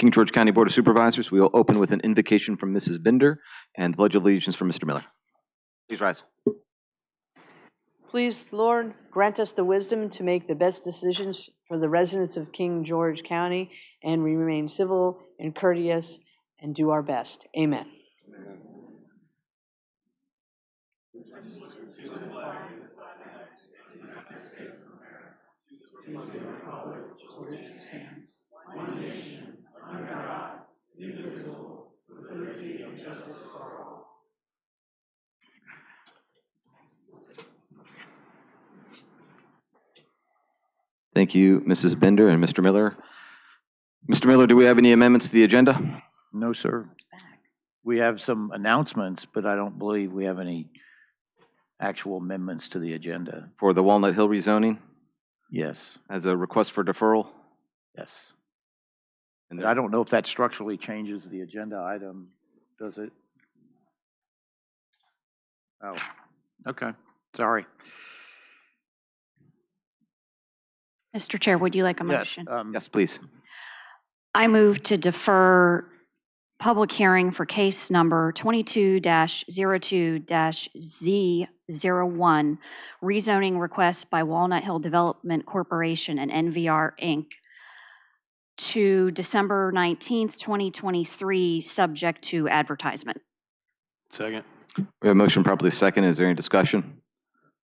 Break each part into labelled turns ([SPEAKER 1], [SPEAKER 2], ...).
[SPEAKER 1] King George County Board of Supervisors. We will open with an invocation from Mrs. Binder and the Pledge of Allegiance from Mr. Miller. Please rise.
[SPEAKER 2] Please, Lord, grant us the wisdom to make the best decisions for the residents of King George County and remain civil and courteous and do our best. Amen.
[SPEAKER 1] Thank you, Mrs. Binder and Mr. Miller. Mr. Miller, do we have any amendments to the agenda?
[SPEAKER 3] No, sir. We have some announcements, but I don't believe we have any actual amendments to the agenda.
[SPEAKER 1] For the Walnut Hill rezoning
[SPEAKER 3] Yes,
[SPEAKER 1] as a request for deferral?
[SPEAKER 3] yes.
[SPEAKER 1] And
[SPEAKER 3] I don't know if that structurally changes the agenda item, does it? Oh, okay, sorry.
[SPEAKER 4] Mr. Chair, would you like a motion?
[SPEAKER 1] Yes, please.
[SPEAKER 4] I move to defer public hearing for case number 22-02-Z01, rezoning request by Walnut Hill Development Corporation and NVR, Inc., to December 19th, 2023, subject to advertisement.
[SPEAKER 5] Second.
[SPEAKER 1] We have a motion properly second. Is there any discussion?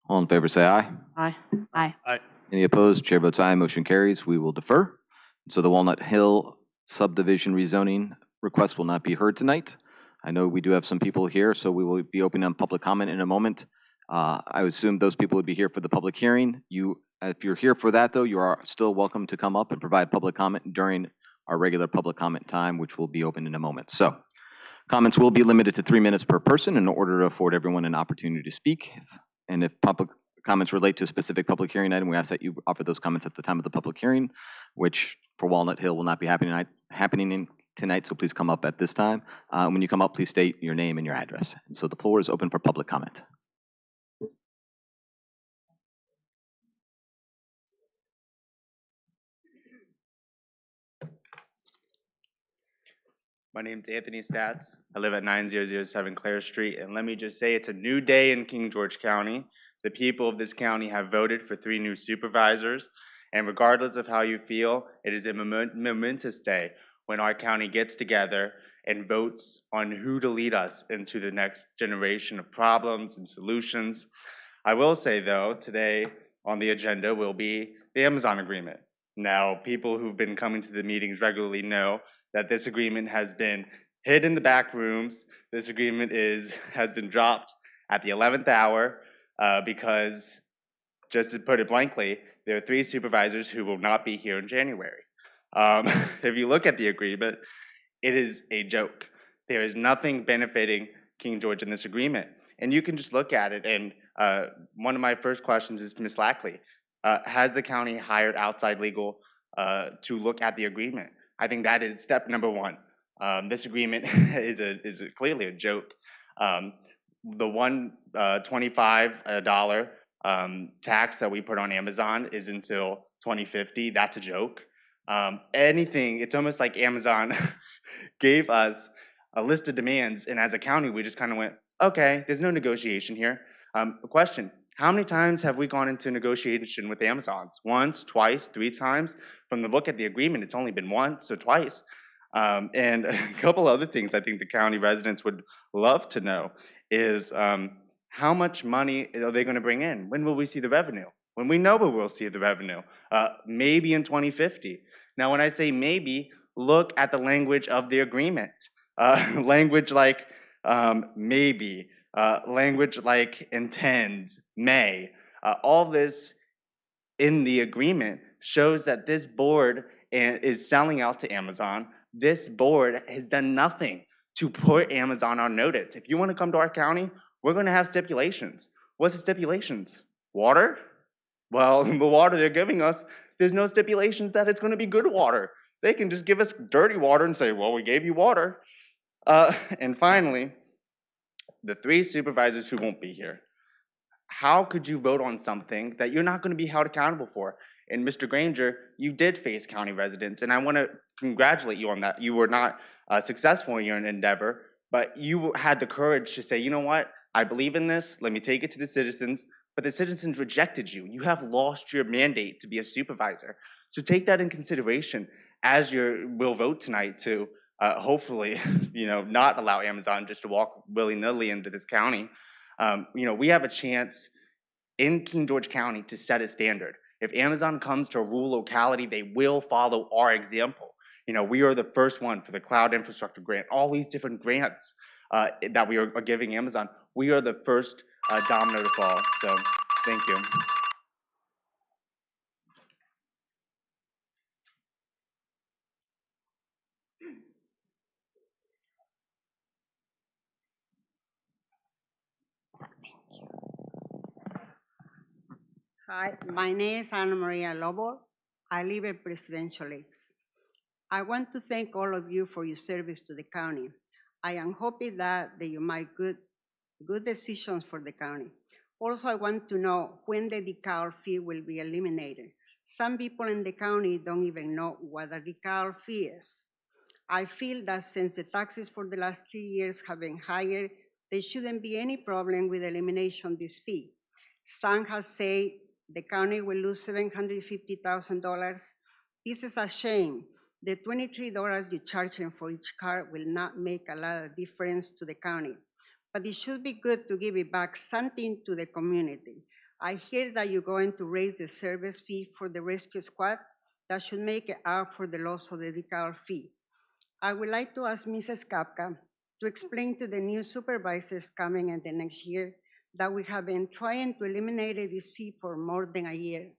[SPEAKER 1] All in favor say aye.
[SPEAKER 2] Aye.
[SPEAKER 4] Aye.
[SPEAKER 5] Aye.
[SPEAKER 1] Any opposed? Chair votes aye. Motion carries. We will defer. So the Walnut Hill subdivision rezoning request will not be heard tonight. I know we do have some people here, so we will be opening up public comment in a moment. I assume those people would be here for the public hearing. If you're here for that, though, you are still welcome to come up and provide public comment during our regular public comment time, which will be open in a moment. So comments will be limited to 3 minutes per person in order to afford everyone an opportunity to speak. And if public comments relate to a specific public hearing item, we ask that you offer those comments at the time of the public hearing, which for Walnut Hill will not be happening tonight, so please come up at this time. When you come up, please state your name and your address. And so the floor is open for public comment.
[SPEAKER 6] My name's Anthony Stats. I live at 9007 Clare Street, and let me just say it's a new day in King George County. The people of this county have voted for 3 new supervisors, and regardless of how you feel, it is a momentous day when our county gets together and votes on who to lead us into the next generation of problems and solutions. I will say, though, today on the agenda will be the Amazon agreement. Now, people who've been coming to the meetings regularly know that this agreement has been hid in the back rooms. This agreement has been dropped at the 11th hour because, just to put it blankly, there are 3 supervisors who will not be here in January. If you look at the agreement, it is a joke. There is nothing benefiting King George in this agreement. And you can just look at it, and one of my first questions is to Ms. Lackley. Has the county hired outside legal to look at the agreement? I think that is step number 1. This agreement is clearly a joke. The $125 tax that we put on Amazon is until 2050. That's a joke. It's almost like Amazon gave us a list of demands, and as a county, we just kind of went, okay, there's no negotiation here. A question. How many times have we gone into negotiation with Amazons? Once, twice, 3 times? From the look at the agreement, it's only been once or twice. And a couple other things I think the county residents would love to know is how much money are they going to bring in? When will we see the revenue? When we know we will see the revenue? Maybe in 2050. Now, when I say maybe, look at the language of the agreement. Language like maybe. Language like intends, may. All this in the agreement shows that this board is selling out to Amazon. This board has done nothing to put Amazon on notice. If you want to come to our county, we're going to have stipulations. What's the stipulations? Water? Well, the water they're giving us, there's no stipulations that it's going to be good water. They can just give us dirty water and say, well, we gave you water. And finally, the 3 supervisors who won't be here. How could you vote on something that you're not going to be held accountable for? And Mr. Granger, you did face county residents, and I want to congratulate you on that. You were not successful in your endeavor, but you had the courage to say, you know what, I believe in this, let me take it to the citizens, but the citizens rejected you. You have lost your mandate to be a supervisor. So take that in consideration as you will vote tonight to hopefully, not allow Amazon just to walk willy-nilly into this county. We have a chance in King George County to set a standard. If Amazon comes to a rural locality, they will follow our example. We are the first one for the cloud infrastructure grant, all these different grants that we are giving Amazon. We are the first domino to fall. So thank you.
[SPEAKER 5] Hi, my name is Ana Maria Lobo. I live in Presidential Lakes. I want to thank all of you for your service to the county. I am hoping that you make good decisions for the county. Also, I want to know when the decal fee will be eliminated. Some people in the county don't even know what a decal fee is. I feel that since the taxes for the last 3 years have been higher, there shouldn't be any problem with elimination of this fee. Some have said the county will lose $750,000. This is a shame. The $23 you're charging for each car will not make a lot of difference to the county, but it should be good to give it back something to the community. I hear that you're going to raise the service fee for the rescue squad. That should make it up for the loss of the decal fee. I would like to ask Mrs. Kapka to explain to the new supervisors coming in the next year that we have been trying to eliminate this fee for more than a year.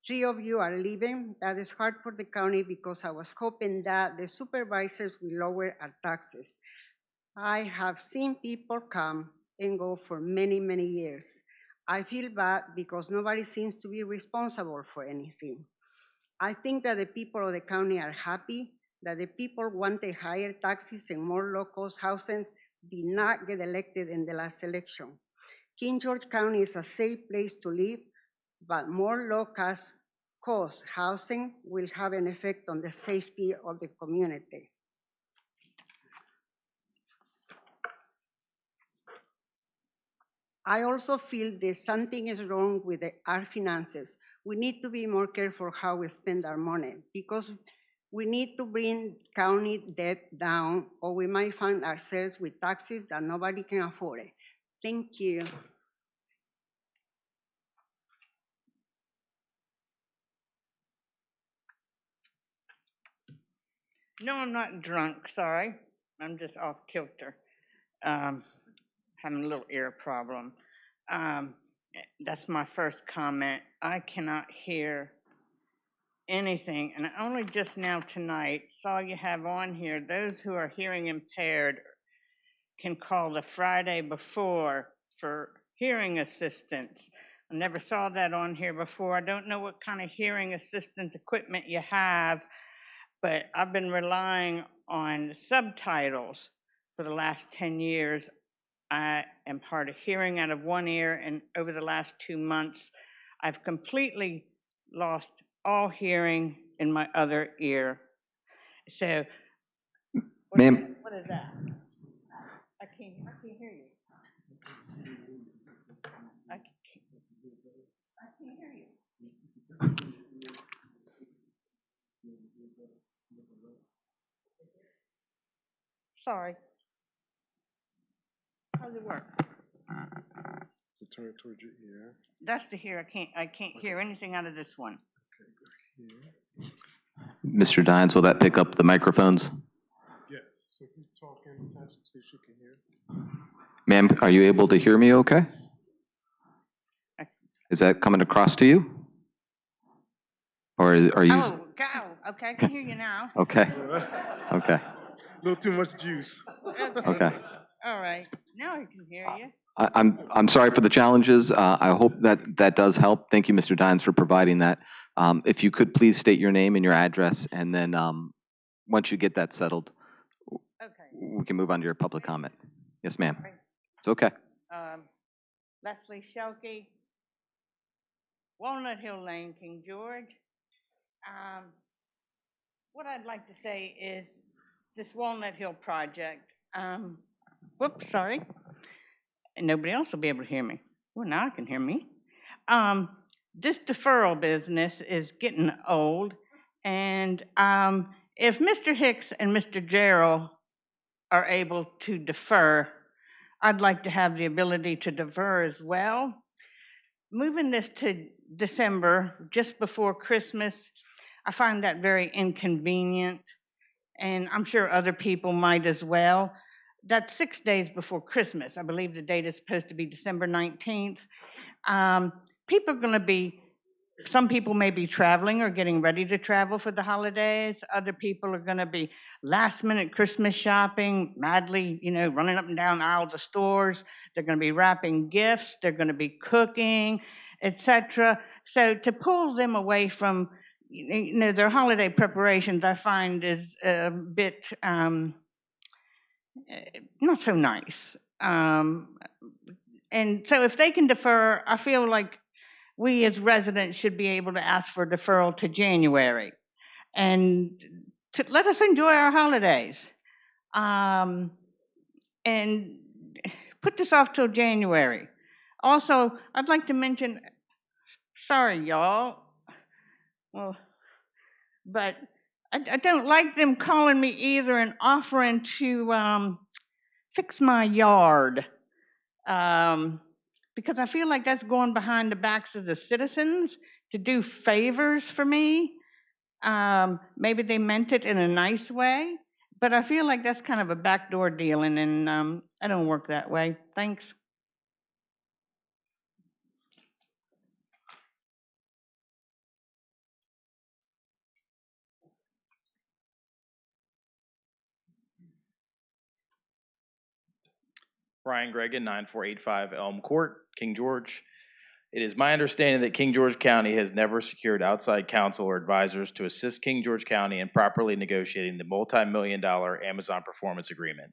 [SPEAKER 5] 3 of you are leaving. That is hard for the county because I was hoping that the supervisors will lower our taxes. I have seen people come and go for many, many years. I feel bad because nobody seems to be responsible for anything. I think that the people of the county are happy that the people wanted higher taxes and more low-cost housing did not get elected in the last election. King George County is a safe place to live, but more low-cost housing will have an effect on the safety of the community. I also feel that something is wrong with our finances. We need to be more careful how we spend our money because we need to bring county debt down or we might find ourselves with taxes that nobody can afford. Thank you.
[SPEAKER 7] No, I'm not drunk, sorry. I'm just off kilter. Having a little ear problem. That's my first comment. I cannot hear anything, and only just now tonight saw you have on here, those who are hearing impaired can call the Friday before for hearing assistance. I never saw that on here before. I don't know what kind of hearing assistance equipment you have, but I've been relying on subtitles for the last 10 years. I am hard of hearing out of one ear, and over the last 2 months, I've completely lost all hearing in my other ear. So,
[SPEAKER 1] Ma'am.
[SPEAKER 7] What is that? I can't hear you. I can't hear you. Sorry. How does it work?
[SPEAKER 8] So turn it towards your ear.
[SPEAKER 7] That's to hear. I can't hear anything out of this one.
[SPEAKER 8] Okay, go here.
[SPEAKER 1] Mr. Dines, will that pick up the microphones?
[SPEAKER 8] Yeah, so if you talk in attach, see if she can hear.
[SPEAKER 1] Ma'am, are you able to hear me okay? Is that coming across to you? Or are you?
[SPEAKER 7] Oh, go. Okay, I can hear you now.
[SPEAKER 1] Okay. Okay.
[SPEAKER 8] A little too much juice.
[SPEAKER 1] Okay.
[SPEAKER 7] All right. Now I can hear you.
[SPEAKER 1] I'm sorry for the challenges. I hope that does help. Thank you, Mr. Dines, for providing that. If you could please state your name and your address, and then once you get that settled,
[SPEAKER 7] Okay.
[SPEAKER 1] we can move on to your public comment. Yes, ma'am.
[SPEAKER 7] All right.
[SPEAKER 1] It's okay.
[SPEAKER 7] Leslie Shelkey, Walnut Hill Lane, King George. Um, what I'd like to say is this Walnut Hill project. Whoops, sorry. And nobody else will be able to hear me. Well, now I can hear me. This deferral business is getting old, and if Mr. Hicks and Mr. Gerald are able to defer, I'd like to have the ability to defer as well. Moving this to December, just before Christmas, I find that very inconvenient, and I'm sure other people might as well. That's 6 days before Christmas. I believe the date is supposed to be December 19th. People are going to be, some people may be traveling or getting ready to travel for the holidays. Other people are going to be last minute Christmas shopping, madly, running up and down aisles of stores. They're going to be wrapping gifts. They're going to be cooking, etc. So to pull them away from, their holiday preparations, I find is a bit not so nice. And so if they can defer, I feel like we as residents should be able to ask for deferral to January and to let us enjoy our holidays. And put this off till January. Also, I'd like to mention, sorry, y'all, but I don't like them calling me either and offering to fix my yard. Because I feel like that's going behind the backs of the citizens to do favors for me. Maybe they meant it in a nice way, but I feel like that's kind of a backdoor dealing, and I don't work that way. Thanks.
[SPEAKER 9] Brian Gregan, 9485 Elm Court, King George. It is my understanding that King George County has never secured outside counsel or advisors to assist King George County in properly negotiating the multi-million-dollar Amazon performance agreement.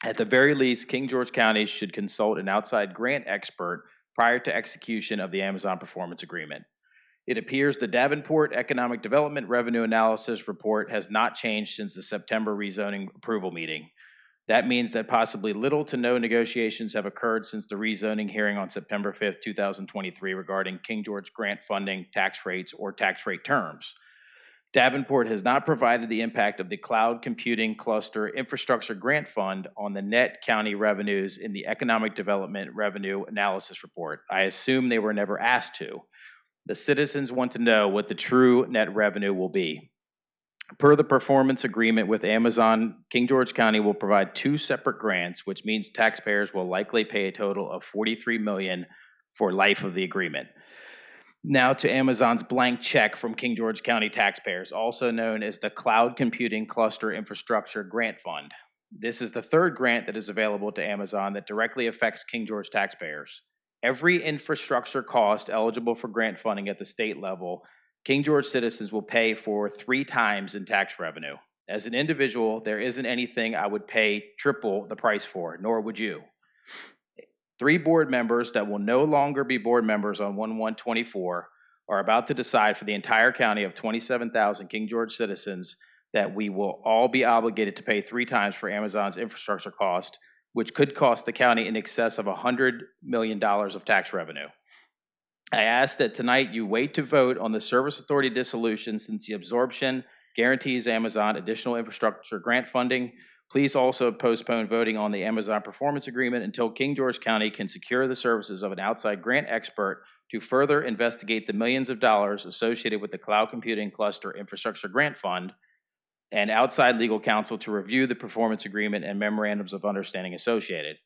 [SPEAKER 9] At the very least, King George County should consult an outside grant expert prior to execution of the Amazon performance agreement. It appears the Davenport Economic Development Revenue Analysis Report has not changed since the September rezoning approval meeting. That means that possibly little to no negotiations have occurred since the rezoning hearing on September 5th, 2023 regarding King George grant funding, tax rates, or tax rate terms. Davenport has not provided the impact of the Cloud Computing Cluster Infrastructure Grant Fund on the net county revenues in the Economic Development Revenue Analysis Report. I assume they were never asked to. The citizens want to know what the true net revenue will be. Per the performance agreement with Amazon, King George County will provide 2 separate grants, which means taxpayers will likely pay a total of $43 million for life of the agreement. Now to Amazon's blank check from King George County taxpayers, also known as the Cloud Computing Cluster Infrastructure Grant Fund. This is the 3rd grant that is available to Amazon that directly affects King George taxpayers. Every infrastructure cost eligible for grant funding at the state level, King George citizens will pay for 3 times in tax revenue. As an individual, there isn't anything I would pay triple the price for, nor would you. 3 board members that will no longer be board members on 1/1/24 are about to decide for the entire county of 27,000 King George citizens that we will all be obligated to pay 3 times for Amazon's infrastructure cost, which could cost the county in excess of $100 million of tax revenue. I ask that tonight you wait to vote on the Service Authority dissolution since the absorption guarantees Amazon additional infrastructure grant funding. Please also postpone voting on the Amazon performance agreement until King George County can secure the services of an outside grant expert to further investigate the millions of dollars associated with the Cloud Computing Cluster Infrastructure Grant Fund and outside legal counsel to review the performance agreement and memorandums of understanding associated.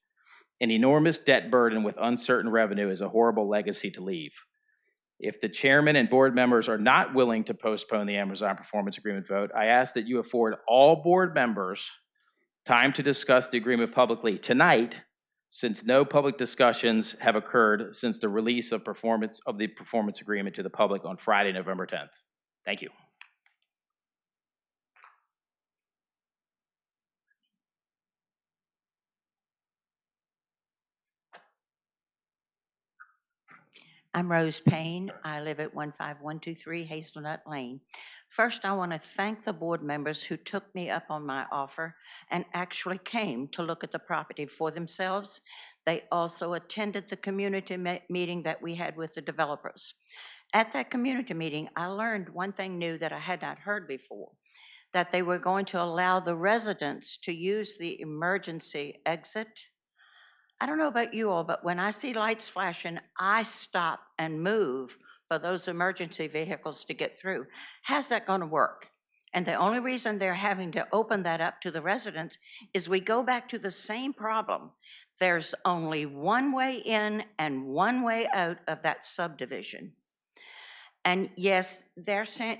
[SPEAKER 9] An enormous debt burden with uncertain revenue is a horrible legacy to leave. If the chairman and board members are not willing to postpone the Amazon performance agreement vote, I ask that you afford all board members time to discuss the agreement publicly tonight, since no public discussions have occurred since the release of the performance agreement to the public on Friday, November 10th. Thank you.
[SPEAKER 10] I'm Rose Payne. I live at 15123 Hazelnut Lane. First, I want to thank the board members who took me up on my offer and actually came to look at the property for themselves. They also attended the community meeting that we had with the developers. At that community meeting, I learned one thing new that I had not heard before, that they were going to allow the residents to use the emergency exit. I don't know about you all, but when I see lights flashing, I stop and move for those emergency vehicles to get through. How's that going to work? And the only reason they're having to open that up to the residents is we go back to the same problem. There's only one way in and one way out of that subdivision. And yes, they're saying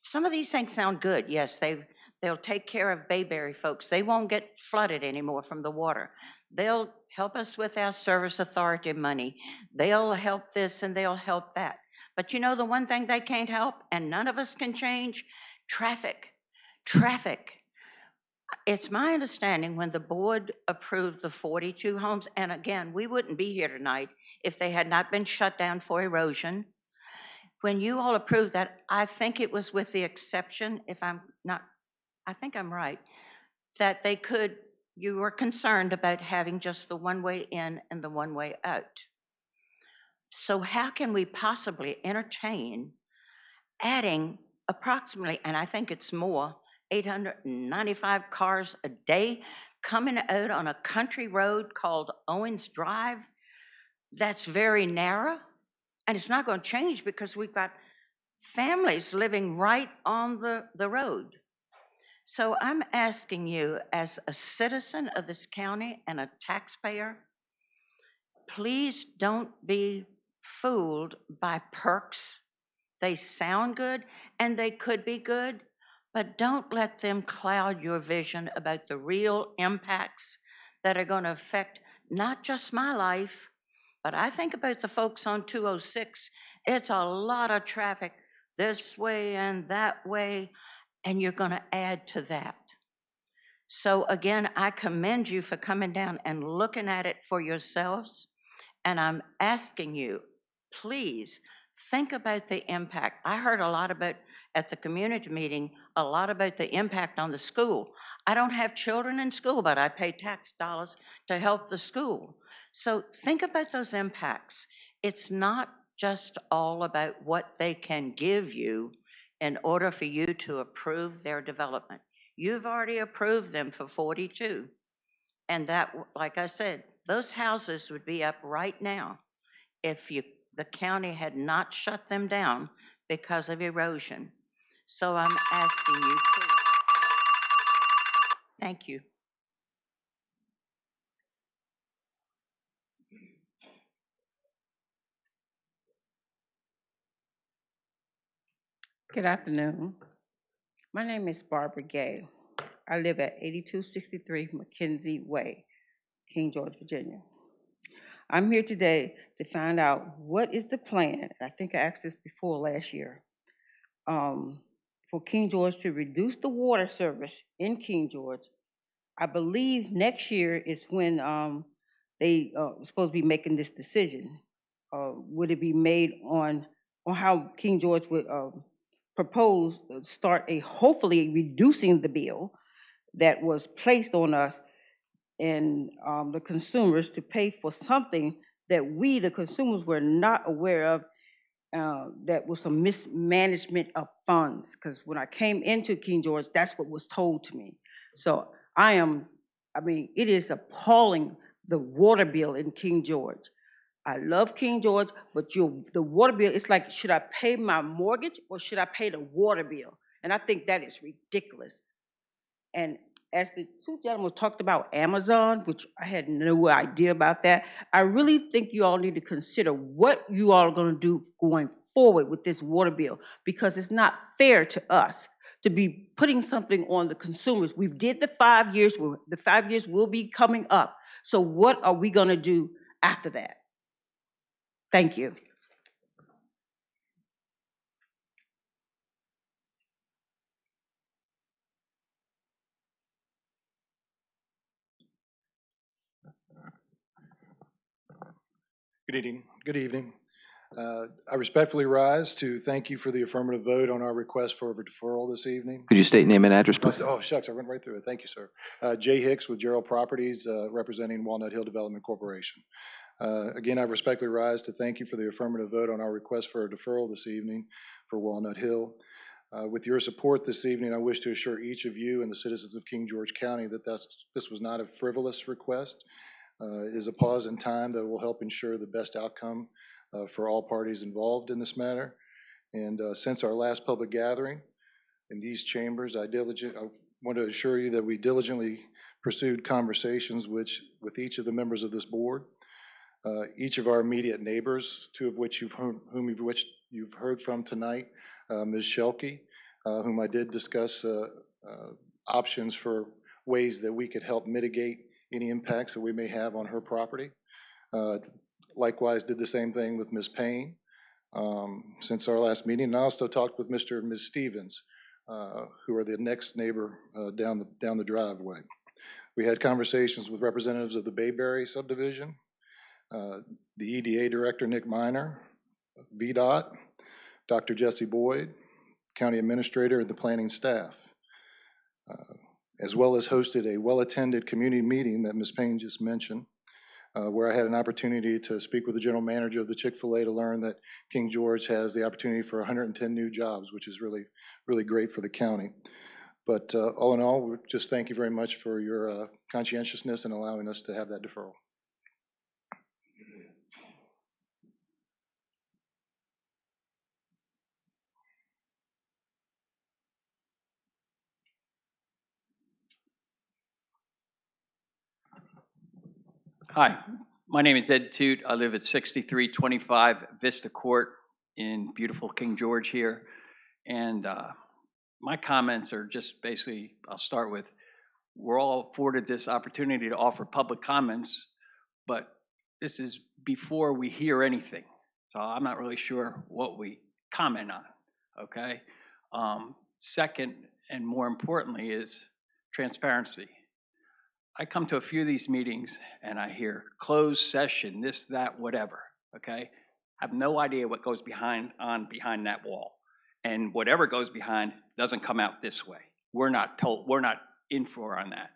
[SPEAKER 10] some of these things sound good. Yes, they'll take care of Bayberry folks. They won't get flooded anymore from the water. They'll help us with our service authority money. They'll help this and they'll help that. But you know the one thing they can't help and none of us can change? Traffic. Traffic. It's my understanding when the board approved the 42 homes, and again, we wouldn't be here tonight if they had not been shut down for erosion. When you all approved that, I think it was with the exception, if I'm not, I think I'm right, that they could, you were concerned about having just the one way in and the one way out. So how can we possibly entertain adding approximately, and I think it's more, 895 cars a day coming out on a country road called Owens Drive that's very narrow? And it's not going to change because we've got families living right on the road. So I'm asking you, as a citizen of this county and a taxpayer, please don't be fooled by perks. They sound good and they could be good, but don't let them cloud your vision about the real impacts that are going to affect not just my life, but I think about the folks on 206. It's a lot of traffic this way and that way, and you're going to add to that. So again, I commend you for coming down and looking at it for yourselves. And I'm asking you, please think about the impact. I heard a lot about, at the community meeting, a lot about the impact on the school. I don't have children in school, but I pay tax dollars to help the school. So think about those impacts. It's not just all about what they can give you in order for you to approve their development. You've already approved them for 42. And that, like I said, those houses would be up right now if the county had not shut them down because of erosion. So I'm asking you, please. Thank you.
[SPEAKER 11] Good afternoon. My name is Barbara Gay. I live at 8263 Mackenzie Way, King George, Virginia. I'm here today to find out what is the plan. I think I asked this before last year, for King George to reduce the water service in King George. I believe next year is when they supposed to be making this decision. Would it be made on how King George would propose start hopefully reducing the bill that was placed on us and the consumers to pay for something that we, the consumers, were not aware of, that was some mismanagement of funds. Because when I came into King George, that's what was told to me. So I mean, it is appalling, the water bill in King George. I love King George, but the water bill, it's like, should I pay my mortgage or should I pay the water bill? And I think that is ridiculous. And as the two gentlemen talked about Amazon, which I had no idea about that, I really think you all need to consider what you all are going to do going forward with this water bill, because it's not fair to us to be putting something on the consumers. We did the 5 years, the 5 years will be coming up. So what are we going to do after that? Thank you.
[SPEAKER 8] Good evening. Good evening. I respectfully rise to thank you for the affirmative vote on our request for a deferral this evening.
[SPEAKER 1] Could you state name and address, please?
[SPEAKER 8] Oh, shucks, I went right through it. Thank you, sir. Jay Hicks with Gerald Properties, representing Walnut Hill Development Corporation. Again, I respectfully rise to thank you for the affirmative vote on our request for a deferral this evening for Walnut Hill. With your support this evening, I wish to assure each of you and the citizens of King George County that this was not a frivolous request. It is a pause in time that will help ensure the best outcome for all parties involved in this matter. And since our last public gathering in these chambers, I want to assure you that we diligently pursued conversations with each of the members of this board, each of our immediate neighbors, two of which you've heard from tonight, Ms. Shelkey, whom I did discuss options for ways that we could help mitigate any impacts that we may have on her property. Likewise, did the same thing with Ms. Payne since our last meeting. And I also talked with Mr. and Ms. Stevens, who are the next neighbor down the driveway. We had conversations with representatives of the Bayberry subdivision, the EDA director, Nick Miner, VDOT, Dr. Jesse Boyd, county administrator, and the planning staff, as well as hosted a well-attended community meeting that Ms. Payne just mentioned, where I had an opportunity to speak with the general manager of the Chick-fil-A to learn that King George has the opportunity for 110 new jobs, which is really, really great for the county. But all in all, we just thank you very much for your conscientiousness in allowing us to have that deferral.
[SPEAKER 12] Hi, my name is Ed Toot. I live at 6325 Vista Court in beautiful King George here. And my comments are just basically, I'll start with, we're all afforded this opportunity to offer public comments, but this is before we hear anything. So I'm not really sure what we comment on, okay? Second, and more importantly, is transparency. I come to a few of these meetings and I hear closed session, this, that, whatever, okay? I have no idea what goes behind that wall. And whatever goes behind doesn't come out this way. We're not in for on that.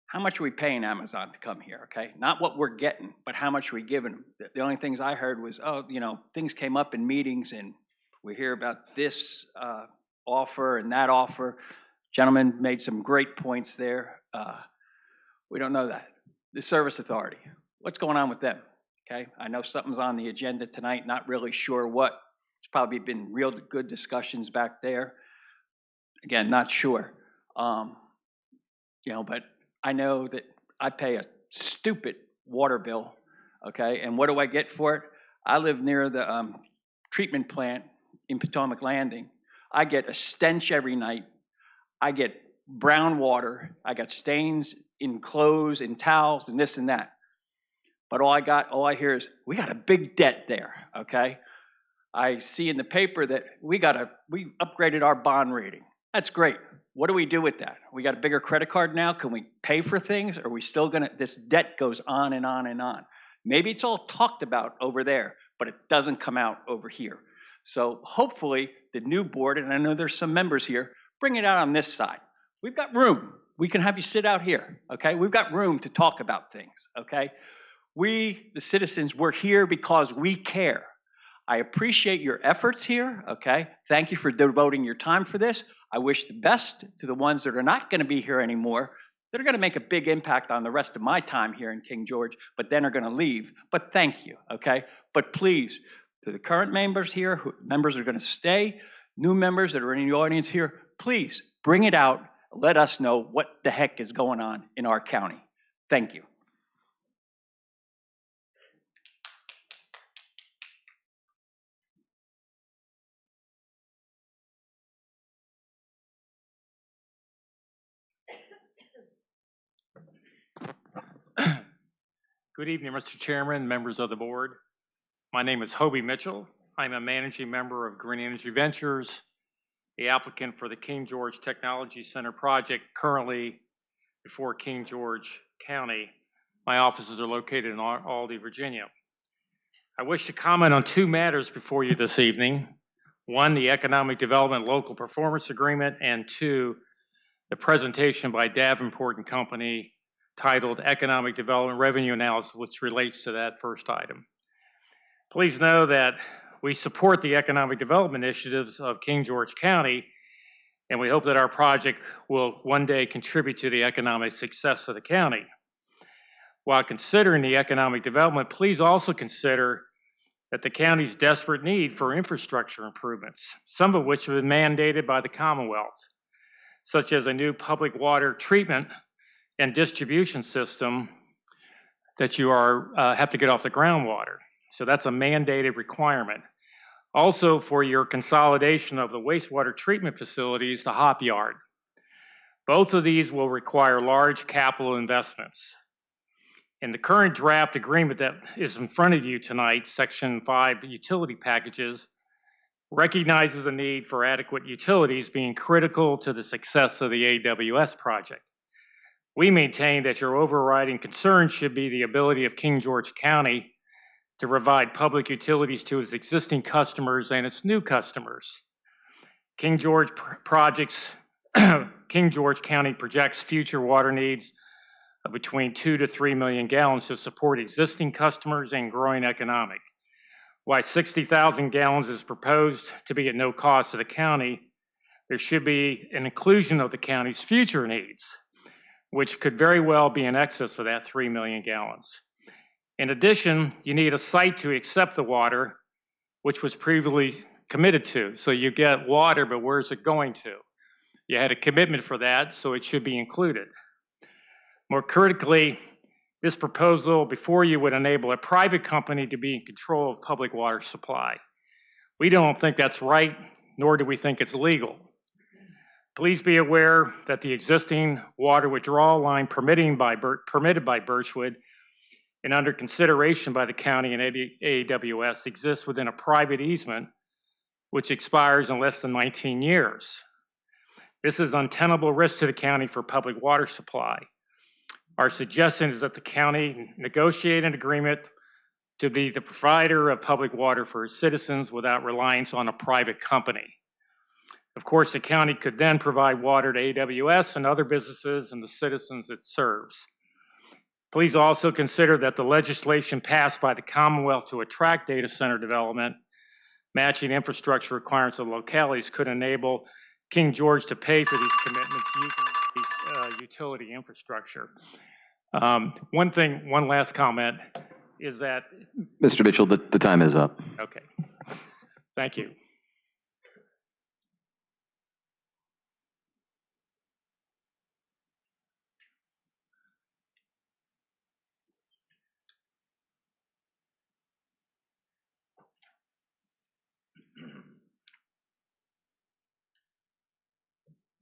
[SPEAKER 12] How much are we paying Amazon to come here, okay? Not what we're getting, but how much are we giving them? The only things I heard was, oh, you know, things came up in meetings and we hear about this offer and that offer. Gentleman made some great points there. We don't know that. The Service Authority, what's going on with them? Okay, I know something's on the agenda tonight, not really sure what. It's probably been real good discussions back there. Again, not sure. You know, but I know that I pay a stupid water bill, okay, and what do I get for it? I live near the treatment plant in Potomac Landing. I get a stench every night. I get brown water. I got stains in clothes and towels and this and that. But all I hear is, we got a big debt there, okay? I see in the paper that we upgraded our bond rating. That's great. What do we do with that? We got a bigger credit card now. Can we pay for things? Or are we still this debt goes on and on and on. Maybe it's all talked about over there, but it doesn't come out over here. So hopefully the new board, and I know there's some members here, bring it out on this side. We've got room. We can have you sit out here, okay? We've got room to talk about things, okay? We, the citizens, we're here because we care. I appreciate your efforts here, okay? Thank you for devoting your time for this. I wish the best to the ones that are not going to be here anymore, that are going to make a big impact on the rest of my time here in King George, but then are going to leave. But thank you, okay? But please, to the current members here, members are going to stay, new members that are in the audience here, please bring it out. Let us know what the heck is going on in our county. Thank you.
[SPEAKER 13] Good evening, Mr. Chairman, members of the board. My name is Hobie Mitchell. I'm a managing member of Green Energy Ventures, the applicant for the King George Technology Center project currently before King George County. My offices are located in Aldie, Virginia. I wish to comment on two matters before you this evening. One, the Economic Development Local Performance Agreement, and two, the presentation by Davenport and Company titled Economic Development Revenue Analysis, which relates to that first item. Please know that we support the economic development initiatives of King George County, and we hope that our project will one day contribute to the economic success of the county. While considering the economic development, please also consider that the county's desperate need for infrastructure improvements, some of which have been mandated by the Commonwealth, such as a new public water treatment and distribution system that you have to get off the groundwater. So that's a mandated requirement. Also, for your consolidation of the wastewater treatment facilities, the hop yard. Both of these will require large capital investments. In the current draft agreement that is in front of you tonight, Section 5 utility packages recognizes the need for adequate utilities being critical to the success of the AWS project. We maintain that your overriding concern should be the ability of King George County to provide public utilities to its existing customers and its new customers. King George County projects future water needs of between 2 to 3 million gallons to support existing customers and growing economic. While 60,000 gallons is proposed to be at no cost to the county, there should be an inclusion of the county's future needs, which could very well be in excess of that 3 million gallons. In addition, you need a site to accept the water, which was previously committed to. So you get water, but where's it going to? You had a commitment for that, so it should be included. More critically, this proposal before you would enable a private company to be in control of public water supply. We don't think that's right, nor do we think it's legal. Please be aware that the existing water withdrawal line permitted by Birchwood and under consideration by the county and AWS exists within a private easement which expires in less than 19 years. This is untenable risk to the county for public water supply. Our suggestion is that the county negotiate an agreement to be the provider of public water for its citizens without reliance on a private company. Of course, the county could then provide water to AWS and other businesses and the citizens it serves. Please also consider that the legislation passed by the Commonwealth to attract data center development, matching infrastructure requirements of localities could enable King George to pay for these commitments using utility infrastructure. One last comment is that...
[SPEAKER 1] Mr. Mitchell, the time is up.
[SPEAKER 13] Okay. Thank you.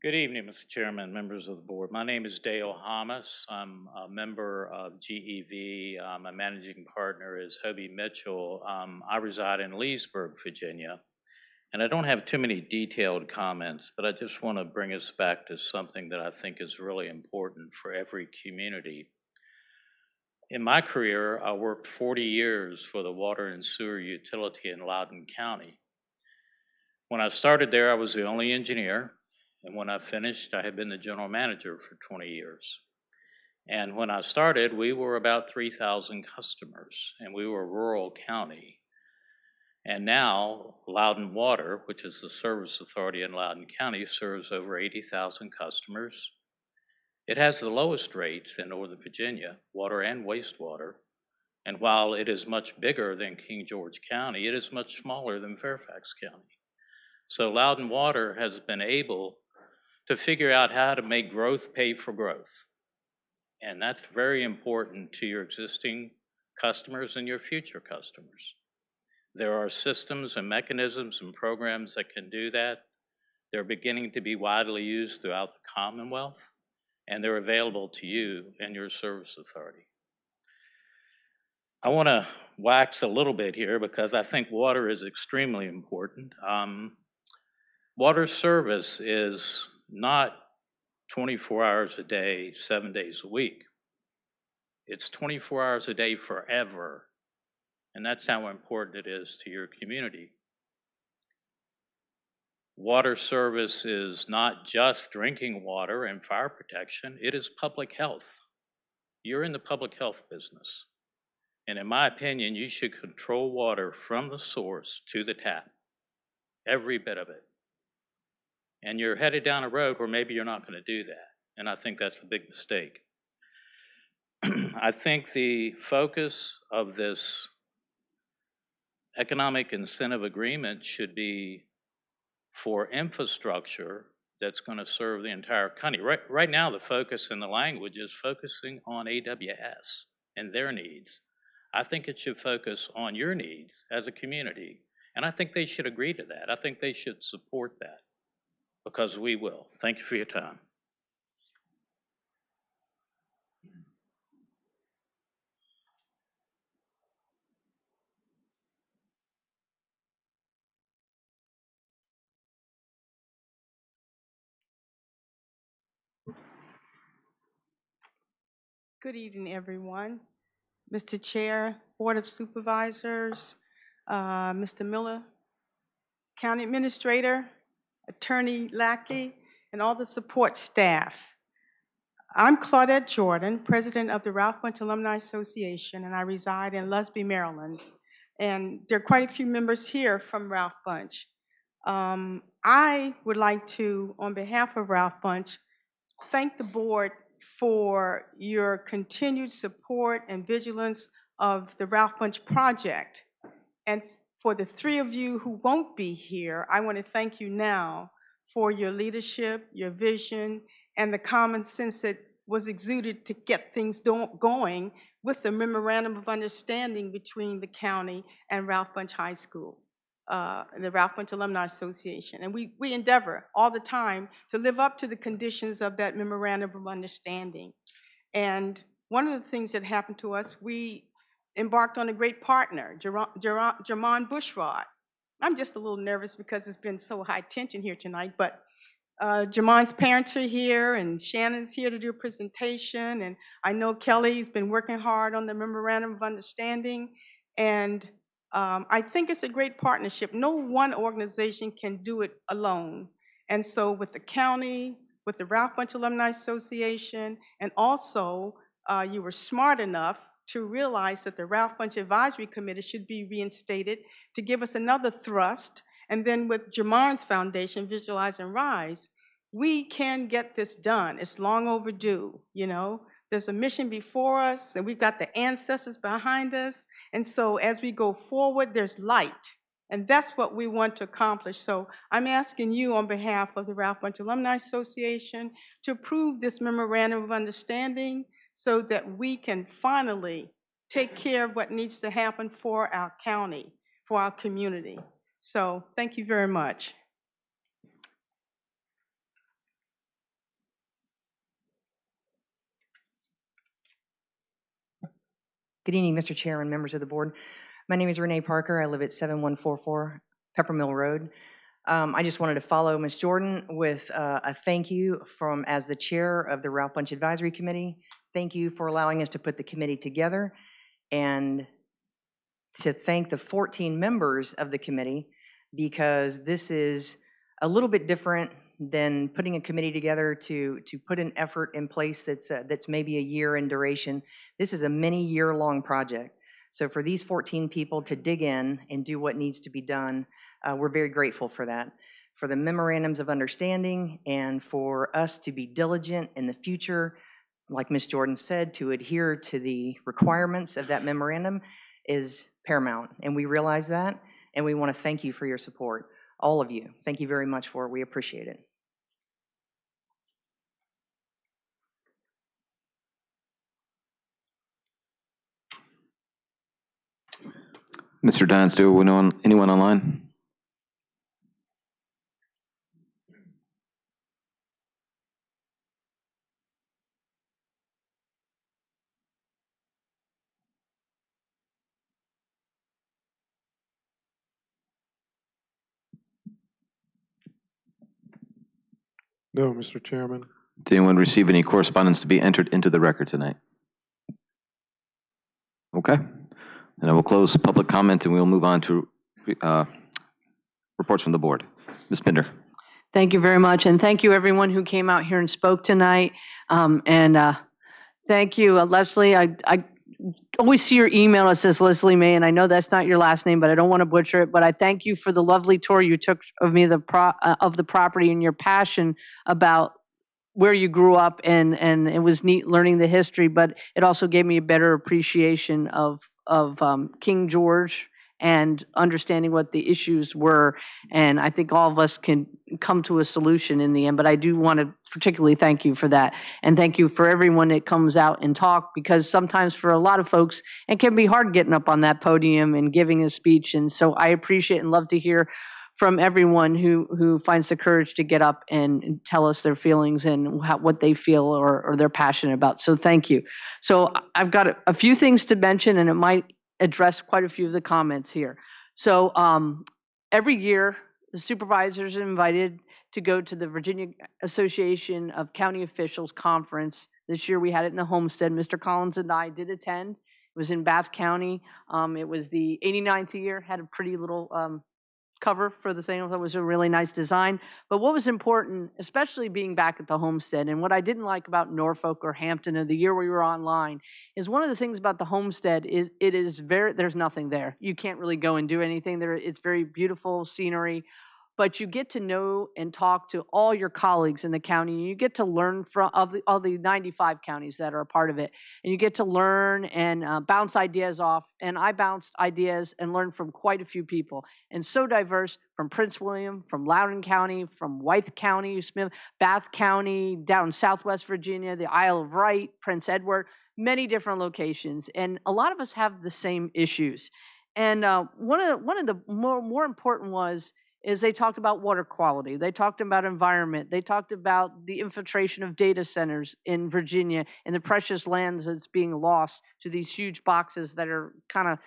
[SPEAKER 14] Good evening, Mr. Chairman, members of the board. My name is Dale Hamas. I'm a member of GEV. My managing partner is Hobie Mitchell. I reside in Leesburg, Virginia, and I don't have too many detailed comments, but I just want to bring us back to something that I think is really important for every community. In my career, I worked 40 years for the water and sewer utility in Loudoun County. When I started there, I was the only engineer. And when I finished, I had been the general manager for 20 years. And when I started, we were about 3,000 customers, and we were a rural county. And now, Loudoun Water, which is the service authority in Loudoun County, serves over 80,000 customers. It has the lowest rates in Northern Virginia, water and wastewater. And while it is much bigger than King George County, it is much smaller than Fairfax County. So Loudoun Water has been able to figure out how to make growth pay for growth. And that's very important to your existing customers and your future customers. There are systems and mechanisms and programs that can do that. They're beginning to be widely used throughout the Commonwealth, and they're available to you and your service authority. I want to wax a little bit here because I think water is extremely important. Water service is not 24 hours a day, 7 days a week. It's 24 hours a day forever. And that's how important it is to your community. Water service is not just drinking water and fire protection, it is public health. You're in the public health business. And in my opinion, you should control water from the source to the tap, every bit of it. And you're headed down a road where maybe you're not going to do that. And I think that's a big mistake. I think the focus of this economic incentive agreement should be for infrastructure that's going to serve the entire country. Right now, the focus in the language is focusing on AWS and their needs. I think it should focus on your needs as a community, and I think they should agree to that. I think they should support that, because we will. Thank you for your time.
[SPEAKER 15] Good evening, everyone. Mr. Chair, Board of Supervisors, Mr. Miller, County Administrator, Attorney Lackey, and all the support staff. I'm Claudette Jordan, President of the Ralph Bunch Alumni Association, and I reside in Lusby, Maryland. And there are quite a few members here from Ralph Bunch. I would like to, on behalf of Ralph Bunch, thank the board for your continued support and vigilance of the Ralph Bunch project. And for the three of you who won't be here, I want to thank you now for your leadership, your vision, and the common sense that was exuded to get things going with the memorandum of understanding between the county and Ralph Bunch High School. The Ralph Bunch Alumni Association. And we endeavor all the time to live up to the conditions of that memorandum of understanding. And one of the things that happened to us, we embarked on a great partner, Jermon Bushrod. I'm just a little nervous because it's been so high tension here tonight, but Jermon's parents are here and Shannon's here to do a presentation. And I know Kelly's been working hard on the memorandum of understanding. And I think it's a great partnership. No one organization can do it alone. And so with the county, with the Ralph Bunch Alumni Association, and also you were smart enough to realize that the Ralph Bunch Advisory Committee should be reinstated to give us another thrust. And then with Jermon's foundation, Visualize and Rise, we can get this done. It's long overdue, you know. There's a mission before us, and we've got the ancestors behind us. And so as we go forward, there's light. And that's what we want to accomplish. So I'm asking you on behalf of the Ralph Bunch Alumni Association to approve this memorandum of understanding so that we can finally take care of what needs to happen for our county, for our community. So thank you very much.
[SPEAKER 16] Good evening, Mr. Chair and members of the board. My name is Renee Parker. I live at 7144 Peppermill Road. I just wanted to follow Ms. Jordan with a thank you as the chair of the Ralph Bunch Advisory Committee. Thank you for allowing us to put the committee together, and to thank the 14 members of the committee, because this is a little bit different than putting a committee together to put an effort in place that's maybe a year in duration. This is a many year-long project. So for these 14 people to dig in and do what needs to be done, we're very grateful for that. For the memorandums of understanding, and for us to be diligent in the future, like Ms. Jordan said, to adhere to the requirements of that memorandum is paramount. And we realize that, and we want to thank you for your support. All of you, thank you very much for it. We appreciate it.
[SPEAKER 1] Mr. Dines, do we know anyone online?
[SPEAKER 17] No, Mr. Chairman.
[SPEAKER 1] Did anyone receive any correspondence to be entered into the record tonight? Okay. And I will close public comment, and we'll move on to reports from the board. Ms. Pinder.
[SPEAKER 2] Thank you very much, and thank you everyone who came out here and spoke tonight. Thank you, Leslie. I always see your email that says Leslie May, and I know that's not your last name, but I don't want to butcher it. But I thank you for the lovely tour you took of me of the property and your passion about where you grew up, and it was neat learning the history. But it also gave me a better appreciation of King George and understanding what the issues were. And I think all of us can come to a solution in the end. But I do want to particularly thank you for that. And thank you for everyone that comes out and talk, because sometimes for a lot of folks, it can be hard getting up on that podium and giving a speech. And so I appreciate and love to hear from everyone who finds the courage to get up and tell us their feelings and what they feel or they're passionate about. So thank you. So I've got a few things to mention, and it might address quite a few of the comments here. So every year, the supervisors are invited to go to the Virginia Association of County Officials Conference. This year we had it in the Homestead. Mr. Collins and I did attend. It was in Bath County. It was the 89th year, had a pretty little cover for the thing. It was a really nice design. But what was important, especially being back at the Homestead, and what I didn't like about Norfolk or Hampton or the year we were online, is one of the things about the Homestead is there's nothing there. You can't really go and do anything there. It's very beautiful scenery, but you get to know and talk to all your colleagues in the county, and you get to learn from all the 95 counties that are a part of it, and you get to learn and bounce ideas off. And I bounced ideas and learned from quite a few people, and so diverse, from Prince William, from Loudoun County, from Wythe County, Smith, Bath County, down Southwest Virginia, the Isle of Wight, Prince Edward, many different locations. And a lot of us have the same issues. And one of the more important is they talked about water quality. They talked about environment. They talked about the infiltration of data centers in Virginia and the precious lands that's being lost to these huge boxes that are kind of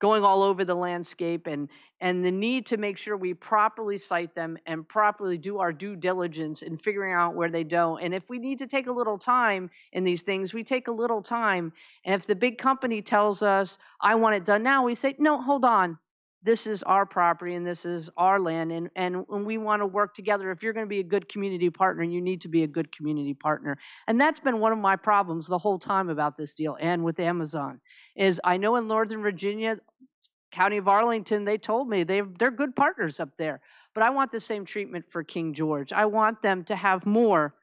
[SPEAKER 2] going all over the landscape, and the need to make sure we properly cite them and properly do our due diligence in figuring out where they don't. And if we need to take a little time in these things, we take a little time. And if the big company tells us, I want it done now, we say, no, hold on. This is our property and this is our land, and we want to work together. If you're going to be a good community partner, you need to be a good community partner. And that's been one of my problems the whole time about this deal and with Amazon, is I know in Northern Virginia, County of Arlington, they told me they're good partners up there. But I want the same treatment for King George. I want them to have more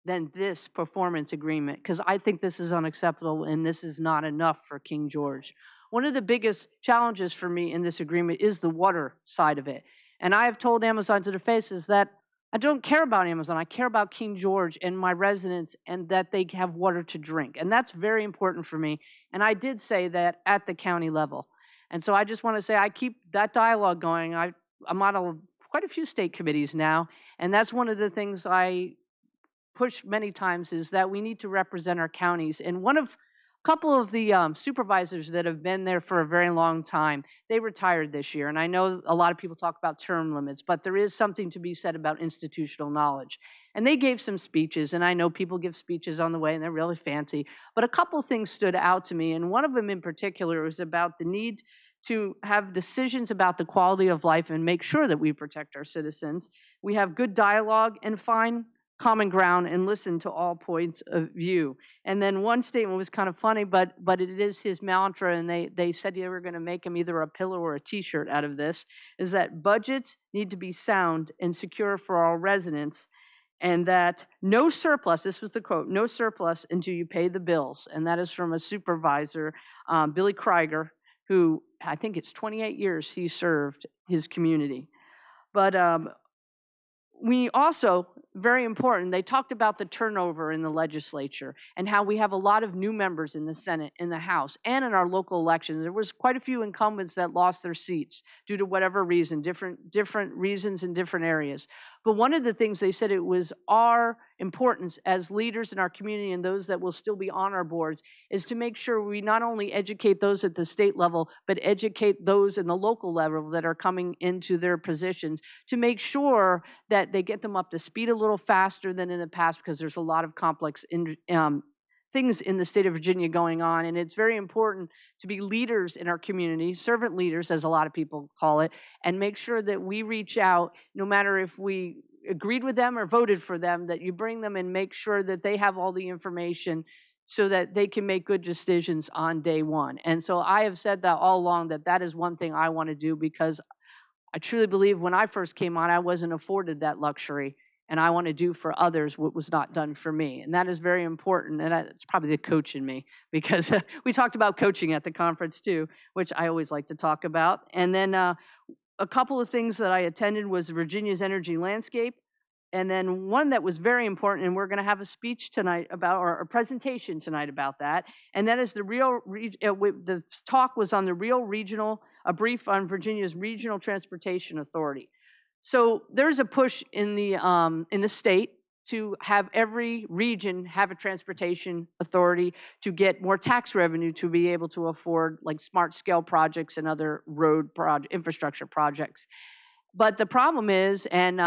[SPEAKER 2] than this performance agreement, because I think this is unacceptable and this is not enough for King George. One of the biggest challenges for me in this agreement is the water side of it. And I have told Amazon to their faces that I don't care about Amazon. I care about King George and my residents, and that they have water to drink. And that's very important for me. And I did say that at the county level. And so I just want to say I keep that dialogue going. I'm on quite a few state committees now. And that's one of the things I push many times, is that we need to represent our counties. And a couple of the supervisors that have been there for a very long time, they retired this year. And I know a lot of people talk about term limits, but there is something to be said about institutional knowledge. And they gave some speeches, and I know people give speeches on the way, and they're really fancy. But a couple of things stood out to me, and one of them in particular was about the need to have decisions about the quality of life and make sure that we protect our citizens. We have good dialogue and find common ground and listen to all points of view. And then one statement was kind of funny, but it is his mantra, and they said they were going to make him either a pillow or a T-shirt out of this, is that budgets need to be sound and secure for all residents, and that no surplus, this was the quote, no surplus until you pay the bills. And that is from a supervisor, Billy Krieger, who I think it's 28 years he served his community. But we also, very important, they talked about the turnover in the legislature and how we have a lot of new members in the Senate, in the House, and in our local elections. There was quite a few incumbents that lost their seats due to whatever reason, different reasons in different areas. But one of the things they said, it was our importance as leaders in our community and those that will still be on our boards, is to make sure we not only educate those at the state level, but educate those in the local level that are coming into their positions, to make sure that they get them up to speed a little faster than in the past, because there's a lot of complex things in the state of Virginia going on, and it's very important to be leaders in our community, servant leaders, as a lot of people call it, and make sure that we reach out, no matter if we agreed with them or voted for them, that you bring them and make sure that they have all the information so that they can make good decisions on day one. And so I have said that all along, that that is one thing I want to do, because I truly believe when I first came on, I wasn't afforded that luxury, and I want to do for others what was not done for me. And that is very important. And it's probably the coach in me, because we talked about coaching at the conference too, which I always like to talk about. And then a couple of things that I attended was Virginia's energy landscape. And then one that was very important, and we're going to have a speech tonight about, or a presentation tonight about that. And that is the talk was on the a brief on Virginia's Regional Transportation Authority. So there's a push in the state to have every region have a transportation authority to get more tax revenue to be able to afford like smart scale projects and other road infrastructure projects. But the problem is, and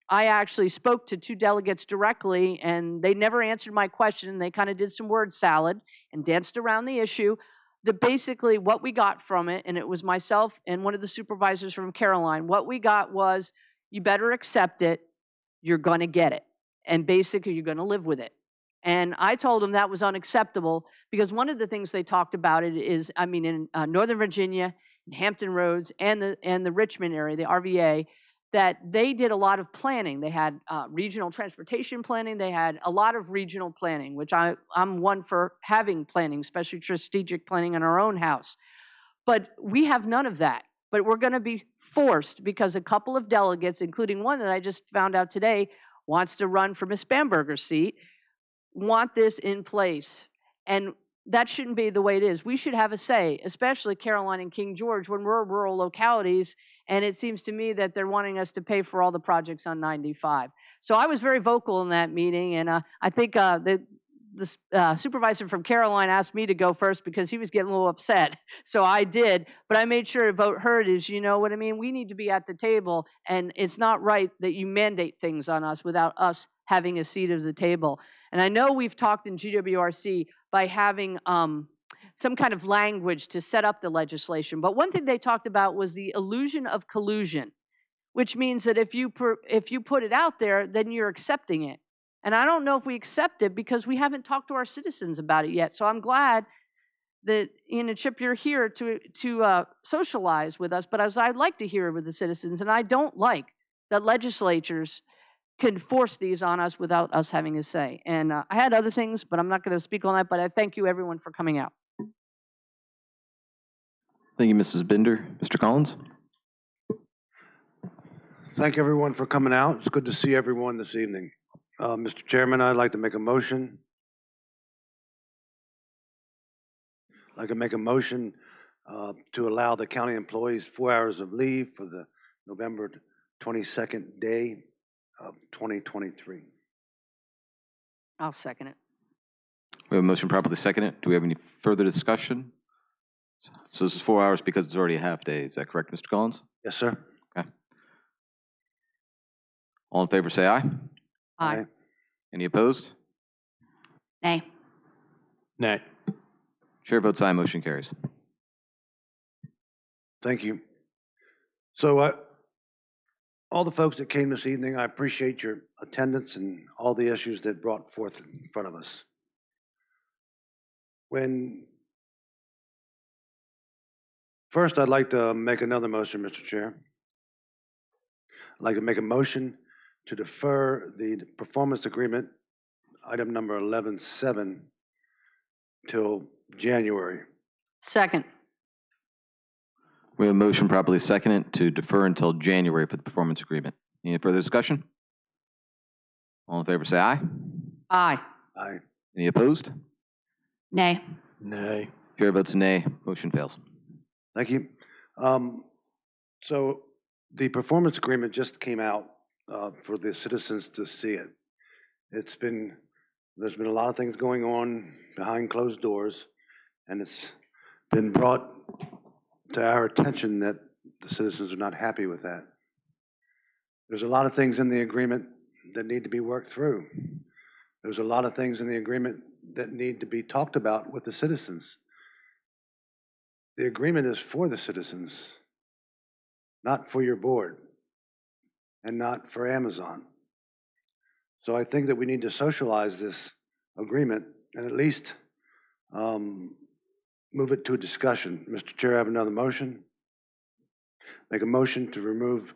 [SPEAKER 2] I actually spoke to 2 delegates directly, and they never answered my question. They kind of did some word salad and danced around the issue. That basically what we got from it, and it was myself and one of the supervisors from Caroline, what we got was, you better accept it, you're going to get it, and basically you're going to live with it. And I told them that was unacceptable, because one of the things they talked about it is, I mean, in Northern Virginia, in Hampton Roads, and the Richmond area, the RVA, that they did a lot of planning. They had regional transportation planning. They had a lot of regional planning, which I'm one for having planning, especially strategic planning in our own house. But we have none of that. But we're going to be forced, because a couple of delegates, including one that I just found out today, wants to run for Ms. Bamberger's seat, want this in place. And that shouldn't be the way it is. We should have a say, especially Caroline and King George, when we're rural localities, and it seems to me that they're wanting us to pay for all the projects on 95. So I was very vocal in that meeting, and I think the supervisor from Caroline asked me to go first because he was getting a little upset. So I did, but I made sure to vote heard. Is, you know what I mean? We need to be at the table, and it's not right that you mandate things on us without us having a seat at the table. And I know we've talked in GWRC by having some kind of language to set up the legislation. But one thing they talked about was the illusion of collusion, which means that if you put it out there, then you're accepting it. And I don't know if we accept it, because we haven't talked to our citizens about it yet. So I'm glad that, Chip, you're here to socialize with us. But as I'd like to hear with the citizens, and I don't like that legislatures can force these on us without us having a say. And I had other things, but I'm not going to speak on that. But I thank you, everyone, for coming out.
[SPEAKER 1] Thank you, Mrs. Bender. Mr. Collins?
[SPEAKER 18] Thank everyone for coming out. It's good to see everyone this evening. Mr. Chairman, I'd like to make a motion. I'd like to make a motion to allow the county employees 4 hours of leave for the November 22nd day of 2023.
[SPEAKER 2] I'll second it.
[SPEAKER 1] We have a motion properly seconded. Do we have any further discussion? So this is 4 hours because it's already a half day. Is that correct, Mr. Collins?
[SPEAKER 18] Yes, sir.
[SPEAKER 1] Okay. All in favor, say aye.
[SPEAKER 2] Aye.
[SPEAKER 1] Any opposed?
[SPEAKER 4] Nay.
[SPEAKER 9] Nay.
[SPEAKER 1] Chair votes aye, motion carries.
[SPEAKER 18] Thank you. So all the folks that came this evening, I appreciate your attendance and all the issues that brought forth in front of us. First, I'd like to make another motion, Mr. Chair. I'd like to make a motion to defer the performance agreement, item number 11.7, till January.
[SPEAKER 2] Second.
[SPEAKER 1] We have a motion properly seconded to defer until January for the performance agreement. Any further discussion? All in favor, say aye.
[SPEAKER 2] Aye.
[SPEAKER 18] Aye.
[SPEAKER 1] Any opposed?
[SPEAKER 4] Nay.
[SPEAKER 9] Nay.
[SPEAKER 1] Chair votes nay, motion fails.
[SPEAKER 18] Thank you. So the performance agreement just came out for the citizens to see it. There's been a lot of things going on behind closed doors, and it's been brought to our attention that the citizens are not happy with that. There's a lot of things in the agreement that need to be worked through. There's a lot of things in the agreement that need to be talked about with the citizens. The agreement is for the citizens, not for your board, and not for Amazon. So I think that we need to socialize this agreement and at least move it to a discussion. Mr. Chair, I have another motion. Make a motion to move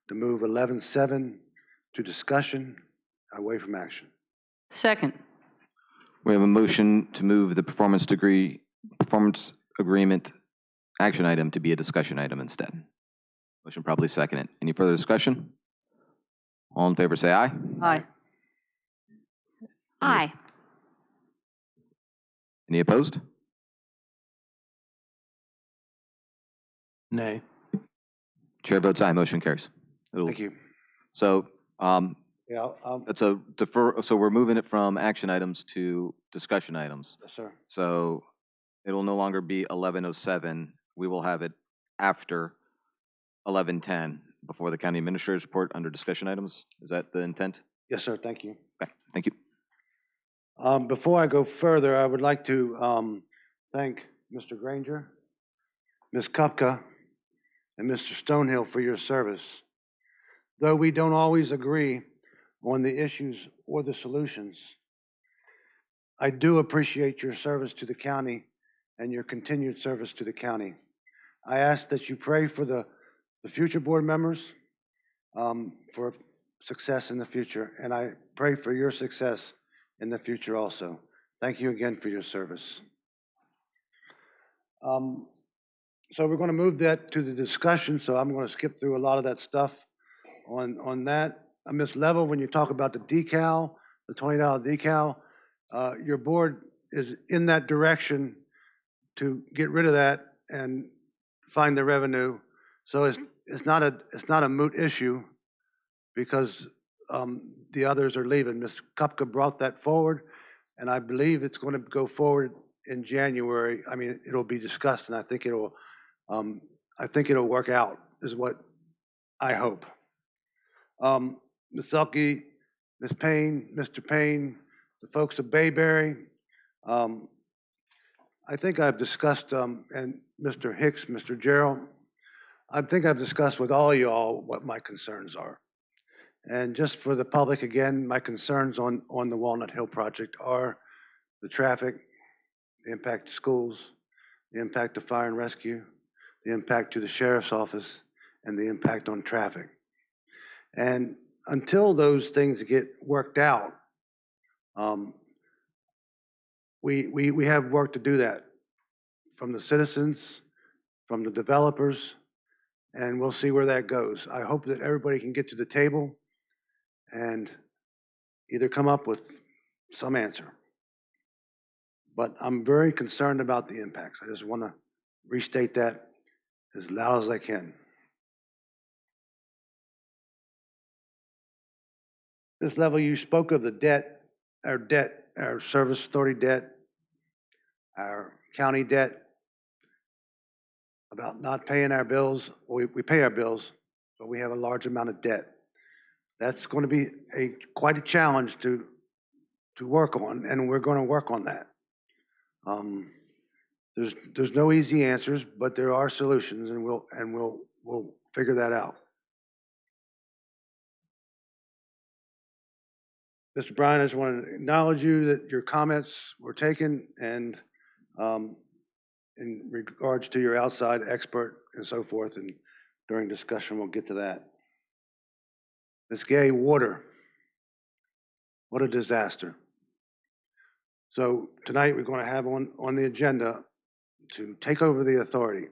[SPEAKER 18] 11.7 to discussion, away from action.
[SPEAKER 2] Second.
[SPEAKER 1] We have a motion to move the performance agreement action item to be a discussion item instead. Motion probably seconded. Any further discussion? All in favor say aye.
[SPEAKER 2] Aye.
[SPEAKER 4] Aye.
[SPEAKER 1] Any opposed?
[SPEAKER 3] Nay.
[SPEAKER 1] Chair votes aye, motion carries.
[SPEAKER 18] Thank you.
[SPEAKER 1] So,
[SPEAKER 18] Yeah,
[SPEAKER 1] that's a defer, so we're moving it from action items to discussion items.
[SPEAKER 18] yes, sir.
[SPEAKER 1] So it will no longer be 11:07. We will have it after 11:10 before the county administrator's report under discussion items. Is that the intent?
[SPEAKER 18] Yes, sir. Thank you.
[SPEAKER 1] Okay, thank you.
[SPEAKER 18] Before I go further, I would like to thank Mr. Granger, Ms. Kupka, and Mr. Stonehill for your service. Though we don't always agree on the issues or the solutions, I do appreciate your service to the county and your continued service to the county. I ask that you pray for the future board members for success in the future, and I pray for your success in the future also. Thank you again for your service. So we're going to move that to the discussion, so I'm going to skip through a lot of that stuff on that. Ms. Level, when you talk about the decal, the $20 decal, your board is in that direction to get rid of that and find the revenue. So it's not a moot issue because the others are leaving. Ms. Kupka brought that forward, and I believe it's going to go forward in January. I mean, it'll be discussed, and I think it'll work out, is what I hope. Ms. Selke, Ms. Payne, Mr. Payne, the folks of Bayberry, I think I've discussed, and Mr. Hicks, Mr. Gerald, I think I've discussed with all y'all what my concerns are. And just for the public, again, my concerns on the Walnut Hill project are the traffic, the impact to schools, the impact to fire and rescue, the impact to the sheriff's office, and the impact on traffic. And until those things get worked out, we have work to do that from the citizens, from the developers, and we'll see where that goes. I hope that everybody can get to the table and either come up with some answer. But I'm very concerned about the impacts. I just want to restate that as loud as I can. This level, you spoke of the debt, our service authority debt, our county debt, about not paying our bills. We pay our bills, but we have a large amount of debt. That's going to be quite a challenge to work on, and we're going to work on that. There's no easy answers, but there are solutions, and we'll figure that out. Mr. Bryan, I just want to acknowledge you that your comments were taken, and in regards to your outside expert and so forth, and during discussion, we'll get to that. Ms. Gay, water. What a disaster. So tonight we're going to have on the agenda to take over the authority.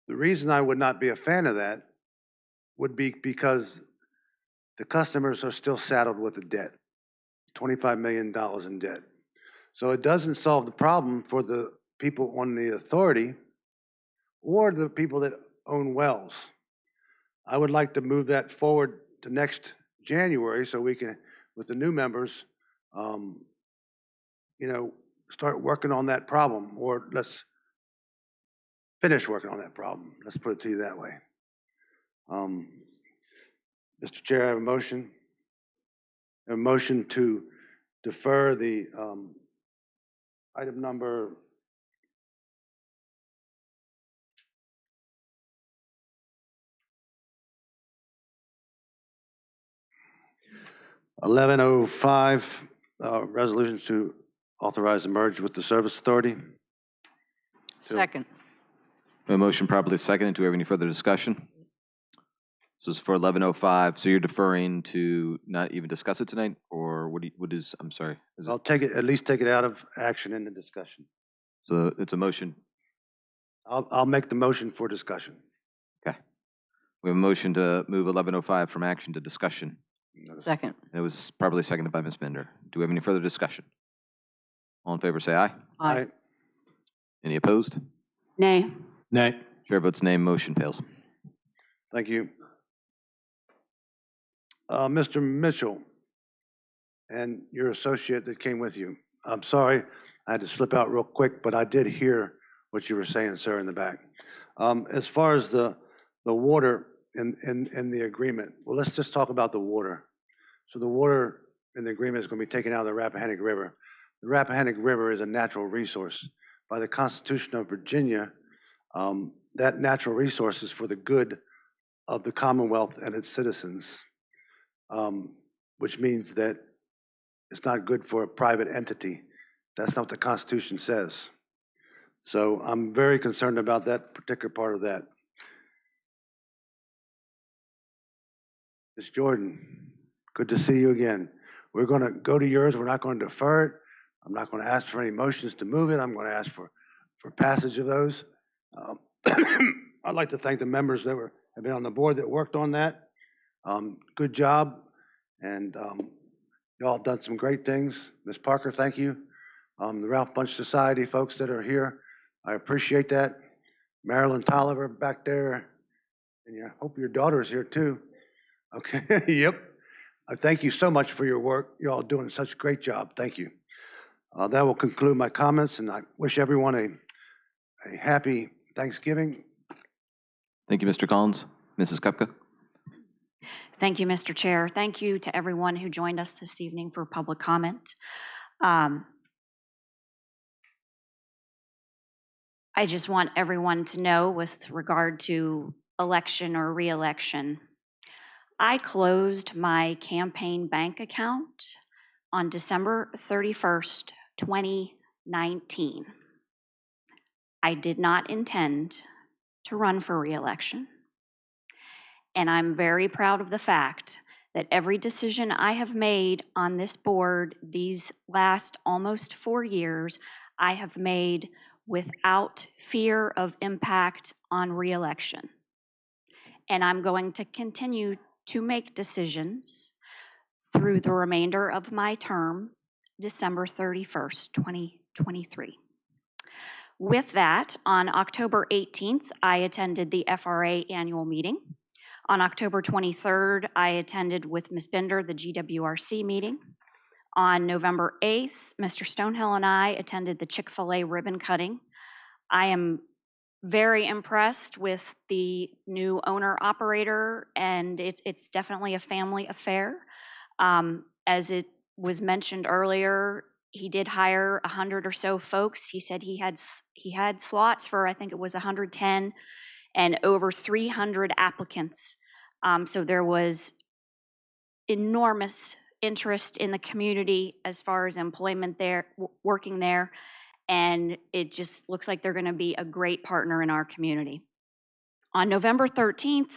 [SPEAKER 18] The reason I would not be a fan of that would be because the customers are still saddled with the debt, $25 million in debt. So it doesn't solve the problem for the people on the authority or the people that own wells. I would like to move that forward to next January so we can, with the new members, start working on that problem, or let's finish working on that problem. Let's put it to you that way. Mr. Chair, I have a motion. A motion to defer the item number 1105, resolutions to authorize a merge with the Service Authority.
[SPEAKER 2] Second.
[SPEAKER 1] A motion properly seconded. Do we have any further discussion? So it's for 1105. So you're deferring to not even discuss it tonight, or what is? I'm sorry. Is it,
[SPEAKER 18] I'll take it, at least take it out of action in the discussion.
[SPEAKER 1] so it's a motion.
[SPEAKER 18] I'll make the motion for discussion.
[SPEAKER 1] Okay. We have a motion to move 1105 from action to discussion.
[SPEAKER 2] Second.
[SPEAKER 1] And it was properly seconded by Ms. Bender. Do we have any further discussion? All in favor, say aye.
[SPEAKER 2] Aye.
[SPEAKER 1] Any opposed?
[SPEAKER 4] Nay.
[SPEAKER 13] Nay.
[SPEAKER 1] Chair votes nay. Motion fails.
[SPEAKER 18] Thank you. Mr. Mitchell and your associate that came with you. I'm sorry, I had to slip out real quick, but I did hear what you were saying, sir, in the back. As far as the water in the agreement, well, let's just talk about the water. So the water in the agreement is going to be taken out of the Rappahannock River. The Rappahannock River is a natural resource. By the Constitution of Virginia, that natural resource is for the good of the Commonwealth and its citizens, which means that it's not good for a private entity. That's not what the Constitution says. So I'm very concerned about that particular part of that. Ms. Jordan, good to see you again. We're going to go to yours. We're not going to defer it. I'm not going to ask for any motions to move it. I'm going to ask for passage of those. I'd like to thank the members that have been on the board that worked on that. Good job. And y'all have done some great things. Ms. Parker, thank you. The Ralph Bunch Society folks that are here, I appreciate that. Marilyn Tolliver back there. And I hope your daughter is here too. Okay, yep. Thank you so much for your work. You're all doing such a great job. Thank you. That will conclude my comments, and I wish everyone a happy Thanksgiving.
[SPEAKER 1] Thank you, Mr. Collins. Mrs. Kupka?
[SPEAKER 4] Thank you, Mr. Chair. Thank you to everyone who joined us this evening for public comment. I just want everyone to know with regard to election or re-election, I closed my campaign bank account on December 31st, 2019. I did not intend to run for re-election. And I'm very proud of the fact that every decision I have made on this board these last almost 4 years, I have made without fear of impact on re-election. And I'm going to continue to make decisions through the remainder of my term, December 31st, 2023. With that, on October 18th, I attended the FRA annual meeting. On October 23rd, I attended with Ms. Bender the GWRC meeting. On November 8th, Mr. Stonehill and I attended the Chick-fil-A ribbon cutting. I am very impressed with the new owner-operator, and it's definitely a family affair. As it was mentioned earlier, he did hire 100 or so folks. He said he had slots for, I think it was 110, and over 300 applicants. So there was enormous interest in the community as far as employment there, working there, and it just looks like they're going to be a great partner in our community. On November 13th,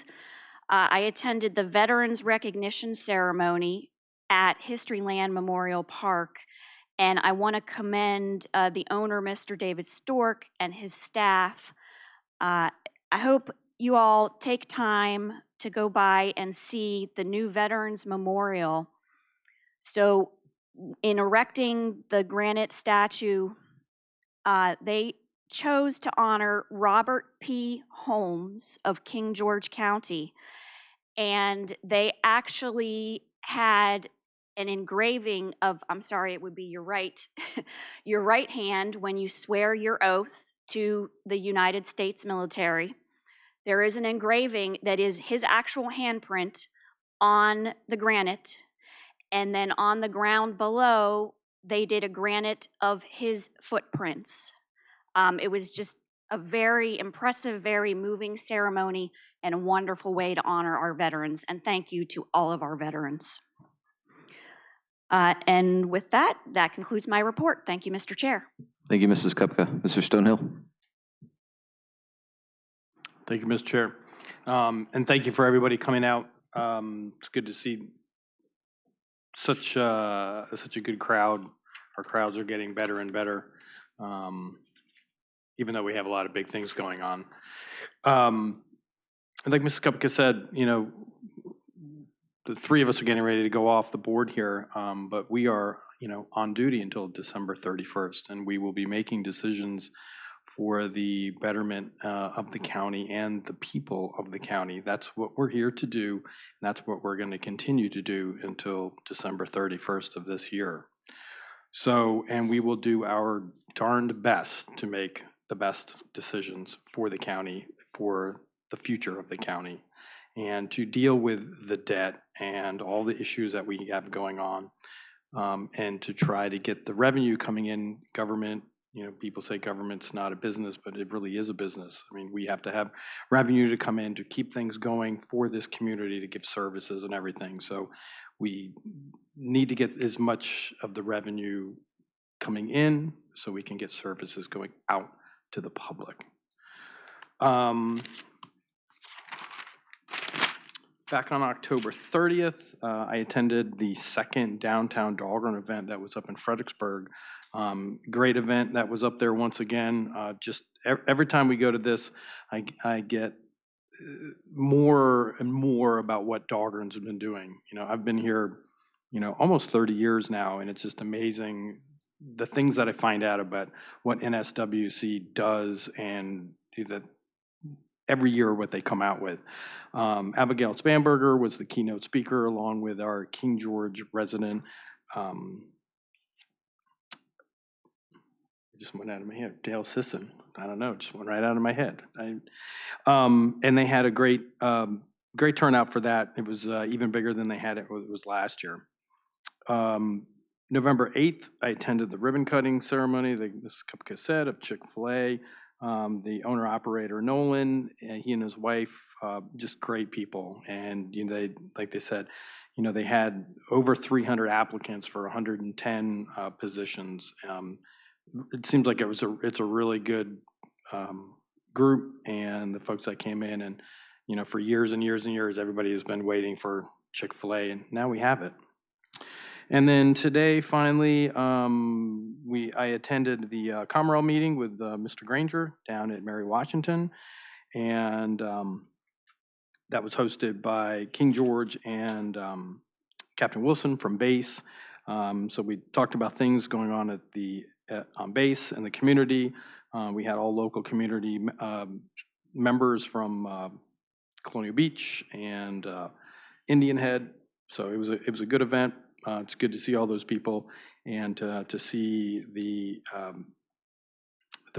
[SPEAKER 4] I attended the Veterans Recognition Ceremony at Historyland Memorial Park, and I want to commend the owner, Mr. David Stork, and his staff. I hope you all take time to go by and see the new Veterans Memorial. So in erecting the granite statue, they chose to honor Robert P. Holmes of King George County, and they actually had an engraving of, I'm sorry, it would be your right hand when you swear your oath to the United States military. There is an engraving that is his actual handprint on the granite, And then on the ground below, they did a granite of his footprints. It was just a very impressive, very moving ceremony and a wonderful way to honor our veterans. And thank you to all of our veterans. And with that, that concludes my report. Thank you, Mr. Chair.
[SPEAKER 1] Thank you, Mrs. Kupka. Mr. Stonehill?
[SPEAKER 19] Thank you, Mr. Chair. And thank you for everybody coming out. It's good to see such a good crowd. Our crowds are getting better and better, even though we have a lot of big things going on. And like Mrs. Kupka said, you know, the three of us are getting ready to go off the board here, but we are, you know, on duty until December 31st, and we will be making decisions for the betterment of the county and the people of the county. That's what we're here to do, and that's what we're going to continue to do until December 31st of this year. So, and we will do our darned best to make the best decisions for the county, for the future of the county, and to deal with the debt and all the issues that we have going on, and to try to get the revenue coming in. Government, you know, people say government's not a business, but it really is a business. I mean, we have to have revenue to come in to keep things going for this community, to give services and everything. So we need to get as much of the revenue coming in so we can get services going out to the public. Back on October 30th, I attended the second downtown dog run event that was up in Fredericksburg. Great event that was up there once again. Just every time we go to this, I get more and more about what dog runs have been doing. You know, I've been here, you know, almost 30 years now, and it's just amazing the things that I find out about what NSWC does and that every year what they come out with. Abigail Spanberger was the keynote speaker along with our King George resident. It just went out of my head. Dale Sisson. I don't know, just went right out of my head. And they had a great turnout for that. It was even bigger than they had it was last year. November 8th, I attended the ribbon cutting ceremony, like Ms. Kupka said, of Chick-fil-A. The owner-operator, Nolan, and he and his wife, just great people. And, you know, they, like they said, you know, they had over 300 applicants for 110 positions. It seems like it's a really good group, and the folks that came in, and, you know, for years and years and years, everybody has been waiting for Chick-fil-A, and now we have it. And then today, finally, I attended the Commonwealth meeting with Mr. Granger down at Mary Washington, and that was hosted by King George and Captain Wilson from base. So we talked about things going on at on base and the community. We had all local community members from Colonial Beach and Indian Head. So it was a good event. It's good to see all those people and to see the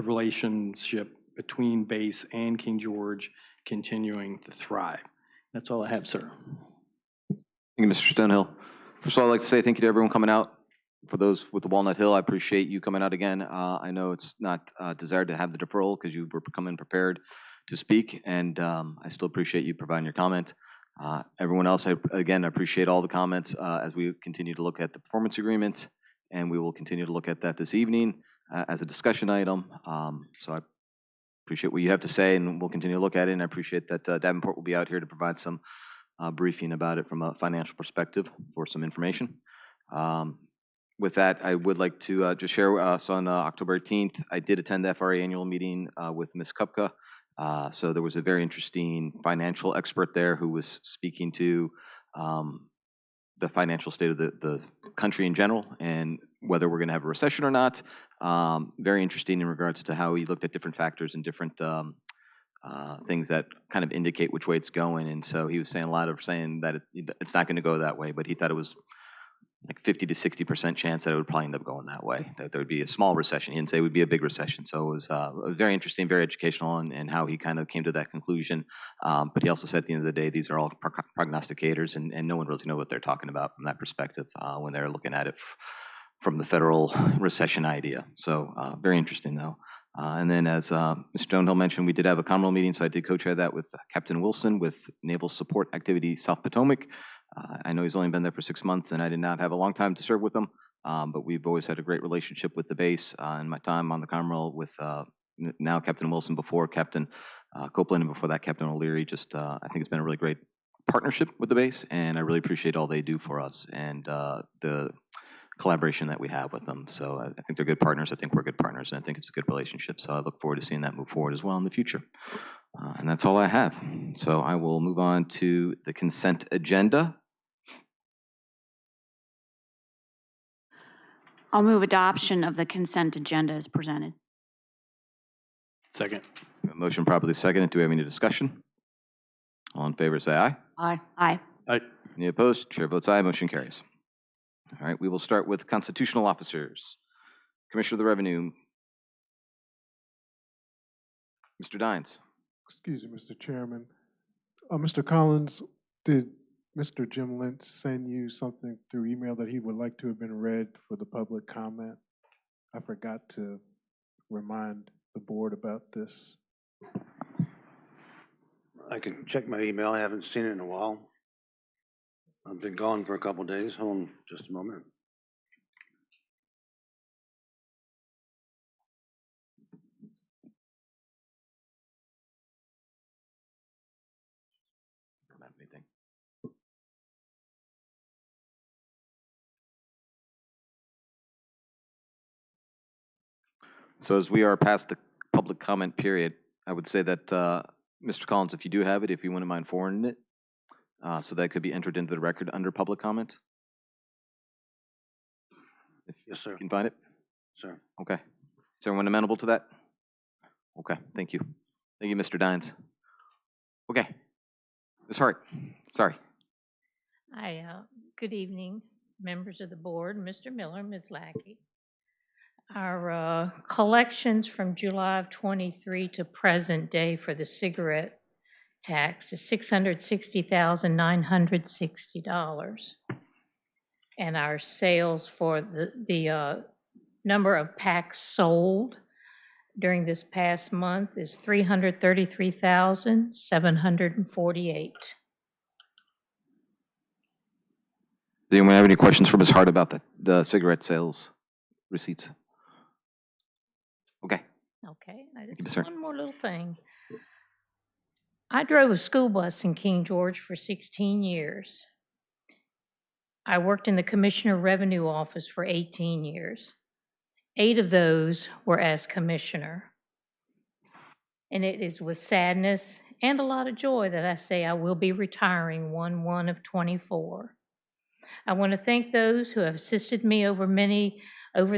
[SPEAKER 19] relationship between base and King George continuing to thrive. That's all I have, sir.
[SPEAKER 1] Thank you, Mr. Stonehill. First of all, I'd like to say thank you to everyone coming out. For those with the Walnut Hill, I appreciate you coming out again. I know it's not desired to have the deferral because you were coming prepared to speak, and I still appreciate you providing your comment. Everyone else, I appreciate all the comments as we continue to look at the performance agreement, and we will continue to look at that this evening as a discussion item. So I appreciate what you have to say, and we'll continue to look at it, and I appreciate that Davenport will be out here to provide some briefing about it from a financial perspective for some information. With that, I would like to just share, so on October 18th, I did attend the FRA annual meeting with Ms. Kupka. So there was a very interesting financial expert there who was speaking to the financial state of the country in general and whether we're going to have a recession or not. Very interesting in regards to how he looked at different factors and different things that kind of indicate which way it's going. And so he was saying that it's not going to go that way, but he thought it was like 50 to 60% chance that it would probably end up going that way, that there would be a small recession. He didn't say it would be a big recession. So it was very interesting, very educational in how he kind of came to that conclusion. But he also said at the end of the day, these are all prognosticators, and no one really knows what they're talking about from that perspective when they're looking at it from the federal recession idea. So very interesting, though. And then as Mr. Stonehill mentioned, we did have a Commonwealth meeting, so I did co-chair that with Captain Wilson with Naval Support Activity South Potomac. I know he's only been there for 6 months, and I did not have a long time to serve with him, but we've always had a great relationship with the base. In my time on the Commonwealth with now Captain Wilson, before Captain Copeland, and before that Captain O'Leary, just I think it's been a really great partnership with the base, and I really appreciate all they do for us and the collaboration that we have with them. So I think they're good partners. I think we're good partners, and I think it's a good relationship. So I look forward to seeing that move forward as well in the future. And that's all I have. So I will move on to the consent agenda.
[SPEAKER 4] I'll move adoption of the consent agenda as presented.
[SPEAKER 19] Second.
[SPEAKER 1] Motion properly seconded. Do we have any discussion? All in favor, say aye.
[SPEAKER 2] Aye.
[SPEAKER 4] Aye.
[SPEAKER 19] Aye.
[SPEAKER 1] Any opposed? Chair votes aye. Motion carries. All right, we will start with constitutional officers. Commissioner of the Revenue, Mr. Dines.
[SPEAKER 17] Excuse me, Mr. Chairman. Mr. Collins, did Mr. Jim Lynch send you something through email that he would like to have been read for the public comment? I forgot to remind the board about this.
[SPEAKER 18] I can check my email. I haven't seen it in a while. I've been gone for a couple of days. Hold on just a moment.
[SPEAKER 1] So as we are past the public comment period, I would say that, Mr. Collins, if you do have it, if you wouldn't mind forwarding it, so that could be entered into the record under public comment. If
[SPEAKER 18] Yes, sir.
[SPEAKER 1] you can find it.
[SPEAKER 18] Sir.
[SPEAKER 1] Okay. Is everyone amenable to that? Okay, thank you. Thank you, Mr. Dines. Okay. Ms. Hart, sorry.
[SPEAKER 20] Hi, good evening, members of the board, Mr. Miller, Ms. Lackey. Our collections from July of 23 to present day for the cigarette tax is $660,960. And our sales for the number of packs sold during this past month is 333,748.
[SPEAKER 1] Does anyone have any questions for Ms. Hart about the cigarette sales receipts? Okay.
[SPEAKER 20] Okay,
[SPEAKER 1] Thank you, sir.
[SPEAKER 20] one more little thing. I drove a school bus in King George for 16 years. I worked in the Commissioner of Revenue Office for 18 years. 8 of those were as commissioner. And it is with sadness and a lot of joy that I say I will be retiring 1/1 of 24. I want to thank those who have assisted me over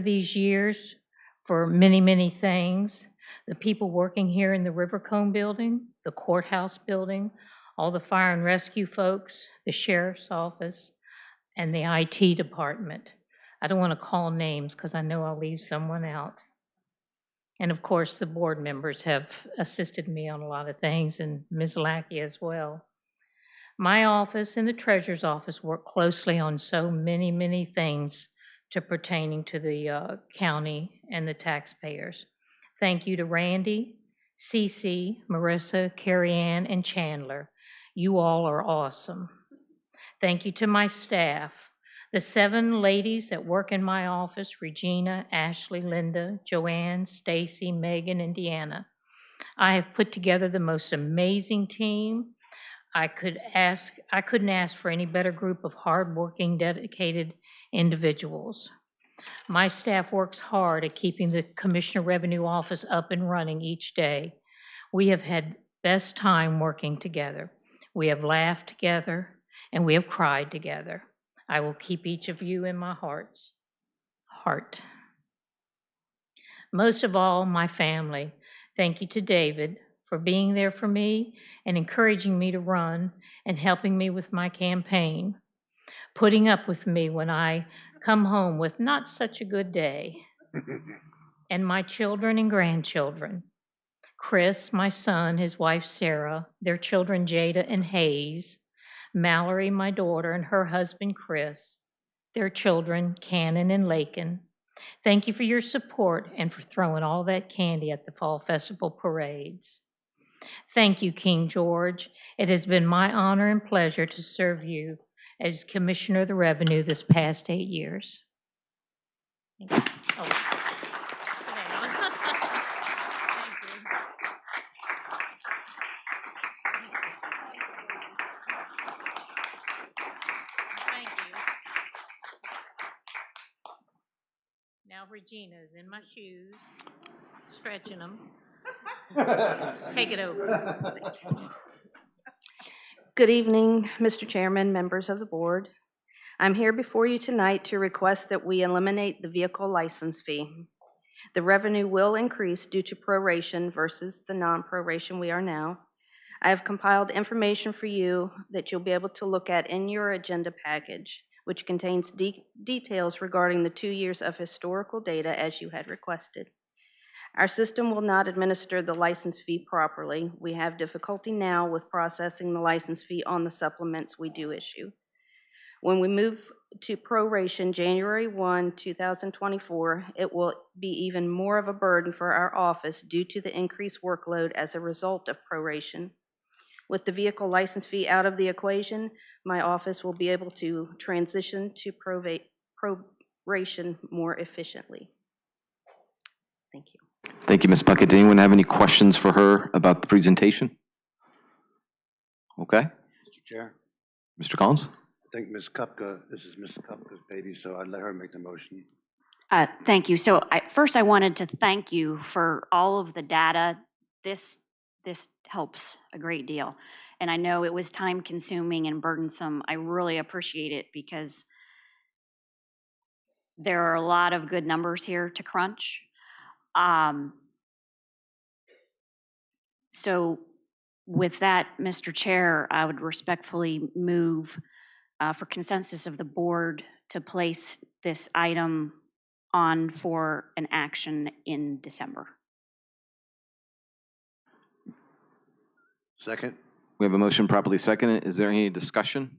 [SPEAKER 20] these years for many, many things. The people working here in the Rivercombe building, the courthouse building, all the fire and rescue folks, the sheriff's office, and the IT department. I don't want to call names because I know I'll leave someone out. And of course, the board members have assisted me on a lot of things, and Ms. Lackey as well. My office and the treasurer's office work closely on so many, many things pertaining to the county and the taxpayers. Thank you to Randy, Cece, Marissa, Carrie Ann, and Chandler. You all are awesome. Thank you to my staff, the 7 ladies that work in my office, Regina, Ashley, Linda, Joanne, Stacy, Megan, and Deanna. I have put together the most amazing team. I couldn't ask for any better group of hardworking, dedicated individuals. My staff works hard at keeping the Commissioner of Revenue Office up and running each day. We have had best time working together. We have laughed together, and we have cried together. I will keep each of you in my heart. Most of all, my family. Thank you to David for being there for me and encouraging me to run and helping me with my campaign. putting up with me when I come home with not such a good day, and my children and grandchildren. Chris, my son, his wife Sarah, their children Jada and Hayes, Mallory, my daughter, and her husband Chris, their children Cannon and Lakin. Thank you for your support and for throwing all that candy at the Fall Festival parades. Thank you, King George. It has been my honor and pleasure to serve you as Commissioner of the Revenue this past 8 years. Thank you. Oh. Thank you. Now Regina's in my shoes, stretching them. Take it over.
[SPEAKER 21] Good evening, Mr. Chairman, members of the board. I'm here before you tonight to request that we eliminate the vehicle license fee. The revenue will increase due to proration versus the non-proration we are now. I have compiled information for you that you'll be able to look at in your agenda package, which contains details regarding the 2 years of historical data as you had requested. Our system will not administer the license fee properly. We have difficulty now with processing the license fee on the supplements we do issue. When we move to proration January 1, 2024, it will be even more of a burden for our office due to the increased workload as a result of proration. With the vehicle license fee out of the equation, my office will be able to transition to proration more efficiently. Thank you.
[SPEAKER 1] Thank you, Ms. Puckett. Does anyone have any questions for her about the presentation? Okay.
[SPEAKER 18] Mr. Chair,
[SPEAKER 1] Mr. Collins?
[SPEAKER 18] I think Ms. Kupka, this is Ms. Kupka's baby, so I'd let her make the motion.
[SPEAKER 4] Thank you. So first I wanted to thank you for all of the data. This helps a great deal. And I know it was time consuming and burdensome. I really appreciate it because there are a lot of good numbers here to crunch. So with that, Mr. Chair, I would respectfully move for consensus of the board to place this item on for an action in December.
[SPEAKER 18] Second.
[SPEAKER 1] We have a motion properly seconded. Is there any discussion?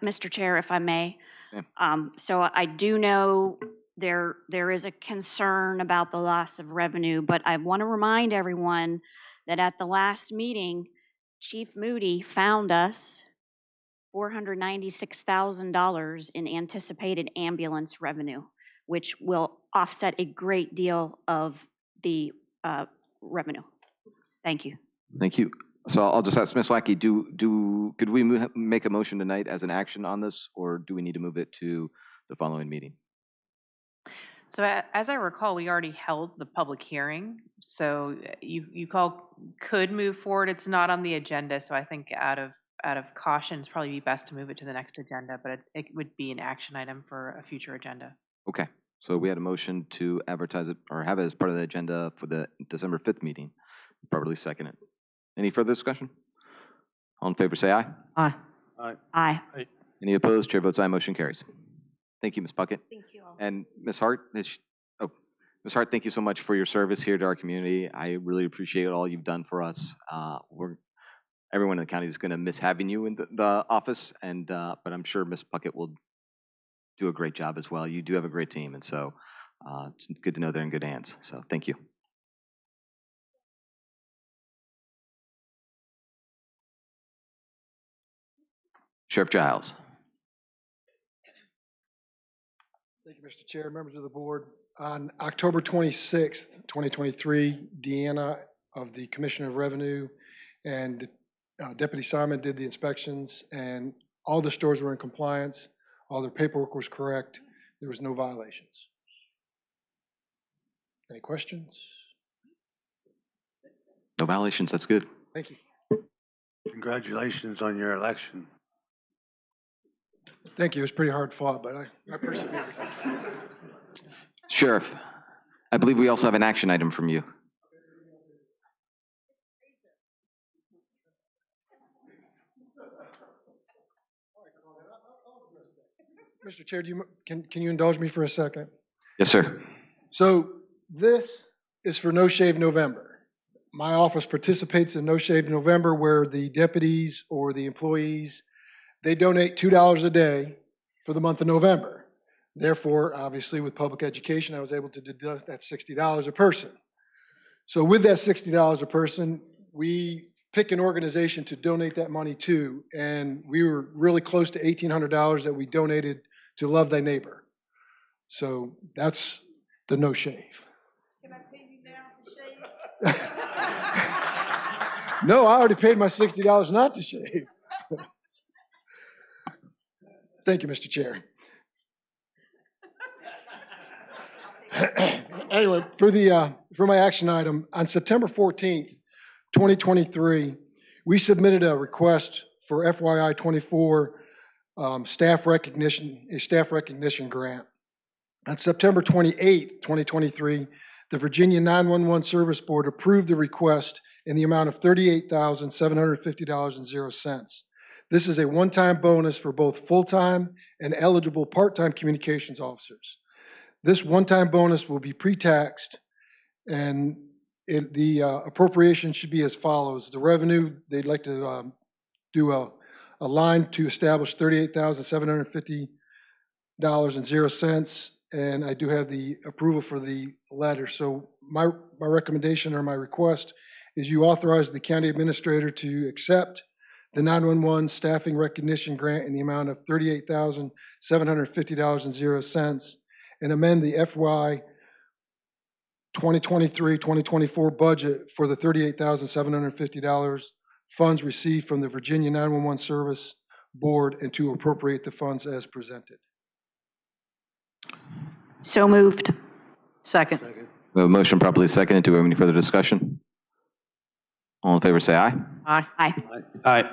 [SPEAKER 4] Mr. Chair, if I may.
[SPEAKER 1] Yeah.
[SPEAKER 4] So I do know there is a concern about the loss of revenue, but I want to remind everyone that at the last meeting, Chief Moody found us $496,000 in anticipated ambulance revenue, which will offset a great deal of the revenue. Thank you.
[SPEAKER 1] Thank you. So I'll just ask Ms. Lackey, could we make a motion tonight as an action on this, or do we need to move it to the following meeting?
[SPEAKER 22] So as I recall, we already held the public hearing. So you could move forward. It's not on the agenda. So I think out of caution, it's probably be best to move it to the next agenda, but it would be an action item for a future agenda.
[SPEAKER 1] Okay. So we had a motion to advertise it or have it as part of the agenda for the December 5th meeting. Properly seconded. Any further discussion? All in favor say aye.
[SPEAKER 2] Aye.
[SPEAKER 18] Aye.
[SPEAKER 4] Aye.
[SPEAKER 1] Any opposed? Chair votes aye. Motion carries. Thank you, Ms. Puckett.
[SPEAKER 21] Thank you all.
[SPEAKER 1] And Ms. Hart, Ms. Hart, thank you so much for your service here to our community. I really appreciate all you've done for us. Everyone in the county is going to miss having you in the office, but I'm sure Ms. Puckett will do a great job as well. You do have a great team, and so it's good to know they're in good hands. So thank you. Sheriff Giles.
[SPEAKER 23] Thank you, Mr. Chair, members of the board. On October 26th, 2023, Deanna of the Commissioner of Revenue and Deputy Simon did the inspections, and all the stores were in compliance. All their paperwork was correct. There was no violations. Any questions?
[SPEAKER 1] No violations. That's good.
[SPEAKER 23] Thank you.
[SPEAKER 18] Congratulations on your election.
[SPEAKER 23] Thank you. It was pretty hard fought, but I persevered.
[SPEAKER 1] Sheriff, I believe we also have an action item from you.
[SPEAKER 23] Mr. Chair, can you indulge me for a second?
[SPEAKER 1] Yes, sir.
[SPEAKER 23] So this is for No Shave November. My office participates in No Shave November where the deputies or the employees, they donate $2 a day for the month of November. Therefore, obviously with public education, I was able to deduct that $60 a person. So with that $60 a person, we pick an organization to donate that money to, and we were really close to $1,800 that we donated to Love Thy Neighbor. So that's the No Shave.
[SPEAKER 15] Can I pay you now to shave?
[SPEAKER 23] No, I already paid my $60 not to shave. Thank you, Mr. Chair. Anyway, for my action item, on September 14th, 2023, we submitted a request for FYI 24 staff recognition grant. On September 28th, 2023, the Virginia 911 Service Board approved the request in the amount of $38,750.00. This is a one-time bonus for both full-time and eligible part-time communications officers. This one-time bonus will be pre-taxed, and the appropriation should be as follows. The revenue, they'd like to do a line to establish $38,750.00, and I do have the approval for the letter. So my recommendation or my request is you authorize the county administrator to accept the 911 staffing recognition grant in the amount of $38,750.00 and amend the FY 2023-2024 budget for the $38,750 funds received from the Virginia 911 Service Board and to appropriate the funds as presented.
[SPEAKER 4] So moved.
[SPEAKER 2] Second.
[SPEAKER 1] We have a motion properly seconded. Do we have any further discussion? All in favor say aye.
[SPEAKER 2] Aye.
[SPEAKER 4] Aye.
[SPEAKER 19] Aye.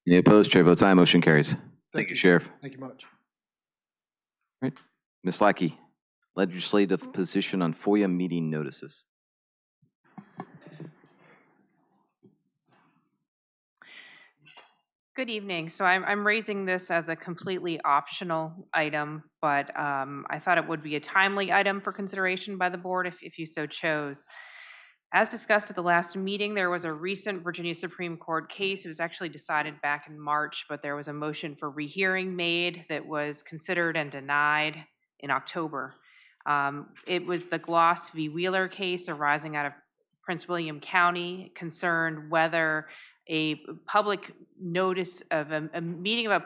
[SPEAKER 1] Any opposed? Chair votes aye. Motion carries. Thank you, Sheriff.
[SPEAKER 23] Thank you much.
[SPEAKER 1] Right. Ms. Lackey, legislative position on FOIA meeting notices.
[SPEAKER 22] Good evening. So I'm raising this as a completely optional item, but I thought it would be a timely item for consideration by the board if you so chose. As discussed at the last meeting, there was a recent Virginia Supreme Court case. It was actually decided back in March, but there was a motion for rehearing made that was considered and denied in October. It was the Gloss v. Wheeler case arising out of Prince William County, concerned whether a public notice of a meeting of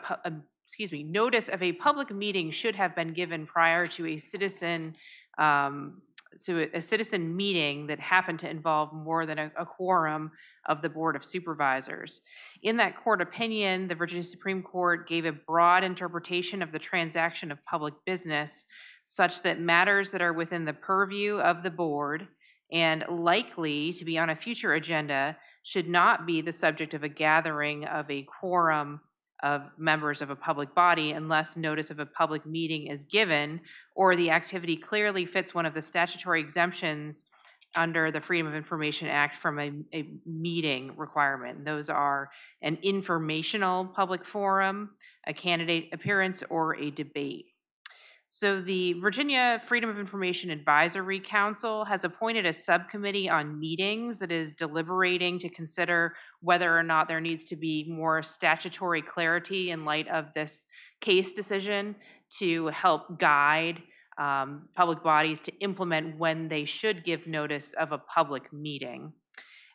[SPEAKER 22] notice of a public meeting should have been given prior to a citizen meeting that happened to involve more than a quorum of the Board of Supervisors. In that court opinion, the Virginia Supreme Court gave a broad interpretation of the transaction of public business such that matters that are within the purview of the board and likely to be on a future agenda should not be the subject of a gathering of a quorum of members of a public body unless notice of a public meeting is given or the activity clearly fits one of the statutory exemptions under the Freedom of Information Act from a meeting requirement. Those are an informational public forum, a candidate appearance, or a debate. So the Virginia Freedom of Information Advisory Council has appointed a subcommittee on meetings that is deliberating to consider whether or not there needs to be more statutory clarity in light of this case decision to help guide public bodies to implement when they should give notice of a public meeting.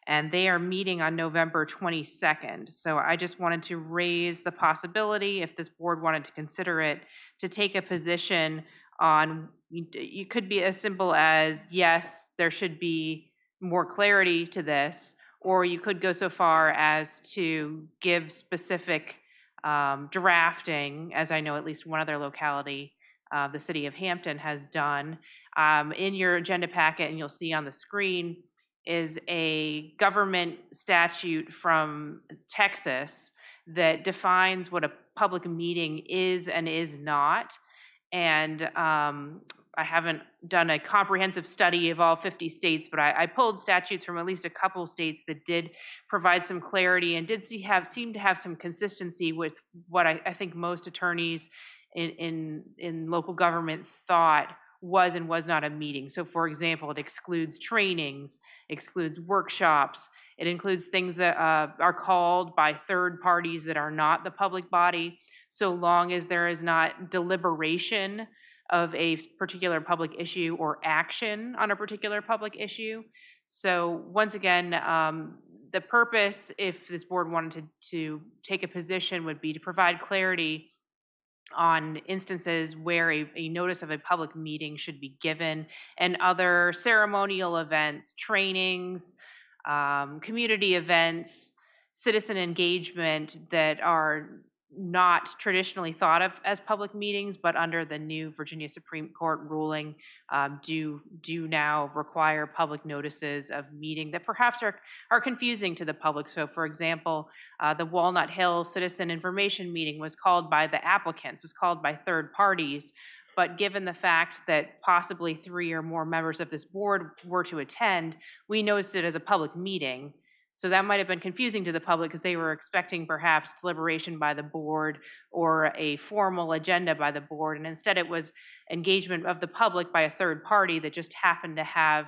[SPEAKER 22] And they are meeting on November 22nd. So I just wanted to raise the possibility, if this board wanted to consider it, to take a position on, it could be as simple as, yes, there should be more clarity to this, or you could go so far as to give specific drafting, as I know at least one other locality, the city of Hampton has done. In your agenda packet, and you'll see on the screen, is a government statute from Texas that defines what a public meeting is and is not. And I haven't done a comprehensive study of all 50 states, but I pulled statutes from at least a couple states that did provide some clarity and did seem to have some consistency with what I think most attorneys in local government thought was and was not a meeting. So for example, it excludes trainings, excludes workshops, it includes things that are called by third parties that are not the public body, so long as there is not deliberation of a particular public issue or action on a particular public issue. So once again, the purpose, if this board wanted to take a position, would be to provide clarity on instances where a notice of a public meeting should be given, and other ceremonial events, trainings, community events, citizen engagement that are not traditionally thought of as public meetings, but under the new Virginia Supreme Court ruling, do now require public notices of meeting that perhaps are confusing to the public. So for example, the Walnut Hill Citizen Information Meeting was called by the applicants, was called by third parties, but given the fact that possibly 3 or more members of this board were to attend, we noticed it as a public meeting. So that might have been confusing to the public because they were expecting perhaps deliberation by the board or a formal agenda by the board, and instead it was engagement of the public by a third party that just happened to have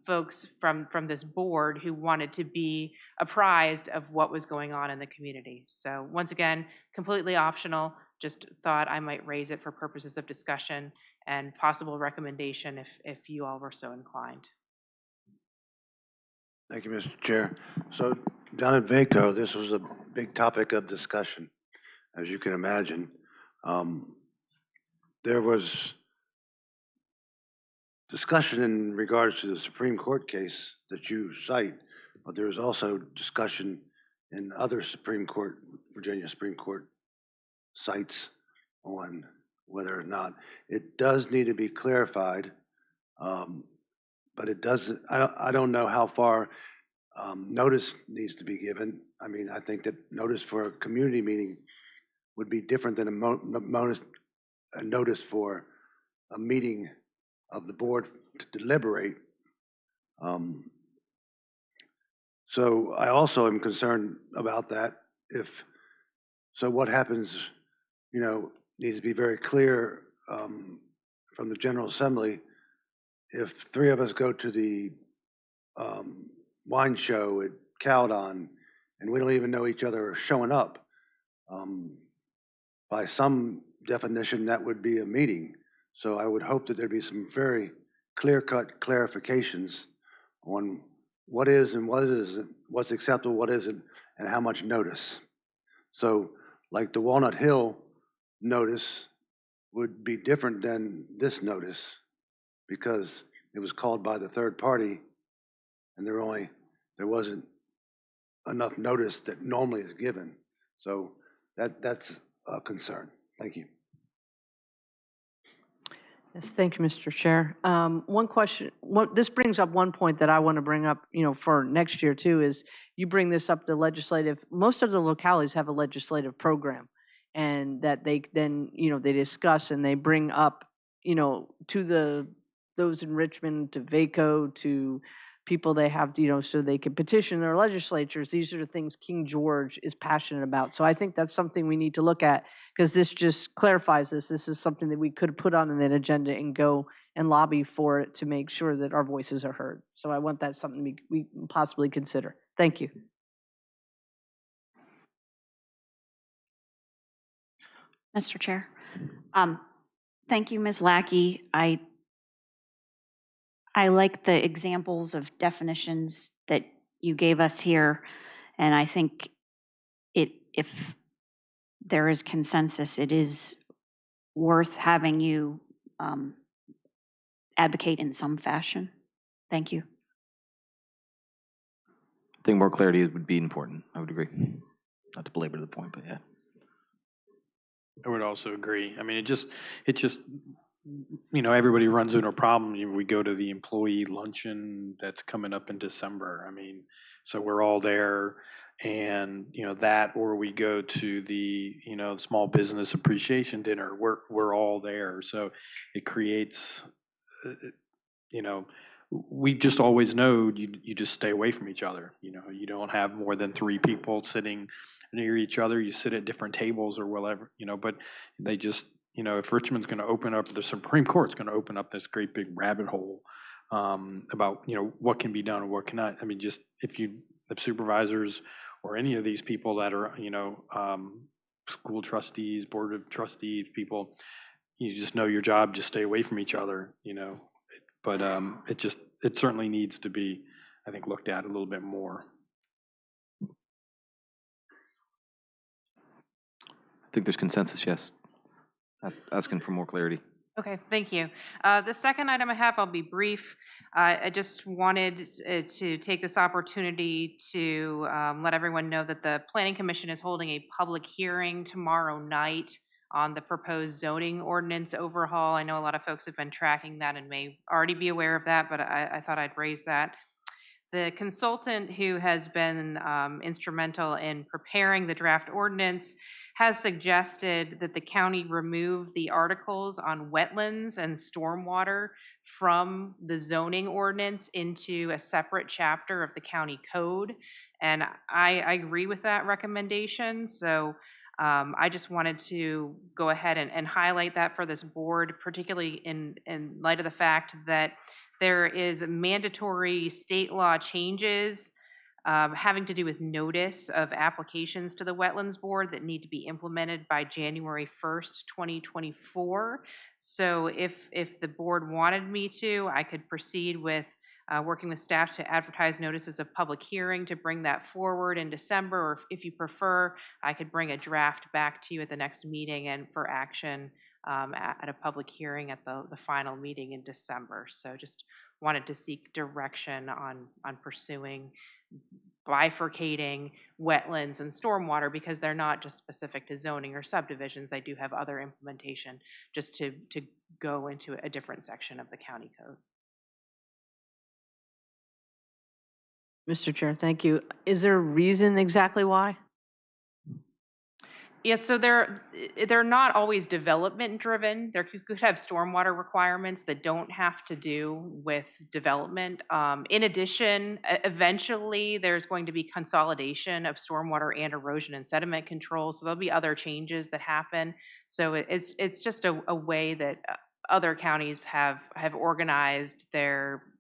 [SPEAKER 22] folks from this board who wanted to be apprised of what was going on in the community. So once again, completely optional, just thought I might raise it for purposes of discussion and possible recommendation if you all were so inclined.
[SPEAKER 18] Thank you, Mr. Chair. So down at VACO, this was a big topic of discussion, as you can imagine. There was discussion in regards to the Supreme Court case that you cite, but there was also discussion in other Supreme Court, Virginia Supreme Court sites on whether or not it does need to be clarified. But it doesn't, I don't know how far notice needs to be given. I mean, I think that notice for a community meeting would be different than a notice for a meeting of the board to deliberate. So I also am concerned about that. So what happens, needs to be very clear from the General Assembly. If 3 of us go to the wine show at Caldon and we don't even know each other showing up, by some definition that would be a meeting. So I would hope that there'd be some very clear-cut clarifications on what is and what isn't, what's acceptable, what isn't, and how much notice. So like the Walnut Hill notice would be different than this notice, because it was called by the third party and there wasn't enough notice that normally is given. So that's a concern. Thank you.
[SPEAKER 2] Yes, thank you, Mr. Chair. One question, this brings up one point that I want to bring up, for next year too, is you bring this up, the legislative, most of the localities have a legislative program, and that they then, they discuss and they bring up, to those in Richmond, to VACO, to people they have, so they can petition their legislatures. These are the things King George is passionate about. So I think that's something we need to look at, because this just clarifies this. This is something that we could put on an agenda and go and lobby for it to make sure that our voices are heard. So I want that something we possibly consider. Thank you.
[SPEAKER 4] Mr. Chair. Thank you, Ms. Lackey. I like the examples of definitions that you gave us here, and I think if there is consensus, it is worth having you advocate in some fashion. Thank you.
[SPEAKER 1] I think more clarity would be important. I would agree. Not to belabor the point, but yeah.
[SPEAKER 19] I would also agree. I mean, it just, everybody runs into a problem. We go to the employee luncheon that's coming up in December. I mean, so we're all there, and that, or we go to the small business appreciation dinner. We're all there, so it creates we just always know you just stay away from each other. You don't have more than 3 people sitting near each other. You sit at different tables or whatever, but they just, if Richmond's going to open up, the Supreme Court's going to open up this great big rabbit hole about, what can be done and what cannot. I mean, just if supervisors or any of these people that are, school trustees, board of trustees, people, you just know your job, just stay away from each other, but it certainly needs to be, I think, looked at a little bit more.
[SPEAKER 1] I think there's consensus, yes. Asking for more clarity.
[SPEAKER 22] Okay, thank you. The second item I have, I'll be brief. I just wanted to take this opportunity to let everyone know that the Planning Commission is holding a public hearing tomorrow night on the proposed zoning ordinance overhaul. I know a lot of folks have been tracking that and may already be aware of that, but I thought I'd raise that. The consultant who has been instrumental in preparing the draft ordinance has suggested that the county remove the articles on wetlands and stormwater from the zoning ordinance into a separate chapter of the county code. And I agree with that recommendation. So I just wanted to go ahead and highlight that for this board, particularly in light of the fact that there is mandatory state law changes having to do with notice of applications to the Wetlands Board that need to be implemented by January 1st, 2024. So if the board wanted me to, I could proceed with working with staff to advertise notices of public hearing to bring that forward in December, or if you prefer, I could bring a draft back to you at the next meeting and for action at a public hearing at the final meeting in December. So just wanted to seek direction on pursuing bifurcating wetlands and stormwater, because they're not just specific to zoning or subdivisions. They do have other implementation just to go into a different section of the county code.
[SPEAKER 2] Mr. Chair, thank you. Is there a reason exactly why?
[SPEAKER 22] Yes, so they're not always development driven. You could have stormwater requirements that don't have to do with development. In addition, eventually there's going to be consolidation of stormwater and erosion and sediment control. So there'll be other changes that happen. So it's just a way that other counties have organized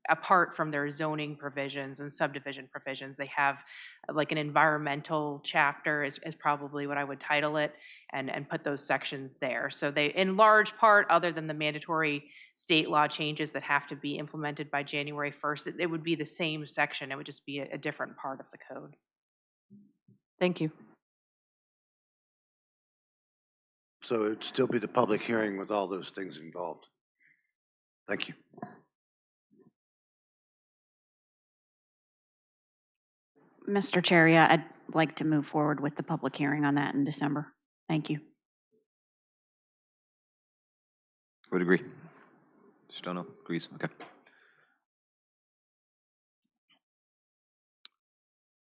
[SPEAKER 22] apart from their zoning provisions and subdivision provisions. They have like an environmental chapter is probably what I would title it, and put those sections there. So they, in large part, other than the mandatory state law changes that have to be implemented by January 1st, it would be the same section. It would just be a different part of the code.
[SPEAKER 2] Thank you.
[SPEAKER 18] So it'd still be the public hearing with all those things involved. Thank you.
[SPEAKER 4] Mr. Chair, yeah, I'd like to move forward with the public hearing on that in December. Thank you.
[SPEAKER 1] Would agree. Stono agrees. Okay.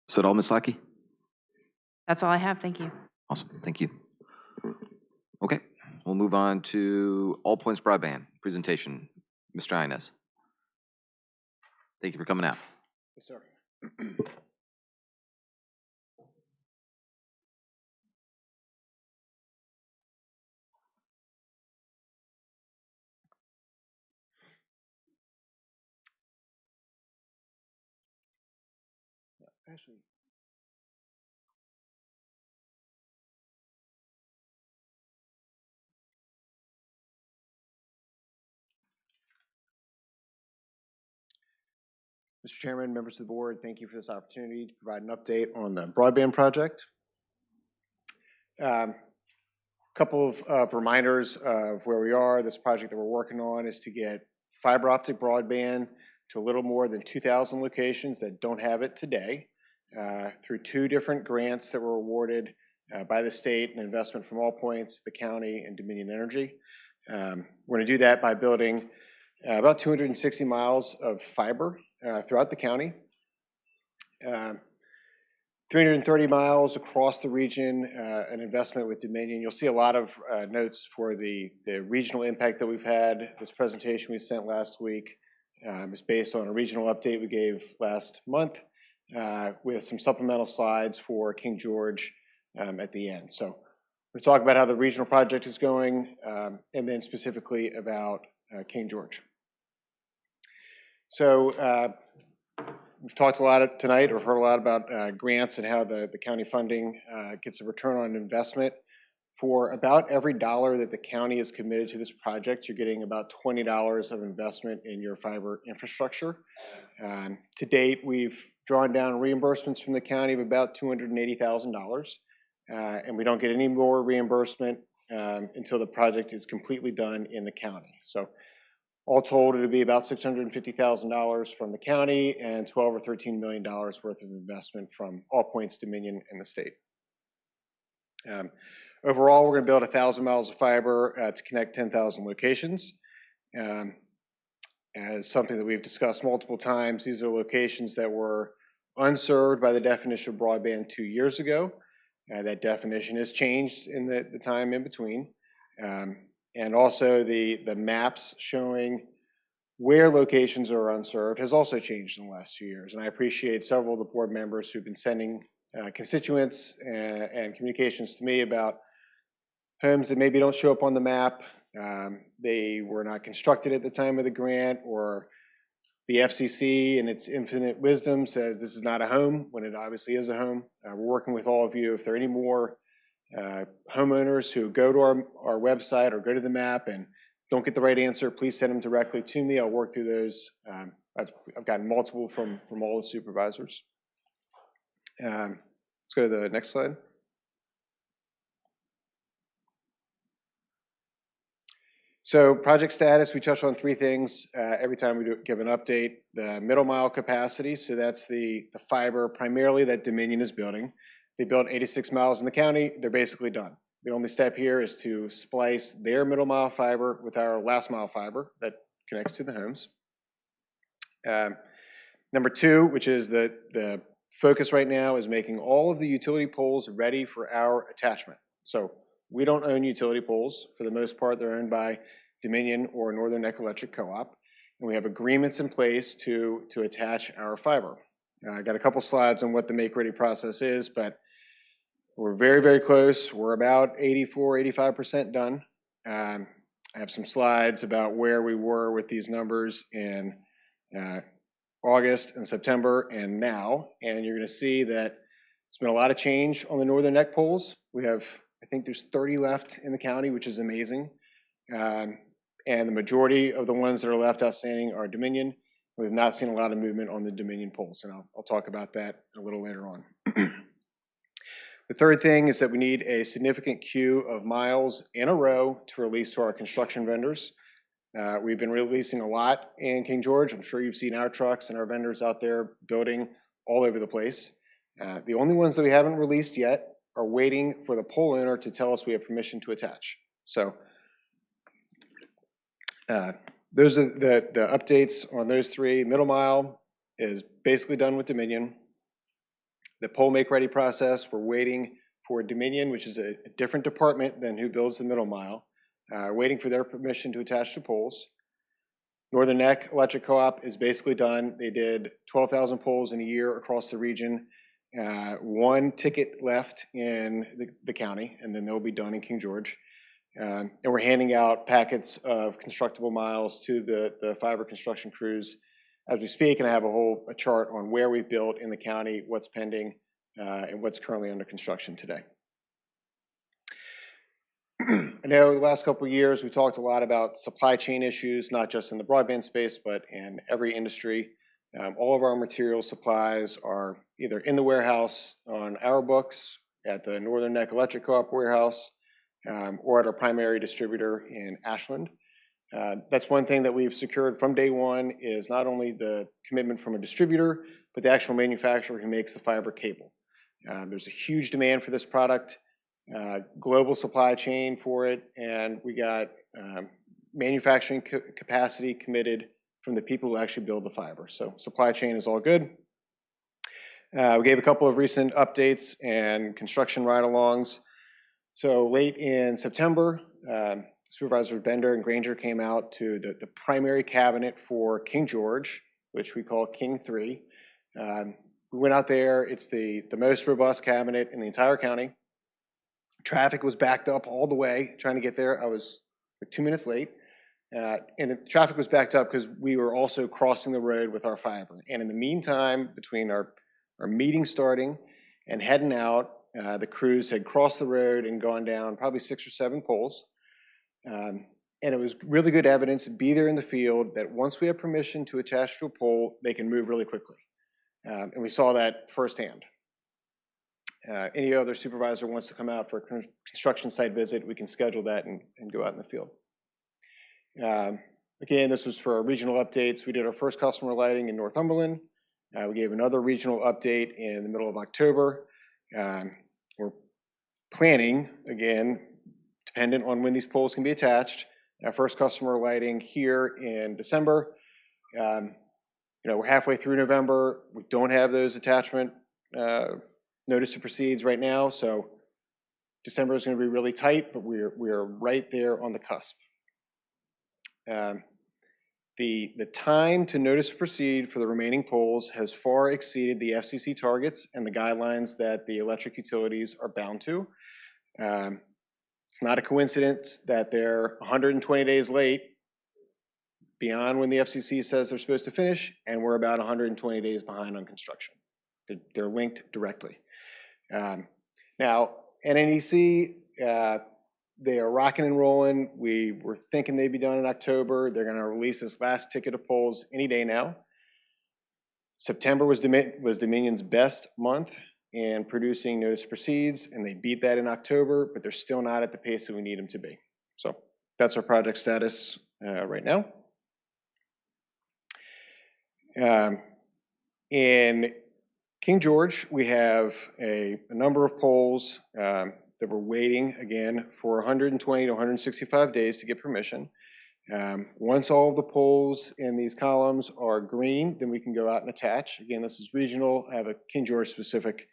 [SPEAKER 1] Is that all, Ms. Lackey?
[SPEAKER 22] That's all I have. Thank you.
[SPEAKER 1] Awesome. Thank you. Okay. We'll move on to All Points Broadband presentation. Mr. Inez. Thank you for coming out.
[SPEAKER 5] Yes, sir. Actually, Mr. Chairman, members of the board, thank you for this opportunity to provide an update on the broadband project. Couple of reminders of where we are. This project that we're working on is to get fiber optic broadband to a little more than 2,000 locations that don't have it today through 2 different grants that were awarded by the state, an investment from All Points, the county, and Dominion Energy. We're going to do that by building about 260 miles of fiber throughout the county. 330 miles across the region, an investment with Dominion. You'll see a lot of notes for the regional impact that we've had. This presentation we sent last week It's based on a regional update we gave last month with some supplemental slides for King George at the end. So we'll talk about how the regional project is going and then specifically about King George. So we've talked a lot tonight, or heard a lot about grants and how the county funding gets a return on investment. For about every dollar that the county is committed to this project, you're getting about $20 of investment in your fiber infrastructure. To date, we've drawn down reimbursements from the county of about $280,000, and we don't get any more reimbursement until the project is completely done in the county. So all told, it'll be about $650,000 from the county and $12 or $13 million worth of investment from All Points, Dominion, and the state. Overall, we're going to build 1,000 miles of fiber to connect 10,000 locations. As something that we've discussed multiple times, these are locations that were unserved by the definition of broadband 2 years ago. That definition has changed in the time in between. And also the maps showing where locations are unserved has also changed in the last few years. And I appreciate several of the board members who've been sending constituents and communications to me about homes that maybe don't show up on the map. They were not constructed at the time of the grant, or the FCC in its infinite wisdom says this is not a home when it obviously is a home. We're working with all of you. If there are any more homeowners who go to our website or go to the map and don't get the right answer, please send them directly to me. I'll work through those. I've gotten multiple from all the supervisors. Let's go to the next slide. So project status, we touch on three things every time we give an update. The middle mile capacity, so that's the fiber primarily that Dominion is building. They built 86 miles in the county. They're basically done. The only step here is to splice their middle mile fiber with our last mile fiber that connects to the homes. Number two, which is the focus right now, is making all of the utility poles ready for our attachment. So we don't own utility poles. For the most part, they're owned by Dominion or Northern Neck Electric Co-op. And we have agreements in place to attach our fiber. I got a couple slides on what the make-ready process is, but we're very, very close. We're about 84, 85% done. I have some slides about where we were with these numbers in August and September and now. And you're going to see that there's been a lot of change on the Northern Neck poles. We have, I think there's 30 left in the county, which is amazing. And the majority of the ones that are left outstanding are Dominion. We've not seen a lot of movement on the Dominion poles, and I'll talk about that a little later on. The third thing is that we need a significant queue of miles in a row to release to our construction vendors. We've been releasing a lot in King George. I'm sure you've seen our trucks and our vendors out there building all over the place. The only ones that we haven't released yet are waiting for the pole owner to tell us we have permission to attach. So those are the updates on those three. Middle mile is basically done with Dominion. The pole make-ready process, we're waiting for Dominion, which is a different department than who builds the middle mile, waiting for their permission to attach to poles. Northern Neck Electric Co-op is basically done. They did 12,000 poles in a year across the region. One ticket left in the county, and then they'll be done in King George. And we're handing out packets of constructible miles to the fiber construction crews as we speak, and I have a chart on where we've built in the county, what's pending, and what's currently under construction today. I know the last couple of years we talked a lot about supply chain issues, not just in the broadband space, but in every industry. All of our material supplies are either in the warehouse on our books, at the Northern Neck Electric Co-op warehouse, or at our primary distributor in Ashland. That's one thing that we've secured from day one, is not only the commitment from a distributor, but the actual manufacturer who makes the fiber cable. There's a huge demand for this product, global supply chain for it, and we got manufacturing capacity committed from the people who actually build the fiber. So supply chain is all good. We gave a couple of recent updates and construction ride-alongs. So late in September, Supervisor Bender and Granger came out to the primary cabinet for King George, which we call King 3. We went out there. It's the most robust cabinet in the entire county. Traffic was backed up all the way trying to get there. I was like 2 minutes late. And the traffic was backed up because we were also crossing the road with our fiber. And in the meantime, between our meeting starting and heading out, the crews had crossed the road and gone down probably 6 or 7 poles. And it was really good evidence to be there in the field that once we have permission to attach to a pole, they can move really quickly. And we saw that firsthand. Any other supervisor wants to come out for a construction site visit, we can schedule that and go out in the field. Again, this was for our regional updates. We did our first customer lighting in Northumberland. We gave another regional update in the middle of October. We're planning, again, dependent on when these poles can be attached, our first customer lighting here in December. We're halfway through November. We don't have those attachment notice to proceeds right now, so December is going to be really tight, but we are right there on the cusp. The time to notice to proceed for the remaining poles has far exceeded the FCC targets and the guidelines that the electric utilities are bound to. It's not a coincidence that they're 120 days late beyond when the FCC says they're supposed to finish, and we're about 120 days behind on construction. They're linked directly. Now, NNEC, they are rocking and rolling. We were thinking they'd be done in October. They're going to release this last ticket of polls any day now. September was Dominion's best month in producing notice to proceeds, and they beat that in October, but they're still not at the pace that we need them to be. So that's our project status right now. In King George, we have a number of polls that we're waiting, again, for 120 to 165 days to get permission. Once all of the poles in these columns are green, then we can go out and attach. Again, this is regional. I have a King George specific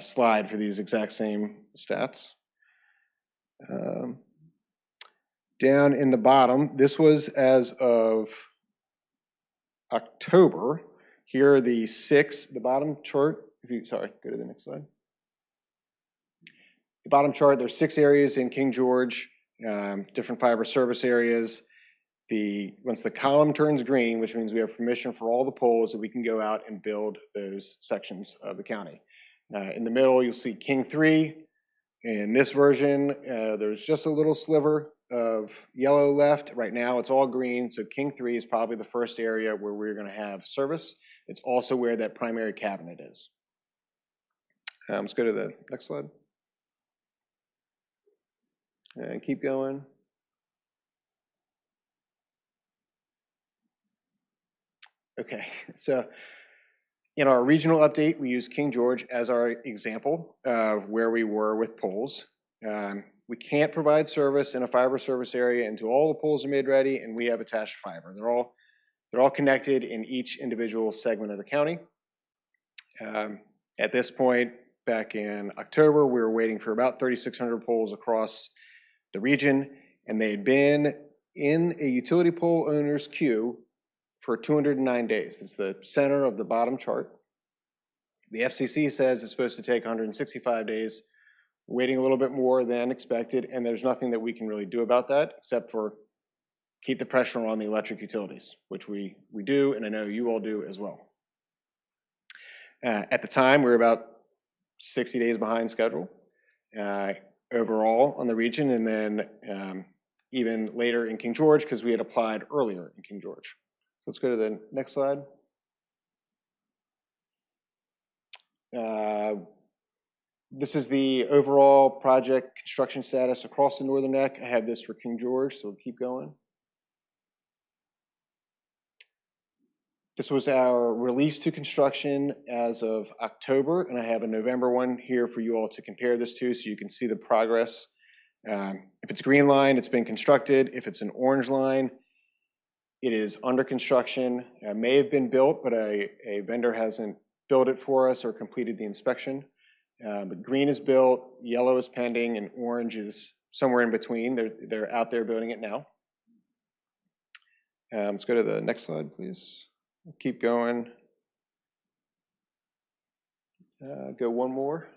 [SPEAKER 5] slide for these exact same stats. Down in the bottom, this was as of October. Here are the bottom chart. Sorry, go to the next slide. The bottom chart, there's 6 areas in King George, different fiber service areas. Once the column turns green, which means we have permission for all the poles, that we can go out and build those sections of the county. In the middle, you'll see King 3. In this version, there's just a little sliver of yellow left. Right now, it's all green, so King 3 is probably the first area where we're going to have service. It's also where that primary cabinet is. Let's go to the next slide. And keep going. Okay, so in our regional update, we use King George as our example of where we were with poles. We can't provide service in a fiber service area until all the poles are made ready and we have attached fiber. They're all connected in each individual segment of the county. At this point, back in October, we were waiting for about 3,600 poles across the region, and they had been in a utility pole owner's queue for 209 days. It's the center of the bottom chart. The FCC says it's supposed to take 165 days. We're waiting a little bit more than expected, and there's nothing that we can really do about that except for keep the pressure on the electric utilities, which we do, and I know you all do as well. At the time, we were about 60 days behind schedule overall on the region, and then even later in King George because we had applied earlier in King George. So let's go to the next slide. This is the overall project construction status across the Northern Neck. I have this for King George, so we'll keep going. This was our release to construction as of October, and I have a November one here for you all to compare this to so you can see the progress. If it's green line, it's been constructed. If it's an orange line, it is under construction. It may have been built, but a vendor hasn't built it for us or completed the inspection. But green is built, yellow is pending, and orange is somewhere in between. They're out there building it now. Let's go to the next slide, please. Keep going. Go one more.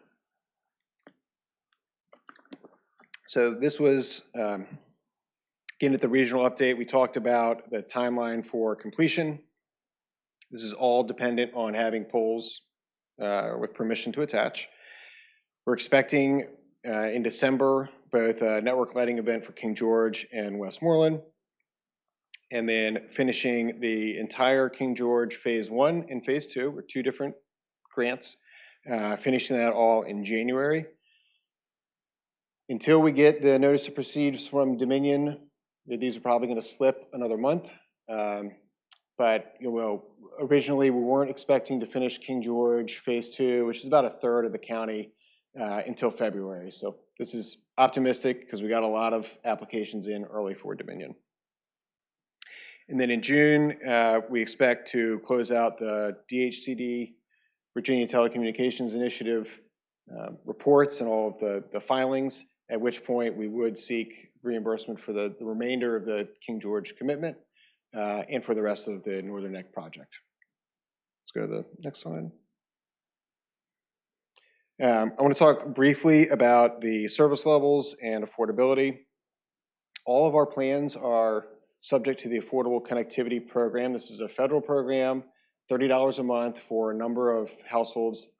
[SPEAKER 5] So this was, again, at the regional update, we talked about the timeline for completion. This is all dependent on having poles with permission to attach. We're expecting in December both a network lighting event for King George and Westmoreland, and then finishing the entire King George Phase 1 and Phase 2 with 2 different grants, finishing that all in January. Until we get the notice to proceed from Dominion, these are probably going to slip another month. But originally we weren't expecting to finish King George Phase 2, which is about a third of the county, until February. So this is optimistic because we got a lot of applications in early for Dominion. And then in June, we expect to close out the DHCD, Virginia Telecommunications Initiative reports and all of the filings, at which point we would seek reimbursement for the remainder of the King George commitment and for the rest of the Northern Neck project. Let's go to the next slide. I want to talk briefly about the service levels and affordability. All of our plans are subject to the Affordable Connectivity Program. This is a federal program, $30 a month for a number of households.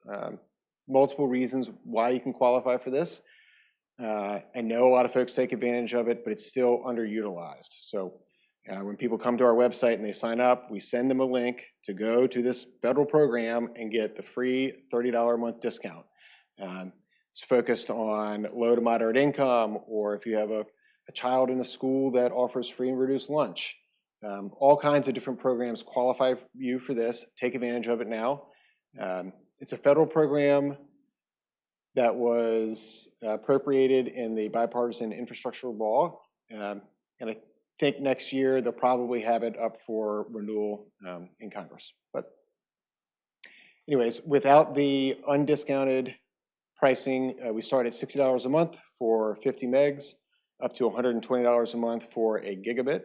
[SPEAKER 5] Multiple reasons why you can qualify for this. I know a lot of folks take advantage of it, but it's still underutilized. So when people come to our website and they sign up, we send them a link to go to this federal program and get the free $30 a month discount. It's focused on low to moderate income, or if you have a child in a school that offers free and reduced lunch. All kinds of different programs qualify you for this. Take advantage of it now. It's a federal program that was appropriated in the bipartisan infrastructure law. And I think next year they'll probably have it up for renewal in Congress. But anyways, without the undiscounted pricing, we start at $60 a month for 50 megs, up to $120 a month for a gigabit.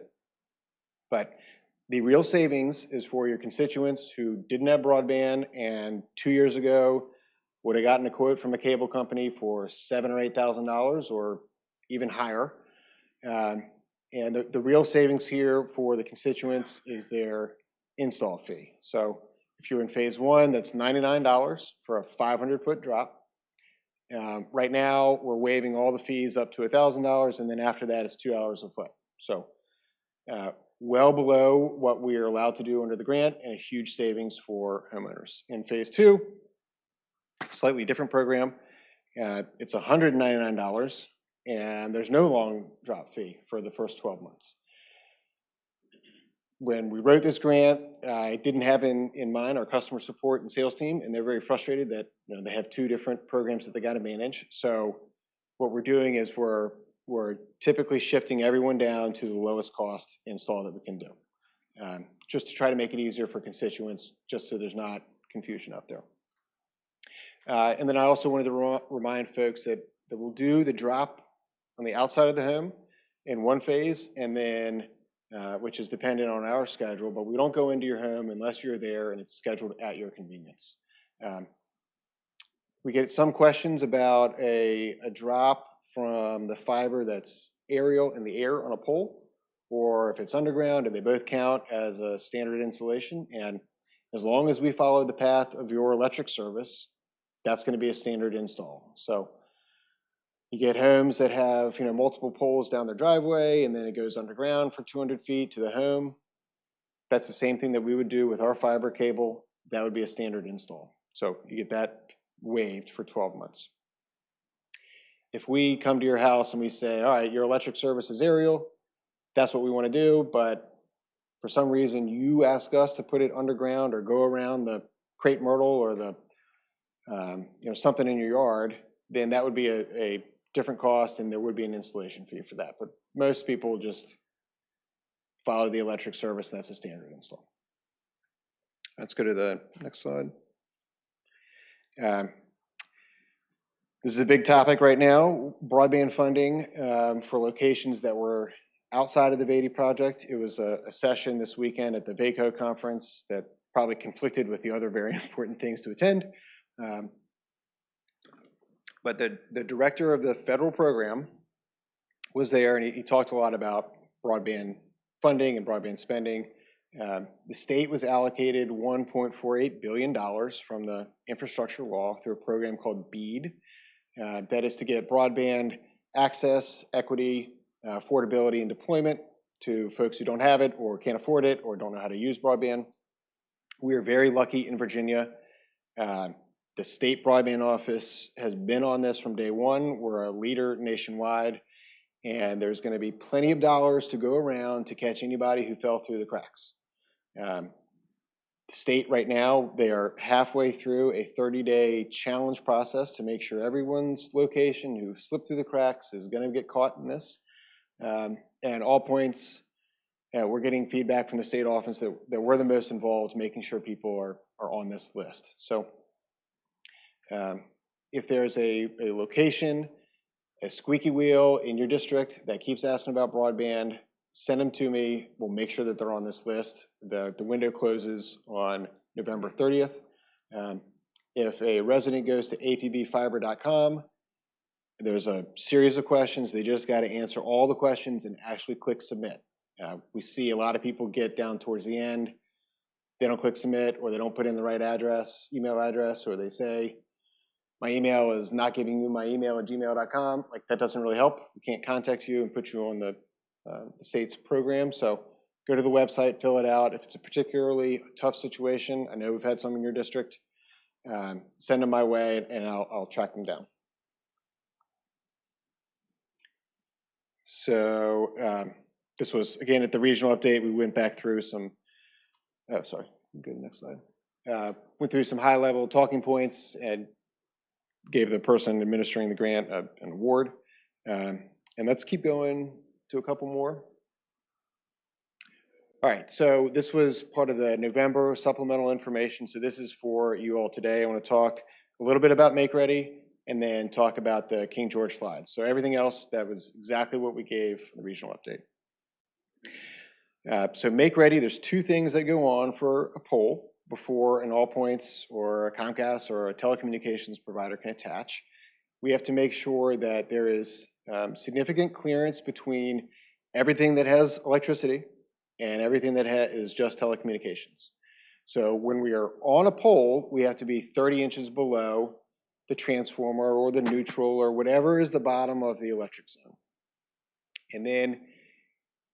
[SPEAKER 5] But the real savings is for your constituents who didn't have broadband and 2 years ago would have gotten a quote from a cable company for $7,000 or $8,000 or even higher. And the real savings here for the constituents is their install fee. So if you're in Phase 1, that's $99 for a 500-foot drop. Right now, we're waiving all the fees up to $1,000, and then after that, it's $2 a foot. So well below what we are allowed to do under the grant, and a huge savings for homeowners. In Phase 2, slightly different program. It's $199, and there's no long drop fee for the first 12 months. When we wrote this grant, I didn't have in mind our customer support and sales team, and they're very frustrated that they have 2 different programs that they got to manage. So what we're doing is we're typically shifting everyone down to the lowest cost install that we can do, just to try to make it easier for constituents, just so there's not confusion out there. And then I also wanted to remind folks that we'll do the drop on the outside of the home in one phase, and then which is dependent on our schedule, but we don't go into your home unless you're there and it's scheduled at your convenience. We get some questions about a drop from the fiber that's aerial in the air on a pole, or if it's underground, and they both count as a standard installation. And as long as we follow the path of your electric service, that's going to be a standard install. So you get homes that have multiple poles down their driveway, and then it goes underground for 200 feet to the home. That's the same thing that we would do with our fiber cable. That would be a standard install. So you get that waived for 12 months. If we come to your house and we say, all right, your electric service is aerial, that's what we want to do, but for some reason you ask us to put it underground or go around the crepe myrtle or the something in your yard, then that would be a different cost, and there would be an installation fee for that. But most people just follow the electric service, and that's a standard install. Let's go to the next slide. This is a big topic right now, broadband funding for locations that were outside of the Beatty project. It was a session this weekend at the VACO conference that probably conflicted with the other very important things to attend. But the director of the federal program was there, and he talked a lot about broadband funding and broadband spending. The state was allocated $1.48 billion from the infrastructure law through a program called BEAD. That is to get broadband access, equity, affordability, and deployment to folks who don't have it or can't afford it or don't know how to use broadband. We are very lucky in Virginia. The state broadband office has been on this from day one. We're a leader nationwide, and there's going to be plenty of dollars to go around to catch anybody who fell through the cracks. The state right now, they are halfway through a 30-day challenge process to make sure everyone's location who slipped through the cracks is going to get caught in this. And all points, we're getting feedback from the state office that we're the most involved, making sure people are on this list. So if there's a location, a squeaky wheel in your district that keeps asking about broadband, send them to me. We'll make sure that they're on this list. The window closes on November 30th. If a resident goes to apbfiber.com, there's a series of questions. They just got to answer all the questions and actually click submit. We see a lot of people get down towards the end. They don't click submit, or they don't put in the right address, email address, or they say, my email is not giving you my email at gmail.com. Like, that doesn't really help. We can't contact you and put you on the state's program. So go to the website, fill it out. If it's a particularly tough situation, I know we've had some in your district, send them my way and I'll track them down. So this was, again, at the regional update. We went back through some, go to the next slide. Went through some high-level talking points and gave the person administering the grant an award. And let's keep going to a couple more. All right, so this was part of the November supplemental information. So this is for you all today. I want to talk a little bit about Make Ready and then talk about the King George slides. So everything else, that was exactly what we gave in the regional update. So Make Ready, there's two things that go on for a pole before an All Points or a Comcast or a telecommunications provider can attach. We have to make sure that there is significant clearance between everything that has electricity and everything that is just telecommunications. So when we are on a pole, we have to be 30 inches below the transformer or the neutral or whatever is the bottom of the electric zone. And then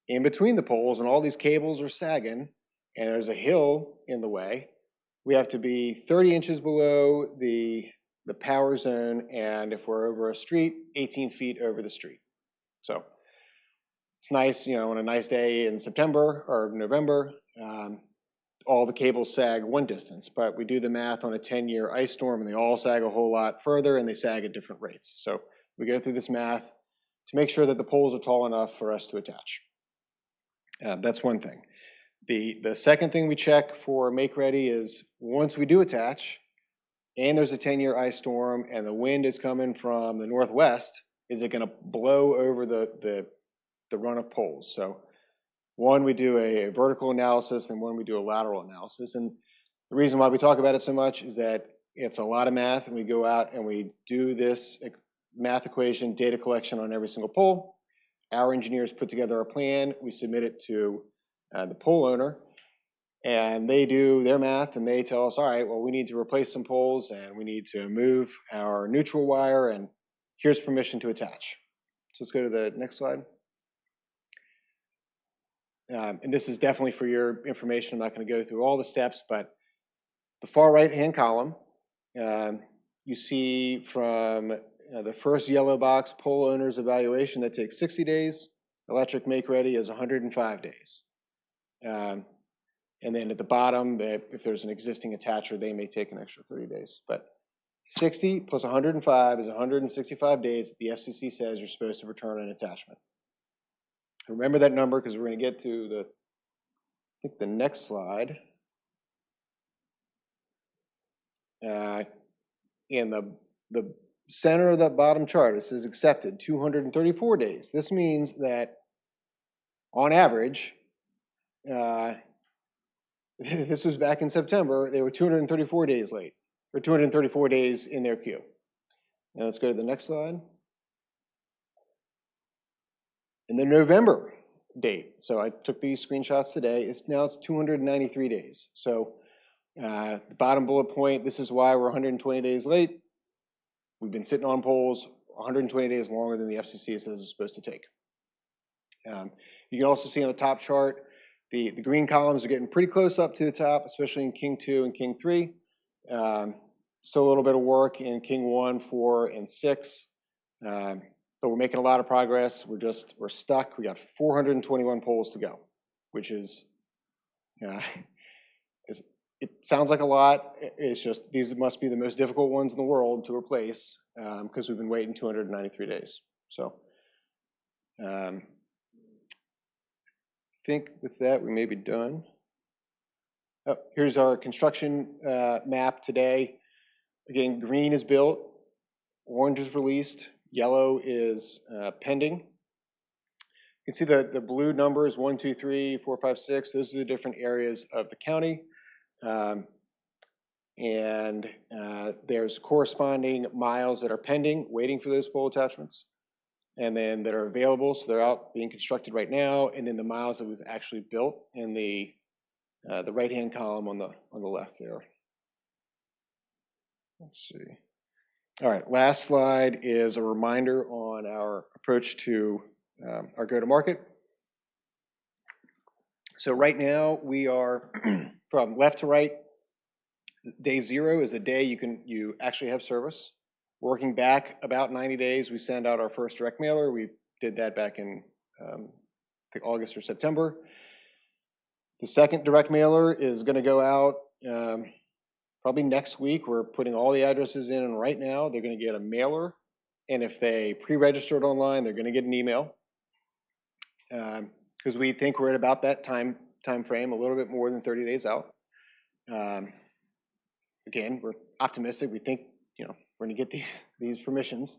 [SPEAKER 5] in between the poles, and all these cables are sagging, and there's a hill in the way, we have to be 30 inches below the power zone, and if we're over a street, 18 feet over the street. So it's nice, you know, on a nice day in September or November, all the cables sag one distance, but we do the math on a 10-year ice storm and they all sag a whole lot further and they sag at different rates. So we go through this math to make sure that the poles are tall enough for us to attach. That's one thing. The second thing we check for Make Ready is once we do attach and there's a 10-year ice storm and the wind is coming from the northwest, is it going to blow over the run of poles? So one, we do a vertical analysis, and one, we do a lateral analysis. And the reason why we talk about it so much is that it's a lot of math, and we go out and we do this math equation, data collection on every single pole. Our engineers put together a plan. We submit it to the pole owner, and they do their math, and they tell us, all right, well, we need to replace some poles, and we need to move our neutral wire, and here's permission to attach. So let's go to the next slide. And this is definitely for your information. I'm not going to go through all the steps, but the far right-hand column, you see from the first yellow box, pole owner's evaluation, that takes 60 days. Electric Make Ready is 105 days. And then at the bottom, if there's an existing attacher, they may take an extra 30 days. But 60 plus 105 is 165 days that the FCC says you're supposed to return an attachment. Remember that number because we're going to get to the next slide. And the center of that bottom chart, it says accepted, 234 days. This means that on average, this was back in September, they were 234 days late, or 234 days in their queue. Now let's go to the next slide. And the November date, so I took these screenshots today, it's 293 days. So the bottom bullet point, this is why we're 120 days late. We've been sitting on polls 120 days longer than the FCC says it's supposed to take. You can also see on the top chart, the green columns are getting pretty close up to the top, especially in King 2 and King 3. Still a little bit of work in King 1, 4, and 6. But we're making a lot of progress. We're stuck. We got 421 polls to go, which is, it sounds like a lot. It's just, these must be the most difficult ones in the world to replace because we've been waiting 293 days. So I think with that, we may be done. Oh, here's our construction map today. Again, green is built, orange is released, yellow is pending. You can see the blue numbers, 1, 2, 3, 4, 5, 6. Those are the different areas of the county. There's corresponding miles that are pending, waiting for those pole attachments, and then that are available, so they're out being constructed right now, and then the miles that we've actually built in the right-hand column on the left there. Let's see. All right, last slide is a reminder on our approach to our go-to-market. So right now we are from left to right. Day 0 is the day you actually have service. Working back about 90 days, we send out our first direct mailer. We did that back in I think August or September. The second direct mailer is going to go out probably next week. We're putting all the addresses in, and right now they're going to get a mailer, and if they pre-registered online, they're going to get an email. Because we think we're at about that time frame, a little bit more than 30 days out. Again, we're optimistic. We think we're going to get these permissions,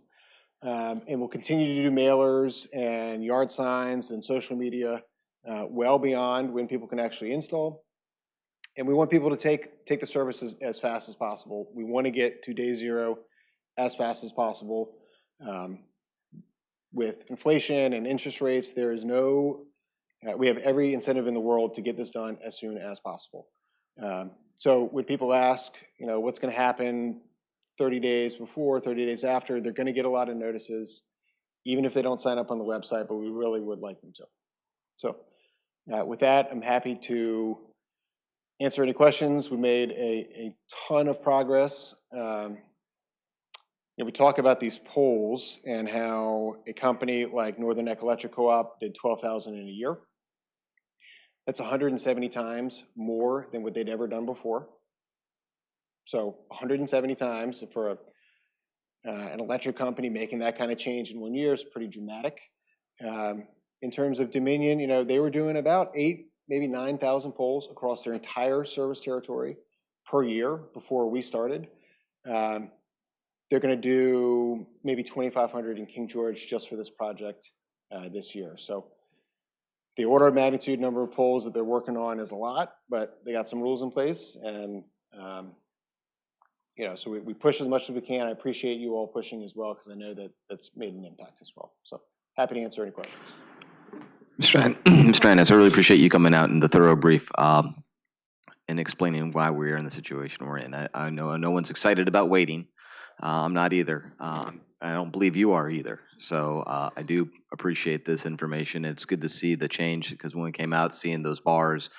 [SPEAKER 5] and we'll continue to do mailers and yard signs and social media well beyond when people can actually install. And we want people to take the services as fast as possible. We want to get to day 0 as fast as possible. With inflation and interest rates, there is we have every incentive in the world to get this done as soon as possible. So when people ask, what's going to happen 30 days before, 30 days after, they're going to get a lot of notices, even if they don't sign up on the website, but we really would like them to. So with that, I'm happy to answer any questions. We made a ton of progress. We talk about these polls and how a company like Northern Neck Electric Co-op did 12,000 in a year. That's 170 times more than what they'd ever done before. So 170 times for an electric company making that kind of change in 1 year is pretty dramatic. In terms of Dominion, they were doing about 8,000, maybe 9,000 polls across their entire service territory per year before we started. They're going to do maybe 2,500 in King George just for this project this year. So the order of magnitude number of polls that they're working on is a lot, but they got some rules in place, and so we push as much as we can. I appreciate you all pushing as well because I know that that's made an impact as well. So happy to answer any questions.
[SPEAKER 1] Mr. Ennis, I really appreciate you coming out in the thorough brief and explaining why we're in the situation we're in. I know no one's excited about waiting. I'm not either. I don't believe you are either. So I do appreciate this information. It's good to see the change because when we came out, seeing those bars,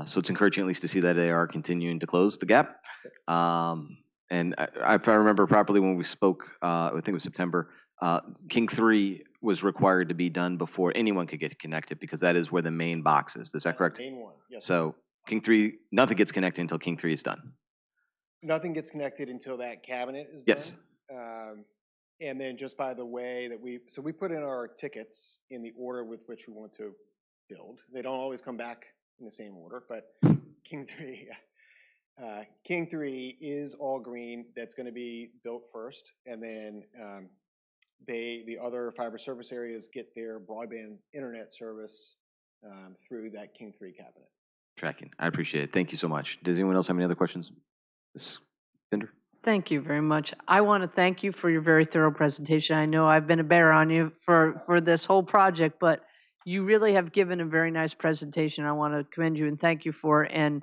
[SPEAKER 1] so it's encouraging at least to see that they are continuing to close the gap. And if I remember properly, when we spoke, I think it was September, King 3 was required to be done before anyone could get connected because that is where the main box is. Is that correct?
[SPEAKER 5] Main one, yes.
[SPEAKER 1] So King 3, nothing gets connected until King 3 is done.
[SPEAKER 5] Nothing gets connected until that cabinet is
[SPEAKER 1] yes.
[SPEAKER 5] Done. And then just by the way that we put in our tickets in the order with which we want to build. They don't always come back in the same order, but King 3, King 3 is all green. That's going to be built first, and then the other fiber service areas get their broadband internet service through that King 3 cabinet.
[SPEAKER 1] Tracking. I appreciate it. Thank you so much. Does anyone else have any other questions? Ms. Bender?
[SPEAKER 2] Thank you very much. I want to thank you for your very thorough presentation. I know I've been a bear on you for this whole project, but you really have given a very nice presentation. I want to commend you and thank you for it. And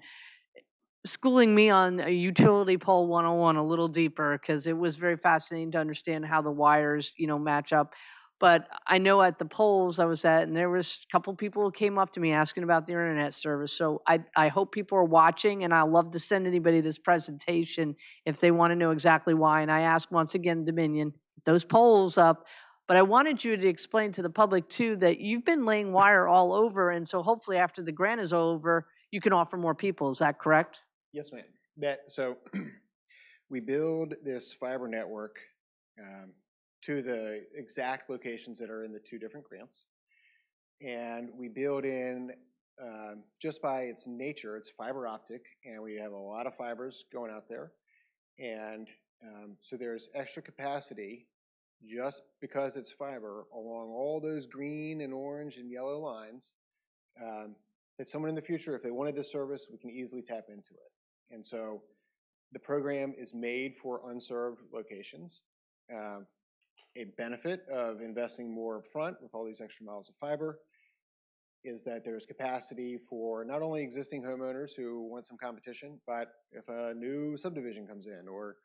[SPEAKER 2] schooling me on a utility pole 101 a little deeper, because it was very fascinating to understand how the wires, match up. But I know at the polls I was at, and there was a couple people who came up to me asking about the internet service. So I hope people are watching, and I'll love to send anybody this presentation if they want to know exactly why. And I ask once again, Dominion, those polls up. But I wanted you to explain to the public too that you've been laying wire all over, and so hopefully after the grant is over, you can offer more people. Is that correct?
[SPEAKER 5] Yes, ma'am. So we build this fiber network to the exact locations that are in the two different grants. And we build in, just by its nature, it's fiber optic, and we have a lot of fibers going out there. And so there's extra capacity just because it's fiber along all those green and orange and yellow lines that someone in the future, if they wanted this service, we can easily tap into it. And so the program is made for unserved locations. A benefit of investing more upfront with all these extra miles of fiber is that there's capacity for not only existing homeowners who want some competition, but if a new subdivision comes in or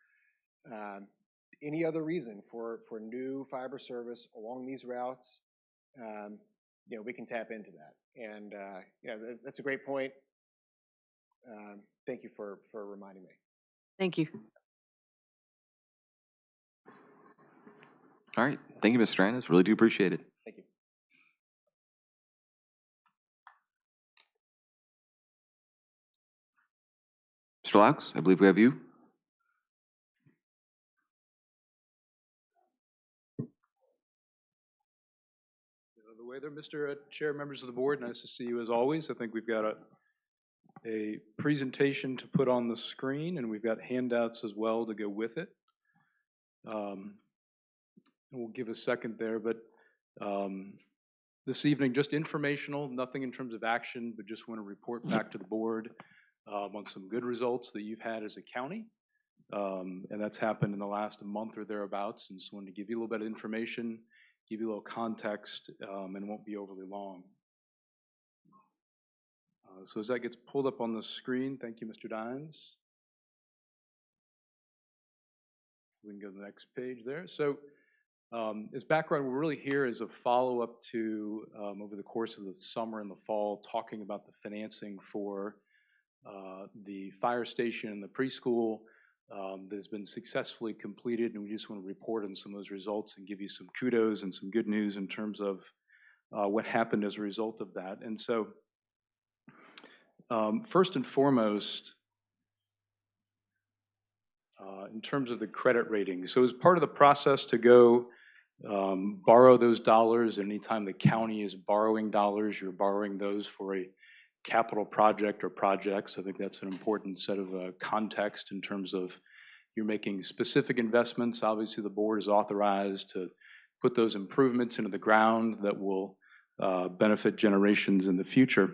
[SPEAKER 5] any other reason for new fiber service along these routes, we can tap into that. And that's a great point. Thank you for reminding me.
[SPEAKER 2] Thank you.
[SPEAKER 1] All right. Thank you, Ms. Stranis. Really do appreciate it.
[SPEAKER 5] Thank you.
[SPEAKER 1] Mr. Laux, I believe we have you.
[SPEAKER 6] The way there, Mr. Chair, members of the board, nice to see you as always. I think we've got a presentation to put on the screen, and we've got handouts as well to go with it. We'll give a second there, but this evening, just informational, nothing in terms of action, but just want to report back to the board on some good results that you've had as a county. And that's happened in the last month or thereabouts, and so wanted to give you a little bit of information, give you a little context, and won't be overly long. So as that gets pulled up on the screen, thank you, Mr. Dines. We can go to the next page there. So as background, we're really here as a follow-up to, over the course of the summer and the fall, talking about the financing for the fire station and the preschool that has been successfully completed, and we just want to report on some of those results and give you some kudos and some good news in terms of what happened as a result of that. And so first and foremost, in terms of the credit rating, so as part of the process to go borrow those dollars, anytime the county is borrowing dollars, you're borrowing those for a capital project or projects. I think that's an important set of context in terms of you're making specific investments. Obviously, the board is authorized to put those improvements into the ground that will benefit generations in the future.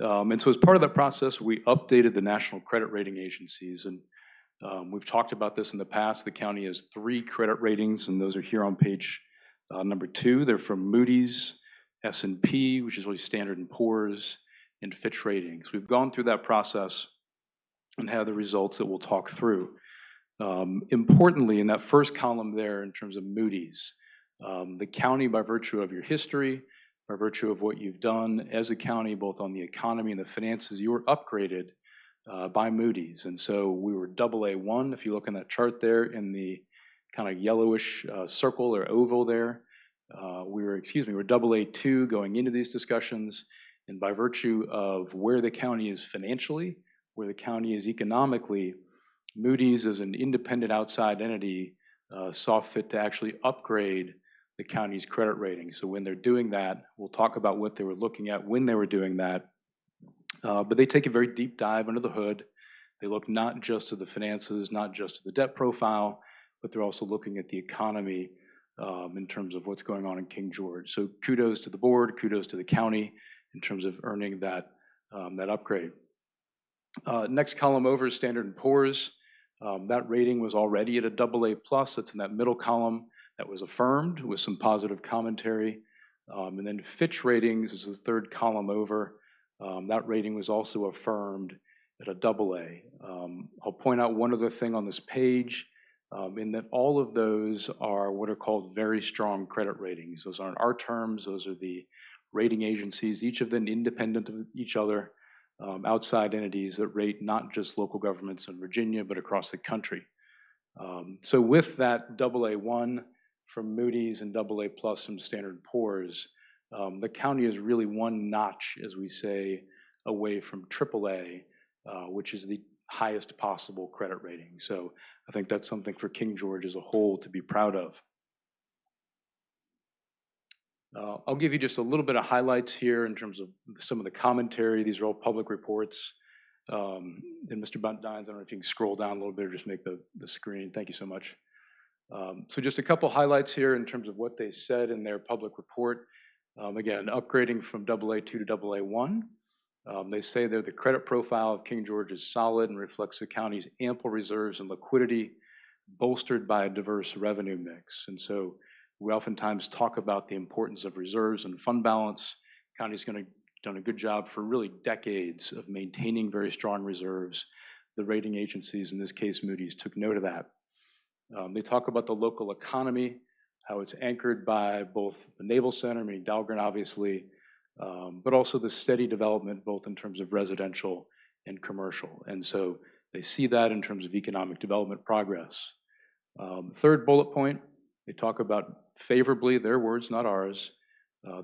[SPEAKER 6] And so as part of that process, we updated the national credit rating agencies. And we've talked about this in the past. The county has 3 credit ratings, and those are here on page number 2. They're from Moody's, S&P, which is really Standard & Poor's, and Fitch Ratings. We've gone through that process and have the results that we'll talk through. Importantly, in that first column there, in terms of Moody's, the county, by virtue of your history, by virtue of what you've done as a county, both on the economy and the finances, you were upgraded by Moody's. And so we were AA1, if you look in that chart there, in the kind of yellowish circle or oval there. We were AA2 going into these discussions, and by virtue of where the county is financially, where the county is economically, Moody's as an independent outside entity saw fit to actually upgrade the county's credit rating. So when they're doing that, we'll talk about what they were looking at when they were doing that. But they take a very deep dive under the hood. They look not just at the finances, not just at the debt profile, but they're also looking at the economy in terms of what's going on in King George. So kudos to the board, kudos to the county in terms of earning that, that upgrade. Next column over is Standard & Poor's. That rating was already at a AA+. It's in that middle column that was affirmed with some positive commentary. And then Fitch Ratings is the third column over. That rating was also affirmed at a AA. I'll point out one other thing on this page, in that all of those are what are called very strong credit ratings. Those aren't our terms, those are the rating agencies, each of them independent of each other, outside entities that rate not just local governments in Virginia, but across the country. So with that AA1 from Moody's and AA+ from Standard & Poor's, the county is really one notch, as we say, away from AAA, which is the highest possible credit rating. So I think that's something for King George as a whole to be proud of. I'll give you just a little bit of highlights here in terms of some of the commentary. These are all public reports. And Mr. Buntines, I don't know if you can scroll down a little bit or just make the screen. Thank you so much. So just a couple highlights here in terms of what they said in their public report. Again, upgrading from AA2 to AA1. They say that the credit profile of King George is solid and reflects the county's ample reserves and liquidity, bolstered by a diverse revenue mix. And so we oftentimes talk about the importance of reserves and fund balance. County's done a good job for really decades of maintaining very strong reserves. The rating agencies, in this case Moody's, took note of that. They talk about the local economy, how it's anchored by both the Naval Center, meaning Dahlgren obviously, but also the steady development both in terms of residential and commercial. And so they see that in terms of economic development progress. Third bullet point, they talk about favorably, their words, not ours,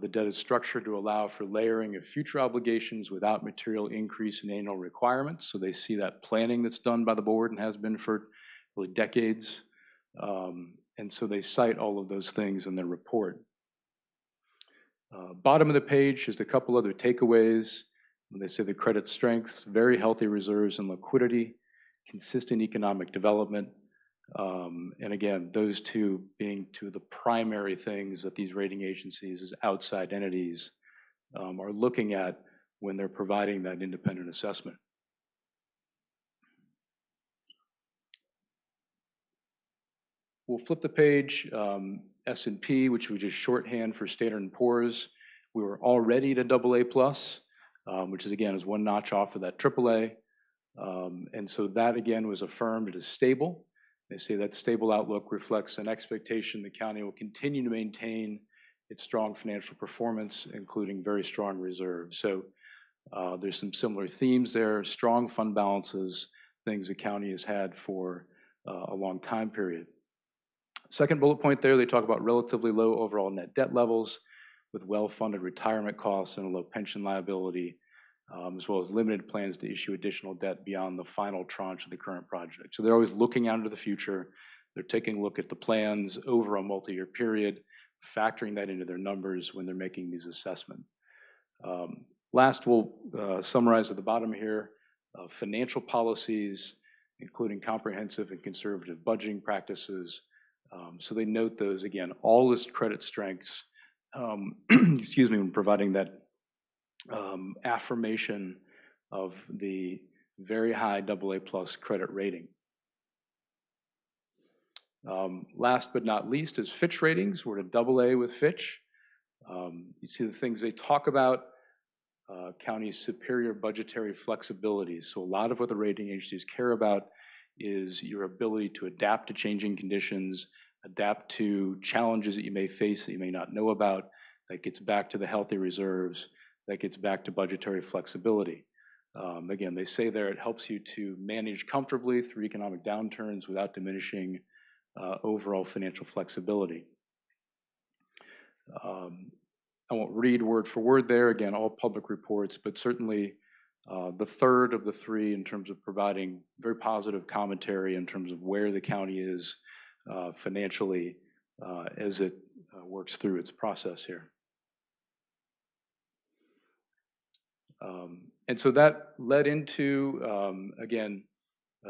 [SPEAKER 6] the debt is structured to allow for layering of future obligations without material increase in annual requirements. So they see that planning that's done by the board and has been for really decades. And so they cite all of those things in their report. Bottom of the page, just a couple other takeaways. They say the credit strengths, very healthy reserves and liquidity, consistent economic development. And again, those two being two of the primary things that these rating agencies as outside entities are looking at when they're providing that independent assessment. We'll flip the page. S&P, which we just shorthand for Standard & Poor's, we were already at a AA+, which is again is one notch off of that AAA. And so that again was affirmed. It is stable. They say that stable outlook reflects an expectation the county will continue to maintain its strong financial performance, including very strong reserves. So there's some similar themes there, strong fund balances, things the county has had for a long time period. Second bullet point there, they talk about relatively low overall net debt levels with well-funded retirement costs and a low pension liability, as well as limited plans to issue additional debt beyond the final tranche of the current project. So they're always looking out into the future. They're taking a look at the plans over a multi-year period, factoring that into their numbers when they're making these assessments. Last, we'll summarize at the bottom here, financial policies, including comprehensive and conservative budgeting practices. So they note those, again, all this credit strengths, excuse me, when providing that affirmation of the very high AA+ credit rating. Last but not least is Fitch Ratings. We're at AA with Fitch. You see the things they talk about, county's superior budgetary flexibility. So a lot of what the rating agencies care about is your ability to adapt to changing conditions, adapt to challenges that you may face that you may not know about. That gets back to the healthy reserves. That gets back to budgetary flexibility. Again, they say there it helps you to manage comfortably through economic downturns without diminishing overall financial flexibility. I won't read word for word there. Again, all public reports, but certainly the third of the three in terms of providing very positive commentary in terms of where the county is financially as it works through its process here. And so that led into, again,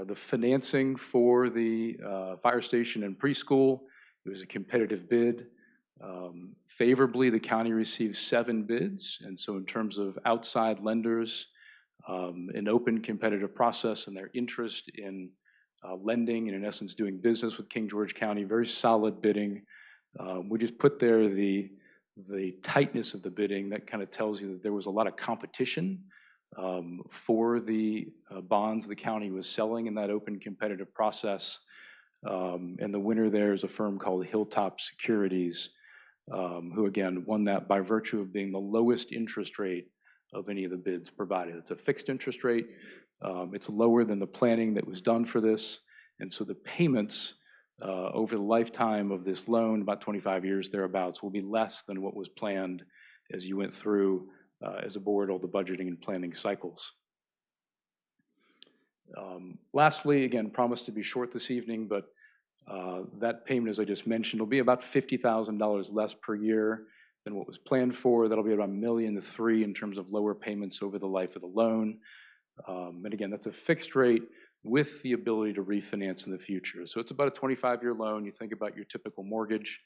[SPEAKER 6] the financing for the fire station and preschool. It was a competitive bid. Favorably, the county received 7 bids. And so in terms of outside lenders, an open competitive process and their interest in lending and in essence doing business with King George County, very solid bidding. We just put there the tightness of the bidding. That kind of tells you that there was a lot of competition for the bonds the county was selling in that open competitive process. And the winner there is a firm called Hilltop Securities, who again won that by virtue of being the lowest interest rate of any of the bids provided. It's a fixed interest rate. It's lower than the planning that was done for this. And so the payments over the lifetime of this loan, about 25 years thereabouts, will be less than what was planned as you went through as a board all the budgeting and planning cycles. Lastly, again, promise to be short this evening, but that payment, as I just mentioned, will be about $50,000 less per year than what was planned for. That'll be about $1.3 million in terms of lower payments over the life of the loan. And again, that's a fixed rate with the ability to refinance in the future. So it's about a 25-year loan. You think about your typical mortgage,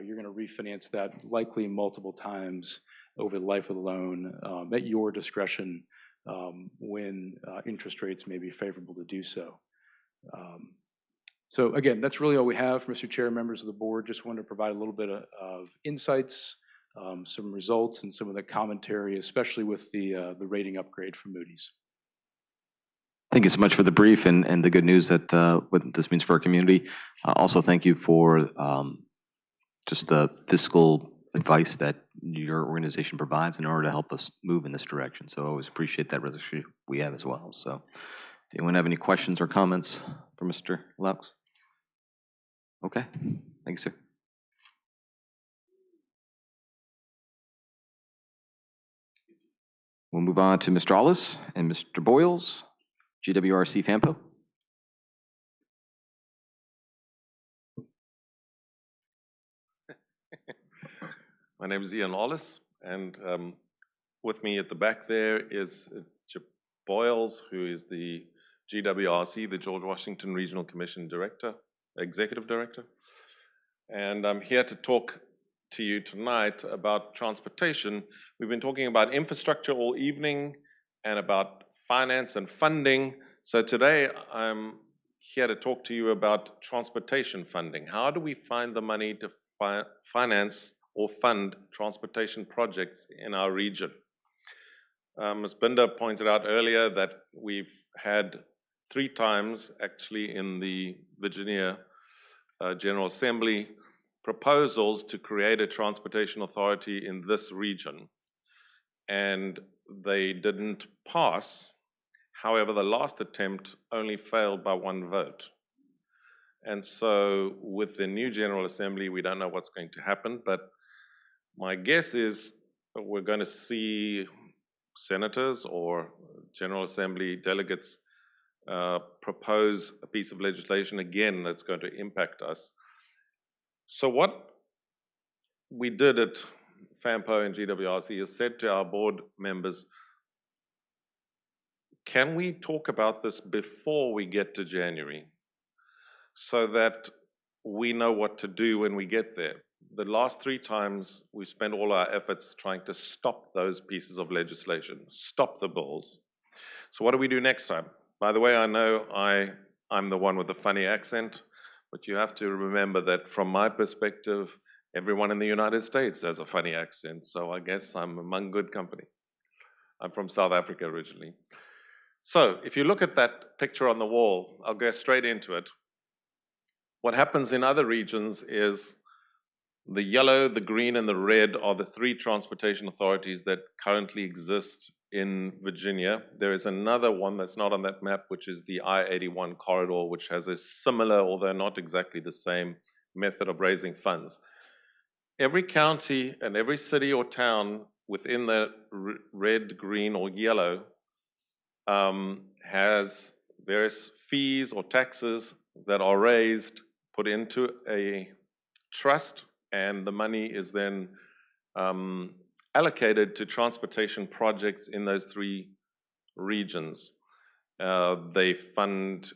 [SPEAKER 6] you're going to refinance that likely multiple times over the life of the loan at your discretion when interest rates may be favorable to do so. So again, that's really all we have, Mr. Chair, members of the board. Just wanted to provide a little bit of insights, some results, and some of the commentary, especially with the rating upgrade from Moody's.
[SPEAKER 1] Thank you so much for the brief and the good news that what this means for our community. Also, thank you for just the fiscal advice that your organization provides in order to help us move in this direction. So I always appreciate that relationship we have as well. So do anyone have any questions or comments for Mr. Laux? Okay, thank you, sir. We'll move on to Mr. Allis and Mr. Boyles, GWRC FAMPO.
[SPEAKER 7] My name is Ian Allis, and with me at the back there is Chip Boyles, who is the GWRC, the George Washington Regional Commission Director, Executive Director. And I'm here to talk to you tonight about transportation. We've been talking about infrastructure all evening and about finance and funding. So today I'm here to talk to you about transportation funding. How do we find the money to finance or fund transportation projects in our region? Ms. Binder pointed out earlier that we've had 3 times actually in the Virginia General Assembly proposals to create a transportation authority in this region, and they didn't pass. However, the last attempt only failed by 1 vote. And so with the new General Assembly, we don't know what's going to happen, but my guess is we're going to see senators or General Assembly delegates propose a piece of legislation again that's going to impact us. So what we did at FAMPO and GWRC is said to our board members, can we talk about this before we get to January so that we know what to do when we get there? The last 3 times we spent all our efforts trying to stop those pieces of legislation, stop the bills. So what do we do next time? By the way, I know I'm the one with the funny accent, but you have to remember that from my perspective, everyone in the United States has a funny accent, so I guess I'm among good company. I'm from South Africa originally. So if you look at that picture on the wall, I'll go straight into it. What happens in other regions is the yellow, the green, and the red are the 3 transportation authorities that currently exist in Virginia. There is another one that's not on that map, which is the I-81 corridor, which has a similar, although not exactly the same, method of raising funds. Every county and every city or town within the red, green, or yellow has various fees or taxes that are raised, put into a trust, and the money is then allocated to transportation projects in those 3 regions. They fund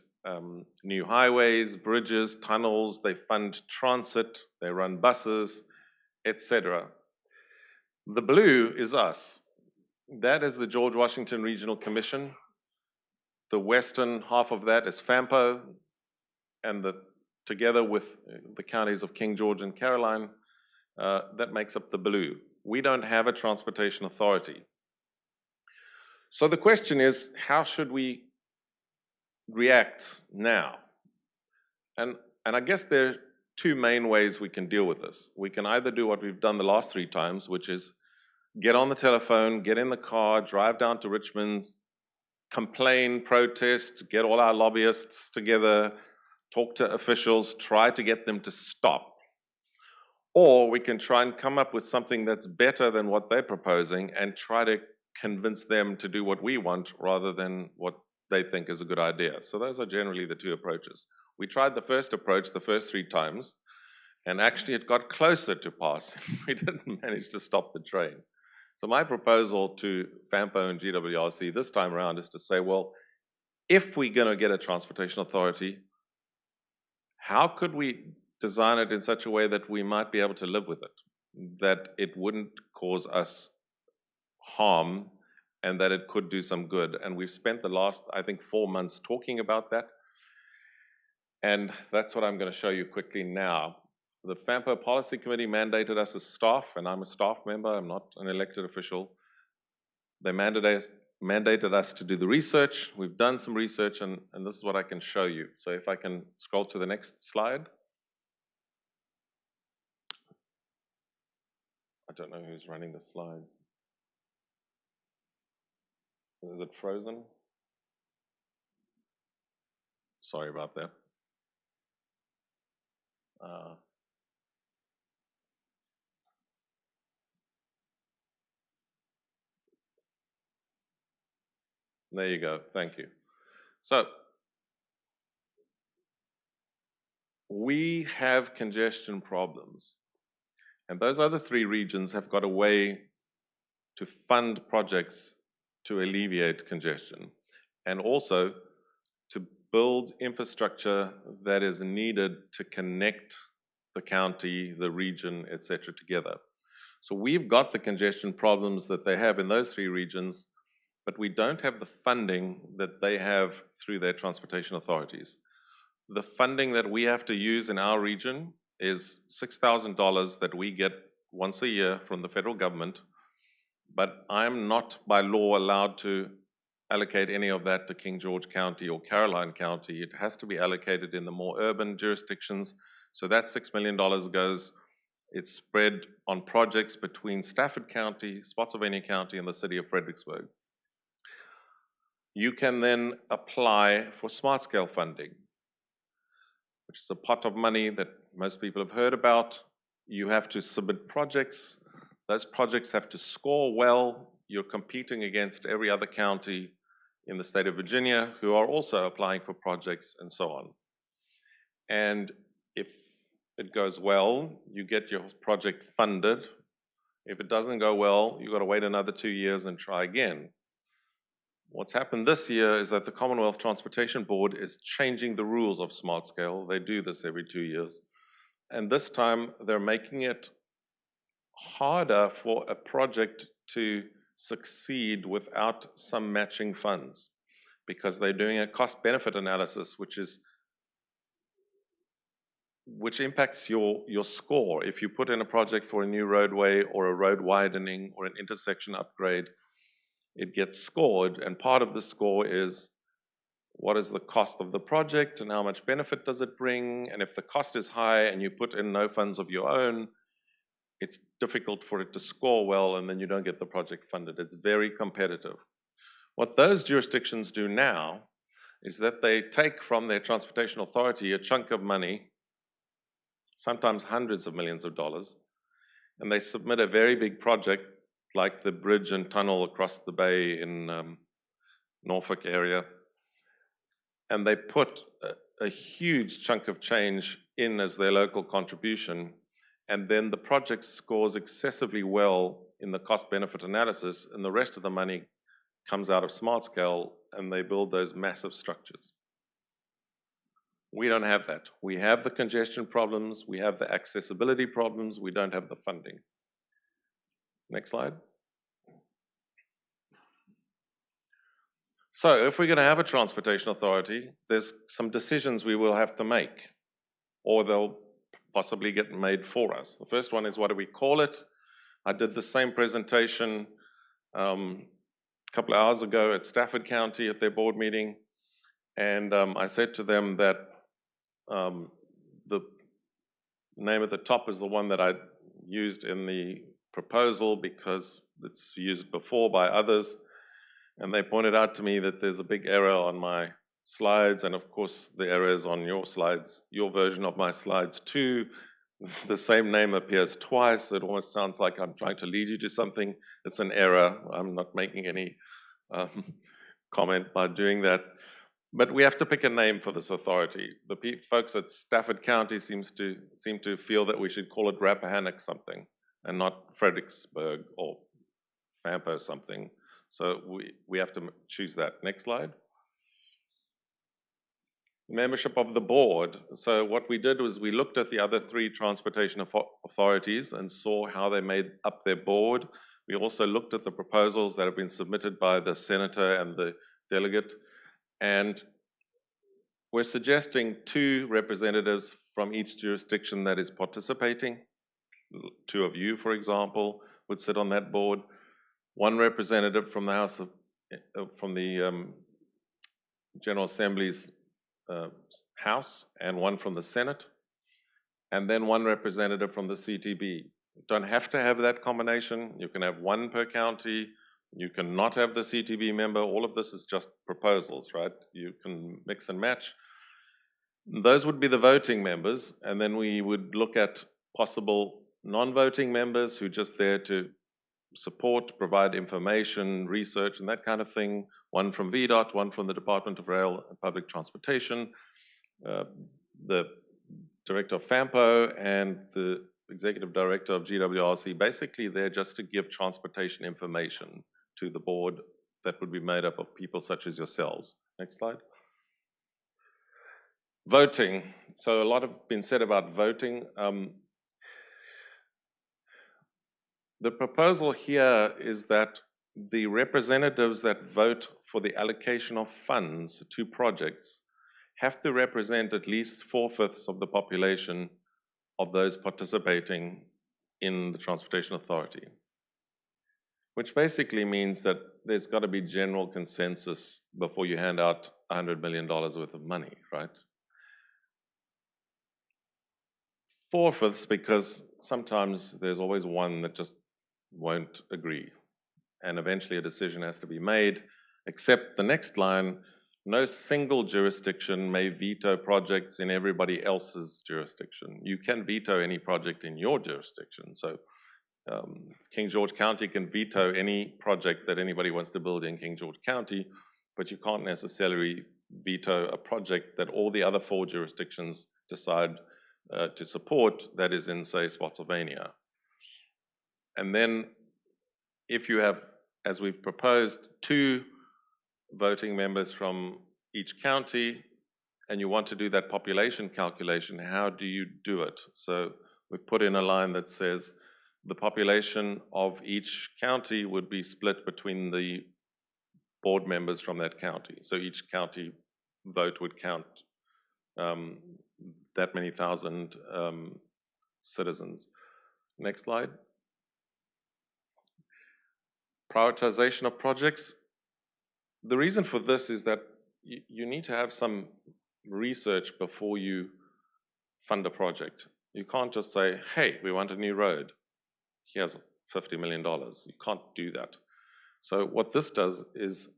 [SPEAKER 7] new highways, bridges, tunnels, they fund transit, they run buses, etc. The blue is us. That is the George Washington Regional Commission. The western half of that is FAMPO, and together with the counties of King George and Caroline, that makes up the blue. We don't have a transportation authority. So the question is, how should we react now? And I guess there are two main ways we can deal with this. We can either do what we've done the last 3 times, which is get on the telephone, get in the car, drive down to Richmond, complain, protest, get all our lobbyists together, talk to officials, try to get them to stop. Or we can try and come up with something that's better than what they're proposing and try to convince them to do what we want rather than what they think is a good idea. So those are generally the 2 approaches. We tried the first approach the first 3 times, and actually it got closer to passing. We didn't manage to stop the train. So my proposal to FAMPO and GWRC this time around is to say, well, if we're going to get a transportation authority, how could we design it in such a way that we might be able to live with it, that it wouldn't cause us harm, and that it could do some good? And we've spent the last, I think, 4 months talking about that. And that's what I'm going to show you quickly now. The FAMPO Policy Committee mandated us as staff, and I'm a staff member, I'm not an elected official. They mandated us to do the research. We've done some research, and this is what I can show you. So if I can scroll to the next slide. I don't know who's running the slides. Is it frozen? Sorry about that. There you go, thank you. So, we have congestion problems, and those other 3 regions have got a way to fund projects to alleviate congestion, and also to build infrastructure that is needed to connect the county, the region, etc. together. So we've got the congestion problems that they have in those 3 regions, but we don't have the funding that they have through their transportation authorities. The funding that we have to use in our region is $6,000 that we get once a year from the federal government, but I'm not by law allowed to allocate any of that to King George County or Caroline County. It has to be allocated in the more urban jurisdictions. So that $6 million goes, it's spread on projects between Stafford County, Spotsylvania County, and the city of Fredericksburg. You can then apply for smart scale funding, which is a pot of money that most people have heard about. You have to submit projects. Those projects have to score well. You're competing against every other county in the state of Virginia who are also applying for projects and so on. And if it goes well, you get your project funded. If it doesn't go well, you've got to wait another 2 years and try again. What's happened this year is that the Commonwealth Transportation Board is changing the rules of smart scale. They do this every 2 years. And this time they're making it harder for a project to succeed without some matching funds, because they're doing a cost-benefit analysis, which impacts your score. If you put in a project for a new roadway or a road widening or an intersection upgrade, it gets scored, and part of the score is what is the cost of the project and how much benefit does it bring, and if the cost is high and you put in no funds of your own, it's difficult for it to score well, and then you don't get the project funded. It's very competitive. What those jurisdictions do now is that they take from their transportation authority a chunk of money, sometimes hundreds of millions of dollars, and they submit a very big project like the bridge and tunnel across the bay in Norfolk area, and they put a huge chunk of change in as their local contribution, and then the project scores excessively well in the cost-benefit analysis, and the rest of the money comes out of smart scale and they build those massive structures. We don't have that. We have the congestion problems, we have the accessibility problems, we don't have the funding. Next slide. So if we're going to have a transportation authority, there's some decisions we will have to make, or they'll possibly get made for us. The first one is, what do we call it? I did the same presentation a couple of hours ago at Stafford County at their board meeting, and I said to them that the name at the top is the one that I used in the proposal because it's used before by others. And they pointed out to me that there's a big error on my slides, and of course the error is on your slides, your version of my slides too. The same name appears twice. It almost sounds like I'm trying to lead you to something. It's an error. I'm not making any comment by doing that. But we have to pick a name for this authority. The folks at Stafford County seem to feel that we should call it Rappahannock something, and not Fredericksburg or Fampo something. So we have to choose that. Next slide. Membership of the board. So what we did was we looked at the other three transportation authorities and saw how they made up their board. We also looked at the proposals that have been submitted by the senator and the delegate. And we're suggesting 2 representatives from each jurisdiction that is participating. 2 of you, for example, would sit on that board. 1 representative from the General Assembly's House, and 1 from the Senate, and then 1 representative from the CTB. You don't have to have that combination. You can have 1 per county. You can not have the CTB member. All of this is just proposals, right? You can mix and match. Those would be the voting members, and then we would look at possible non-voting members who are just there to support, provide information, research, and that kind of thing. 1 from VDOT, 1 from the Department of Rail and Public Transportation, the Director of FAMPO, and the Executive Director of GWRC. Basically, they're just to give transportation information to the board that would be made up of people such as yourselves. Next slide. Voting. So a lot has been said about voting. The proposal here is that the representatives that vote for the allocation of funds to projects have to represent at least 4/5 of the population of those participating in the Transportation Authority, which basically means that there's got to be general consensus before you hand out $100 million worth of money, right? 4/5 because sometimes there's always one that just won't agree. And eventually a decision has to be made, except the next line, no single jurisdiction may veto projects in everybody else's jurisdiction. You can veto any project in your jurisdiction. So King George County can veto any project that anybody wants to build in King George County, but you can't necessarily veto a project that all the other 4 jurisdictions decide to support that is in, say, Spotsylvania. And then if you have, as we've proposed, 2 voting members from each county, and you want to do that population calculation, how do you do it? So we've put in a line that says the population of each county would be split between the board members from that county. So each county vote would count that many thousand citizens. Next slide. Prioritization of projects. The reason for this is that you need to have some research before you fund a project. You can't just say, hey, we want a new road. Here's $50 million. You can't do that. So what this does is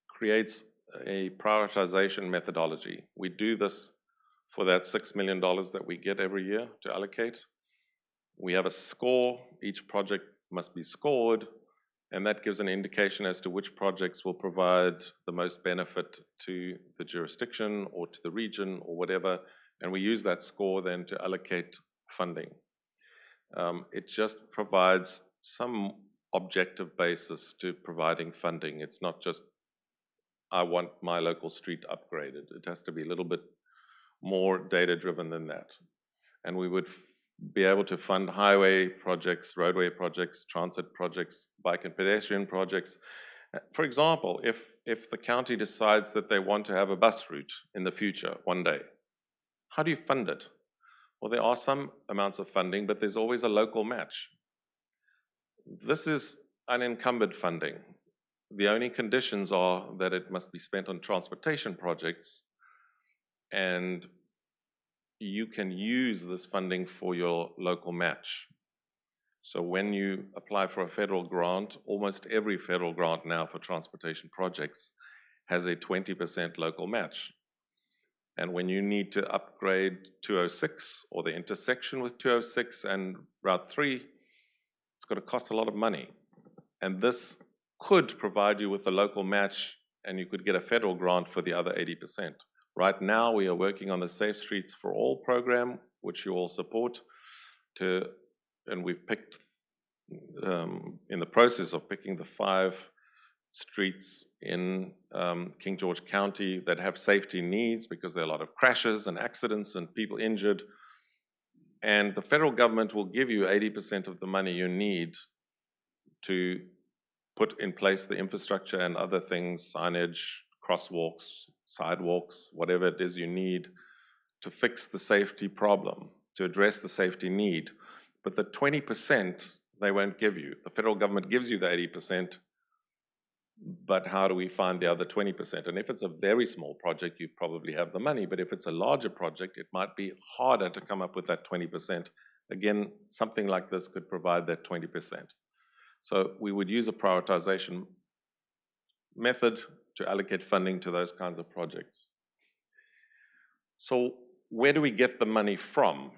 [SPEAKER 7] creates a prioritization methodology. We do this for that $6 million that we get every year to allocate. We have a score. Each project must be scored, and that gives an indication as to which projects will provide the most benefit to the jurisdiction or to the region or whatever, and we use that score then to allocate funding. It just provides some objective basis to providing funding. It's not just, I want my local street upgraded. It has to be a little bit more data-driven than that. And we would be able to fund highway projects, roadway projects, transit projects, bike and pedestrian projects. For example, if the county decides that they want to have a bus route in the future, one day, how do you fund it? Well, there are some amounts of funding, but there's always a local match. This is unencumbered funding. The only conditions are that it must be spent on transportation projects, and you can use this funding for your local match. So when you apply for a federal grant, almost every federal grant now for transportation projects has a 20% local match. And when you need to upgrade 206 or the intersection with 206 and Route 3, it's going to cost a lot of money. And this could provide you with a local match, and you could get a federal grant for the other 80%. Right now, we are working on the Safe Streets for All program, which you all support, and we've picked, in the process of picking the 5 streets in King George County that have safety needs because there are a lot of crashes and accidents and people injured. And the federal government will give you 80% of the money you need to put in place the infrastructure and other things, signage, crosswalks, sidewalks, whatever it is you need to fix the safety problem, to address the safety need. But the 20% they won't give you. The federal government gives you the 80%, but how do we find the other 20%? And if it's a very small project, you probably have the money, but if it's a larger project, it might be harder to come up with that 20%. Again, something like this could provide that 20%. So we would use a prioritization method to allocate funding to those kinds of projects. So where do we get the money from?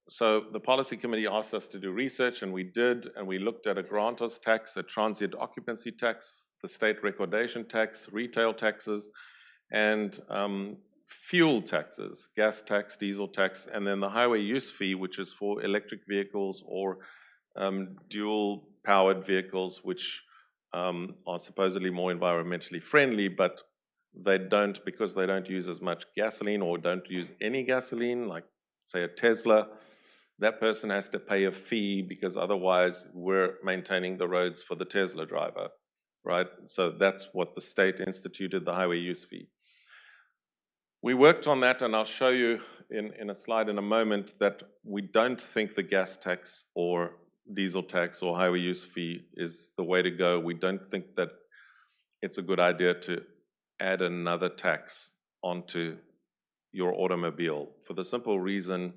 [SPEAKER 7] So the policy committee asked us to do research, and we did, and we looked at a grantor's tax, a transient occupancy tax, the state recordation tax, retail taxes, and fuel taxes, gas tax, diesel tax, and then the highway use fee, which is for electric vehicles or dual-powered vehicles, which are supposedly more environmentally friendly, but they don't, because they don't use as much gasoline or don't use any gasoline, like say a Tesla. That person has to pay a fee because otherwise we're maintaining the roads for the Tesla driver, right? So that's what the state instituted, the highway use fee. We worked on that, and I'll show you in a slide in a moment that we don't think the gas tax or diesel tax or highway use fee is the way to go. We don't think that it's a good idea to add another tax onto your automobile, for the simple reason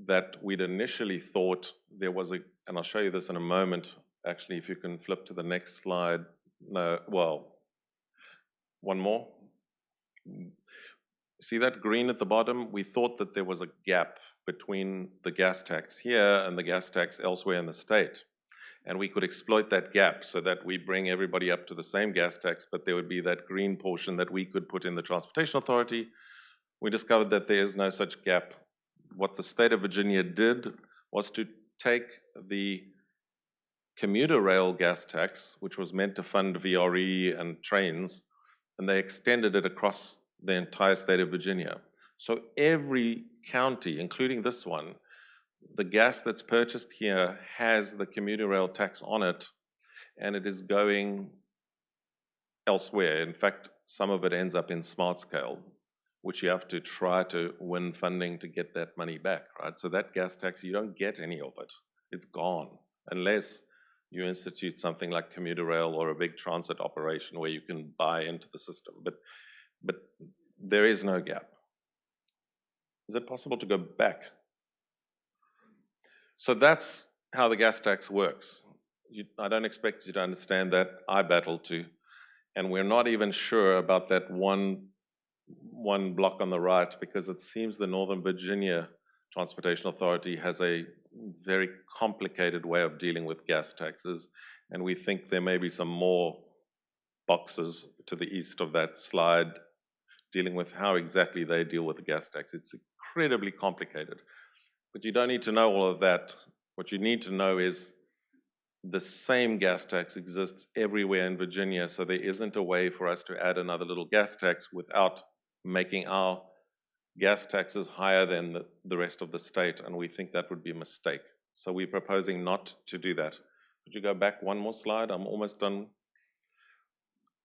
[SPEAKER 7] that we'd initially thought there was and I'll show you this in a moment, actually, if you can flip to the next slide. No, well, one more. See that green at the bottom? We thought that there was a gap between the gas tax here and the gas tax elsewhere in the state. And we could exploit that gap so that we bring everybody up to the same gas tax, but there would be that green portion that we could put in the Transportation Authority. We discovered that there is no such gap. What the state of Virginia did was to take the commuter rail gas tax, which was meant to fund VRE and trains, and they extended it across the entire state of Virginia. So every county, including this one, the gas that's purchased here has the commuter rail tax on it, and it is going elsewhere. In fact, some of it ends up in smart scale, which you have to try to win funding to get that money back, right? So that gas tax, you don't get any of it. It's gone, unless you institute something like commuter rail or a big transit operation where you can buy into the system. But there is no gap. Is it possible to go back? So that's how the gas tax works. I don't expect you to understand that. I battle to. And we're not even sure about that one block on the right, because it seems the Northern Virginia Transportation Authority has a very complicated way of dealing with gas taxes, and we think there may be some more boxes to the east of that slide dealing with how exactly they deal with the gas tax. It's incredibly complicated, but you don't need to know all of that. What you need to know is the same gas tax exists everywhere in Virginia, so there isn't a way for us to add another little gas tax without making our gas taxes higher than the rest of the state, and we think that would be a mistake. So we're proposing not to do that. Could you go back one more slide? I'm almost done.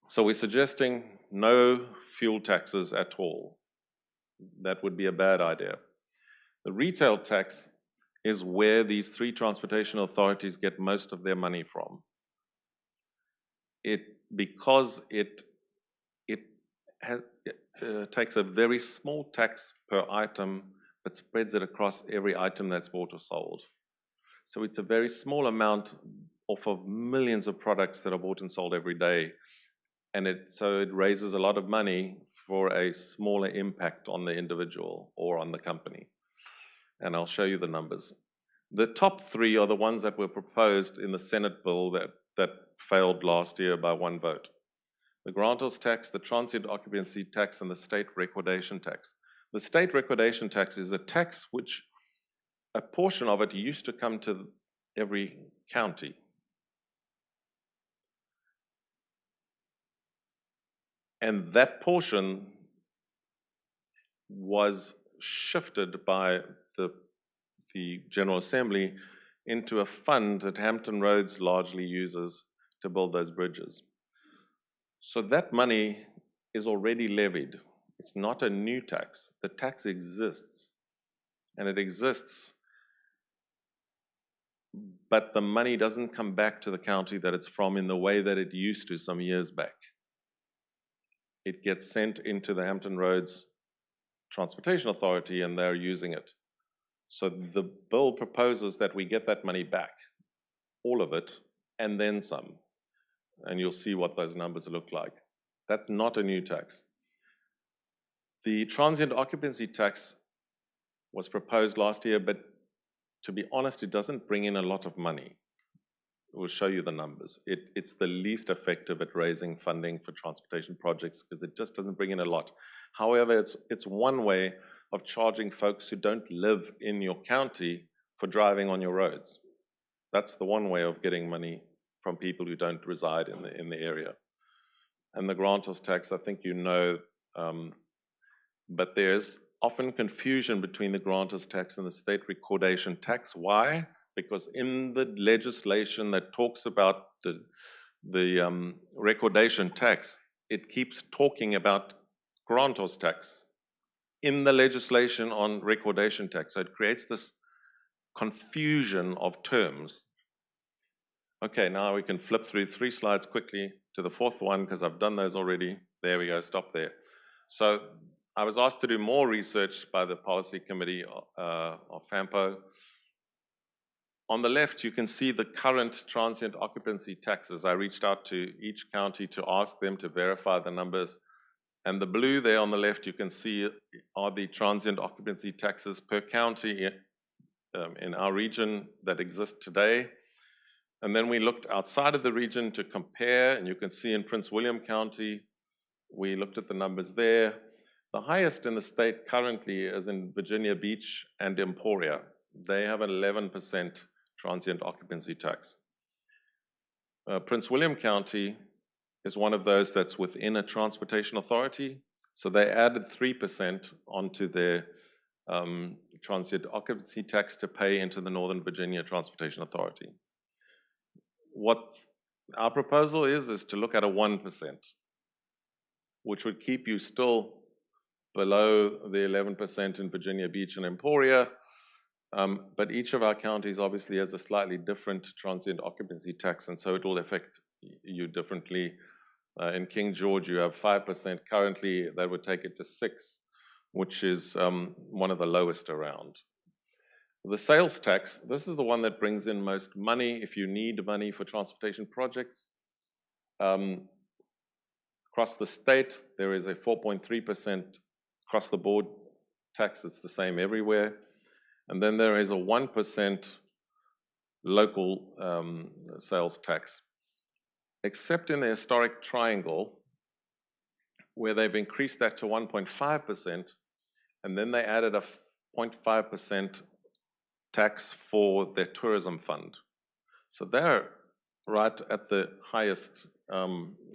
[SPEAKER 7] So we're suggesting no fuel taxes at all. That would be a bad idea. The retail tax is where these three transportation authorities get most of their money from. Because it takes a very small tax per item, but spreads it across every item that's bought or sold. So it's a very small amount off of millions of products that are bought and sold every day. And so it raises a lot of money for a smaller impact on the individual or on the company. And I'll show you the numbers. The top three are the ones that were proposed in the Senate bill that failed last year by one vote. The grantors tax, the transient occupancy tax, and the state recordation tax. The state recordation tax is a tax which a portion of it used to come to every county. And that portion was shifted by the General Assembly into a fund that Hampton Roads largely uses to build those bridges. So that money is already levied. It's not a new tax. The tax exists, and it exists, but the money doesn't come back to the county that it's from in the way that it used to some years back. It gets sent into the Hampton Roads Transportation Authority, and they're using it. So the bill proposes that we get that money back, all of it, and then some. And you'll see what those numbers look like. That's not a new tax. The transient occupancy tax was proposed last year, but to be honest, it doesn't bring in a lot of money. We'll show you the numbers. It's the least effective at raising funding for transportation projects because it just doesn't bring in a lot. However, it's one way of charging folks who don't live in your county for driving on your roads. That's the one way of getting money from people who don't reside in the area. And the grantors tax, I think you know, but there's often confusion between the grantors tax and the state recordation tax. Why? Because in the legislation that talks about the recordation tax, it keeps talking about grantors tax in the legislation on recordation tax. So it creates this confusion of terms. Okay, now we can flip through 3 slides quickly to the 4th one because I've done those already. There we go, stop there. So I was asked to do more research by the policy committee of FAMPO. On the left, you can see the current transient occupancy taxes. I reached out to each county to ask them to verify the numbers. And the blue there on the left, you can see are the transient occupancy taxes per county in our region that exist today. And then we looked outside of the region to compare, and you can see in Prince William County, we looked at the numbers there. The highest in the state currently is in Virginia Beach and Emporia. They have an 11% transient occupancy tax. Prince William County is one of those that's within a transportation authority, so they added 3% onto their transient occupancy tax to pay into the Northern Virginia Transportation Authority. What our proposal is to look at a 1%, which would keep you still below the 11% in Virginia Beach and Emporia, but each of our counties obviously has a slightly different transient occupancy tax, and so it will affect you differently. In King George, you have 5%. Currently, that would take it to 6%, which is one of the lowest around. The sales tax, this is the one that brings in most money if you need money for transportation projects. Across the state, there is a 4.3% across the board tax. It's the same everywhere. And then there is a 1% local sales tax, except in the historic triangle, where they've increased that to 1.5%, and then they added a 0.5% tax for their tourism fund. So they're right at the highest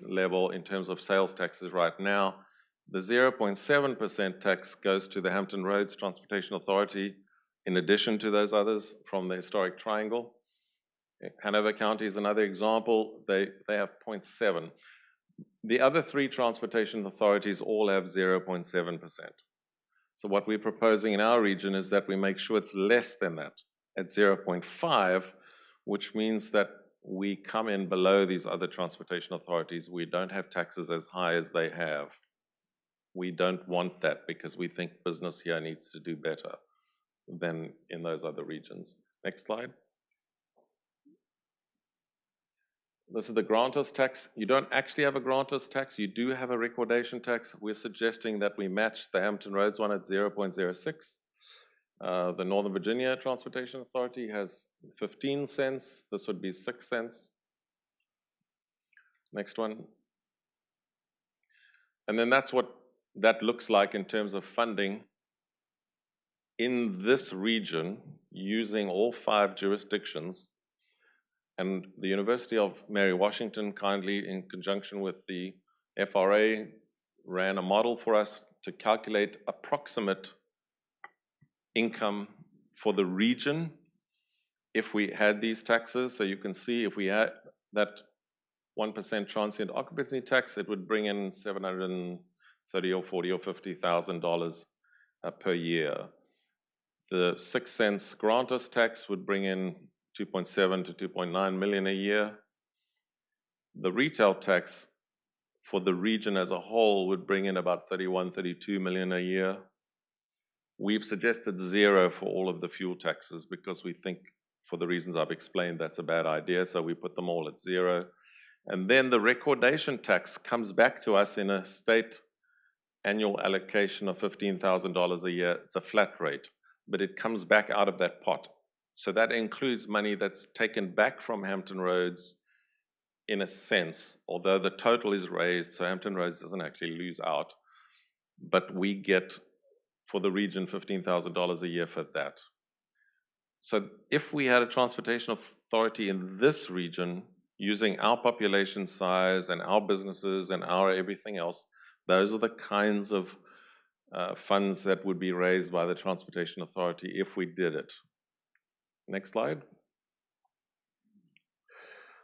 [SPEAKER 7] level in terms of sales taxes right now. The 0.7% tax goes to the Hampton Roads Transportation Authority, in addition to those others from the historic triangle. Hanover County is another example. They have 0.7. The other three transportation authorities all have 0.7%. So what we're proposing in our region is that we make sure it's less than that, at 0.5, which means that we come in below these other transportation authorities. We don't have taxes as high as they have. We don't want that because we think business here needs to do better than in those other regions. Next slide. This is the grantor's tax. You don't actually have a grantor's tax. You do have a recordation tax. We're suggesting that we match the Hampton Roads one at 0.06. The Northern Virginia Transportation Authority has 15 cents. This would be 6 cents. Next one. And then that's what that looks like in terms of funding in this region using all 5 jurisdictions. And the University of Mary Washington kindly, in conjunction with the FRA, ran a model for us to calculate approximate income for the region if we had these taxes. So you can see if we had that 1% transient occupancy tax, it would bring in $730 or $40 or $50,000 per year. The 6 cents grantor's tax would bring in 2.7 to 2.9 million a year. The retail tax for the region as a whole would bring in about 31, 32 million a year. We've suggested 0 for all of the fuel taxes because we think, for the reasons I've explained, that's a bad idea, so we put them all at 0. And then the recordation tax comes back to us in a state annual allocation of $15,000 a year. It's a flat rate, but it comes back out of that pot. So that includes money that's taken back from Hampton Roads in a sense, although the total is raised, so Hampton Roads doesn't actually lose out. But we get, for the region, $15,000 a year for that. So if we had a transportation authority in this region, using our population size and our businesses and our everything else, those are the kinds of funds that would be raised by the transportation authority if we did it. Next slide.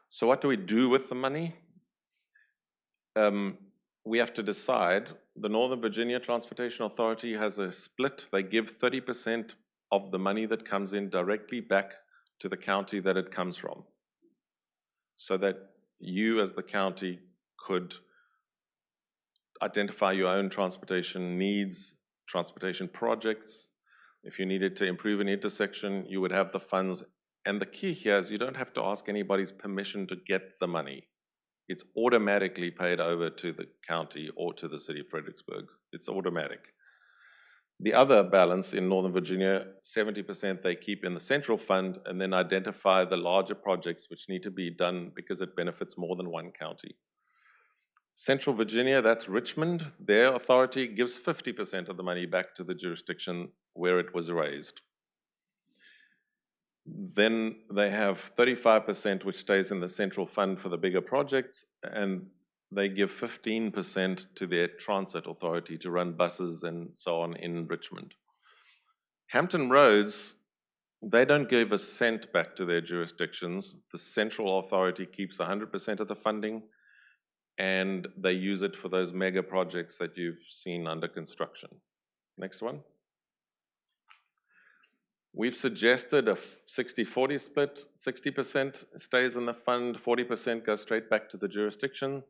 [SPEAKER 7] So what do we do with the money? We have to decide. The Northern Virginia Transportation Authority has a split. They give 30% of the money that comes in directly back to the county that it comes from, so that you as the county could identify your own transportation needs, transportation projects. If you needed to improve an intersection, you would have the funds. And the key here is you don't have to ask anybody's permission to get the money. It's automatically paid over to the county or to the city of Fredericksburg. It's automatic. The other balance in Northern Virginia, 70% they keep in the central fund and then identify the larger projects which need to be done because it benefits more than one county. Central Virginia, that's Richmond, their authority gives 50% of the money back to the jurisdiction where it was raised. Then they have 35% which stays in the central fund for the bigger projects, and they give 15% to their transit authority to run buses and so on in Richmond. Hampton Roads, they don't give a cent back to their jurisdictions. The central authority keeps 100% of the funding, and they use it for those mega projects that you've seen under construction. Next one. We've suggested a 60-40 split. 60% stays in the fund, 40% goes straight back to the jurisdiction.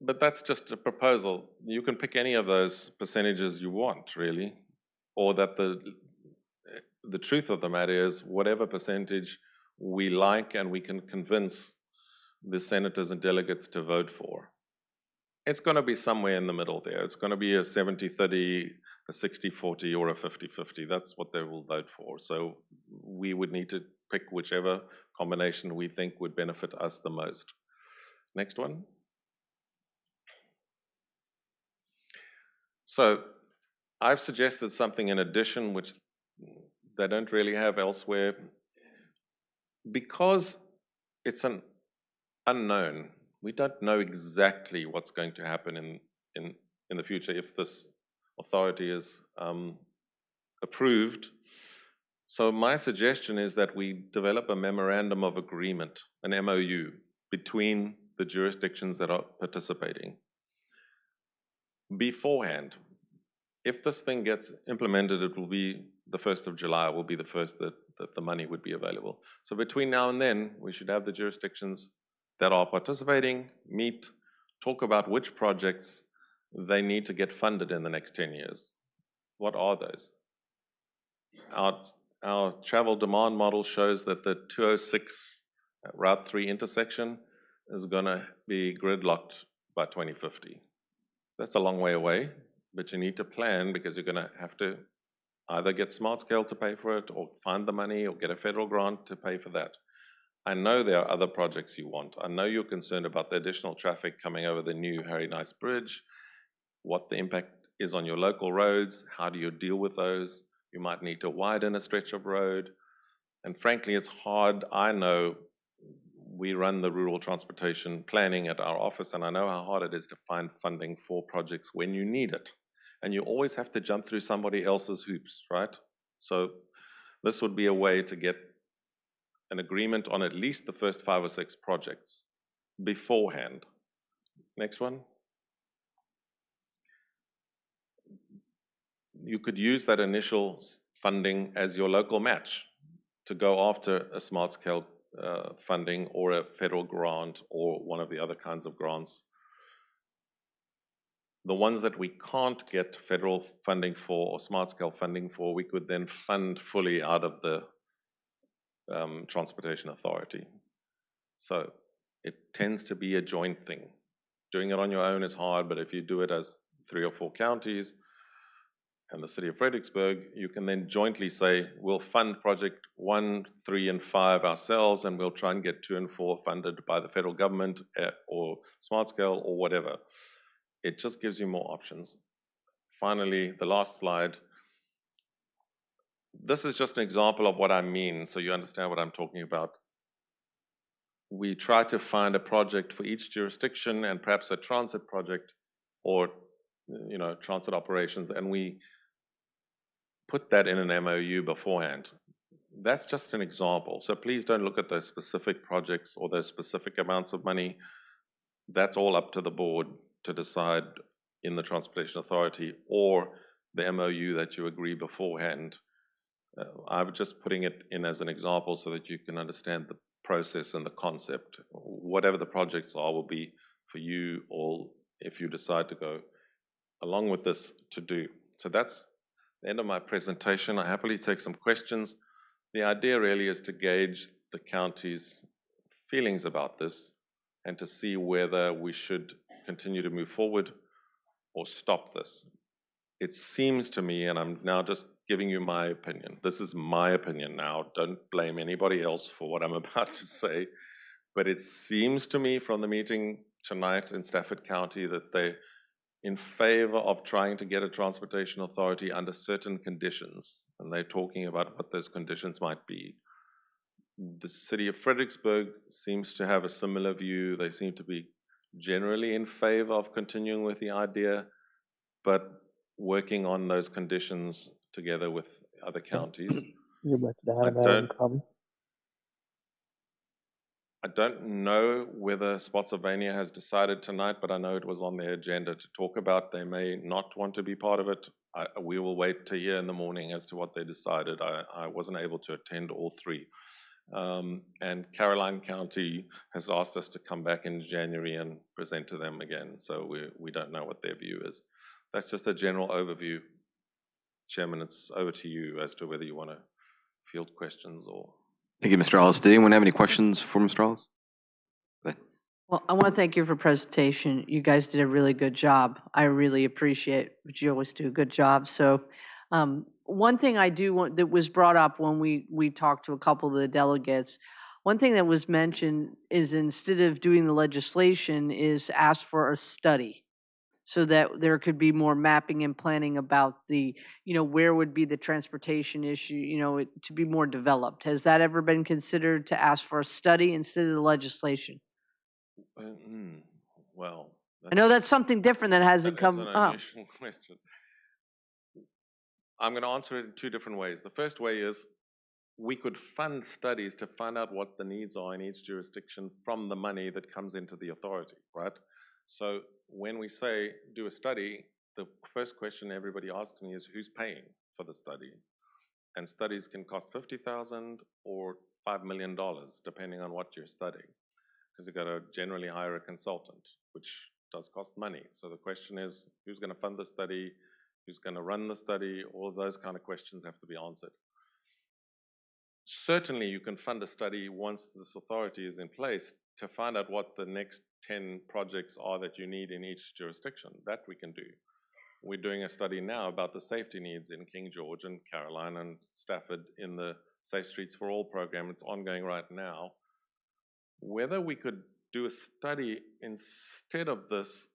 [SPEAKER 7] But that's just a proposal. You can pick any of those percentages you want, really. Or that the truth of the matter is, whatever percentage we like and we can convince the senators and delegates to vote for. It's going to be somewhere in the middle there. It's going to be a 70-30, a 60-40, or a 50-50. That's what they will vote for. So we would need to pick whichever combination we think would benefit us the most. Next one. So I've suggested something in addition which they don't really have elsewhere. Because it's an unknown. We don't know exactly what's going to happen in the future if this authority is approved. So my suggestion is that we develop a memorandum of agreement, an MOU, between the jurisdictions that are participating beforehand. If this thing gets implemented, it will be the 1st of July, will be the first that the money would be available. So between now and then, we should have the jurisdictions that are participating meet, talk about which projects they need to get funded in the next 10 years. What are those? Our travel demand model shows that the 206 Route 3 intersection is going to be gridlocked by 2050. That's a long way away, but you need to plan because you're going to have to either get smart scale to pay for it or find the money or get a federal grant to pay for that. I know there are other projects you want. I know you're concerned about the additional traffic coming over the new Harry Nice Bridge, what the impact is on your local roads, how do you deal with those? You might need to widen a stretch of road. And frankly, it's hard. I know we run the rural transportation planning at our office, and I know how hard it is to find funding for projects when you need it. And you always have to jump through somebody else's hoops, right? So this would be a way to get an agreement on at least the first 5 or 6 projects beforehand. Next one. You could use that initial funding as your local match to go after a smart scale funding or a federal grant or one of the other kinds of grants. The ones that we can't get federal funding for or smart scale funding for, we could then fund fully out of the Transportation Authority. So it tends to be a joint thing. Doing it on your own is hard, but if you do it as 3 or 4 counties and the city of Fredericksburg, you can then jointly say, we'll fund project 1, 3, and 5 ourselves, and we'll try and get 2 and 4 funded by the federal government or smart scale or whatever. It just gives you more options. Finally, the last slide. This is just an example of what I mean, so you understand what I'm talking about. We try to find a project for each jurisdiction and perhaps a transit project or transit operations, and we put that in an MOU beforehand. That's just an example. So please don't look at those specific projects or those specific amounts of money. That's all up to the board to decide in the Transportation Authority or the MOU that you agree beforehand. I'm just putting it in as an example so that you can understand the process and the concept. Whatever the projects are will be for you all if you decide to go along with this to do. So that's the end of my presentation. I happily take some questions. The idea really is to gauge the county's feelings about this and to see whether we should continue to move forward or stop this. It seems to me, and I'm now just giving you my opinion. This is my opinion now. Don't blame anybody else for what I'm about to say. But it seems to me from the meeting tonight in Stafford County that they're in favor of trying to get a transportation authority under certain conditions. And they're talking about what those conditions might be. The city of Fredericksburg seems to have a similar view. They seem to be generally in favor of continuing with the idea, but working on those conditions together with other counties. I don't know whether Spotsylvania has decided tonight, but I know it was on their agenda to talk about. They may not want to be part of it. We will wait to hear in the morning as to what they decided. I wasn't able to attend all 3. And Caroline County has asked us to come back in January and present to them again. So we don't know what their view is. That's just a general overview. Chairman, it's over to you as to whether you want to field questions or...
[SPEAKER 1] Thank you, Mr. Ellis. Did anyone have any questions for Mr. Ellis?
[SPEAKER 2] Well, I want to thank you for your presentation. You guys did a really good job. I really appreciate it. You always do a good job. So one thing I do want that was brought up when we talked to a couple of the delegates, one thing that was mentioned is instead of doing the legislation is ask for a study. so that there could be more mapping and planning about the, where would be the transportation issue, to be more developed. Has that ever been considered to ask for a study instead of the legislation?
[SPEAKER 7] Well,
[SPEAKER 2] I know that's something different that hasn't
[SPEAKER 7] that is
[SPEAKER 2] come
[SPEAKER 7] an
[SPEAKER 2] up.
[SPEAKER 7] unusual question. I'm going to answer it in two different ways. The first way is we could fund studies to find out what the needs are in each jurisdiction from the money that comes into the authority, right? So when we say do a study, the first question everybody asks me is who's paying for the study? And studies can cost $50,000 or $5 million, depending on what you're studying, because you've got to generally hire a consultant, which does cost money. So the question is, who's going to fund the study? Who's going to run the study? All of those kind of questions have to be answered. Certainly, you can fund a study once this authority is in place to find out what the next 10 projects are that you need in each jurisdiction. That we can do. We're doing a study now about the safety needs in King George and Caroline and Stafford in the Safe Streets for All program. It's ongoing right now. Whether we could do a study instead of this,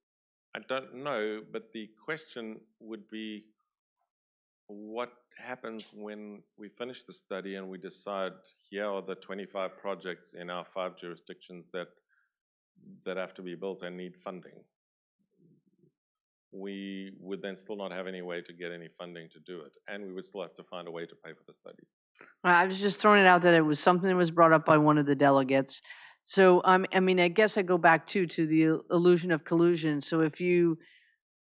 [SPEAKER 7] I don't know, but the question would be what happens when we finish the study and we decide here are the 25 projects in our 5 jurisdictions that have to be built and need funding. We would then still not have any way to get any funding to do it, and we would still have to find a way to pay for the study.
[SPEAKER 2] I was just throwing it out that it was something that was brought up by one of the delegates. So, I guess I go back to the illusion of collusion. So if you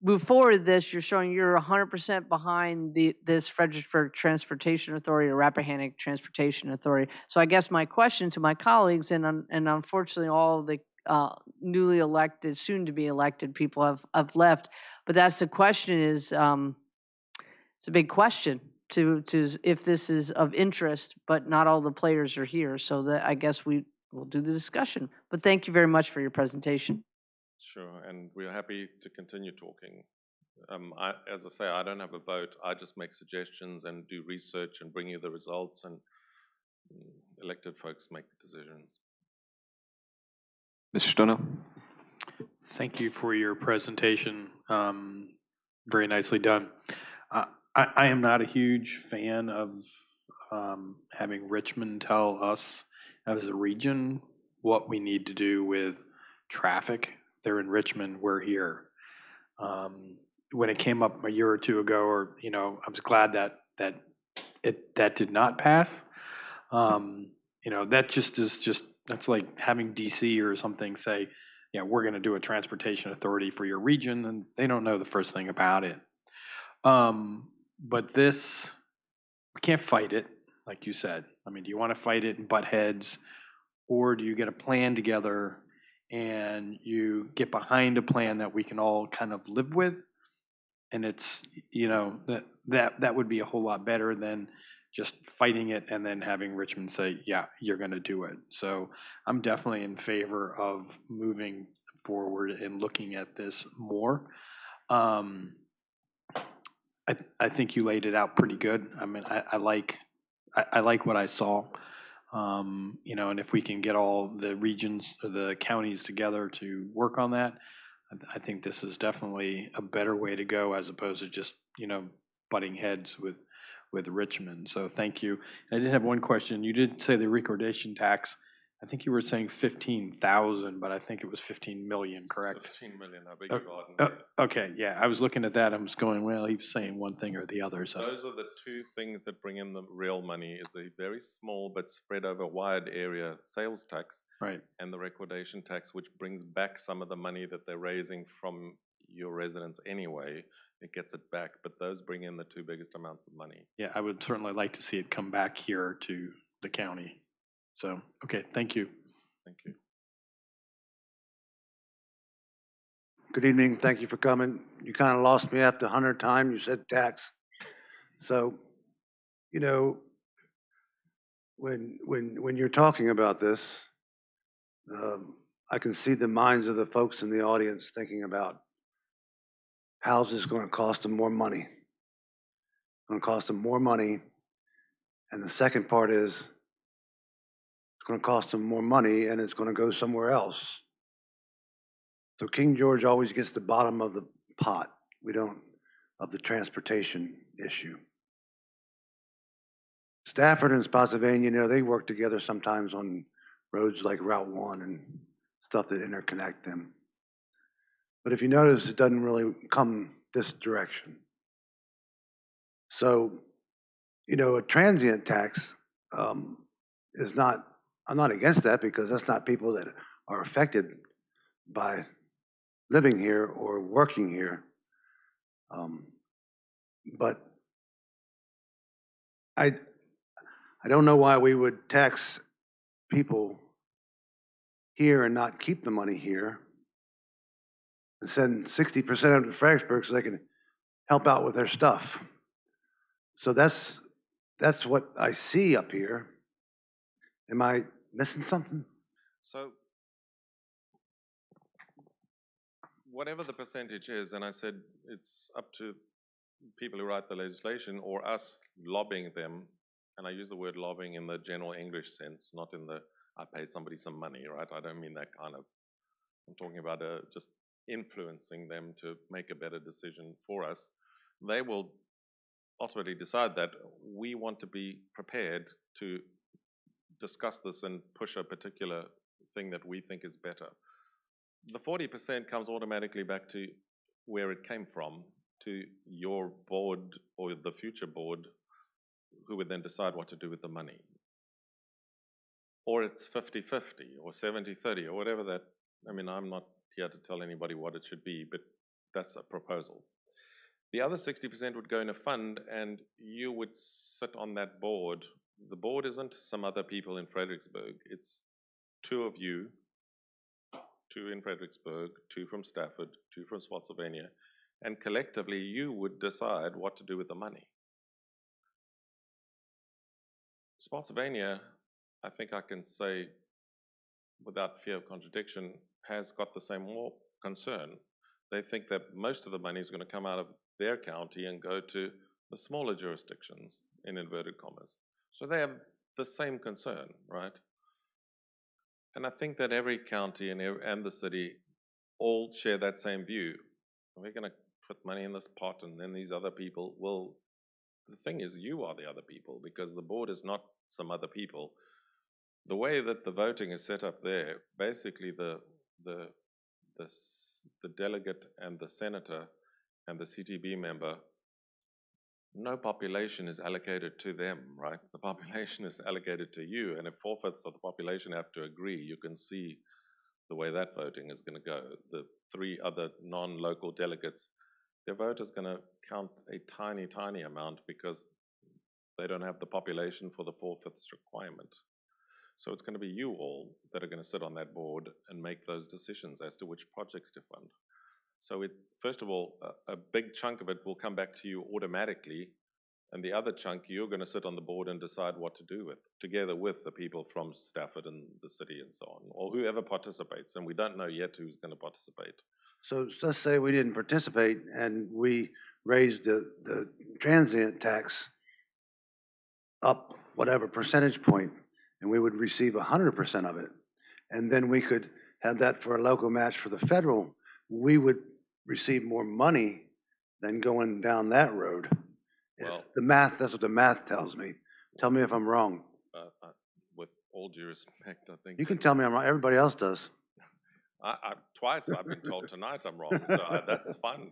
[SPEAKER 2] move forward with this, you're showing you're 100% behind this Fredericksburg Transportation Authority or Rappahannock Transportation Authority. So I guess my question to my colleagues, and unfortunately all the newly elected, soon to be elected people have left, but that's the question is, it's a big question to if this is of interest, but not all the players are here. So that I guess we will do the discussion. But thank you very much for your presentation.
[SPEAKER 7] Sure, and we're happy to continue talking. As I say, I don't have a vote. I just make suggestions and do research and bring you the results, and elected folks make the decisions.
[SPEAKER 1] Mr. Stono?
[SPEAKER 19] Thank you for your presentation. Very nicely done. I am not a huge fan of having Richmond tell us as a region what we need to do with traffic. They're in Richmond, we're here. When it came up a year or two ago, or I was glad that did not pass. That that's like having DC or something say, yeah, we're going to do a transportation authority for your region, and they don't know the first thing about it. But this, we can't fight it, like you said. Do you want to fight it and butt heads, or do you get a plan together and you get behind a plan that we can all kind of live with? And it's, that would be a whole lot better than just fighting it and then having Richmond say, yeah, you're going to do it. So I'm definitely in favor of moving forward and looking at this more. I think you laid it out pretty good. I like what I saw. And if we can get all the regions, the counties together to work on that, I think this is definitely a better way to go as opposed to just, butting heads with Richmond. So thank you. I did have one question. You did say the recordation tax. I think you were saying 15,000, but I think it was 15 million, correct?
[SPEAKER 7] 15 million, I beg your pardon.
[SPEAKER 19] Okay, yeah, I was looking at that. I was going, well, he was saying one thing or the other. So
[SPEAKER 7] those are the two things that bring in the real money: is a very small but spread over wide area sales tax,
[SPEAKER 19] right,
[SPEAKER 7] and the recordation tax, which brings back some of the money that they're raising from your residents anyway. It gets it back, but those bring in the two biggest amounts of money.
[SPEAKER 19] Yeah, I would certainly like to see it come back here to the county. So, okay, thank you.
[SPEAKER 7] Thank you.
[SPEAKER 18] Good evening. Thank you for coming. You kind of lost me after 100 times. You said tax. So, when you're talking about this, I can see the minds of the folks in the audience thinking about how's this going to cost them more money. It's going to cost them more money. And the second part is it's going to cost them more money and it's going to go somewhere else. So King George always gets the bottom of the pot. We don't, of the transportation issue. Stafford and Spotsylvania, you know, they work together sometimes on roads like Route 1 and stuff that interconnect them. But if you notice, it doesn't really come this direction. So, you know, a transient tax is not, I'm not against that because that's not people that are affected by living here or working here. But I don't know why we would tax people here and not keep the money here and send 60% of them to Fredericksburg so they can help out with their stuff. So that's what I see up here. Am I missing something?
[SPEAKER 7] So whatever the percentage is, and I said it's up to people who write the legislation or us lobbying them, and I use the word lobbying in the general English sense, not in the I paid somebody some money, right? I don't mean that kind of, I'm talking about just influencing them to make a better decision for us. They will ultimately decide that we want to be prepared to discuss this and push a particular thing that we think is better. The 40% comes automatically back to where it came from, to your board or the future board, who would then decide what to do with the money. Or it's 50-50 or 70-30 or whatever that, I mean, I'm not here to tell anybody what it should be, but that's a proposal. The other 60% would go in a fund and you would sit on that board. The board isn't some other people in Fredericksburg. It's two of you, two in Fredericksburg, two from Stafford, two from Spotsylvania, and collectively you would decide what to do with the money. Spotsylvania, I think I can say without fear of contradiction, has got the same more concern. They think that most of the money is going to come out of their county and go to the smaller jurisdictions, in inverted commas. So they have the same concern, right? And I think that every county and the city all share that same view. We're going to put money in this pot and then these other people will, the thing is you are the other people because the board is not some other people. The way that the voting is set up there, basically the delegate and the senator and the CTB member, no population is allocated to them, right? The population is allocated to you, and if 4/5 of the population have to agree, you can see the way that voting is going to go. The three other non-local delegates, their vote is going to count a tiny, tiny amount because they don't have the population for the 4/5 requirement. So it's going to be you all that are going to sit on that board and make those decisions as to which projects to fund. So first of all, a big chunk of it will come back to you automatically, and the other chunk you're going to sit on the board and decide what to do with, together with the people from Stafford and the city and so on, or whoever participates, and we don't know yet who's going to participate.
[SPEAKER 18] So let's say we didn't participate and we raised the transient tax up whatever percentage point, and we would receive 100% of it, and then we could have that for a local match for the federal, we would receive more money than going down that road.
[SPEAKER 7] Well,
[SPEAKER 18] The math, that's what the math tells me. Tell me if I'm wrong.
[SPEAKER 7] With all due respect, I think...
[SPEAKER 18] You can tell me I'm wrong. Everybody else does.
[SPEAKER 7] Twice I've been told tonight I'm wrong, so that's fine.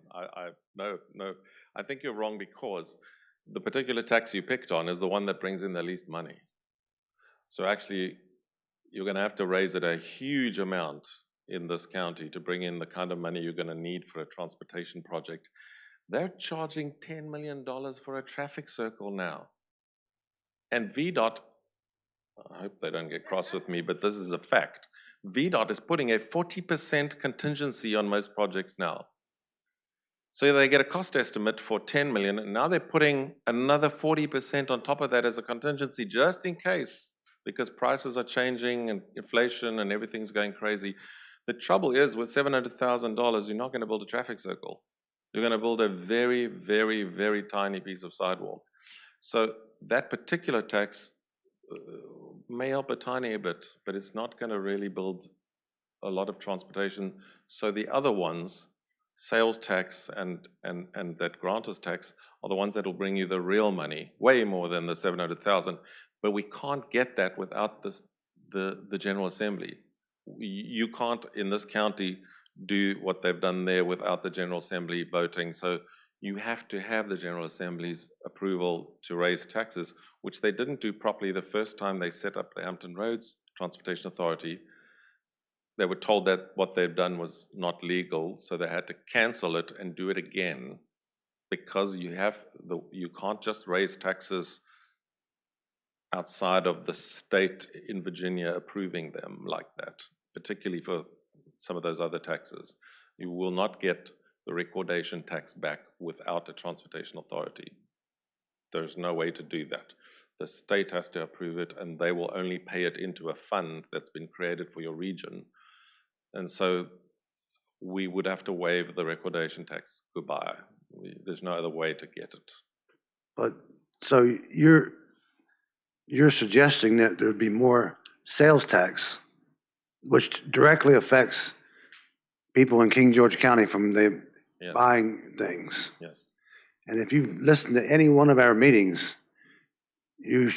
[SPEAKER 7] No, I think you're wrong because the particular tax you picked on is the one that brings in the least money. So actually, you're going to have to raise it a huge amount in this county to bring in the kind of money you're going to need for a transportation project. They're charging $10 million for a traffic circle now. And VDOT, I hope they don't get cross with me, but this is a fact. VDOT is putting a 40% contingency on most projects now. So they get a cost estimate for 10 million, and now they're putting another 40% on top of that as a contingency just in case, because prices are changing and inflation and everything's going crazy. The trouble is with $700,000, you're not going to build a traffic circle. You're going to build a very, very, very tiny piece of sidewalk. So that particular tax may help a tiny bit, but it's not going to really build a lot of transportation. So the other ones sales tax and that grantor's tax are the ones that will bring you the real money, way more than the 700,000. But we can't get that without the General Assembly. You can't, in this county, do what they've done there without the General Assembly voting. So you have to have the General Assembly's approval to raise taxes, which they didn't do properly the first time they set up the Hampton Roads Transportation Authority. They were told that what they'd done was not legal, so they had to cancel it and do it again, because you can't just raise taxes outside of the state in Virginia approving them like that, particularly for some of those other taxes. You will not get the recordation tax back without a transportation authority. There's no way to do that. The state has to approve it, and they will only pay it into a fund that's been created for your region. And so we would have to waive the recordation tax. Goodbye. There's no other way to get it.
[SPEAKER 18] But, so you're suggesting that there'd be more sales tax, which directly affects people in King George County from the buying things.
[SPEAKER 7] Yes.
[SPEAKER 18] And if you listen to any one of our meetings, you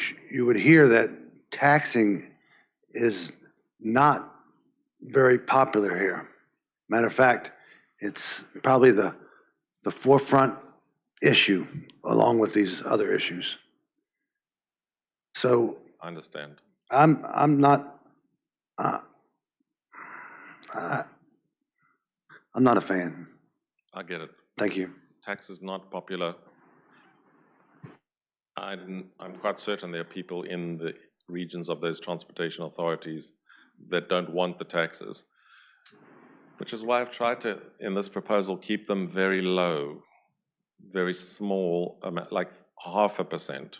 [SPEAKER 18] would hear that taxing is not very popular here. Matter of fact, it's probably the forefront issue along with these other issues. So
[SPEAKER 7] I understand.
[SPEAKER 18] I'm not a fan.
[SPEAKER 7] I get it.
[SPEAKER 18] Thank you.
[SPEAKER 7] Tax is not popular. I'm quite certain there are people in the regions of those transportation authorities that don't want the taxes, which is why I've tried to, in this proposal, keep them very low, very small, like 0.5%,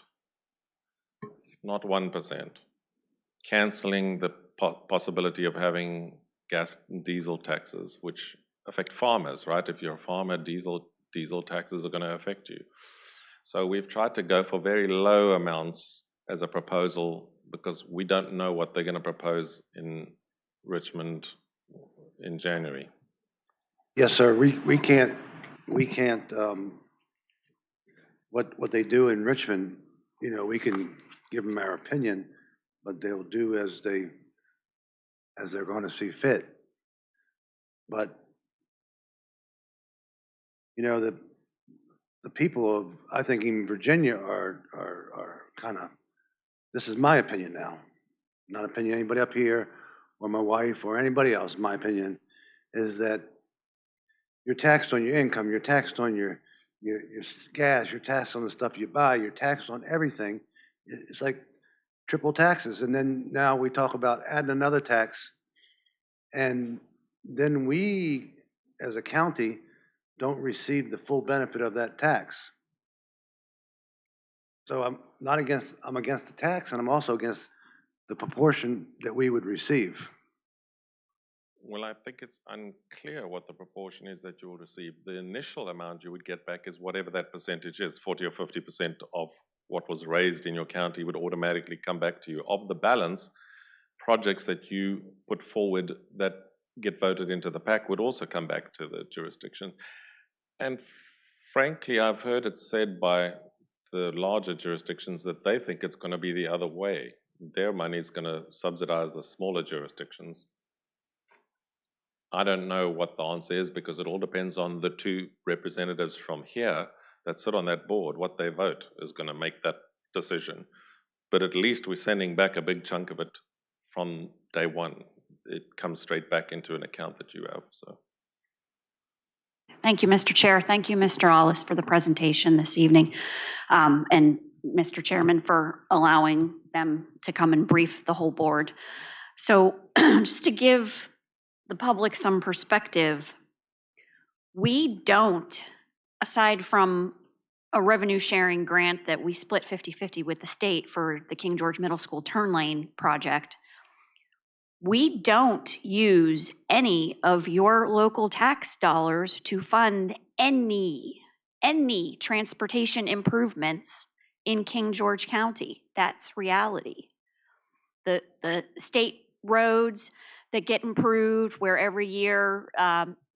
[SPEAKER 7] not 1%, canceling the possibility of having gas and diesel taxes, which affect farmers, right? If you're a farmer, diesel taxes are going to affect you. So we've tried to go for very low amounts as a proposal, because we don't know what they're going to propose in Richmond in January.
[SPEAKER 18] Yes, sir. We can't. What they do in Richmond, we can give them our opinion, but they'll do as they're going to see fit. But the people of, I think, even Virginia are kind of. This is my opinion now, not opinion of anybody up here or my wife or anybody else. My opinion is that you're taxed on your income, you're taxed on your gas, you're taxed on the stuff you buy, you're taxed on everything. It's like triple taxes. And then now we talk about adding another tax, and then we, as a county, don't receive the full benefit of that tax. So I'm against the tax, and I'm also against the proportion that we would receive.
[SPEAKER 7] Well, I think it's unclear what the proportion is that you will receive. The initial amount you would get back is whatever that percentage is, 40 or 50% of what was raised in your county would automatically come back to you. Of the balance, projects that you put forward that get voted into the PAC would also come back to the jurisdiction. And frankly, I've heard it said by the larger jurisdictions that they think it's going to be the other way. Their money is going to subsidize the smaller jurisdictions. I don't know what the answer is, because it all depends on the two representatives from here that sit on that board. What they vote is going to make that decision. But at least we're sending back a big chunk of it from day one. It comes straight back into an account that you have. So.
[SPEAKER 4] Thank you, Mr. Chair. Thank you, Mr. Ollis, for the presentation this evening. And Mr. Chairman, for allowing them to come and brief the whole board. So just to give the public some perspective, we don't, aside from a revenue sharing grant that we split 50-50 with the state for the King George Middle School turn lane project, we don't use any of your local tax dollars to fund any transportation improvements in King George County. That's reality. The state roads, that get improved, where every year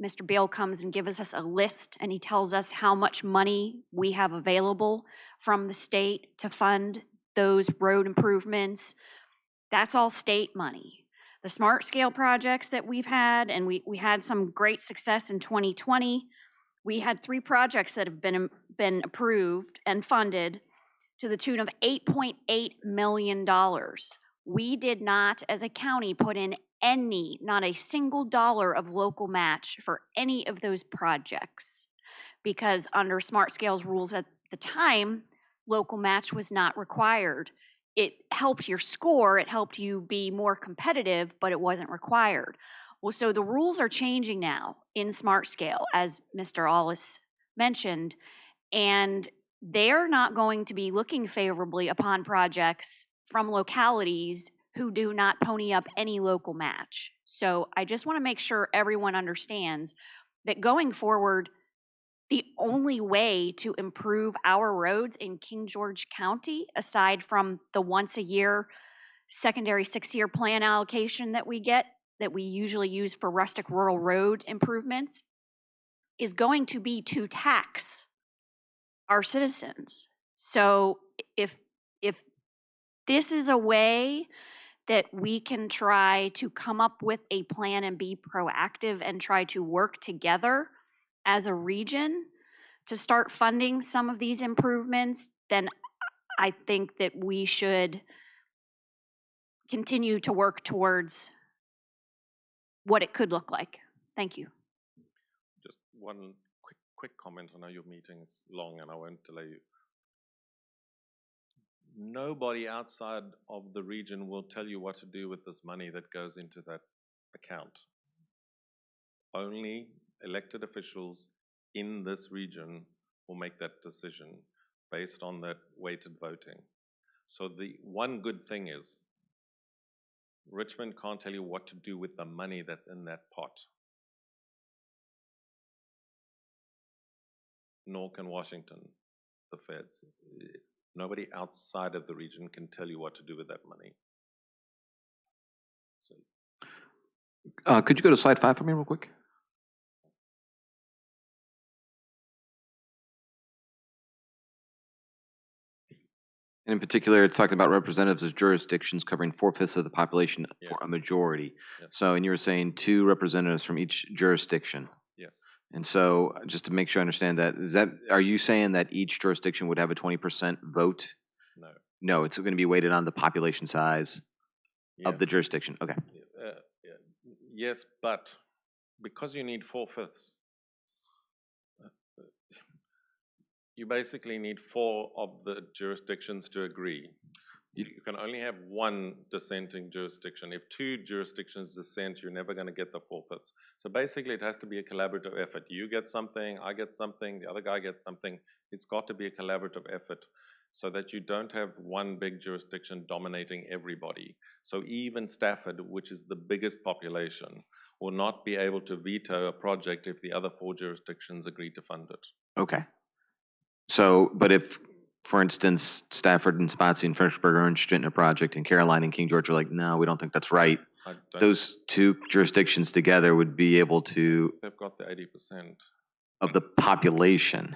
[SPEAKER 4] Mr. Beal comes and gives us a list and he tells us how much money we have available from the state to fund those road improvements. That's all state money. The smart scale projects that we've had, and we had some great success in 2020. We had 3 projects that have been approved and funded to the tune of $8.8 million. We did not, as a county, put in not a single dollar of local match for any of those projects, because under Smart Scale's rules at the time, local match was not required. It helped your score, it helped you be more competitive, but it wasn't required. Well, so the rules are changing now in Smart Scale, as Mr. Allis mentioned, and they're not going to be looking favorably upon projects from localities who do not pony up any local match. So I just want to make sure everyone understands that going forward, the only way to improve our roads in King George County, aside from the once a year secondary 6-year plan allocation that we get, that we usually use for rustic rural road improvements, is going to be to tax our citizens. So if this is a way that we can try to come up with a plan and be proactive and try to work together as a region to start funding some of these improvements, then I think that we should continue to work towards what it could look like. Thank you.
[SPEAKER 7] Just one quick comment. I know your meeting's long and I won't delay you. Nobody outside of the region will tell you what to do with this money that goes into that account. Only elected officials in this region will make that decision based on that weighted voting. So the one good thing is Richmond can't tell you what to do with the money that's in that pot. Nor can Washington, the feds. Nobody outside of the region can tell you what to do with that money. So.
[SPEAKER 1] Could you go to slide 5 for me real quick? And in particular, it's talking about representatives as jurisdictions covering 4/5 of the population for a majority.
[SPEAKER 7] Yes.
[SPEAKER 1] So, and you were saying 2 representatives from each jurisdiction.
[SPEAKER 7] Yes.
[SPEAKER 1] And so, just to make sure I understand that, are you saying that each jurisdiction would have a 20% vote?
[SPEAKER 7] No.
[SPEAKER 1] No, it's going to be weighted on the population size of the jurisdiction. Okay.
[SPEAKER 7] Yes, but because you need 4/5, you basically need 4 of the jurisdictions to agree. You can only have 1 dissenting jurisdiction. If 2 jurisdictions dissent, you're never going to get the 4/5. So basically, it has to be a collaborative effort. You get something, I get something, the other guy gets something. It's got to be a collaborative effort so that you don't have one big jurisdiction dominating everybody. So even Stafford, which is the biggest population, will not be able to veto a project if the other 4 jurisdictions agree to fund it.
[SPEAKER 1] Okay. So, but if, for instance, Stafford and Spotsy and Fredericksburg are interested in a project and Caroline and King George are like, no, we don't think that's right, those 2 jurisdictions together would be able to.
[SPEAKER 7] They've got the 80%
[SPEAKER 1] of the population.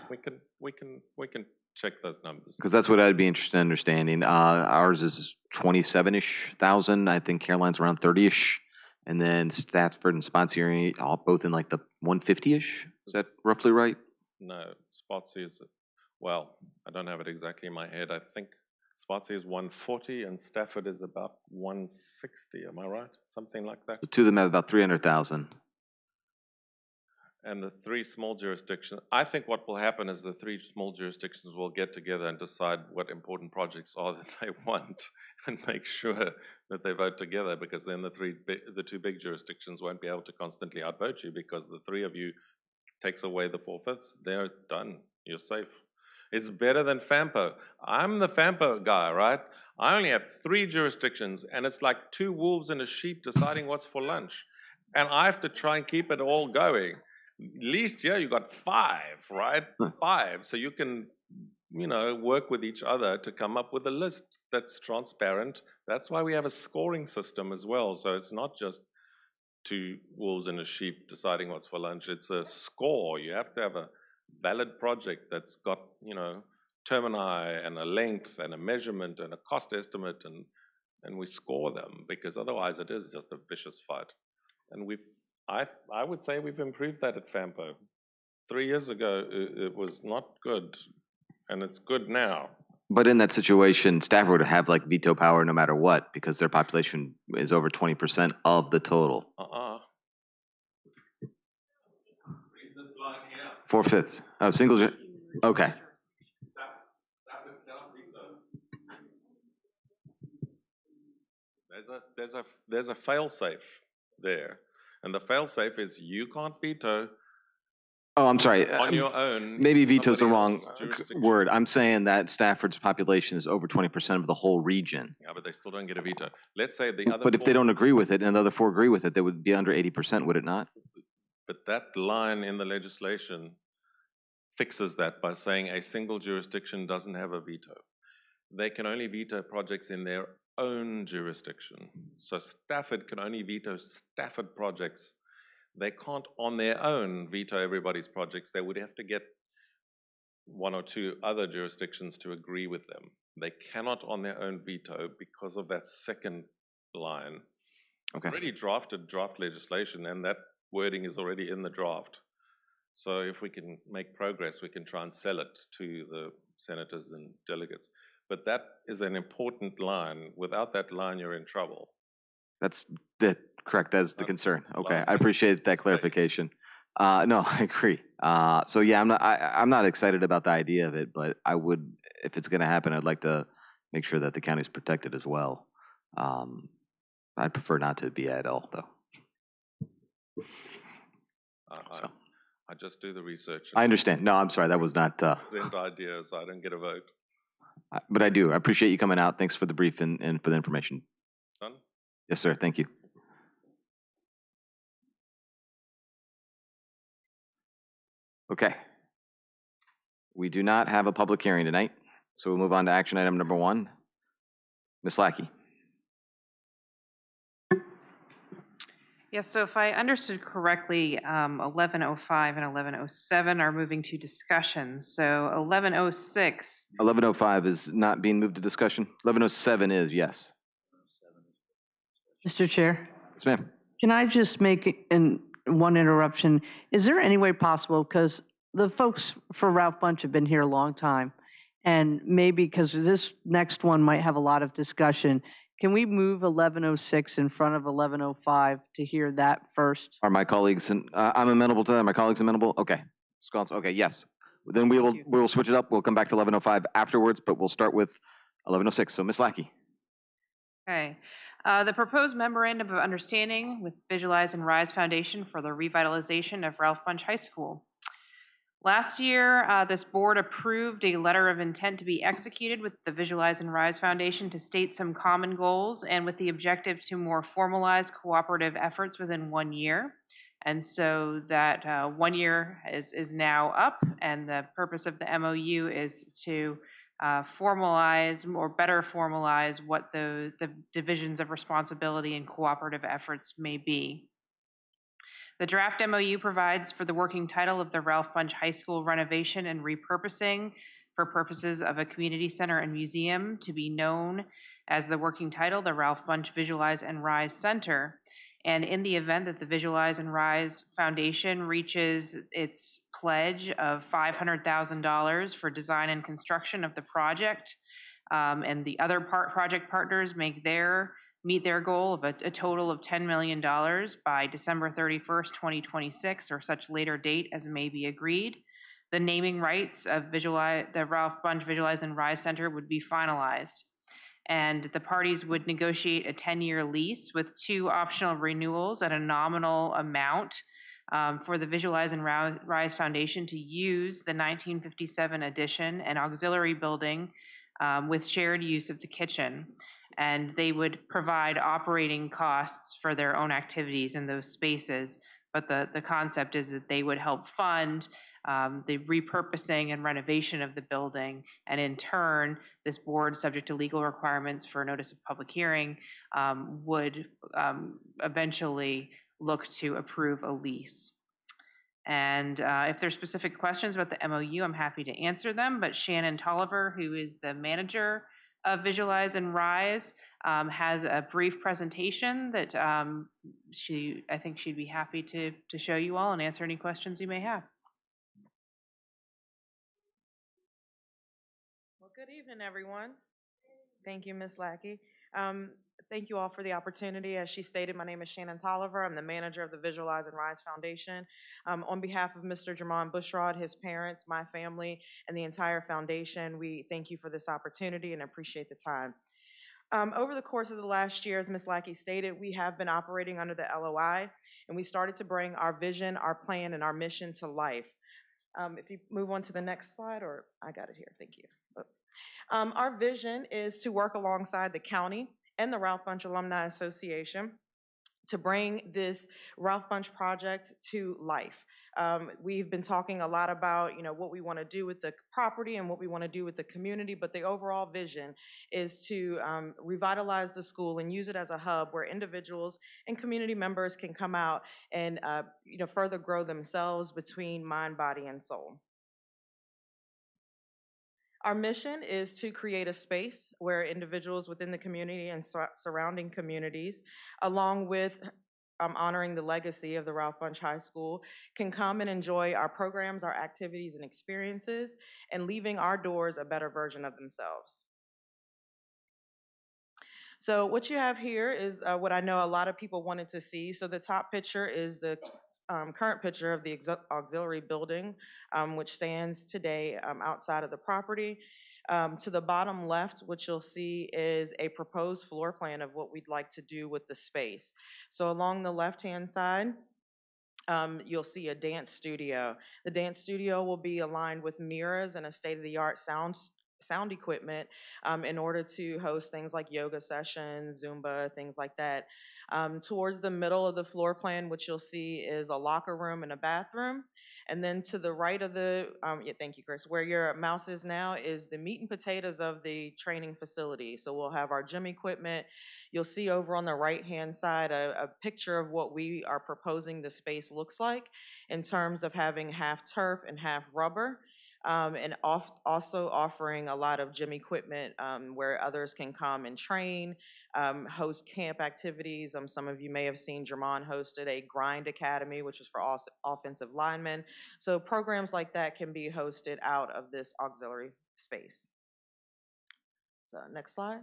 [SPEAKER 7] We can check those numbers.
[SPEAKER 1] Because that's what I'd be interested in understanding. Ours is 27-ish thousand. I think Caroline's around 30-ish. And then Stafford and Spotsy are all both in like the 150-ish. Is that roughly right?
[SPEAKER 7] No, Spotsy is, well, I don't have it exactly in my head. I think Spotsy is 140 and Stafford is about 160. Am I right? Something like that.
[SPEAKER 1] The 2 of them have about 300,000.
[SPEAKER 7] And the 3 small jurisdictions, I think what will happen is the 3 small jurisdictions will get together and decide what important projects are that they want and make sure that they vote together, because then the 2 big jurisdictions won't be able to constantly outvote you because the 3 of you takes away the 4/5. They're done. You're safe. It's better than FAMPO. I'm the FAMPO guy, right? I only have 3 jurisdictions and it's like 2 wolves and a sheep deciding what's for lunch. And I have to try and keep it all going. At least here you got 5, right? 5. So you can, work with each other to come up with a list that's transparent. That's why we have a scoring system as well. So it's not just two wolves and a sheep deciding what's for lunch. It's a score. You have to have a valid project that's got, termini and a length and a measurement and a cost estimate, and we score them, because otherwise it is just a vicious fight. And I would say we've improved that at FAMPO. 3 years ago, it was not good, and it's good now.
[SPEAKER 1] But in that situation, Stafford would have like veto power no matter what, because their population is over 20% of the total. 4/5. Oh, single. Okay.
[SPEAKER 7] There's a fail-safe there, and the fail-safe is you can't veto.
[SPEAKER 1] Oh, I'm sorry.
[SPEAKER 7] On your own.
[SPEAKER 1] Maybe veto's the wrong
[SPEAKER 7] jurisdiction.
[SPEAKER 1] word. I'm saying that Stafford's population is over 20% of the whole region.
[SPEAKER 7] Yeah, but they still don't get a veto. Let's say the other.
[SPEAKER 1] But if they don't agree with it and the other four agree with it, they would be under 80%, would it not?
[SPEAKER 7] But that line in the legislation fixes that by saying a single jurisdiction doesn't have a veto. They can only veto projects in their own jurisdiction. So Stafford can only veto Stafford projects. They can't on their own veto everybody's projects. They would have to get one or two other jurisdictions to agree with them. They cannot on their own veto because of that second line.
[SPEAKER 1] Okay.
[SPEAKER 7] Already drafted draft legislation, and that wording is already in the draft. So if we can make progress, we can try and sell it to the senators and delegates. But that is an important line. Without that line, you're in trouble.
[SPEAKER 1] That's correct. That's the concern. Okay, I appreciate that clarification. No, I agree. So yeah, I'm not excited about the idea of it, but I would, if it's going to happen, I'd like to make sure that the county's protected as well. I'd prefer not to be at all, though.
[SPEAKER 7] I just do the research.
[SPEAKER 1] I understand. No, I'm sorry. That was not.
[SPEAKER 7] Present ideas. I don't get a vote.
[SPEAKER 1] But I do. I appreciate you coming out. Thanks for the brief and for the information.
[SPEAKER 7] Done?
[SPEAKER 1] Yes, sir. Thank you. Okay. We do not have a public hearing tonight, so we'll move on to action item number 1. Ms. Lackey.
[SPEAKER 22] Yes, so if I understood correctly, 1105 and 1107 are moving to discussion. So 1106.
[SPEAKER 1] 1105 is not being moved to discussion. 1107 is, yes.
[SPEAKER 2] Mr. Chair,
[SPEAKER 1] Yes, ma'am.
[SPEAKER 2] can I just make one interruption? Is there any way possible, because the folks for Ralph Bunch have been here a long time, and maybe because this next one might have a lot of discussion, can we move 1106 in front of 1105 to hear that first?
[SPEAKER 1] Are my colleagues, and I'm amenable to that? Are my colleagues amenable? Okay. Okay, yes. Then we will switch it up. We'll come back to 1105 afterwards, but we'll start with 1106. So Ms. Lackey.
[SPEAKER 22] Okay. The proposed memorandum of understanding with Visualize and Rise Foundation for the revitalization of Ralph Bunch High School. Last year, this board approved a letter of intent to be executed with the Visualize and Rise Foundation to state some common goals and with the objective to more formalize cooperative efforts within 1 year. And so that 1 year is now up, and the purpose of the MOU is to formalize or better formalize what the divisions of responsibility and cooperative efforts may be. The draft MOU provides for the working title of the Ralph Bunch High School renovation and repurposing for purposes of a community center and museum to be known as the working title, the Ralph Bunch Visualize and Rise Center. And in the event that the Visualize and Rise Foundation reaches its pledge of $500,000 for design and construction of the project, and the other project partners meet their goal of a total of $10 million by December 31st, 2026, or such later date as may be agreed, the naming rights of the Ralph Bunch Visualize and Rise Center would be finalized. And the parties would negotiate a 10-year lease with 2 optional renewals at a nominal amount for the Visualize and Rise Foundation to use the 1957 addition and auxiliary building with shared use of the kitchen. And they would provide operating costs for their own activities in those spaces. But the concept is that they would help fund the repurposing and renovation of the building. And in turn, this board, subject to legal requirements for notice of public hearing, would eventually look to approve a lease. And if there's specific questions about the MOU, I'm happy to answer them. But Shannon Tolliver, who is the manager of Visualize and Rise, has a brief presentation that I think she'd be happy to show you all and answer any questions you may have.
[SPEAKER 8] Well, good evening, everyone. Thank you, Ms. Lackey. Thank you all for the opportunity. As she stated, my name is Shannon Tolliver. I'm the manager of the Visualize and Rise Foundation. On behalf of Mr. Jermon Bushrod, his parents, my family, and the entire foundation, we thank you for this opportunity and appreciate the time. Over the course of the last year, as Ms. Lackey stated, we have been operating under the LOI, and we started to bring our vision, our plan, and our mission to life. If you move on to the next slide, or I got it here, thank you. Our vision is to work alongside the county and the Ralph Bunche Alumni Association to bring this Ralph Bunche project to life. We've been talking a lot about, what we want to do with the property and what we want to do with the community, but the overall vision is to revitalize the school and use it as a hub where individuals and community members can come out and, further grow themselves between mind, body, and soul. Our mission is to create a space where individuals within the community and surrounding communities, along with honoring the legacy of the Ralph Bunche High School, can come and enjoy our programs, our activities, and experiences, and leaving our doors a better version of themselves. So what you have here is what I know a lot of people wanted to see. So the top picture is the current picture of the auxiliary building, which stands today outside of the property. To the bottom left, what you'll see is a proposed floor plan of what we'd like to do with the space. So along the left-hand side, you'll see a dance studio. The dance studio will be aligned with mirrors and a state-of-the-art sound equipment in order to host things like yoga sessions, Zumba, things like that. Towards the middle of the floor plan, what you'll see is a locker room and a bathroom. And then to the right of the, thank you, Chris, where your mouse is now is the meat and potatoes of the training facility. So we'll have our gym equipment. You'll see over on the right-hand side a picture of what we are proposing the space looks like in terms of having half turf and half rubber. And also offering a lot of gym equipment where others can come and train, host camp activities. Some of you may have seen Jermon hosted a grind academy, which is for offensive linemen. So programs like that can be hosted out of this auxiliary space. So next slide.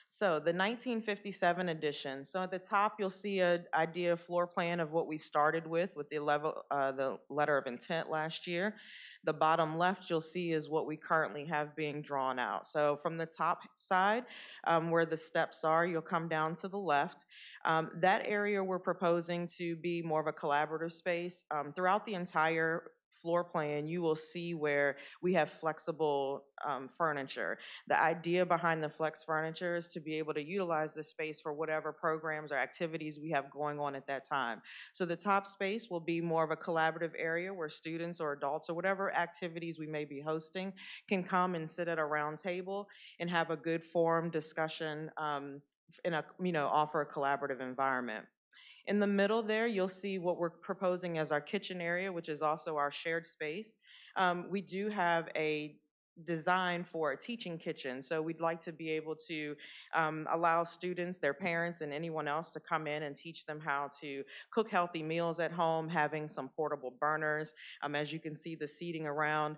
[SPEAKER 8] So the 1957 edition. So at the top, you'll see an idea floor plan of what we started with the letter of intent last year. The bottom left you'll see is what we currently have being drawn out. So from the top side, where the steps are, you'll come down to the left. That area we're proposing to be more of a collaborative space. Throughout the entire floor plan, you will see where we have flexible furniture. The idea behind the flex furniture is to be able to utilize the space for whatever programs or activities we have going on at that time. So the top space will be more of a collaborative area where students or adults or whatever activities we may be hosting can come and sit at a round table and have a good forum discussion and offer a collaborative environment. In the middle there, you'll see what we're proposing as our kitchen area, which is also our shared space. We do have a design for a teaching kitchen. So we'd like to be able to allow students, their parents, and anyone else to come in and teach them how to cook healthy meals at home, having some portable burners. As you can see, the seating around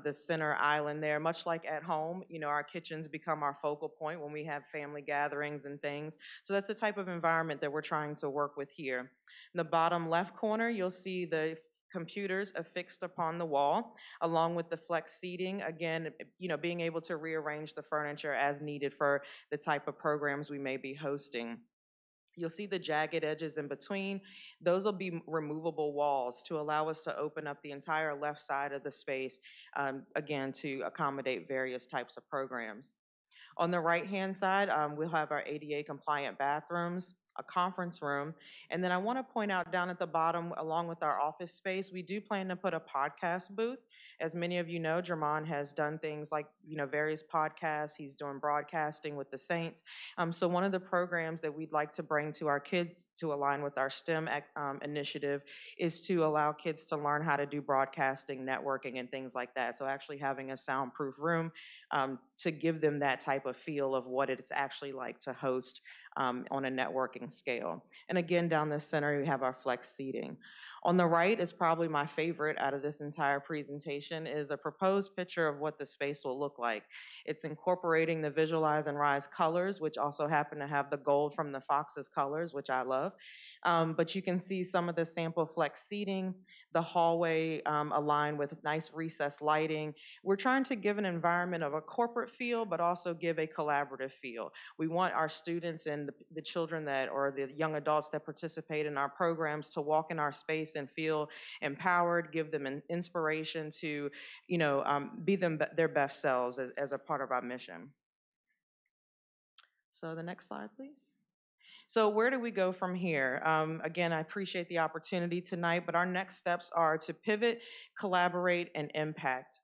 [SPEAKER 8] the center island there, much like at home, our kitchens become our focal point when we have family gatherings and things. So that's the type of environment that we're trying to work with here. In the bottom left corner, you'll see the computers affixed upon the wall, along with the flex seating, again, being able to rearrange the furniture as needed for the type of programs we may be hosting. You'll see the jagged edges in between. Those will be removable walls to allow us to open up the entire left side of the space, again, to accommodate various types of programs. On the right-hand side, we'll have our ADA compliant bathrooms. a conference room. And then I want to point out down at the bottom, along with our office space, we do plan to put a podcast booth. As many of you know, Jermon has done things like, various podcasts. He's doing broadcasting with the Saints. So one of the programs that we'd like to bring to our kids to align with our STEM initiative is to allow kids to learn how to do broadcasting, networking, and things like that. So actually having a soundproof room to give them that type of feel of what it's actually like to host on a networking scale. And again, down the center, we have our flex seating. On the right is probably my favorite out of this entire presentation, is a proposed picture of what the space will look like. It's incorporating the Visualize and Rise colors, which also happen to have the gold from the Fox's colors, which I love. But you can see some of the sample flex seating, the hallway aligned with nice recessed lighting. We're trying to give an environment of a corporate feel, but also give a collaborative feel. We want our students and the children or the young adults that participate in our programs to walk in our space and feel empowered, give them an inspiration to, be their best selves as a part of our mission. So the next slide, please. So where do we go from here? Again, I appreciate the opportunity tonight, but our next steps are to pivot, collaborate, and impact.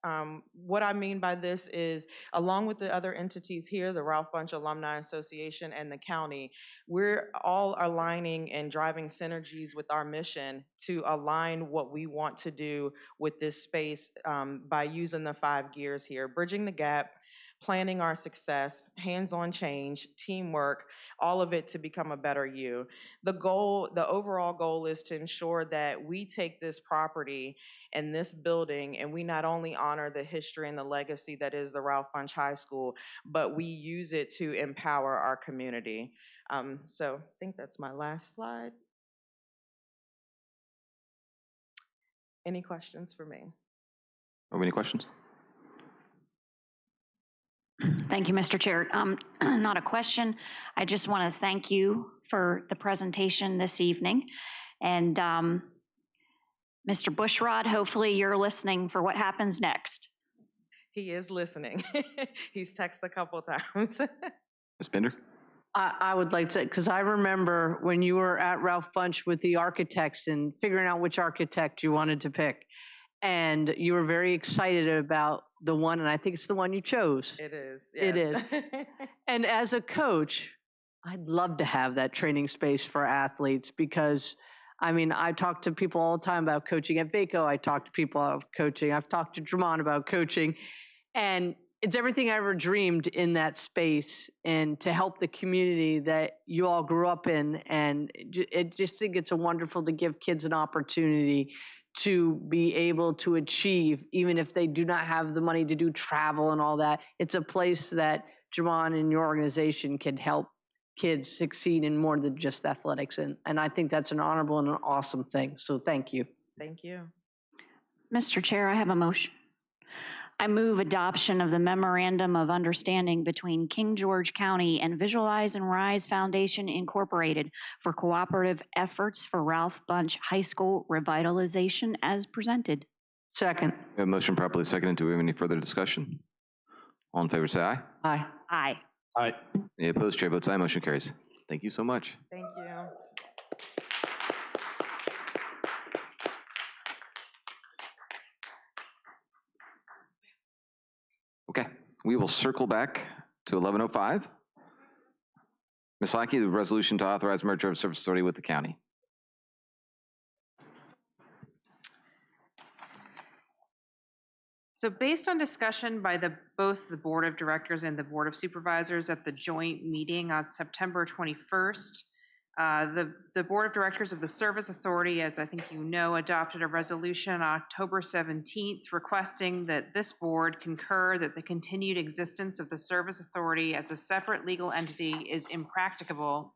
[SPEAKER 8] What I mean by this is, along with the other entities here, the Ralph Bunch Alumni Association and the county, we're all aligning and driving synergies with our mission to align what we want to do with this space by using the 5 gears here: bridging the gap, planning our success, hands-on change, teamwork, all of it to become a better you. The overall goal is to ensure that we take this property and this building and we not only honor the history and the legacy that is the Ralph Bunch High School, but we use it to empower our community. So I think that's my last slide. Any questions for me?
[SPEAKER 1] Any questions?
[SPEAKER 4] Thank you, Mr. Chair. Not a question. I just want to thank you for the presentation this evening. And Mr. Bushrod, hopefully you're listening for what happens next.
[SPEAKER 8] He is listening. He's texted a couple times.
[SPEAKER 1] Ms. Bender?
[SPEAKER 2] I would like to, because I remember when you were at Ralph Bunch with the architects and figuring out which architect you wanted to pick. And you were very excited about the one, and I think it's the one you chose.
[SPEAKER 8] It is. Yes.
[SPEAKER 2] It is. And as a coach, I'd love to have that training space for athletes because, I talk to people all the time about coaching at VACO. I talk to people about coaching. I've talked to Jermon about coaching. And it's everything I ever dreamed in that space and to help the community that you all grew up in. And I just think it's wonderful to give kids an opportunity to be able to achieve, even if they do not have the money to do travel and all that. It's a place that Jermon and your organization can help kids succeed in more than just athletics. And I think that's an honorable and an awesome thing. So thank you.
[SPEAKER 8] Thank you.
[SPEAKER 4] Mr. Chair, I have a motion. I move adoption of the Memorandum of Understanding between King George County and Visualize and Rise Foundation Incorporated for cooperative efforts for Ralph Bunch High School revitalization as presented.
[SPEAKER 2] Second.
[SPEAKER 1] We have a motion properly seconded. Do we have any further discussion? All in favor, say aye.
[SPEAKER 2] Aye.
[SPEAKER 4] Aye.
[SPEAKER 1] Aye. Any opposed? Chair votes aye. Motion carries. Thank you so much.
[SPEAKER 8] Thank you.
[SPEAKER 1] Okay, we will circle back to 11:05. Ms. Lackey, the resolution to authorize merger of service authority with the county.
[SPEAKER 22] So based on discussion by both the Board of Directors and the Board of Supervisors at the joint meeting on September 21st, the Board of Directors of the Service Authority, as I think you know, adopted a resolution on October 17th requesting that this board concur that the continued existence of the Service Authority as a separate legal entity is impracticable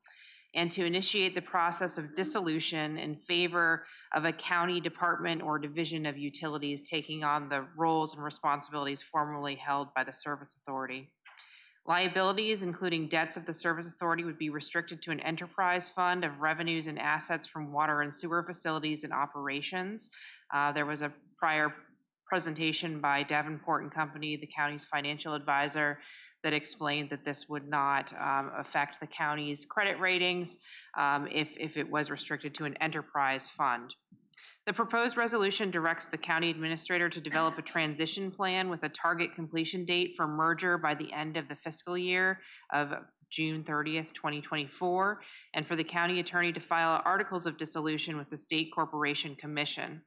[SPEAKER 22] and to initiate the process of dissolution in favor of a county department or division of utilities taking on the roles and responsibilities formerly held by the Service Authority. Liabilities, including debts of the Service Authority, would be restricted to an enterprise fund of revenues and assets from water and sewer facilities and operations. There was a prior presentation by Davenport and Company, the county's financial advisor, that explained that this would not affect the county's credit ratings if it was restricted to an enterprise fund. The proposed resolution directs the county administrator to develop a transition plan with a target completion date for merger by the end of the fiscal year of June 30th, 2024, and for the county attorney to file articles of dissolution with the State Corporation Commission.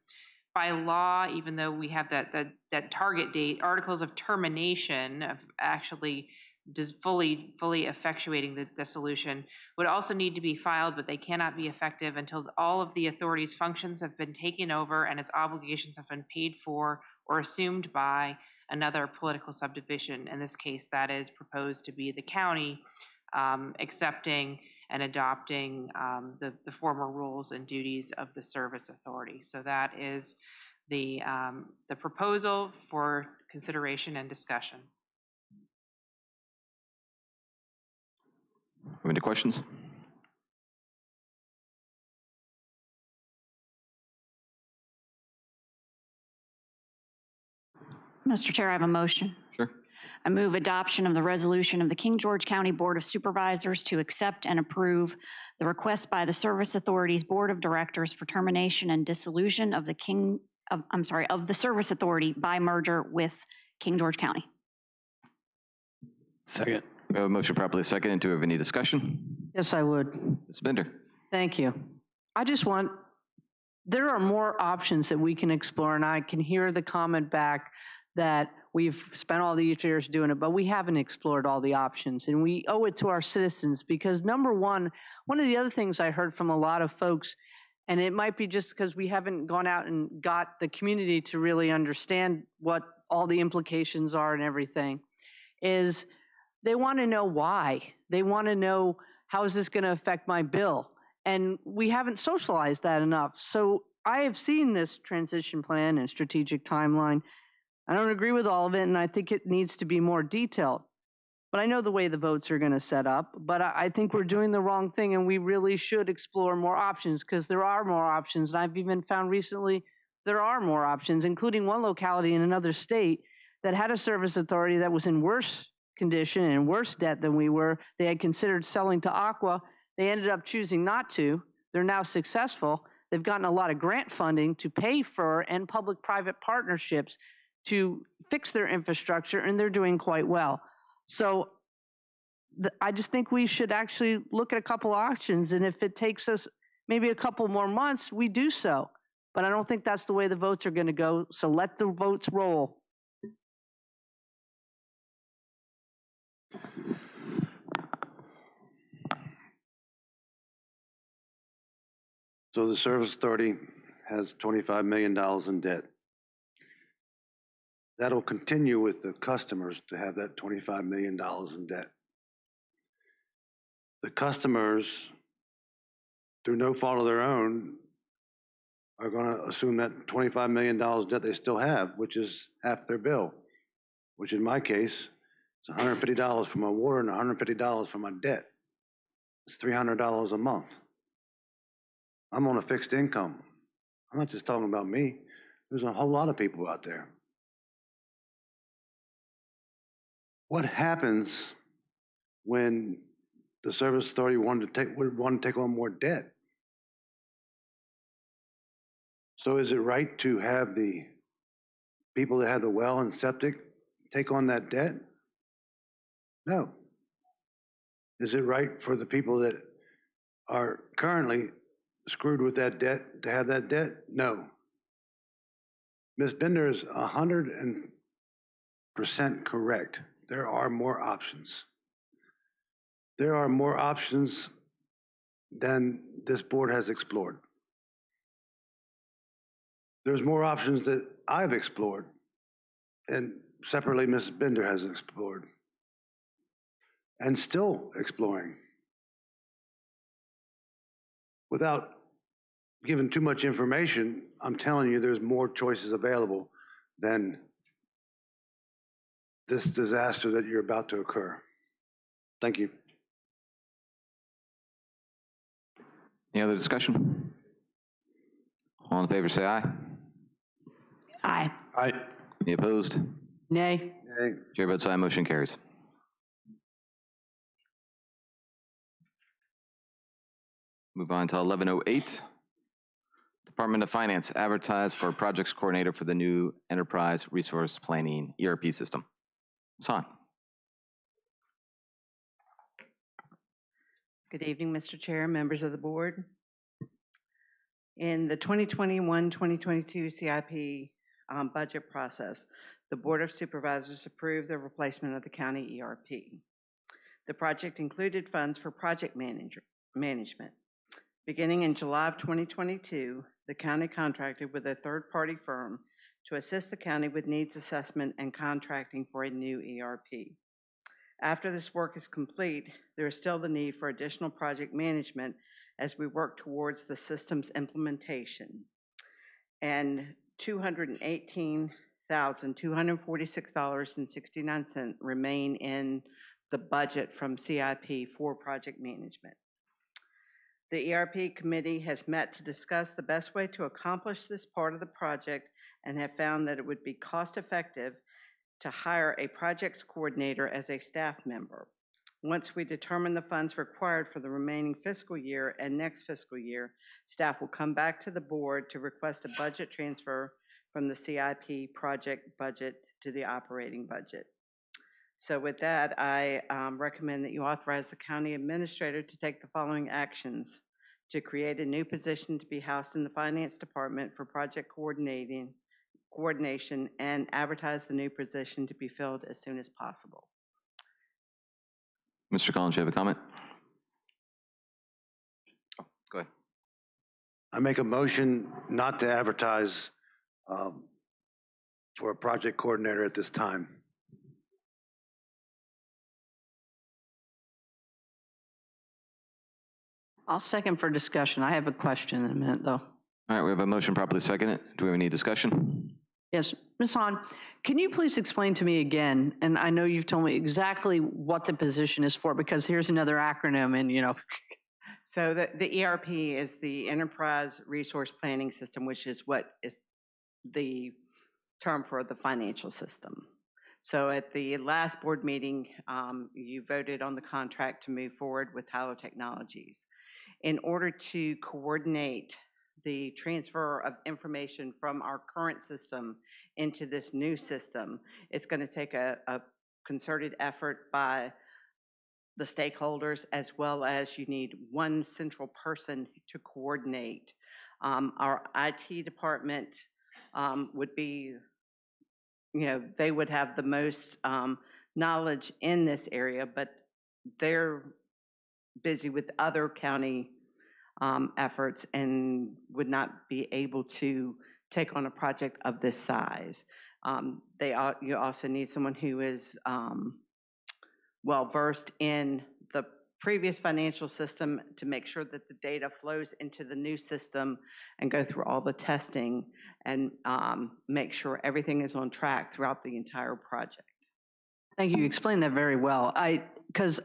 [SPEAKER 22] By law, even though we have that target date, articles of termination of actually fully effectuating the dissolution would also need to be filed, but they cannot be effective until all of the authority's functions have been taken over and its obligations have been paid for or assumed by another political subdivision. In this case, that is proposed to be the county, accepting and adopting the former rules and duties of the service authority. So that is the proposal for consideration and discussion.
[SPEAKER 1] Have any questions?
[SPEAKER 4] Mr. Chair, I have a motion.
[SPEAKER 1] Sure.
[SPEAKER 4] I move adoption of the resolution of the King George County Board of Supervisors to accept and approve the request by the Service Authority's Board of Directors for termination and dissolution of the Service Authority by merger with King George County.
[SPEAKER 1] Second. We have a motion properly seconded. Do we have any discussion?
[SPEAKER 2] Yes, I would.
[SPEAKER 1] Ms. Bender.
[SPEAKER 2] Thank you. There are more options that we can explore, and I can hear the comment back that we've spent all these years doing it, but we haven't explored all the options, and we owe it to our citizens because number one of the other things I heard from a lot of folks, and it might be just because we haven't gone out and got the community to really understand what all the implications are and everything, is they want to know why. They want to know, how is this going to affect my bill? And we haven't socialized that enough. So I have seen this transition plan and strategic timeline. I don't agree with all of it, and I think it needs to be more detailed. But I know the way the votes are going to set up, but I think we're doing the wrong thing, and we really should explore more options because there are more options. And I've even found recently there are more options, including one locality in another state that had a service authority that was in worse condition and worse debt than we were. They had considered selling to Aqua. They ended up choosing not to. They're now successful. They've gotten a lot of grant funding to pay for and public-private partnerships to fix their infrastructure, and they're doing quite well. So I just think we should actually look at a couple options, and if it takes us maybe a couple more months, we do so. But I don't think that's the way the votes are going to go, so let the votes roll.
[SPEAKER 18] So the Service Authority has $25 million in debt. That'll continue with the customers to have that $25 million in debt. The customers, through no fault of their own, are going to assume that $25 million debt they still have, which is half their bill, which in my case is $150 for my water and $150 for my debt. It's $300 a month. I'm on a fixed income. I'm not just talking about me. There's a whole lot of people out there. What happens when the Service Authority would want to take on more debt? So is it right to have the people that have the well and septic take on that debt? No. Is it right for the people that are currently screwed with that debt to have that debt? No. Ms. Bender is 100% correct. There are more options. There are more options than this board has explored. There's more options that I've explored, and separately Ms. Bender has explored, and still exploring. Without giving too much information, I'm telling you there's more choices available than this disaster that you're about to occur. Thank you.
[SPEAKER 1] Any other discussion? All in favor say aye.
[SPEAKER 4] Aye.
[SPEAKER 1] Aye. Any opposed?
[SPEAKER 2] Nay.
[SPEAKER 18] Nay.
[SPEAKER 1] Chair votes aye, motion carries. Move on to 1108. Department of Finance, advertise for projects coordinator for the new enterprise resource planning ERP system. Ms. Han.
[SPEAKER 10] Good evening, Mr. Chair, members of the board. In the 2021-2022 CIP budget process, the Board of Supervisors approved the replacement of the county ERP. The project included funds for project management. Beginning in July of 2022, the county contracted with a third-party firm to assist the county with needs assessment and contracting for a new ERP. After this work is complete, there is still the need for additional project management as we work towards the system's implementation. And $218,246.69 remain in the budget from CIP for project management. The ERP committee has met to discuss the best way to accomplish this part of the project and have found that it would be cost-effective to hire a projects coordinator as a staff member. Once we determine the funds required for the remaining fiscal year and next fiscal year, staff will come back to the board to request a budget transfer from the CIP project budget to the operating budget. So with that, I recommend that you authorize the county administrator to take the following actions: to create a new position to be housed in the finance department for project coordination, and advertise the new position to be filled as soon as possible.
[SPEAKER 1] Mr. Collins, you have a comment? Oh, go ahead.
[SPEAKER 18] I make a motion not to advertise for a project coordinator at this time.
[SPEAKER 2] I'll second for discussion. I have a question in a minute, though.
[SPEAKER 1] All right, we have a motion properly seconded. Do we have any discussion?
[SPEAKER 2] Yes, Ms. Han, can you please explain to me again, and I know you've told me exactly what the position is for, because here's another acronym, and you know.
[SPEAKER 10] So the ERP is the Enterprise Resource Planning System, which is what is the term for the financial system. So at the last board meeting, you voted on the contract to move forward with Tyler Technologies. In order to coordinate the transfer of information from our current system into this new system, it's going to take a concerted effort by the stakeholders, as well as you need one central person to coordinate. Our IT department would be, they would have the most knowledge in this area, but they're busy with other county efforts and would not be able to take on a project of this size. You also need someone who is well-versed in the previous financial system to make sure that the data flows into the new system and go through all the testing and make sure everything is on track throughout the entire project.
[SPEAKER 2] Thank you. You explained that very well. Because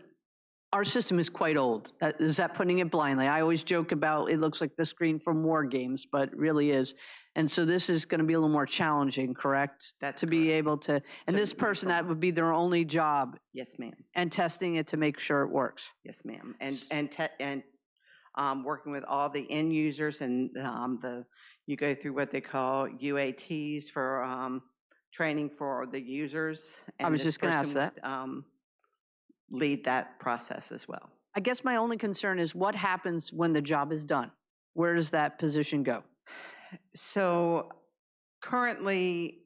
[SPEAKER 2] our system is quite old. Is that putting it blindly? I always joke about it looks like the screen from war games, but it really is. And so this is going to be a little more challenging, correct?
[SPEAKER 10] That's
[SPEAKER 2] to be able to, and this person, that would be their only job.
[SPEAKER 10] Yes, ma'am.
[SPEAKER 2] And testing it to make sure it works.
[SPEAKER 10] Yes, ma'am. And working with all the end users, and you go through what they call UATs for training for the users. And
[SPEAKER 2] I was just going to ask that.
[SPEAKER 10] Lead that process as well.
[SPEAKER 2] I guess my only concern is what happens when the job is done? Where does that position go?
[SPEAKER 10] So currently,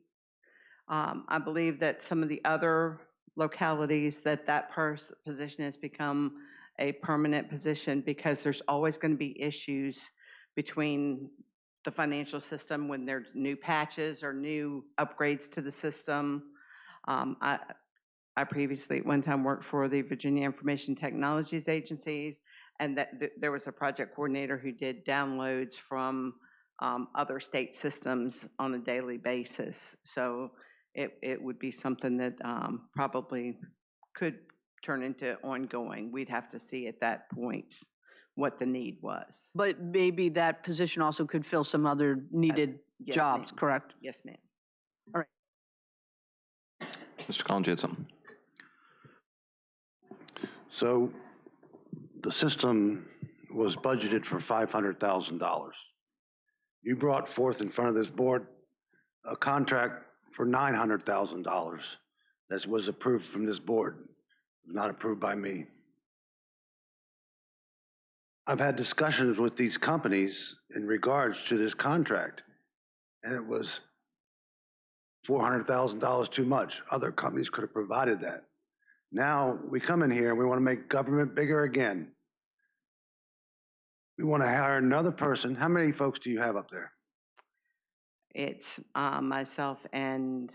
[SPEAKER 10] I believe that some of the other localities that position has become a permanent position, because there's always going to be issues between the financial system when there's new patches or new upgrades to the system. I previously at one time worked for the Virginia Information Technologies Agencies, and there was a project coordinator who did downloads from other state systems on a daily basis. So it would be something that probably could turn into ongoing. We'd have to see at that point what the need was.
[SPEAKER 2] But maybe that position also could fill some other needed jobs, correct?
[SPEAKER 10] Yes, ma'am.
[SPEAKER 2] All right.
[SPEAKER 1] Mr. Collins, you had something?
[SPEAKER 18] So the system was budgeted for $500,000. You brought forth in front of this board a contract for $900,000 that was approved from this board, not approved by me. I've had discussions with these companies in regards to this contract, and it was $400,000 too much. Other companies could have provided that. Now we come in here and we want to make government bigger again. We want to hire another person. How many folks do you have up there?
[SPEAKER 10] It's myself and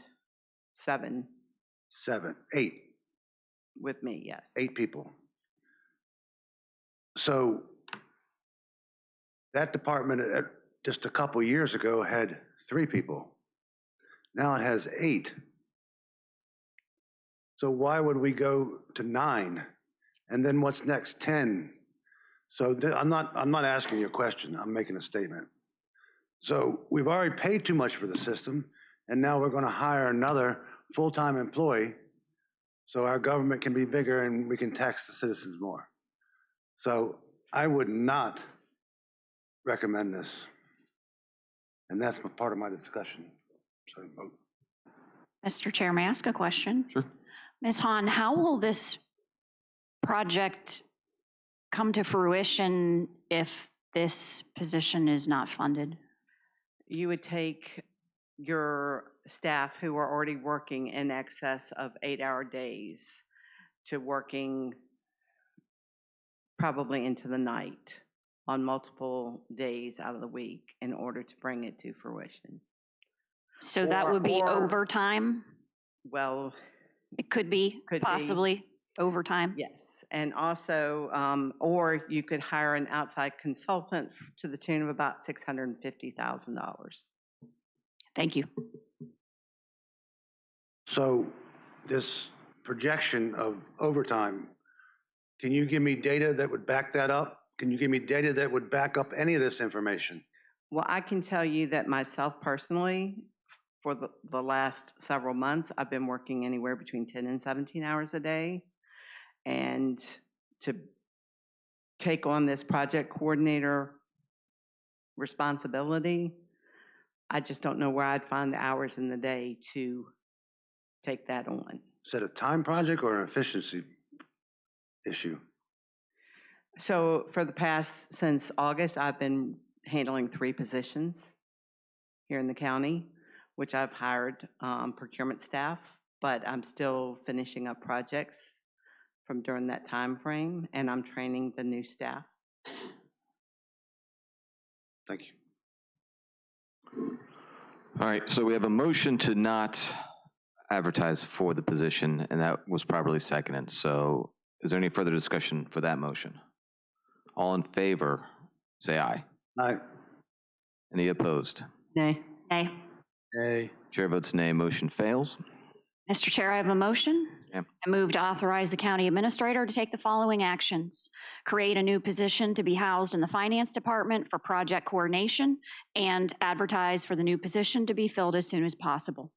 [SPEAKER 10] 7
[SPEAKER 18] 8.
[SPEAKER 10] with me, yes.
[SPEAKER 18] 8 people. So that department just a couple years ago had 3 people. Now it has 8. So why would we go to 9? And then what's next? 10. So I'm not asking you a question. I'm making a statement. So we've already paid too much for the system, and now we're going to hire another full-time employee so our government can be bigger and we can tax the citizens more. So I would not recommend this. And that's part of my discussion. So vote.
[SPEAKER 4] Mr. Chair, may I ask a question?
[SPEAKER 1] Sure.
[SPEAKER 4] Ms. Hahn, how will this project come to fruition if this position is not funded?
[SPEAKER 10] You would take your staff who are already working in excess of 8-hour days to working probably into the night on multiple days out of the week in order to bring it to fruition.
[SPEAKER 4] So that would be overtime?
[SPEAKER 10] Well,
[SPEAKER 4] it could be possibly overtime.
[SPEAKER 10] Yes, and also, or you could hire an outside consultant to the tune of about $650,000.
[SPEAKER 4] Thank you.
[SPEAKER 18] So this projection of overtime, can you give me data that would back that up? Can you give me data that would back up any of this information?
[SPEAKER 10] Well, I can tell you that myself personally, for the last several months, I've been working anywhere between 10 and 17 hours a day. And to take on this project coordinator responsibility, I just don't know where I'd find the hours in the day to take that on.
[SPEAKER 18] Is that a time project or an efficiency issue?
[SPEAKER 10] So for the past, since August, I've been handling 3 positions here in the county, which I've hired procurement staff, but I'm still finishing up projects from during that time frame, and I'm training the new staff.
[SPEAKER 18] Thank you.
[SPEAKER 1] All right, so we have a motion to not advertise for the position, and that was properly seconded. So is there any further discussion for that motion? All in favor, say aye.
[SPEAKER 18] Aye.
[SPEAKER 1] Any opposed?
[SPEAKER 2] Nay.
[SPEAKER 4] Nay.
[SPEAKER 18] Nay.
[SPEAKER 1] Chair votes nay, motion fails.
[SPEAKER 4] Mr. Chair, I have a motion.
[SPEAKER 1] Yeah.
[SPEAKER 4] I move to authorize the county administrator to take the following actions. Create a new position to be housed in the finance department for project coordination and advertise for the new position to be filled as soon as possible.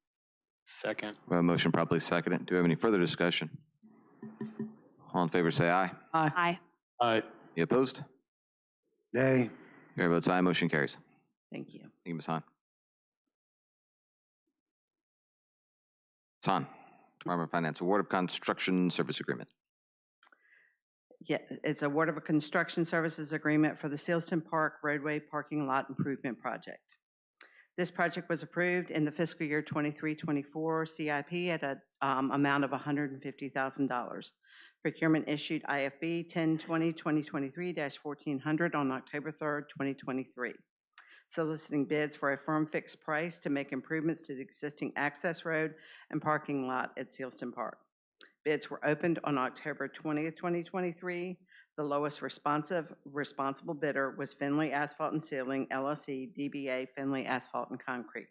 [SPEAKER 13] Second.
[SPEAKER 1] We have a motion properly seconded. Do we have any further discussion? All in favor, say aye.
[SPEAKER 2] Aye.
[SPEAKER 4] Aye.
[SPEAKER 13] Aye.
[SPEAKER 1] Any opposed?
[SPEAKER 18] Nay.
[SPEAKER 1] Chair votes aye, motion carries.
[SPEAKER 10] Thank you.
[SPEAKER 1] Thank you, Ms. Hahn. Ms. Hahn, Department of Finance, award of construction service agreement.
[SPEAKER 10] Yeah, it's a award of a construction services agreement for the Sealston Park roadway parking lot improvement project. This project was approved in the fiscal year 23-24 CIP at an amount of $150,000. Procurement issued IFB 10/20/2023-1400 on October 3rd, 2023. Soliciting bids for a firm fixed price to make improvements to the existing access road and parking lot at Sealston Park. Bids were opened on October 20th, 2023. The lowest responsible bidder was Finley Asphalt and Sealing, LLC, DBA Finley Asphalt and Concrete.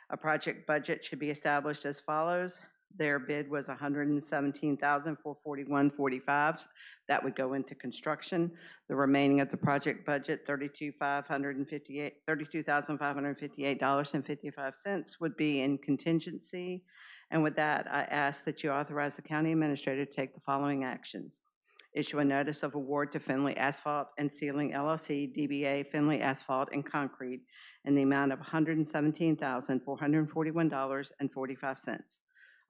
[SPEAKER 10] A project budget should be established as follows. Their bid was $117,441.45. That would go into construction. The remaining of the project budget, $32,558.55 would be in contingency. And with that, I ask that you authorize the county administrator to take the following actions. issue a notice of award to Finley Asphalt and Sealing LLC, DBA Finley Asphalt and Concrete, in the amount of $117,441.45.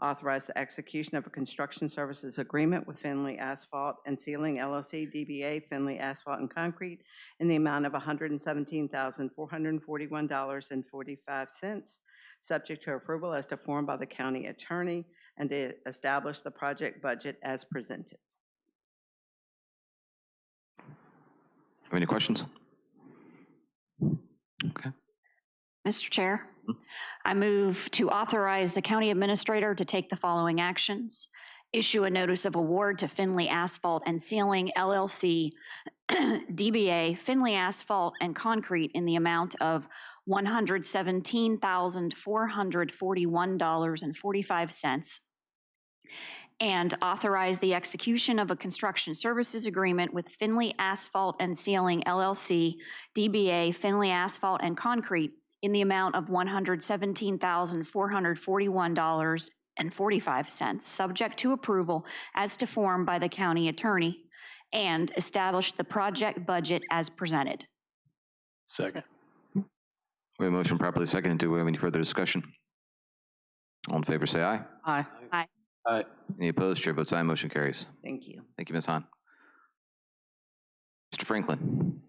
[SPEAKER 10] Authorize the execution of a construction services agreement with Finley Asphalt and Sealing LLC, DBA Finley Asphalt and Concrete, in the amount of $117,441.45, subject to approval as to form by the county attorney, and to establish the project budget as presented.
[SPEAKER 1] Have any questions? Okay.
[SPEAKER 4] Mr. Chair, I move to authorize the county administrator to take the following actions. Issue a notice of award to Finley Asphalt and Sealing LLC, DBA Finley Asphalt and Concrete, in the amount of $117,441.45, and authorize the execution of a construction services agreement with Finley Asphalt and Sealing LLC, DBA Finley Asphalt and Concrete, in the amount of $117,441.45, subject to approval as to form by the county attorney, and establish the project budget as presented.
[SPEAKER 19] Second.
[SPEAKER 1] We have a motion properly seconded. Do we have any further discussion? All in favor, say aye.
[SPEAKER 10] Aye.
[SPEAKER 4] Aye.
[SPEAKER 19] Aye.
[SPEAKER 1] Any opposed? Chair votes aye. Motion carries.
[SPEAKER 10] Thank you.
[SPEAKER 1] Thank you, Ms. Hahn. Mr. Franklin.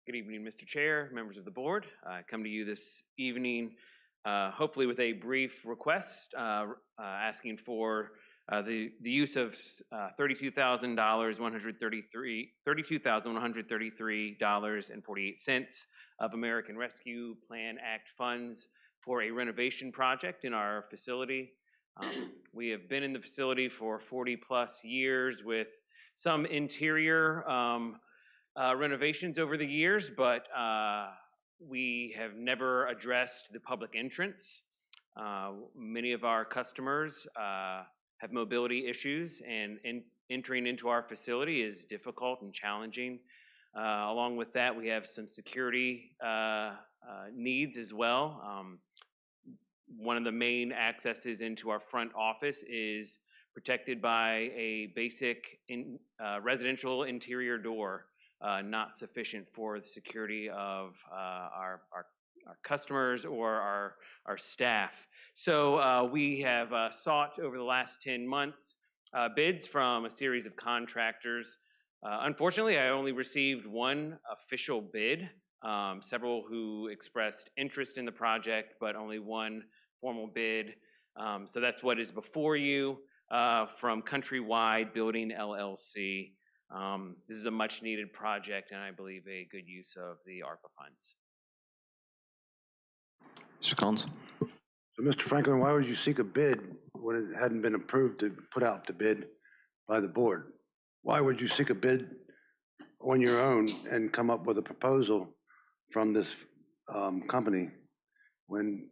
[SPEAKER 11] Good evening, Mr. Chair, members of the board. I come to you this evening, hopefully with a brief request asking for the use of $32,133.48 of American Rescue Plan Act funds for a renovation project in our facility. We have been in the facility for 40+ years with some interior renovations over the years, but we have never addressed the public entrance. Many of our customers have mobility issues, and entering into our facility is difficult and challenging. Along with that, we have some security needs as well. One of the main accesses into our front office is protected by a basic residential interior door, not sufficient for the security of our customers or our staff. So we have sought over the last 10 months bids from a series of contractors. Unfortunately, I only received one official bid, several who expressed interest in the project, but only one formal bid. So that's what is before you from Countrywide Building LLC. This is a much needed project, and I believe a good use of the ARPA funds.
[SPEAKER 1] Mr. Collins.
[SPEAKER 18] So, Mr. Franklin, why would you seek a bid when it hadn't been approved to put out the bid by the board? Why would you seek a bid on your own and come up with a proposal from this company when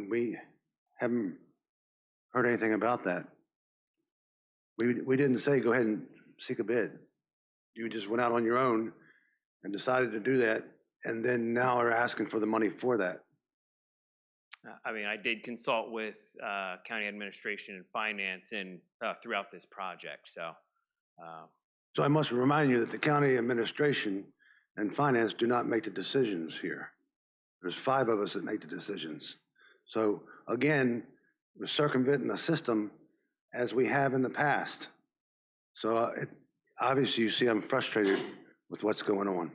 [SPEAKER 18] we haven't heard anything about that? We didn't say go ahead and seek a bid. You just went out on your own and decided to do that, and then now are asking for the money for that.
[SPEAKER 11] I mean, I did consult with county administration and finance and throughout this project. So
[SPEAKER 18] I must remind you that the county administration and finance do not make the decisions here. There's 5 of us that make the decisions. So again, we're circumventing the system as we have in the past. So obviously you see I'm frustrated with what's going on.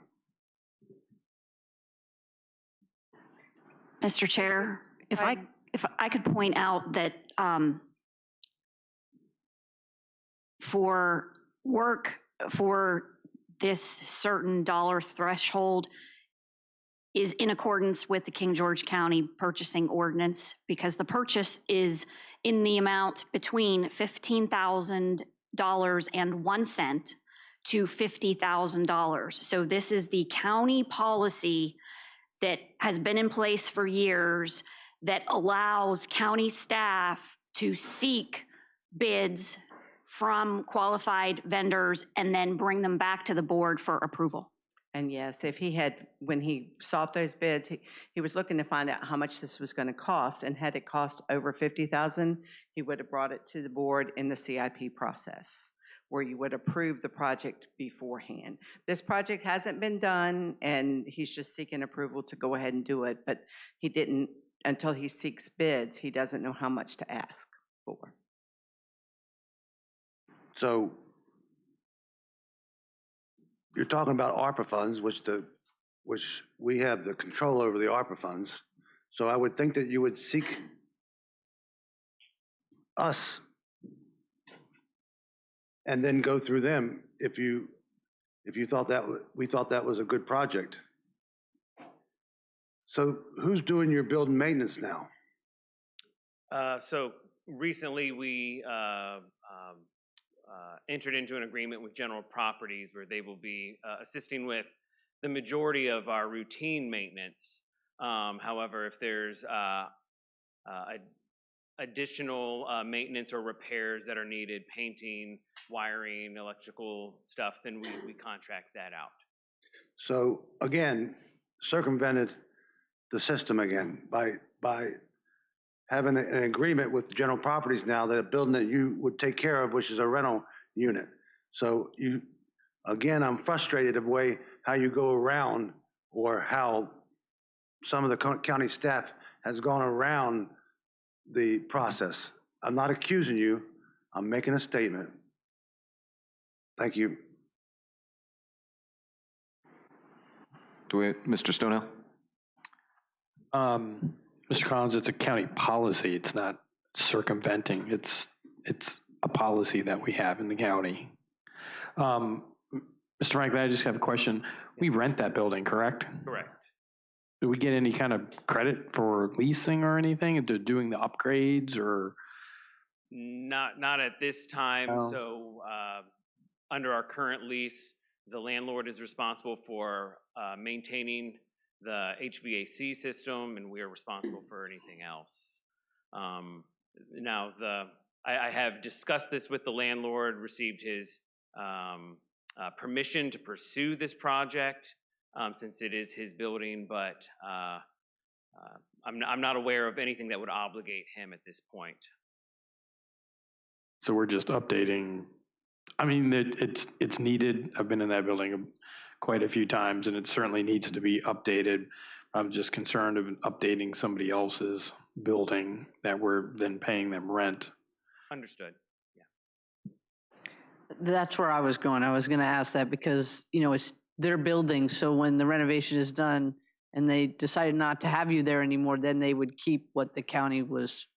[SPEAKER 4] Mr. Chair, if I could point out that for work for this certain dollar threshold is in accordance with the King George County purchasing ordinance, because the purchase is in the amount between $15,000.01 to $50,000. So this is the county policy that has been in place for years that allows county staff to seek bids from qualified vendors and then bring them back to the board for approval.
[SPEAKER 10] And yes, if he had, when he sought those bids, he was looking to find out how much this was going to cost, and had it cost over 50,000, he would have brought it to the board in the CIP process, where you would approve the project beforehand. This project hasn't been done, and he's just seeking approval to go ahead and do it, but he didn't, until he seeks bids, he doesn't know how much to ask for.
[SPEAKER 18] So you're talking about ARPA funds, which we have the control over the ARPA funds. So I would think that you would seek us and then go through them if you thought that we thought that was a good project. So who's doing your building maintenance now?
[SPEAKER 11] So recently we entered into an agreement with General Properties where they will be assisting with the majority of our routine maintenance. However, if there's additional maintenance or repairs that are needed, painting, wiring, electrical stuff, then we contract that out.
[SPEAKER 18] So again, circumvented the system again by having an agreement with General Properties now that a building that you would take care of, which is a rental unit. So again, I'm frustrated of the way how you go around, or how some of the county staff has gone around the process. I'm not accusing you, I'm making a statement. Thank you.
[SPEAKER 1] Mr. Stonehill?
[SPEAKER 19] Mr. Collins, it's a county policy. It's not circumventing. It's a policy that we have in the county. Mr. Franklin, I just have a question. We rent that building, correct?
[SPEAKER 11] Correct.
[SPEAKER 19] Do we get any kind of credit for leasing or anything, to doing the upgrades, or?
[SPEAKER 11] Not at this time.
[SPEAKER 19] Oh.
[SPEAKER 11] So under our current lease, the landlord is responsible for maintaining the HVAC system, and we are responsible for anything else. Now, I have discussed this with the landlord, received his permission to pursue this project since it is his building, but I'm not aware of anything that would obligate him at this point.
[SPEAKER 19] So we're just updating. I mean, it's needed. I've been in that building quite a few times, and it certainly needs to be updated. I'm just concerned of updating somebody else's building that we're then paying them rent.
[SPEAKER 11] Understood.
[SPEAKER 2] That's where I was going. I was going to ask that because, it's their building. So when the renovation is done and they decided not to have you there anymore, then they would keep what the county was.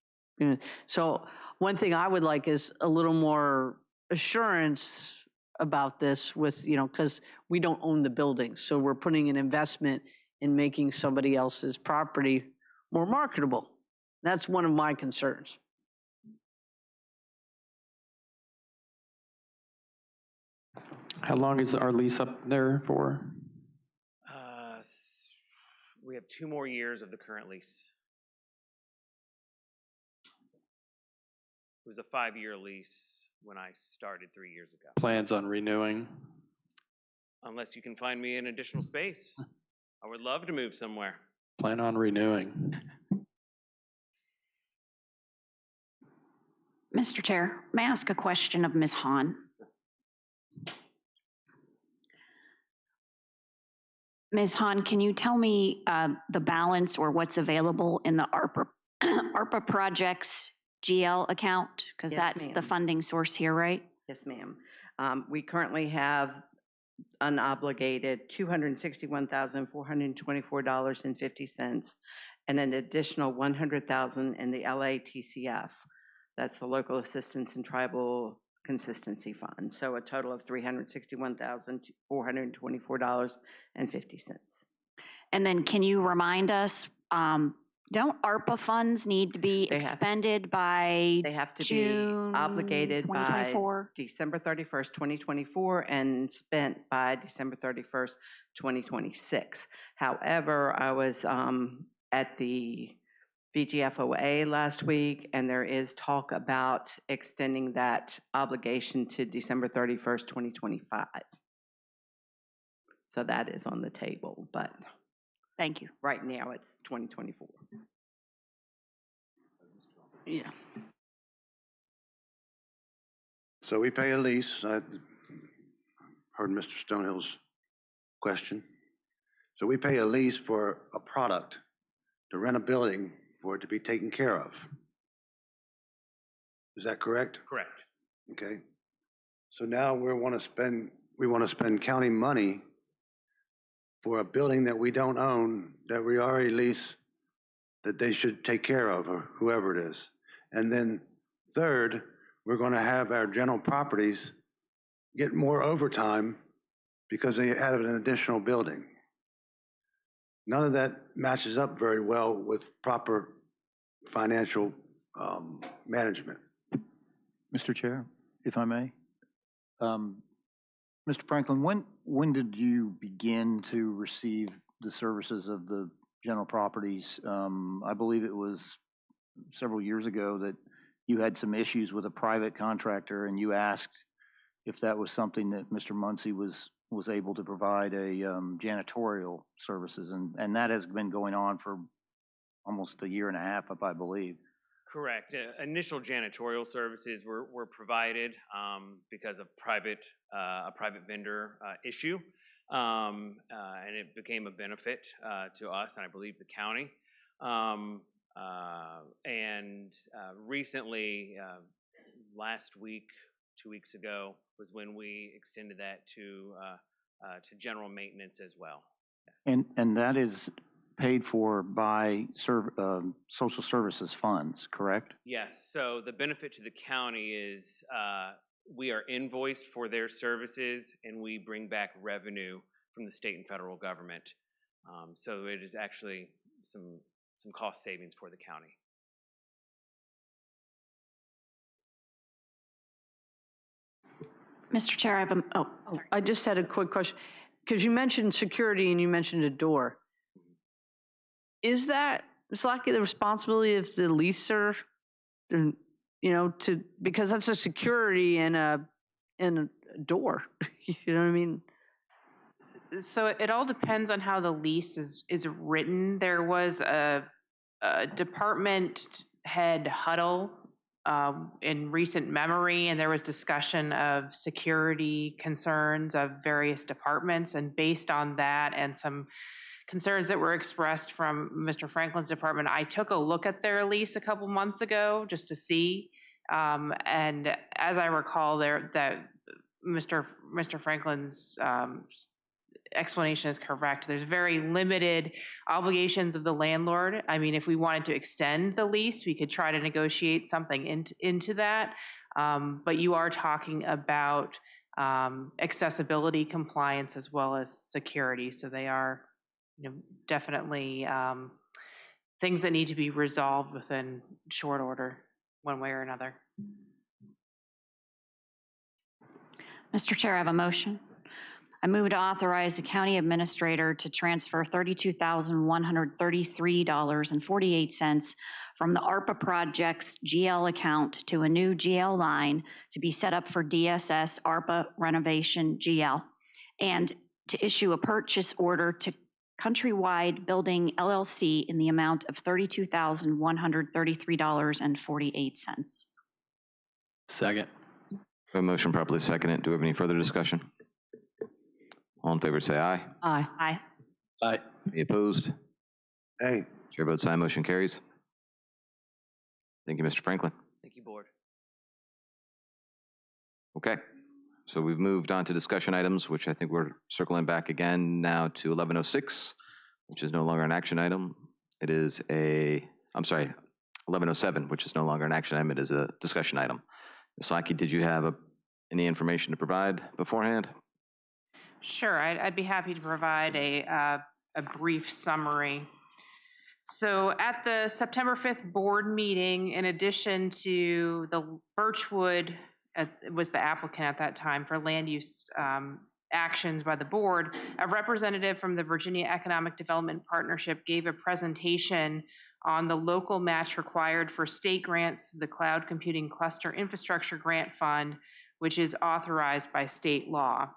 [SPEAKER 2] So one thing I would like is a little more assurance about this with, because we don't own the building. So we're putting an investment in making somebody else's property more marketable. That's one of my concerns.
[SPEAKER 19] How long is our lease up there for?
[SPEAKER 11] We have 2 more years of the current lease. It was a 5-year lease when I started 3 years ago.
[SPEAKER 19] Plans on renewing?
[SPEAKER 11] Unless you can find me an additional space. I would love to move somewhere.
[SPEAKER 19] Plan on renewing.
[SPEAKER 4] Mr. Chair, may I ask a question of Ms. Hahn? Ms. Hahn, can you tell me the balance or what's available in the ARPA projects GL account? Because
[SPEAKER 10] Yes,
[SPEAKER 4] that's the
[SPEAKER 10] ma'am.
[SPEAKER 4] funding source here, right?
[SPEAKER 10] Yes, ma'am. We currently have unobligated $261,424.50, and an additional $100,000 in the LATCF. That's the Local Assistance and Tribal Consistency Fund. So a total of $361,424.50.
[SPEAKER 4] And then can you remind us, don't ARPA funds need to be expended by
[SPEAKER 10] They have to
[SPEAKER 4] June
[SPEAKER 10] be obligated by
[SPEAKER 4] 2024?
[SPEAKER 10] December 31st, 2024, and spent by December 31st, 2026. However, I was at the VGFOA last week, and there is talk about extending that obligation to December 31st, 2025. So that is on the table, but
[SPEAKER 21] Thank you.
[SPEAKER 10] right now it's 2024.
[SPEAKER 2] Yeah.
[SPEAKER 18] So we pay a lease. I heard Mr. Stonehill's question. So we pay a lease for a product to rent a building for it to be taken care of. Is that correct?
[SPEAKER 11] Correct.
[SPEAKER 18] Okay. So now we want to spend county money for a building that we don't own, that we already lease, that they should take care of, or whoever it is. And then third, we're going to have our general properties get more overtime because they added an additional building. None of that matches up very well with proper financial management.
[SPEAKER 3] Mr. Chair, if I may. Mr. Franklin, when did you begin to receive the services of the general properties? I believe it was several years ago that you had some issues with a private contractor and you asked if that was something that Mr. Muncy was able to provide janitorial services, and that has been going on for almost a year and a half, I believe.
[SPEAKER 11] Correct. Initial janitorial services were provided because of a private vendor issue, and it became a benefit to us and I believe the county. And recently, last week, 2 weeks ago, was when we extended that to general maintenance as well. Yes.
[SPEAKER 3] And that is paid for by social services funds, correct?
[SPEAKER 11] Yes. So the benefit to the county is we are invoiced for their services and we bring back revenue from the state and federal government. So it is actually some cost savings for the county.
[SPEAKER 21] Mr. Chair, I have sorry.
[SPEAKER 2] I just had a quick question, because you mentioned security and you mentioned a door. Is that Zlaki the responsibility of the leaser, because that's a security and a door, you know what I mean?
[SPEAKER 22] So it all depends on how the lease is written. There was a department head huddle in recent memory, and there was discussion of security concerns of various departments, and based on that and some concerns that were expressed from Mr. Franklin's department, I took a look at their lease a couple months ago just to see, and as I recall, that Mr. Franklin's explanation is correct. There's very limited obligations of the landlord. I mean, if we wanted to extend the lease, we could try to negotiate something into that. But you are talking about accessibility compliance as well as security. So they are definitely things that need to be resolved within short order, one way or another.
[SPEAKER 21] Mr. Chair, I have a motion. I move to authorize the county administrator to transfer $32,133.48 from the ARPA project's GL account to a new GL line to be set up for DSS ARPA renovation GL, and to issue a purchase order to Countrywide Building LLC in the amount of $32,133.48.
[SPEAKER 1] Second. A motion properly seconded. Do we have any further discussion? All in favor say aye.
[SPEAKER 2] Aye.
[SPEAKER 21] Aye.
[SPEAKER 1] Aye. Any opposed?
[SPEAKER 18] Aye.
[SPEAKER 1] Chair votes aye, motion carries. Thank you, Mr. Franklin.
[SPEAKER 11] Thank you, board.
[SPEAKER 1] Okay, so we've moved on to discussion items, which I think we're circling back again now to 1106, which is no longer an action item. It is 1107, which is no longer an action item. It is a discussion item. Ms. Lackey, did you have any information to provide beforehand?
[SPEAKER 22] Sure, I'd be happy to provide a brief summary. So at the September 5th board meeting, in addition to the Birchwood, was the applicant at that time for land use actions by the board, a representative from the Virginia Economic Development Partnership gave a presentation on the local match required for state grants to the Cloud Computing Cluster Infrastructure Grant Fund, which is authorized by state law.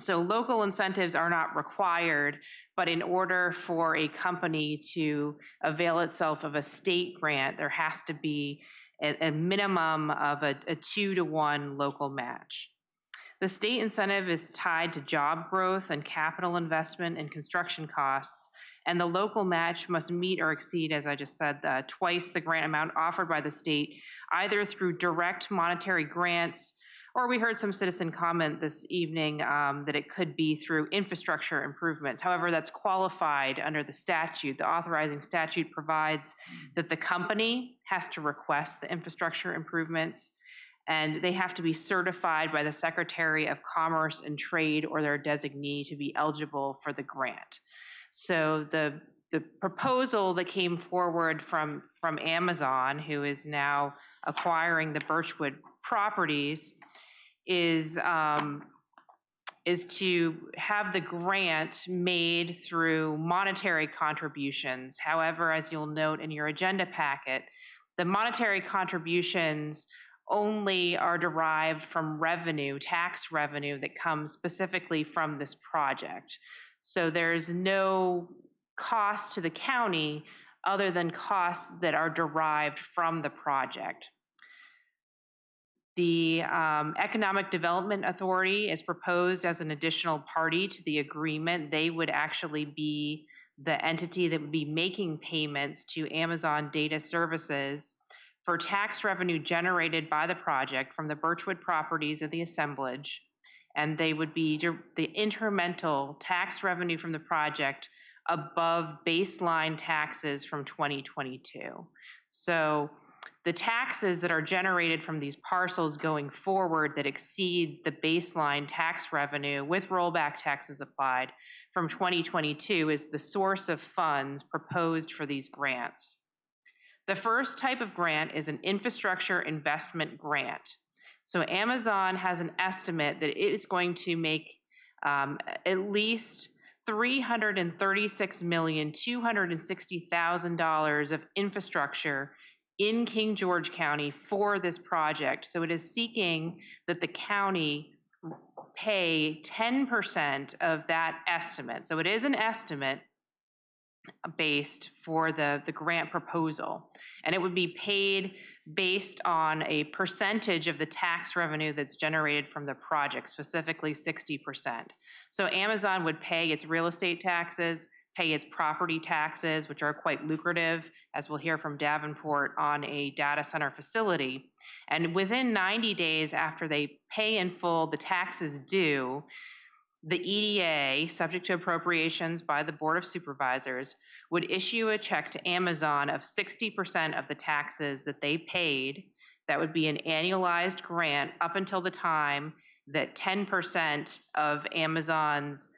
[SPEAKER 22] So local incentives are not required, but in order for a company to avail itself of a state grant, there has to be a minimum of a 2-to-1 local match. The state incentive is tied to job growth and capital investment and construction costs, and the local match must meet or exceed, as I just said, twice the grant amount offered by the state, either through direct monetary grants, or we heard some citizen comment this evening that it could be through infrastructure improvements. However, that's qualified under the statute. The authorizing statute provides that the company has to request the infrastructure improvements, and they have to be certified by the Secretary of Commerce and Trade or their designee to be eligible for the grant. So the proposal that came forward from Amazon, who is now acquiring the Birchwood properties, is to have the grant made through monetary contributions. However, as you'll note in your agenda packet, the monetary contributions only are derived from revenue, tax revenue that comes specifically from this project. So there's no cost to the county other than costs that are derived from the project. The Economic Development Authority is proposed as an additional party to the agreement. They would actually be the entity that would be making payments to Amazon Data Services for tax revenue generated by the project from the Birchwood properties of the assemblage, and they would be the incremental tax revenue from the project above baseline taxes from 2022. So the taxes that are generated from these parcels going forward that exceeds the baseline tax revenue with rollback taxes applied from 2022 is the source of funds proposed for these grants. The first type of grant is an infrastructure investment grant. So Amazon has an estimate that it is going to make at least $336,260,000 of infrastructure in King George County for this project. So it is seeking that the county pay 10% of that estimate. So it is an estimate based for the grant proposal. And it would be paid based on a percentage of the tax revenue that's generated from the project, specifically 60%. So Amazon would pay its real estate taxes, pay its property taxes, which are quite lucrative, as we'll hear from Davenport on a data center facility. And within 90 days after they pay in full the taxes due, the EDA, subject to appropriations by the Board of Supervisors, would issue a check to Amazon of 60% of the taxes that they paid. That would be an annualized grant up until the time that 10% of Amazon's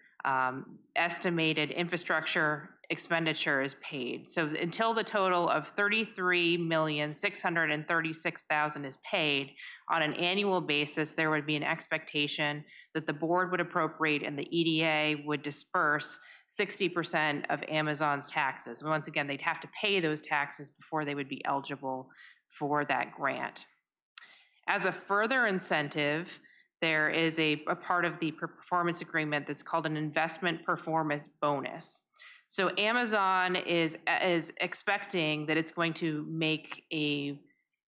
[SPEAKER 22] estimated infrastructure expenditure is paid. So until the total of $33,636,000 is paid on an annual basis, there would be an expectation that the board would appropriate and the EDA would disperse 60% of Amazon's taxes. And once again, they'd have to pay those taxes before they would be eligible for that grant. As a further incentive, there is a part of the performance agreement that's called an investment performance bonus. So Amazon is expecting that it's going to make a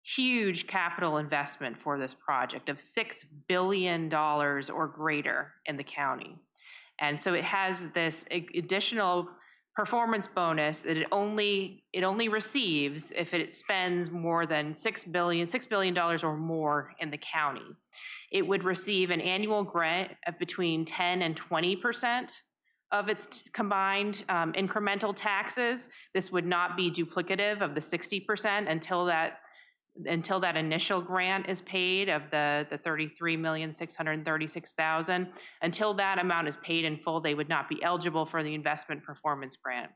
[SPEAKER 22] huge capital investment for this project of $6 billion or greater in the county. And so it has this additional performance bonus that it only receives if it spends more than $6 billion or more in the county. It would receive an annual grant of between 10 and 20% of its combined incremental taxes. This would not be duplicative of the 60% until that initial grant is paid of the $33,636,000. Until that amount is paid in full, they would not be eligible for the investment performance grant.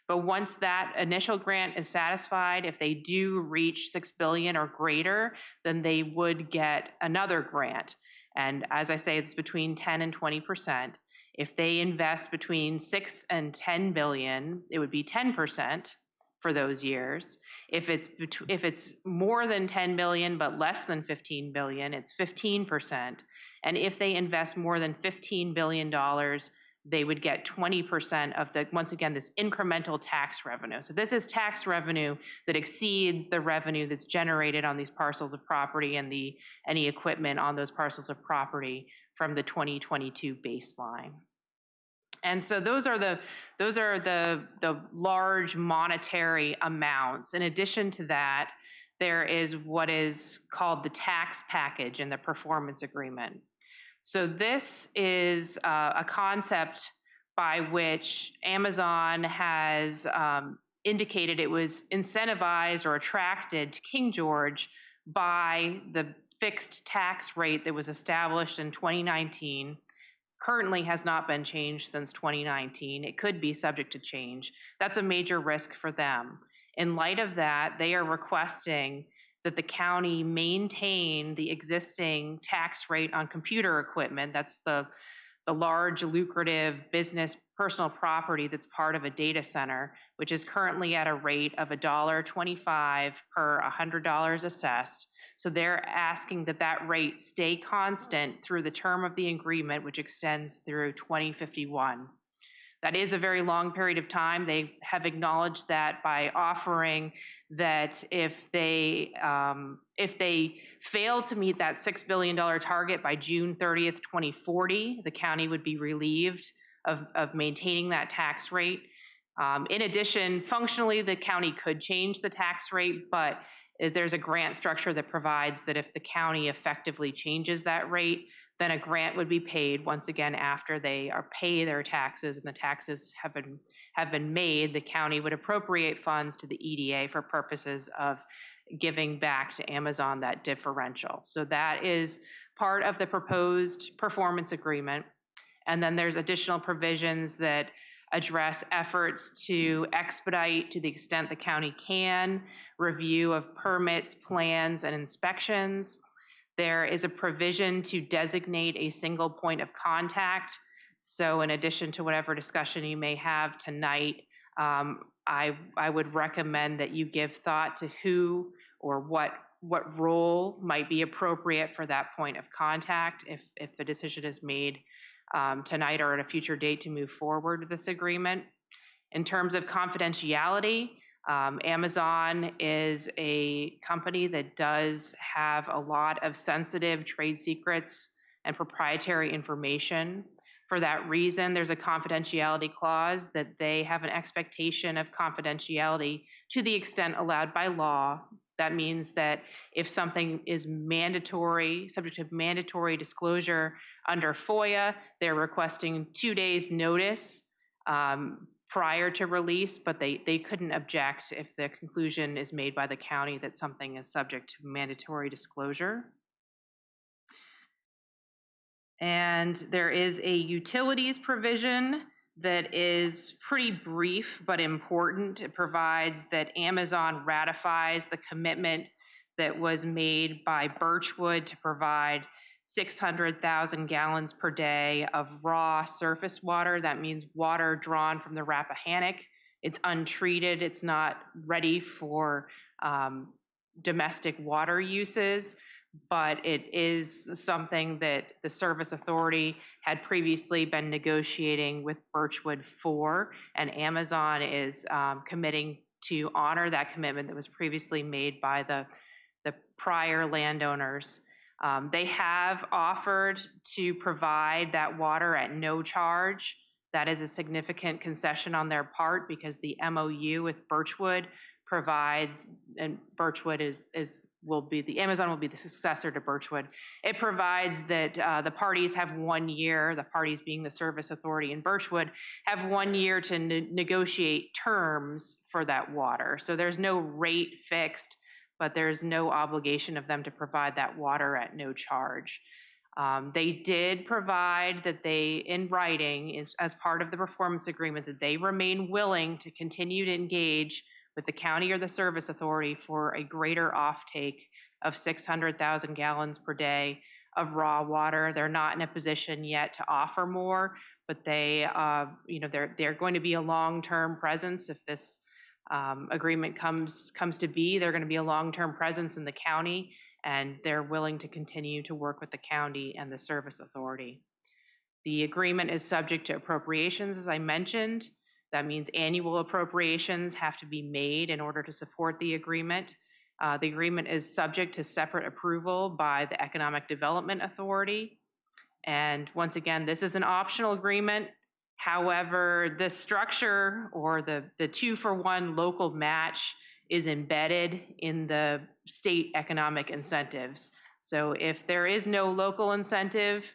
[SPEAKER 22] But once that initial grant is satisfied, if they do reach $6 billion or greater, then they would get another grant. And as I say, it's between 10 and 20%. If they invest between $6 and $10 billion, it would be 10%. for those years. If it's more than 10 billion but less than 15 billion, it's 15%. And if they invest more than $15 billion, they would get 20% of the, once again, this incremental tax revenue. So this is tax revenue that exceeds the revenue that's generated on these parcels of property and any equipment on those parcels of property from the 2022 baseline. And so those are the large monetary amounts. In addition to that, there is what is called the tax package in the performance agreement. So this is a concept by which Amazon has indicated it was incentivized or attracted to King George by the fixed tax rate that was established in 2019. Currently has not been changed since 2019. It could be subject to change. That's a major risk for them. In light of that, they are requesting that the county maintain the existing tax rate on computer equipment. That's the large, lucrative business personal property that's part of a data center, which is currently at a rate of $1.25 per $100 assessed. So they're asking that that rate stay constant through the term of the agreement, which extends through 2051. That is a very long period of time. They have acknowledged that by offering that if they fail to meet that $6 billion target by June 30th, 2040, the county would be relieved of maintaining that tax rate. In addition, functionally, the county could change the tax rate, but there's a grant structure that provides that if the county effectively changes that rate, then a grant would be paid once again after they pay their taxes and the taxes have been made. The county would appropriate funds to the EDA for purposes of giving back to Amazon that differential. So that is part of the proposed performance agreement. And then there's additional provisions that address efforts to expedite, to the extent the county can, review of permits, plans, and inspections. There is a provision to designate a single point of contact. So in addition to whatever discussion you may have tonight, I would recommend that you give thought to who or what role might be appropriate for that point of contact if the decision is made tonight or at a future date to move forward with this agreement. In terms of confidentiality, Amazon is a company that does have a lot of sensitive trade secrets and proprietary information. For that reason, there's a confidentiality clause that they have an expectation of confidentiality to the extent allowed by law. That means that if something is mandatory, subject to mandatory disclosure under FOIA, they're requesting 2 days notice prior to release, but they couldn't object if the conclusion is made by the county that something is subject to mandatory disclosure. And there is a utilities provision that is pretty brief but important. It provides that Amazon ratifies the commitment that was made by Birchwood to provide 600,000 gallons per day of raw surface water. That means water drawn from the Rappahannock. It's untreated. It's not ready for domestic water uses, but it is something that the Service Authority had previously been negotiating with Birchwood for, and Amazon is committing to honor that commitment that was previously made by the prior landowners. They have offered to provide that water at no charge. That is a significant concession on their part because the MOU with Birchwood provides, and Birchwood Amazon will be the successor to Birchwood. It provides that the parties have 1 year, the parties being the Service Authority and Birchwood, have 1 year to negotiate terms for that water. So there's no rate fixed, but there's no obligation of them to provide that water at no charge. They did provide that they, in writing, as part of the performance agreement, that they remain willing to continue to engage with the county or the Service Authority for a greater offtake of 600,000 gallons per day of raw water. They're not in a position yet to offer more, but they're going to be a long-term presence if this agreement comes to be, they're going to be a long-term presence in the county, and they're willing to continue to work with the county and the service authority. The agreement is subject to appropriations, as I mentioned. That means annual appropriations have to be made in order to support the agreement. The agreement is subject to separate approval by the Economic Development Authority. And once again, this is an optional agreement. However, the structure or the 2-for-1 local match is embedded in the state economic incentives. So if there is no local incentive,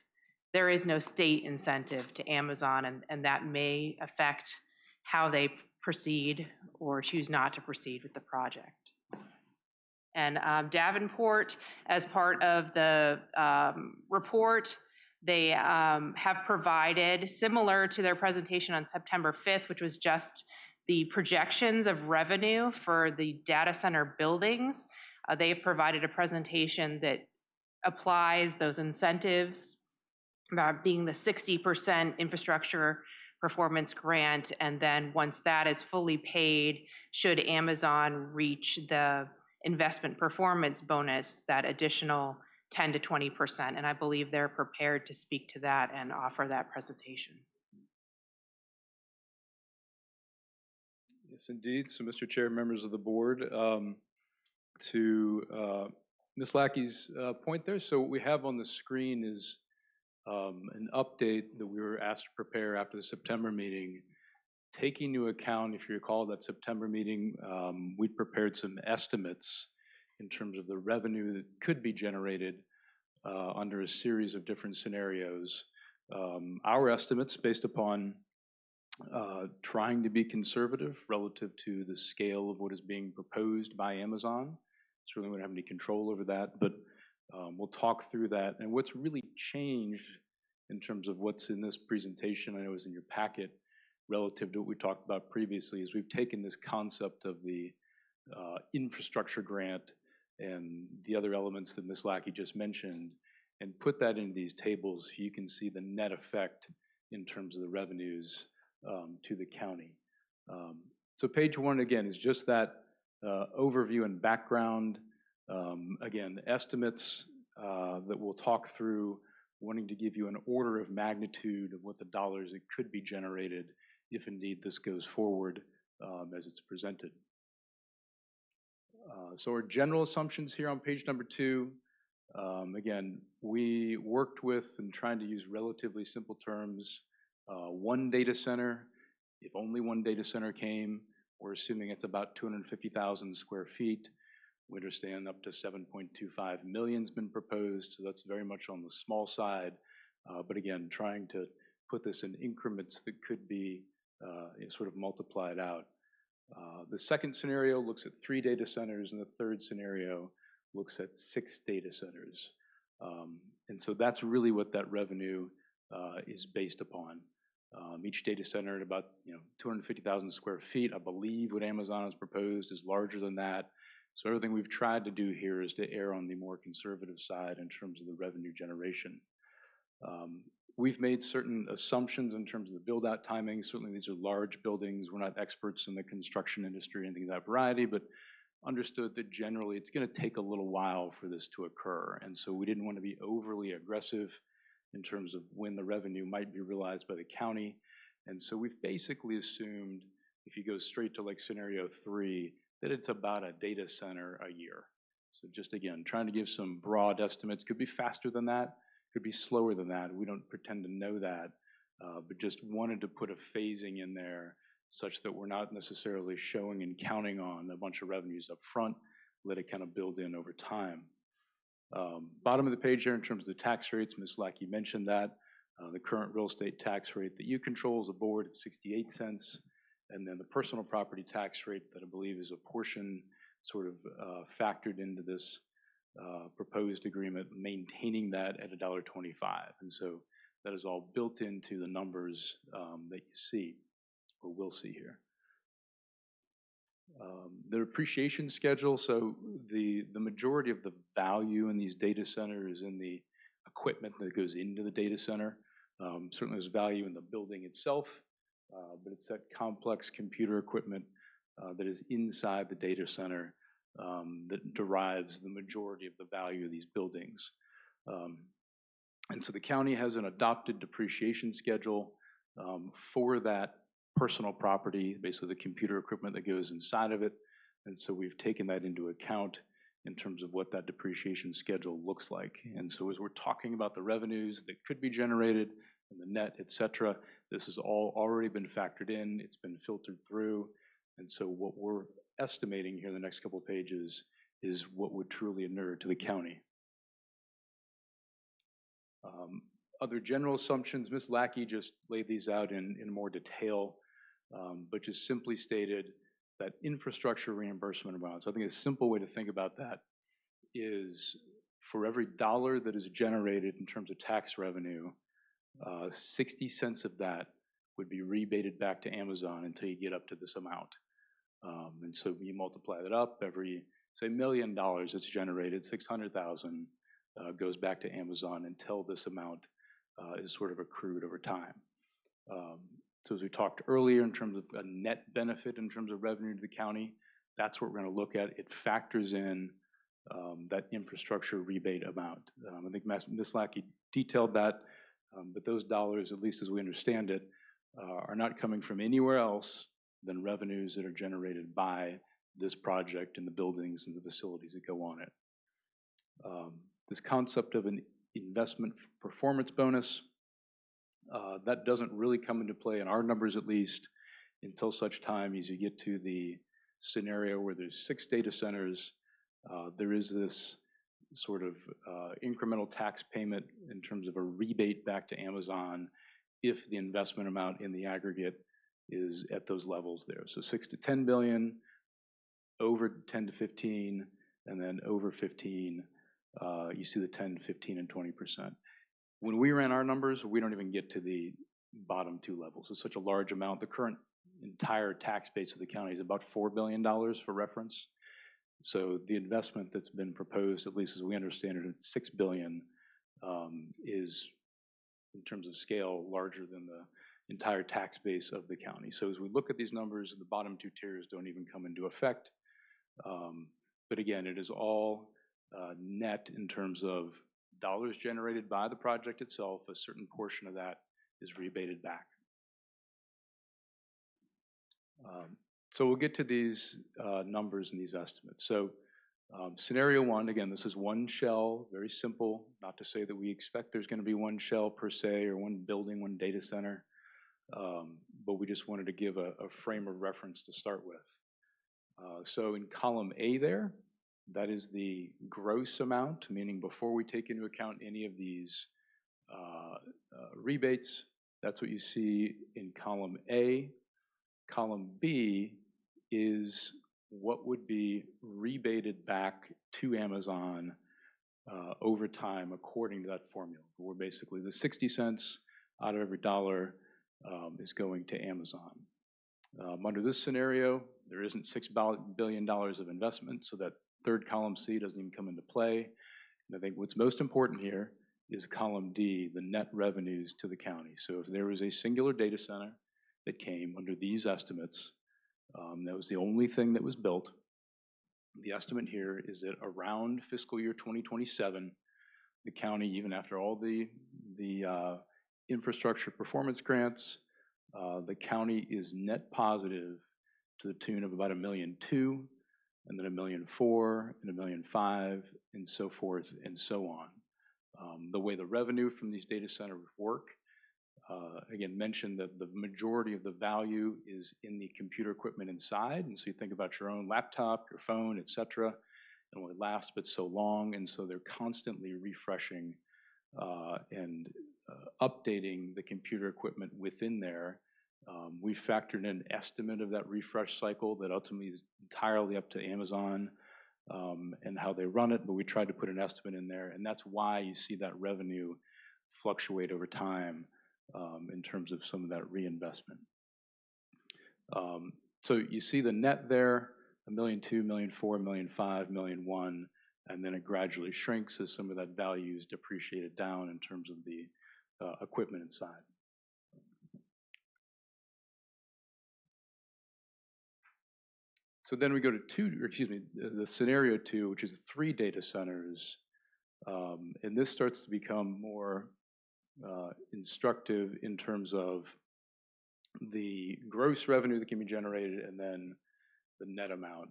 [SPEAKER 22] there is no state incentive to Amazon, and that may affect how they proceed or choose not to proceed with the project. And Davenport, as part of the report, they have provided, similar to their presentation on September 5th, which was just the projections of revenue for the data center buildings. They've provided a presentation that applies those incentives, being the 60% infrastructure performance grant, and then once that is fully paid, should Amazon reach the investment performance bonus, that additional 10 to 20%, and I believe they're prepared to speak to that and offer that presentation.
[SPEAKER 6] Yes, indeed. So, Mr. Chair, members of the board, to Ms. Lackey's point there, so what we have on the screen is an update that we were asked to prepare after the September meeting. Taking into account, if you recall that September meeting, we prepared some estimates in terms of the revenue that could be generated under a series of different scenarios. Our estimates, based upon trying to be conservative relative to the scale of what is being proposed by Amazon. Certainly we don't have any control over that, but we'll talk through that. And what's really changed in terms of what's in this presentation, I know is in your packet, relative to what we talked about previously, is we've taken this concept of the infrastructure grant and the other elements that Ms. Lackey just mentioned and put that into these tables so you can see the net effect in terms of the revenues to the county. So page 1, again, is just that overview and background. Again, estimates that we'll talk through, wanting to give you an order of magnitude of what the dollars that could be generated if indeed this goes forward as it's presented. So our general assumptions here on page number 2, again, we worked with and trying to use relatively simple terms. One data center, if only one data center came, we're assuming it's about 250,000 square feet. We understand up to 7.25 million has been proposed, so that's very much on the small side. But again, trying to put this in increments that could be sort of multiplied out. The second scenario looks at 3 data centers, and the third scenario looks at 6 data centers. And so that's really what that revenue is based upon. Each data center at about 250,000 square feet. I believe what Amazon has proposed is larger than that. So everything we've tried to do here is to err on the more conservative side in terms of the revenue generation. We've made certain assumptions in terms of the build-out timing. Certainly these are large buildings. We're not experts in the construction industry or anything of that variety, but understood that generally it's going to take a little while for this to occur. And so we didn't want to be overly aggressive in terms of when the revenue might be realized by the county. And so we've basically assumed, if you go straight to like scenario 3, that it's about a data center a year. So just again, trying to give some broad estimates. Could be faster than that, could be slower than that. We don't pretend to know that, but just wanted to put a phasing in there such that we're not necessarily showing and counting on a bunch of revenues up front, let it kind of build in over time. Bottom of the page here in terms of the tax rates, Ms. Lackey mentioned that. The current real estate tax rate that you control as a board at 68 cents, and then the personal property tax rate that I believe is a portion sort of factored into this proposed agreement, maintaining that at $1.25. And so that is all built into the numbers that you see, or will see here. The depreciation schedule, so the majority of the value in these data centers is in the equipment that goes into the data center. Certainly there's value in the building itself, but it's that complex computer equipment that is inside the data center that derives the majority of the value of these buildings. And so the county has an adopted depreciation schedule for that personal property, basically the computer equipment that goes inside of it. And so we've taken that into account in terms of what that depreciation schedule looks like. And so as we're talking about the revenues that could be generated and the net, et cetera, this has all already been factored in, it's been filtered through. And so what we're estimating here in the next couple of pages is what would truly inure to the county. Other general assumptions, Ms. Lackey just laid these out in more detail, but just simply stated that infrastructure reimbursement amounts. I think a simple way to think about that is for every dollar that is generated in terms of tax revenue, 60 cents of that would be rebated back to Amazon until you get up to this amount. And so you multiply that up, every, say, $1 million that's generated, 600,000 goes back to Amazon until this amount is sort of accrued over time. So as we talked earlier in terms of a net benefit in terms of revenue to the county, that's what we're going to look at. It factors in that infrastructure rebate amount. I think Ms. Lackey detailed that, but those dollars, at least as we understand it, are not coming from anywhere else than revenues that are generated by this project and the buildings and the facilities that go on it. This concept of an investment performance bonus, that doesn't really come into play in our numbers, at least, until such time as you get to the scenario where there's 6 data centers. There is this sort of incremental tax payment in terms of a rebate back to Amazon if the investment amount in the aggregate is at those levels there. So 6 to 10 billion, over 10 to 15, and then over 15, you see the 10, 15, and 20%. When we ran our numbers, we don't even get to the bottom 2 levels. It's such a large amount. The current entire tax base of the county is about $4 billion for reference. So the investment that's been proposed, at least as we understand it, at $6 billion, is, in terms of scale, larger than the entire tax base of the county. So as we look at these numbers, the bottom 2 tiers don't even come into effect. But again, it is all net in terms of dollars generated by the project itself. A certain portion of that is rebated back. So we'll get to these numbers and these estimates. So scenario 1, again, this is one shell, very simple. Not to say that we expect there's going to be one shell per se, or one building, one data center, but we just wanted to give a frame of reference to start with. So in column A there, that is the gross amount, meaning before we take into account any of these rebates. That's what you see in column A. Column B is what would be rebated back to Amazon over time according to that formula, where basically the 60 cents out of every dollar is going to Amazon. Under this scenario, there isn't $6 billion of investment, so that third column C doesn't even come into play. And I think what's most important here is column D, the net revenues to the county. So if there was a singular data center that came under these estimates, that was the only thing that was built, the estimate here is that around fiscal year 2027, the county, even after all the infrastructure performance grants, the county is net positive to the tune of about $1.2 million, and then $1.4 million, and $1.5 million, and so forth and so on. The way the revenue from these data centers work, again, mentioned that the majority of the value is in the computer equipment inside, and so you think about your own laptop, your phone, et cetera, and only lasts but so long, and so they're constantly refreshing and updating the computer equipment within there. We factored in an estimate of that refresh cycle that ultimately is entirely up to Amazon and how they run it, but we tried to put an estimate in there, and that's why you see that revenue fluctuate over time in terms of some of that reinvestment. So you see the net there, $1.2 million, $1.4 million, $1.5 million, $1.1 million, and then it gradually shrinks as some of that value is depreciated down in terms of the equipment inside. So then we go to the scenario 2, which is 3 data centers. And this starts to become more instructive in terms of the gross revenue that can be generated and then the net amount.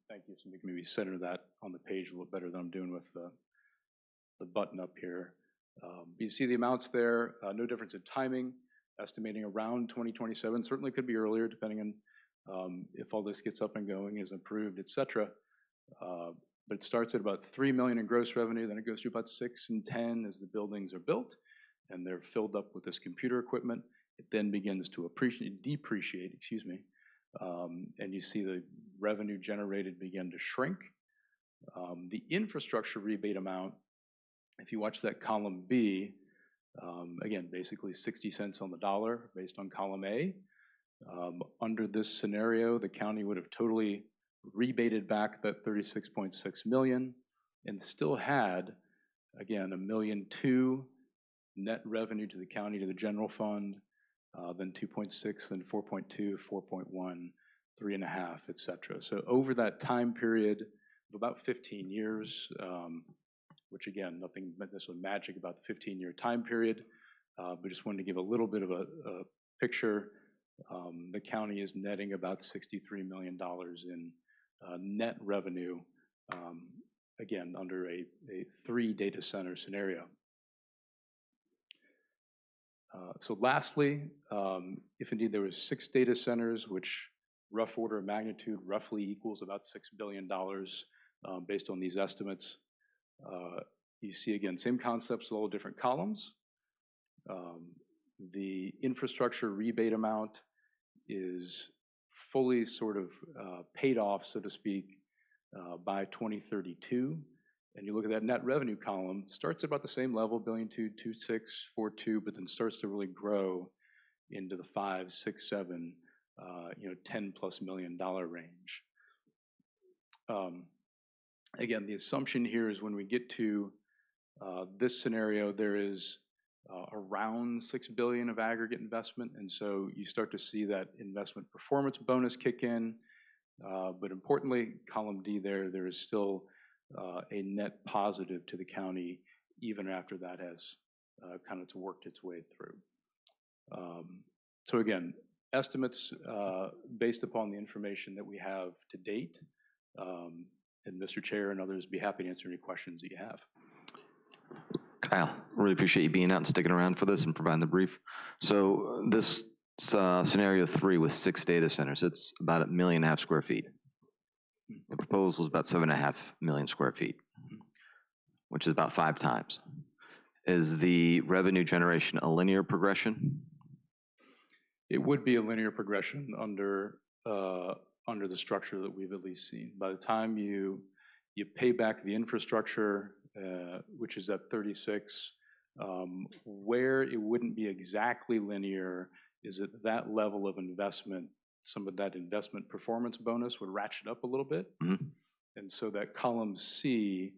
[SPEAKER 6] Thank you. So we can maybe center that on the page a little better than I'm doing with the button up here. You see the amounts there, no difference in timing, estimating around 2027. Certainly could be earlier depending on if all this gets up and going, is approved, et cetera. But it starts at about $3 million in gross revenue, then it goes to about 6 and 10 as the buildings are built and they're filled up with this computer equipment. It then begins to depreciate, and you see the revenue generated begin to shrink. The infrastructure rebate amount, if you watch that column B, again, basically 60 cents on the dollar based on column A. Under this scenario, the county would have totally rebated back that 36.6 million and still had, again, $1.2 million net revenue to the county, to the general fund, then 2.6, then 4.2, 4.1, 3.5, et cetera. So over that time period of about 15 years, which again, nothing necessarily magic about the 15-year time period, but just wanted to give a little bit of a picture. The county is netting about $63 million in net revenue, again, under a 3 data center scenario. So lastly, if indeed there was 6 data centers, which rough order of magnitude roughly equals about $6 billion based on these estimates, you see again, same concepts, a little different columns. The infrastructure rebate amount is fully sort of paid off, so to speak, by 2032. And you look at that net revenue column, starts at about the same level, $1.2 billion, 2.6, 4.2, but then starts to really grow into the 5, 6, 7, $10+ million range. Again, the assumption here is when we get to this scenario, there is around $6 billion of aggregate investment, and so you start to see that investment performance bonus kick in. But importantly, column D there is still a net positive to the county even after that has kind of worked its way through. So again, estimates based upon the information that we have to date. And Mr. Chair and others be happy to answer any questions that you have.
[SPEAKER 1] Kyle, really appreciate you being out and sticking around for this and providing the brief. So this scenario 3 with 6 data centers, it's about 1.5 million square feet. The proposal is about 7.5 million square feet, which is about 5 times. Is the revenue generation a linear progression?
[SPEAKER 6] It would be a linear progression under the structure that we've at least seen. By the time you pay back the infrastructure, which is at 36, where it wouldn't be exactly linear is at that level of investment. Some of that investment performance bonus would ratchet up a little bit.
[SPEAKER 1] Mm-hmm.
[SPEAKER 6] And so that column C,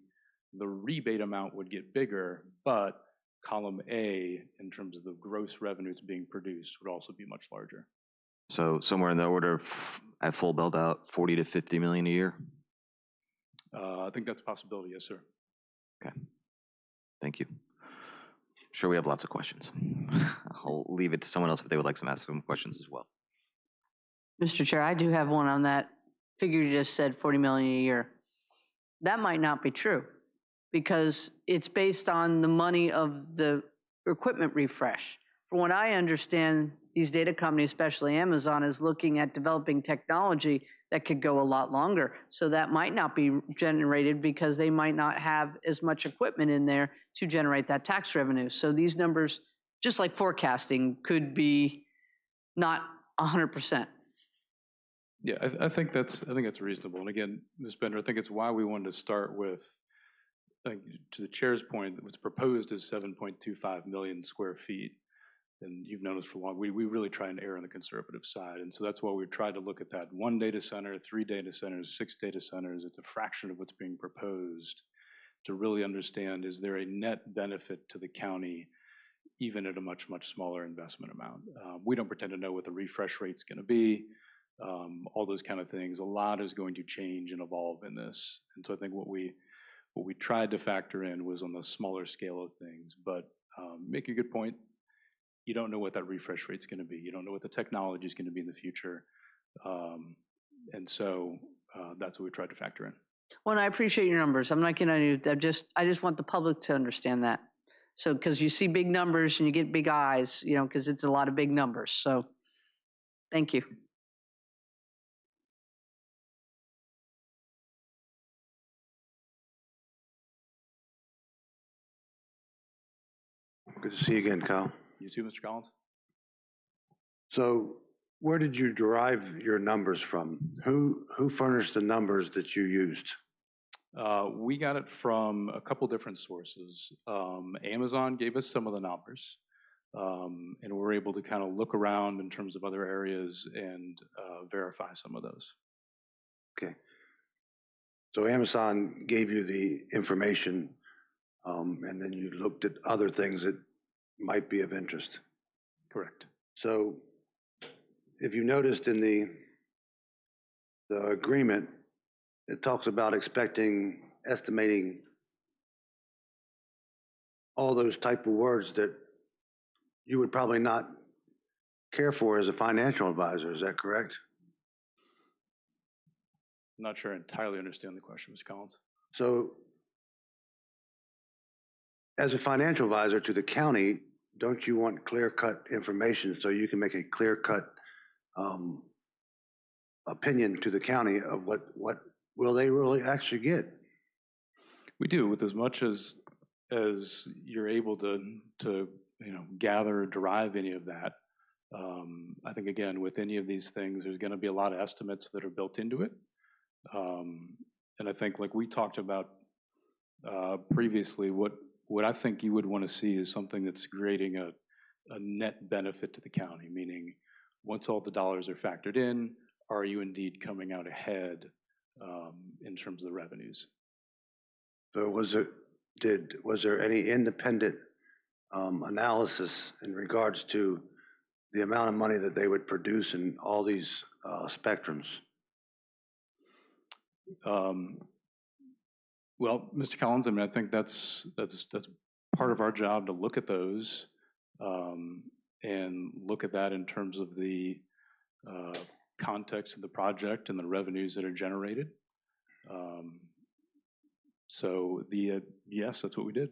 [SPEAKER 6] the rebate amount would get bigger, but column A, in terms of the gross revenues being produced, would also be much larger.
[SPEAKER 1] So somewhere in the order of, at full build out, 40 to 50 million a year?
[SPEAKER 6] I think that's a possibility, yes, sir.
[SPEAKER 1] Okay, thank you. Sure, we have lots of questions. I'll leave it to someone else if they would like to ask some questions as well.
[SPEAKER 2] Mr. Chair, I do have one on that figure you just said, 40 million a year. That might not be true because it's based on the money of the equipment refresh. From what I understand, these data companies, especially Amazon, is looking at developing technology that could go a lot longer. So that might not be generated because they might not have as much equipment in there to generate that tax revenue. So these numbers, just like forecasting, could be not 100%.
[SPEAKER 6] Yeah, I think that's reasonable. And again, Ms. Bender, I think it's why we wanted to start with, to the chair's point, what's proposed is 7.25 million square feet. And you've known us for long. We really try and err on the conservative side. And so that's why we tried to look at that 1 data center, 3 data centers, 6 data centers. It's a fraction of what's being proposed to really understand, is there a net benefit to the county even at a much, much smaller investment amount? We don't pretend to know what the refresh rate's going to be. all those kind of things. A lot is going to change and evolve in this. And so I think what we tried to factor in was on the smaller scale of things, but make a good point. You don't know what that refresh rate's going to be. You don't know what the technology is going to be in the future. And so that's what we tried to factor in.
[SPEAKER 2] Well, and I appreciate your numbers. I'm not getting on you. I just want the public to understand that. So, because you see big numbers and you get big eyes, you know, because it's a lot of big numbers. So, thank you.
[SPEAKER 18] Good to see you again, Kyle.
[SPEAKER 6] You too, Mr. Collins.
[SPEAKER 18] So where did you derive your numbers from? Who furnished the numbers that you used?
[SPEAKER 6] We got it from a couple different sources. Amazon gave us some of the numbers, and we were able to kind of look around in terms of other areas and verify some of those.
[SPEAKER 18] Okay. So Amazon gave you the information, and then you looked at other things that might be of interest.
[SPEAKER 6] Correct.
[SPEAKER 18] So if you noticed in the agreement, it talks about estimating all those type of words that you would probably not care for as a financial advisor. Is that correct?
[SPEAKER 6] I'm not sure I entirely understand the question, Mr. Collins.
[SPEAKER 18] So as a financial advisor to the county, don't you want clear-cut information so you can make a clear-cut opinion to the county of what will they really actually get?
[SPEAKER 6] We do, with as much as you're able to gather or derive any of that. I think again, with any of these things, there's going to be a lot of estimates that are built into it. And I think, like we talked about previously, what I think you would want to see is something that's creating a net benefit to the county, meaning once all the dollars are factored in, are you indeed coming out ahead in terms of the revenues?
[SPEAKER 18] So was there any independent analysis in regards to the amount of money that they would produce in all these spectrums?
[SPEAKER 6] Well, Mr. Collins, I mean, I think that's part of our job to look at those and look at that in terms of the context of the project and the revenues that are generated. So yes, that's what we did.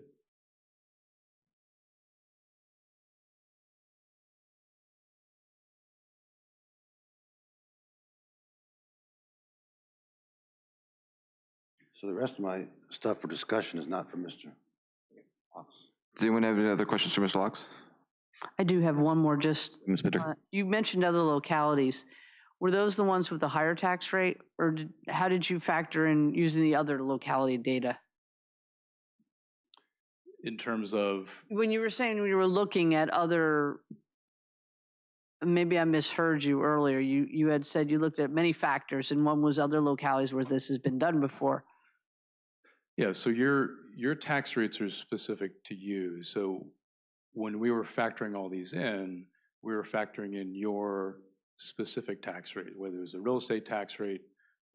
[SPEAKER 18] So the rest of my stuff for discussion is not for Mr. Fox.
[SPEAKER 1] Does anyone have any other questions for Mr. Locks?
[SPEAKER 2] I do have one more. Just
[SPEAKER 1] Ms. Bitter.
[SPEAKER 2] you mentioned other localities. Were those the ones with the higher tax rate, or how did you factor in using the other locality data?
[SPEAKER 6] In terms of?
[SPEAKER 2] When you were saying we were looking at other, maybe I misheard you earlier. You had said you looked at many factors, and one was other localities where this has been done before.
[SPEAKER 6] Yeah, so your tax rates are specific to you. So when we were factoring all these in, we were factoring in your specific tax rate, whether it was the real estate tax rate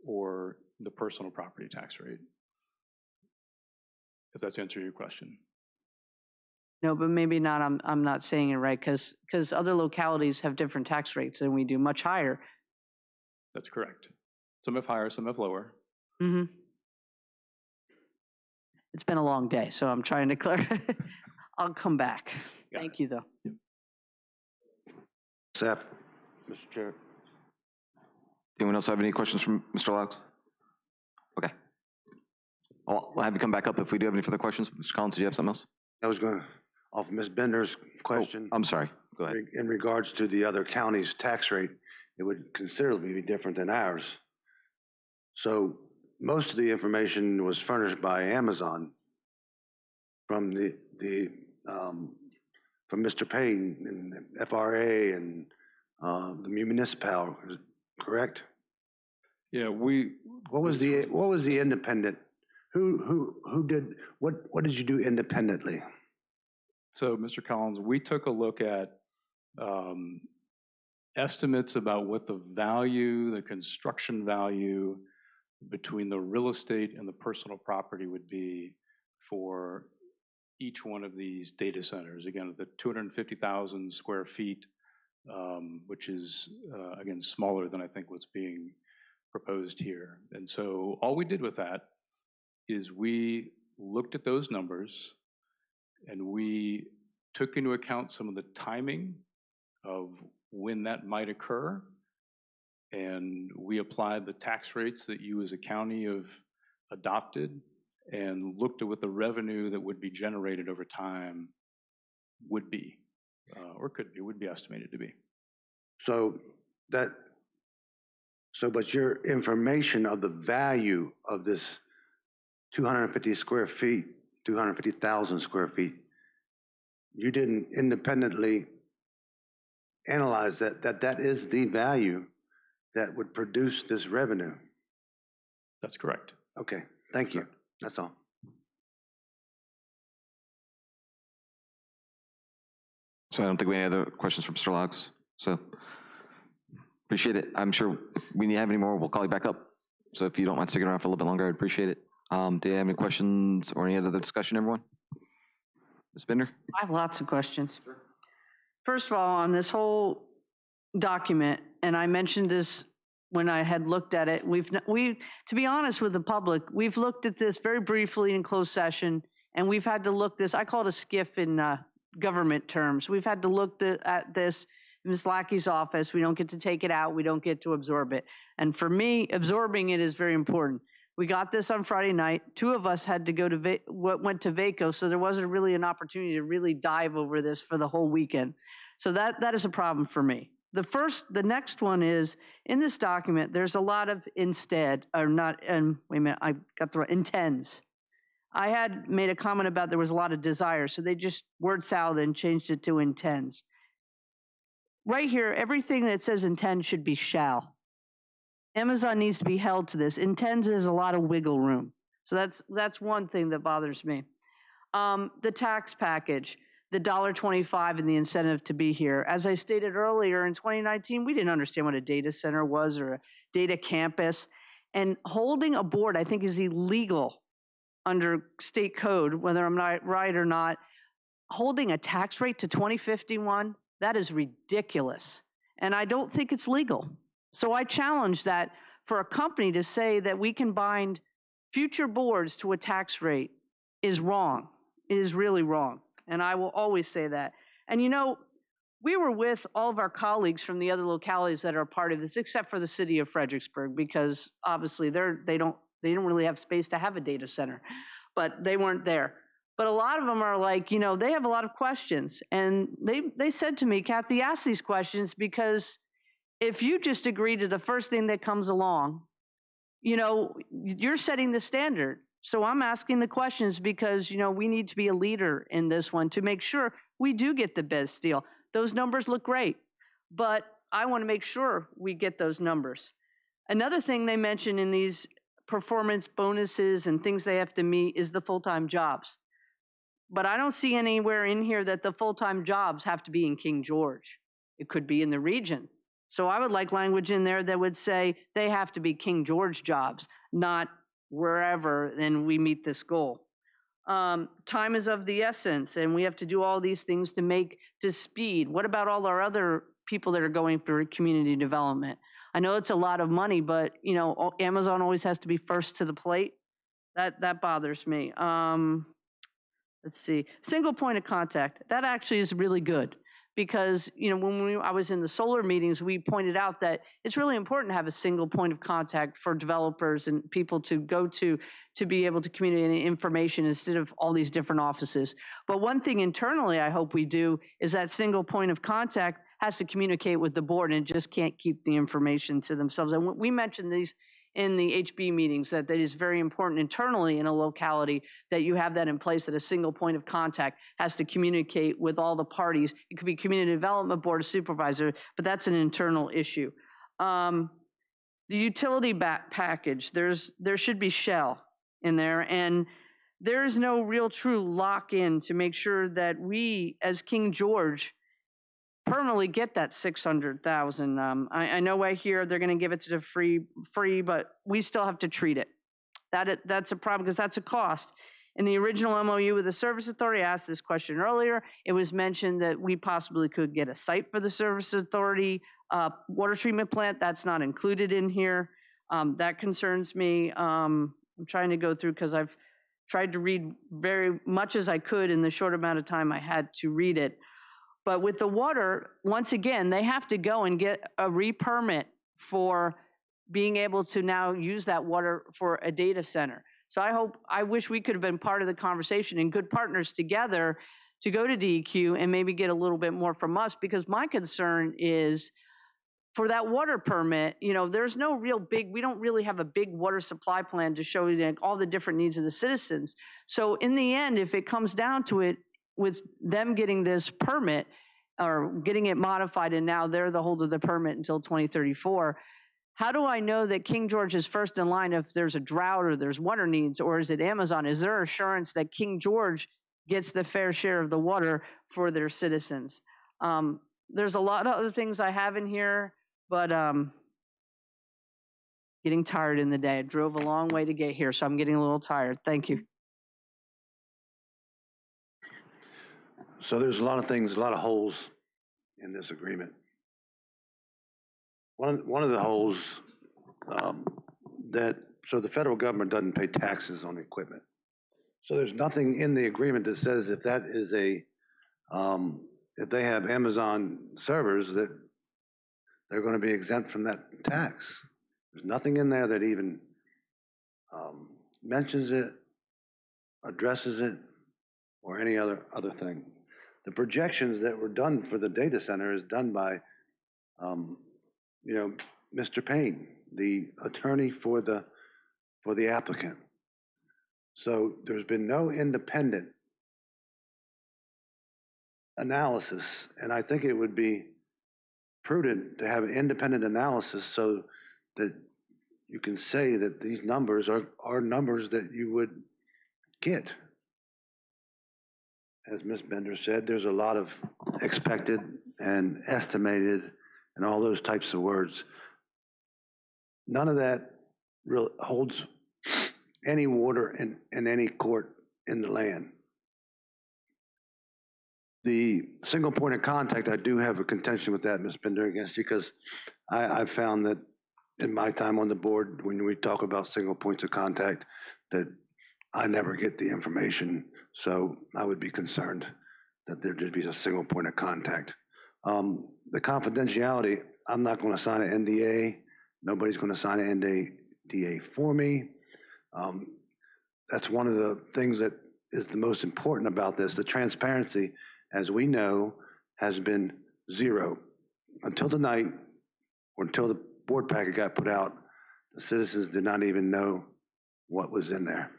[SPEAKER 6] or the personal property tax rate, if that's answering your question.
[SPEAKER 2] No, but maybe not. I'm not saying it right, because other localities have different tax rates than we do, much higher.
[SPEAKER 6] That's correct. Some have higher, some have lower.
[SPEAKER 2] Mm-hmm. It's been a long day, so I'm trying to clarify. I'll come back. Thank you, though.
[SPEAKER 6] Yep.
[SPEAKER 18] Seth, Mr. Chair.
[SPEAKER 1] Anyone else have any questions from Mr. Locks? Okay. I'll have you come back up if we do have any further questions. Mr. Collins, do you have something else?
[SPEAKER 18] I was going to offer Ms. Bender's question.
[SPEAKER 1] Oh, I'm sorry. Go ahead.
[SPEAKER 18] In regards to the other counties' tax rate, it would considerably be different than ours. So most of the information was furnished by Amazon from from Mr. Payne and FRA and the municipal, correct?
[SPEAKER 6] Yeah,
[SPEAKER 18] What was the independent? Who did what did you do independently?
[SPEAKER 6] So, Mr. Collins, we took a look at estimates about what the value, the construction value between the real estate and the personal property would be for each one of these data centers. Again, the 250,000 square feet, which is, again, smaller than I think what's being proposed here. And so all we did with that is we looked at those numbers and we took into account some of the timing of when that might occur, and we applied the tax rates that you as a county have adopted and looked at what the revenue that would be generated over time would be, or would be estimated to be.
[SPEAKER 18] So but your information of the value of this 250 square feet, 250,000 square feet, you didn't independently analyze that is the value that would produce this revenue.
[SPEAKER 6] That's correct.
[SPEAKER 18] Okay, thank you. That's all.
[SPEAKER 1] So I don't think we have any other questions for Mr. Logs. So appreciate it. I'm sure if we have any more, we'll call you back up. So if you don't mind sticking around for a little bit longer, I'd appreciate it. Do you have any questions or any other discussion, everyone? Ms. Bender?
[SPEAKER 2] I have lots of questions. First of all, on this whole document, and I mentioned this when I had looked at it, to be honest with the public, we've looked at this very briefly in closed session, and we've had to look this, I call it a skiff in government terms. We've had to look at this in Ms. Lackey's office. We don't get to take it out. We don't get to absorb it. And for me, absorbing it is very important. We got this on Friday night. Two of us had to go to went to VACO, so there wasn't really an opportunity to really dive over this for the whole weekend. So that is a problem for me. The next one is, in this document, there's a lot of intends. I had made a comment about there was a lot of desire, so they just word salad and changed it to intends. Right here, everything that says intend should be shall. Amazon needs to be held to this. Intends is a lot of wiggle room. So that's one thing that bothers me. The tax package, the $1.25 and the incentive to be here. As I stated earlier, in 2019, we didn't understand what a data center was or a data campus. And holding a board, I think, is illegal under state code, whether I'm not right or not. Holding a tax rate to 2051, that is ridiculous. And I don't think it's legal. So I challenge that for a company to say that we can bind future boards to a tax rate is wrong. It is really wrong. And I will always say that. And you know, we were with all of our colleagues from the other localities that are a part of this, except for the city of Fredericksburg, because obviously they don't really have space to have a data center, but they weren't there. But a lot of them are like, you know, they have a lot of questions. And they said to me, Kathy, ask these questions because if you just agree to the first thing that comes along, you know, you're setting the standard. So I'm asking the questions because, you know, we need to be a leader in this one to make sure we do get the best deal. Those numbers look great, but I want to make sure we get those numbers. Another thing they mention in these performance bonuses and things they have to meet is the full-time jobs. But I don't see anywhere in here that the full-time jobs have to be in King George. It could be in the region. So I would like language in there that would say they have to be King George jobs, not wherever, then we meet this goal. Time is of the essence, and we have to do all these things to speed. What about all our other people that are going for community development? I know it's a lot of money, but you know, Amazon always has to be first to the plate. That bothers me. Let's see, single point of contact. That actually is really good. Because, you know, when I was in the solar meetings, we pointed out that it's really important to have a single point of contact for developers and people to go to be able to communicate information instead of all these different offices. But one thing internally I hope we do is that single point of contact has to communicate with the board and just can't keep the information to themselves. And we mentioned these in the HB meetings, that is very important internally in a locality that you have that in place, that a single point of contact has to communicate with all the parties. It could be community development board of supervisor, but that's an internal issue. The utility package, there should be shall in there, and there is no real true lock-in to make sure that we as King George permanently get that 600,000. I know I hear they're going to give it to the free, but we still have to treat it. That's a problem because that's a cost. In the original MOU with the Service Authority, I asked this question earlier. It was mentioned that we possibly could get a site for the Service Authority water treatment plant. That's not included in here. That concerns me. I'm trying to go through because I've tried to read very much as I could in the short amount of time I had to read it. But with the water, once again, they have to go and get a re-permit for being able to now use that water for a data center. So I wish we could have been part of the conversation and good partners together to go to DEQ and maybe get a little bit more from us, because my concern is for that water permit, there's no real we don't really have a big water supply plan to show you all the different needs of the citizens. So in the end, if it comes down to it, with them getting this permit or getting it modified and now they're the holder of the permit until 2034, how do I know that King George is first in line if there's a drought or there's water needs, or is it Amazon? Is there assurance that King George gets the fair share of the water for their citizens? There's a lot of other things I have in here, but getting tired in the day. I drove a long way to get here, so I'm getting a little tired. Thank you.
[SPEAKER 18] So there's a lot of things, a lot of holes in this agreement. One of the holes so the federal government doesn't pay taxes on equipment. So there's nothing in the agreement that says if that is if they have Amazon servers that they're going to be exempt from that tax. There's nothing in there that even mentions it, addresses it, or any other thing. The projections that were done for the data center is done by, Mr. Payne, the attorney for the applicant. So there's been no independent analysis, and I think it would be prudent to have an independent analysis so that you can say that these numbers are numbers that you would get. As Ms. Bender said, there's a lot of expected and estimated and all those types of words. None of that really holds any water in any court in the land. The single point of contact, I do have a contention with that, Ms. Bender, against you, because I've found that in my time on the board, when we talk about single points of contact, that I never get the information. So I would be concerned that there'd be a single point of contact. The confidentiality, I'm not going to sign an NDA. Nobody's going to sign an NDA for me. That's one of the things that is the most important about this. The transparency, as we know, has been zero. Until tonight, or until the board packet got put out, the citizens did not even know what was in there.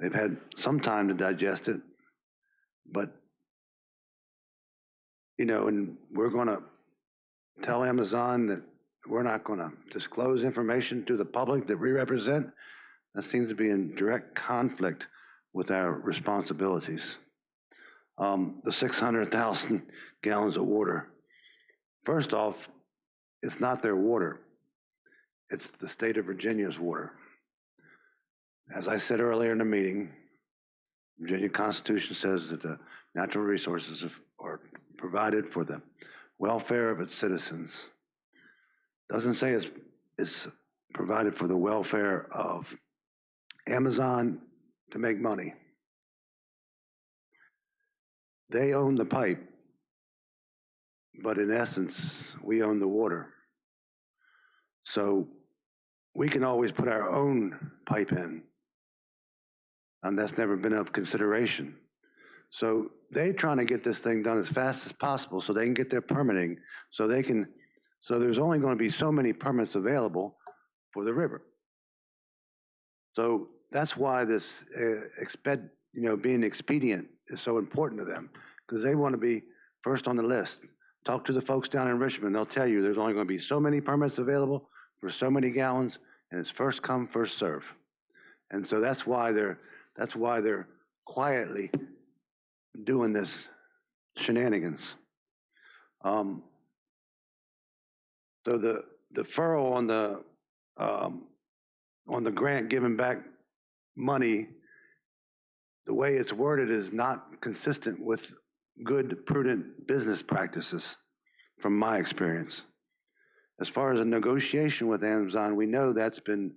[SPEAKER 18] They've had some time to digest it, but, and we're going to tell Amazon that we're not going to disclose information to the public that we represent. That seems to be in direct conflict with our responsibilities. The 600,000 gallons of water. First off, it's not their water. It's the state of Virginia's water. As I said earlier in the meeting, Virginia Constitution says that the natural resources are provided for the welfare of its citizens. Doesn't say it's provided for the welfare of Amazon to make money. They own the pipe, but in essence, we own the water. So we can always put our own pipe in, and that's never been of consideration. So they're trying to get this thing done as fast as possible so they can get their permitting, so there's only going to be so many permits available for the river. So that's why this being expedient is so important to them, because they want to be first on the list. Talk to the folks down in Richmond, they'll tell you there's only going to be so many permits available for so many gallons, and it's first come, first serve. And so that's why they're quietly doing this shenanigans. So the deferral on the grant giving back money, the way it's worded is not consistent with good, prudent business practices from my experience. As far as a negotiation with Amazon, we know that's been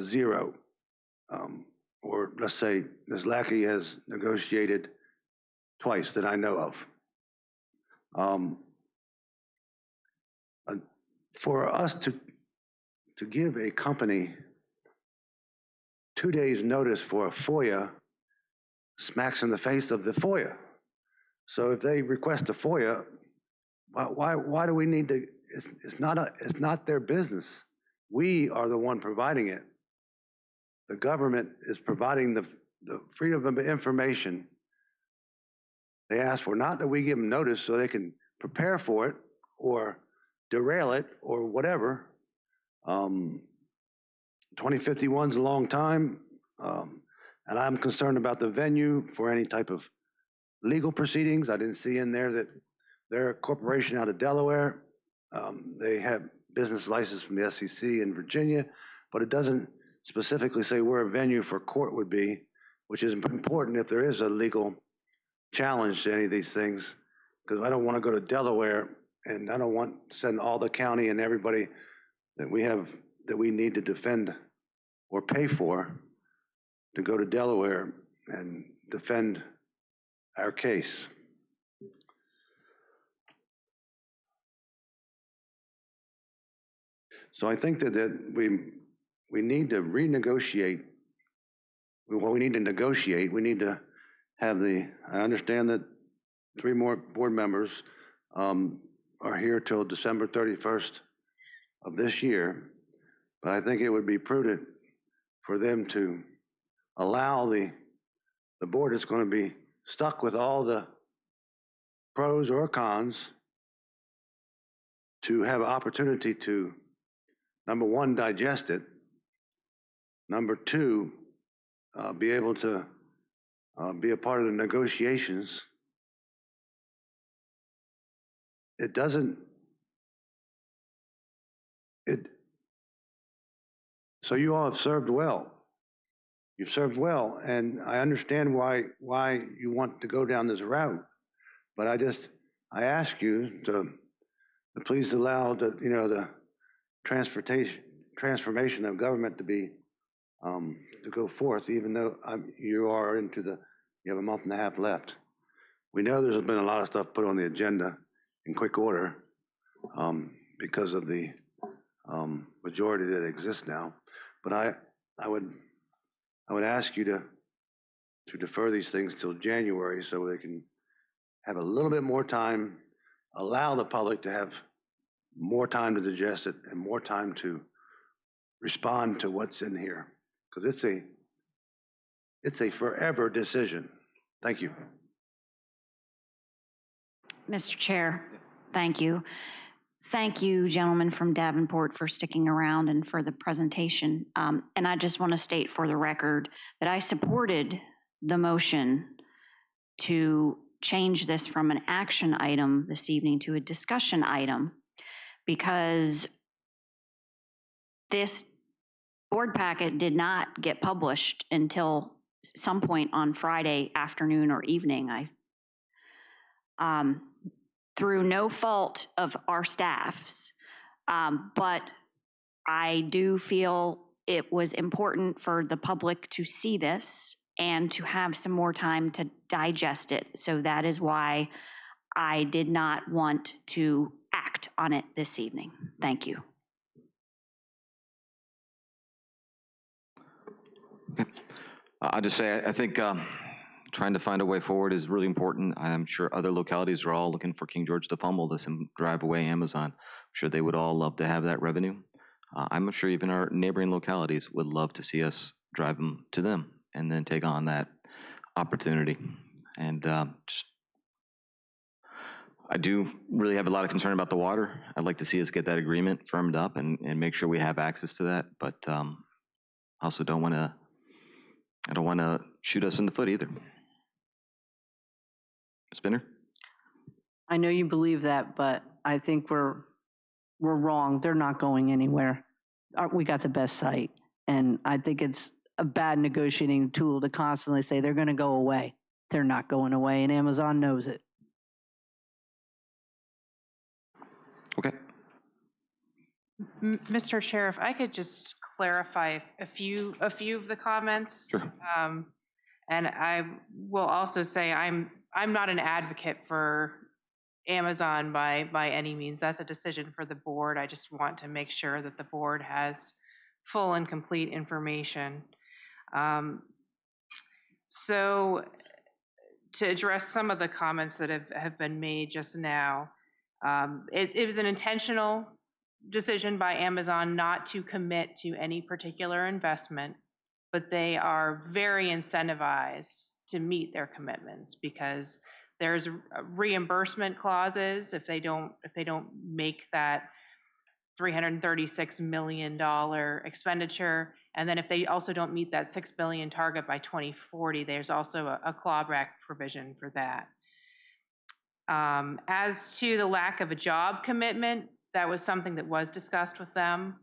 [SPEAKER 18] zero. Or let's say Ms. Lackey has negotiated twice that I know of. For us to give a company 2 days notice for a FOIA smacks in the face of the FOIA. So if they request a FOIA, why do we need to? It's not their business. We are the one providing it. The government is providing the freedom of information. They ask for not that we give them notice so they can prepare for it or derail it or whatever. 2051 is a long time, and I'm concerned about the venue for any type of legal proceedings. I didn't see in there that they're a corporation out of Delaware. They have business license from the SEC in Virginia, but it doesn't specifically say where a venue for court would be, which is important if there is a legal challenge to any of these things, because I don't want to go to Delaware, and I don't want to send all the county and everybody that we have that we need to defend or pay for to go to Delaware and defend our case. So I think that we need to renegotiate. Well, we need to negotiate. We need to have I understand that 3 more board members are here till December 31st of this year, but I think it would be prudent for them to allow the board that's going to be stuck with all the pros or cons to have an opportunity to, number one, digest it. Number two, be able to be a part of the negotiations. So you all have served well. You've served well, and I understand why you want to go down this route. But I ask you to please allow the transformation of government to be to go forth, even though you have a month and a half left. We know there's been a lot of stuff put on the agenda in quick order because of the majority that exists now. But I would ask you to defer these things till January so they can have a little bit more time, allow the public to have more time to digest it and more time to respond to what's in here, because it's a forever decision. Thank you.
[SPEAKER 4] Mr. Chair, thank you. Thank you, gentlemen from Davenport, for sticking around and for the presentation. And I just want to state for the record that I supported the motion to change this from an action item this evening to a discussion item, because this board packet did not get published until some point on Friday afternoon or evening. Through no fault of our staff's, but I do feel it was important for the public to see this and to have some more time to digest it. So that is why I did not want to act on it this evening. Thank you.
[SPEAKER 1] Okay. I'll just say, I think trying to find a way forward is really important. I'm sure other localities are all looking for King George to fumble this and drive away Amazon. I'm sure they would all love to have that revenue. I'm sure even our neighboring localities would love to see us drive them to them and then take on that opportunity. And I do really have a lot of concern about the water. I'd like to see us get that agreement firmed up and make sure we have access to that. But also I don't want to shoot us in the foot either. Spinner?
[SPEAKER 2] I know you believe that, but I think we're wrong. They're not going anywhere. We got the best site. And I think it's a bad negotiating tool to constantly say they're going to go away. They're not going away, and Amazon knows it.
[SPEAKER 1] Okay.
[SPEAKER 22] Mr. Chair, if I could just clarify a few of the comments.
[SPEAKER 1] Sure.
[SPEAKER 22] And I will also say I'm not an advocate for Amazon by any means. That's a decision for the board. I just want to make sure that the board has full and complete information. So to address some of the comments that have been made just now, it was an intentional decision by Amazon not to commit to any particular investment, but they are very incentivized to meet their commitments because there's reimbursement clauses if they don't make that $336 million expenditure. And then if they also don't meet that $6 billion target by 2040, there's also a clawback provision for that. As to the lack of a job commitment, that was something that was discussed with them.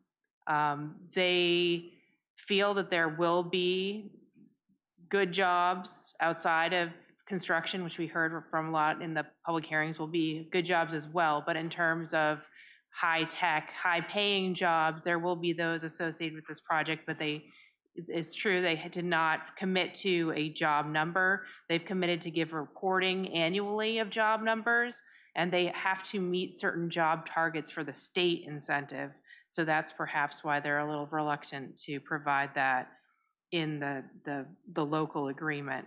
[SPEAKER 22] They feel that there will be good jobs outside of construction, which we heard from a lot in the public hearings, will be good jobs as well. But in terms of high-tech, high-paying jobs, there will be those associated with this project, but it's true they did not commit to a job number. They've committed to give reporting annually of job numbers, and they have to meet certain job targets for the state incentive. So that's perhaps why they're a little reluctant to provide that in the local agreement.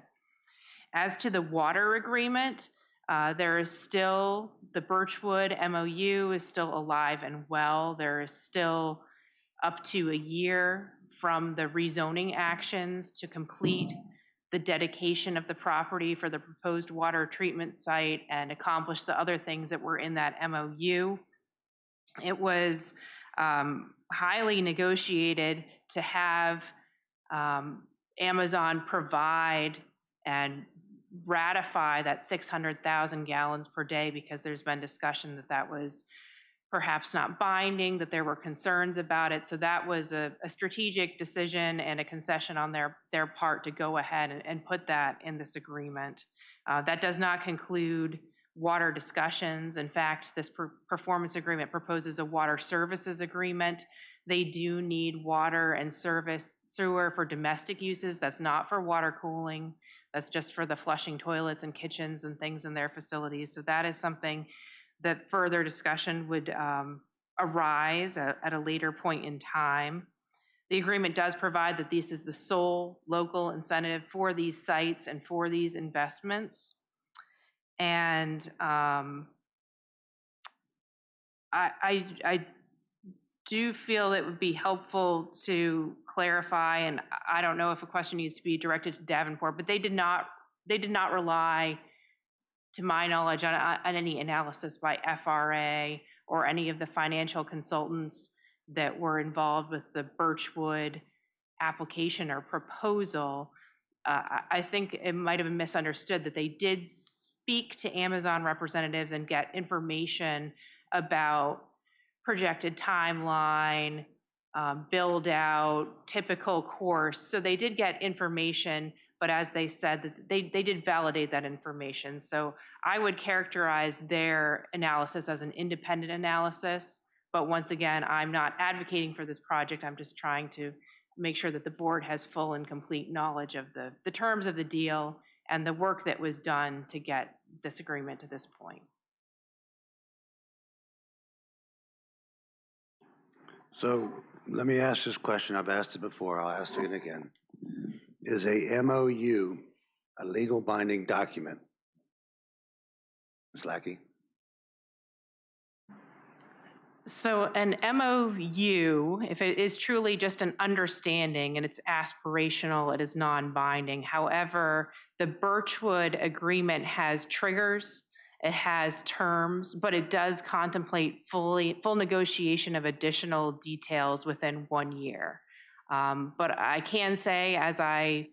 [SPEAKER 22] As to the water agreement, there is still, the Birchwood MOU is still alive and well. There is still up to a year from the rezoning actions to complete the dedication of the property for the proposed water treatment site and accomplish the other things that were in that MOU. It was highly negotiated to have Amazon provide and ratify that 600,000 gallons per day because there's been discussion that that was perhaps not binding, that there were concerns about it. So that was a strategic decision and a concession on their part to go ahead and put that in this agreement. That does not conclude water discussions. In fact, this performance agreement proposes a water services agreement. They do need water and sewer for domestic uses. That's not for water cooling. That's just for the flushing toilets and kitchens and things in their facilities. So that is something that further discussion would arise at a later point in time. The agreement does provide that this is the sole local incentive for these sites and for these investments. And I do feel it would be helpful to clarify, and I don't know if a question needs to be directed to Davenport, but they did not rely, to my knowledge, on any analysis by FRA or any of the financial consultants that were involved with the Birchwood application or proposal. I think it might have been misunderstood that they did speak to Amazon representatives and get information about projected timeline, build out, typical course. So they did get information, but as they said, they did validate that information. So I would characterize their analysis as an independent analysis. But once again, I'm not advocating for this project. I'm just trying to make sure that the board has full and complete knowledge of the terms of the deal and the work that was done to get this agreement to this point.
[SPEAKER 18] So let me ask this question. I've asked it before. I'll ask it again. Is a MOU a legal binding document? Ms. Lackey?
[SPEAKER 22] So an MOU, if it is truly just an understanding and it's aspirational, it is non-binding. However, the Birchwood agreement has triggers, it has terms, but it does contemplate full negotiation of additional details within 1 year. But I can say, as I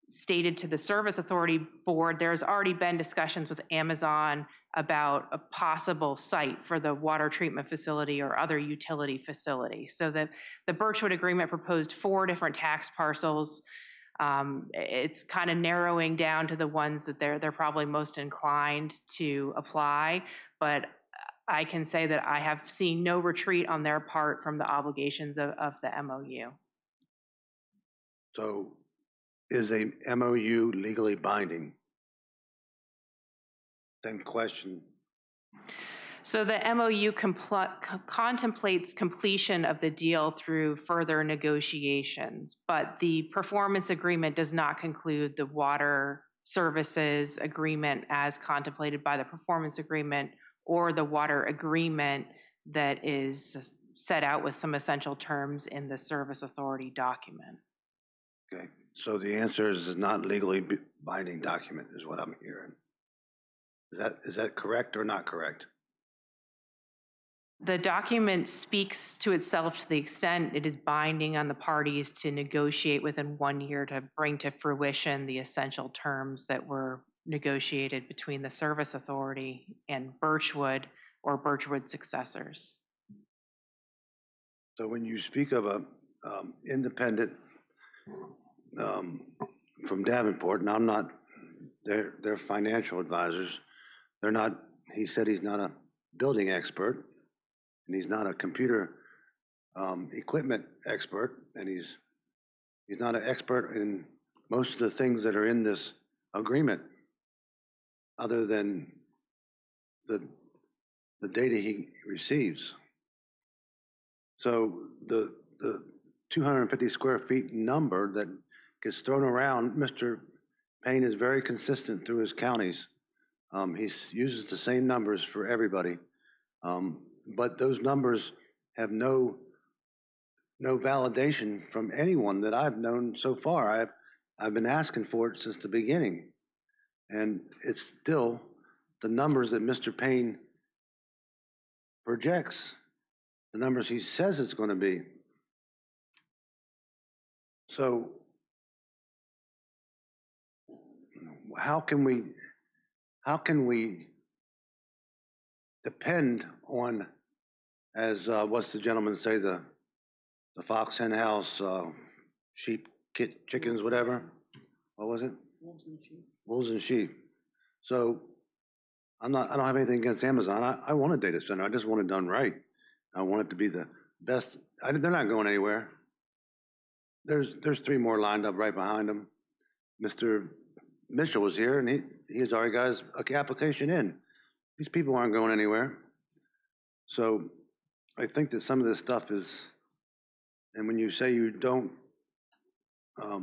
[SPEAKER 22] stated to the Service Authority Board, there's already been discussions with Amazon about a possible site for the water treatment facility or other utility facility. So the Birchwood agreement proposed 4 different tax parcels. It's kind of narrowing down to the ones that they're probably most inclined to apply, but I can say that I have seen no retreat on their part from the obligations of the MOU.
[SPEAKER 18] So is a MOU legally binding? Same question.
[SPEAKER 22] So the MOU contemplates completion of the deal through further negotiations, but the performance agreement does not conclude the water services agreement as contemplated by the performance agreement or the water agreement that is set out with some essential terms in the service authority document.
[SPEAKER 18] Okay, so the answer is it's not legally binding document is what I'm hearing. Is that correct or not correct?
[SPEAKER 22] The document speaks to itself to the extent it is binding on the parties to negotiate within 1 year to bring to fruition the essential terms that were negotiated between the service authority and Birchwood or Birchwood successors.
[SPEAKER 18] So when you speak of a independent from Davenport, and I'm not their financial advisors, they're not, he said he's not a building expert, and he's not a computer equipment expert, and he's not an expert in most of the things that are in this agreement, other than the data he receives. So the 250 square feet number that gets thrown around, Mr. Payne is very consistent through his counties. He uses the same numbers for everybody. But those numbers have no validation from anyone that I've known so far. I've been asking for it since the beginning, and it's still the numbers that Mr. Payne projects, the numbers he says it's going to be. So how can we depend on, as what's the gentleman say, the fox hen house, sheep, chickens, whatever? What was it? Wolves and sheep. Wolves and sheep. So I don't have anything against Amazon. I want a data center. I just want it done right. I want it to be the best. They're not going anywhere. There's 3 more lined up right behind them. Mr. Mitchell was here, and he's already got his application in. These people aren't going anywhere. So I think that some of this stuff is, and when you say you don't, I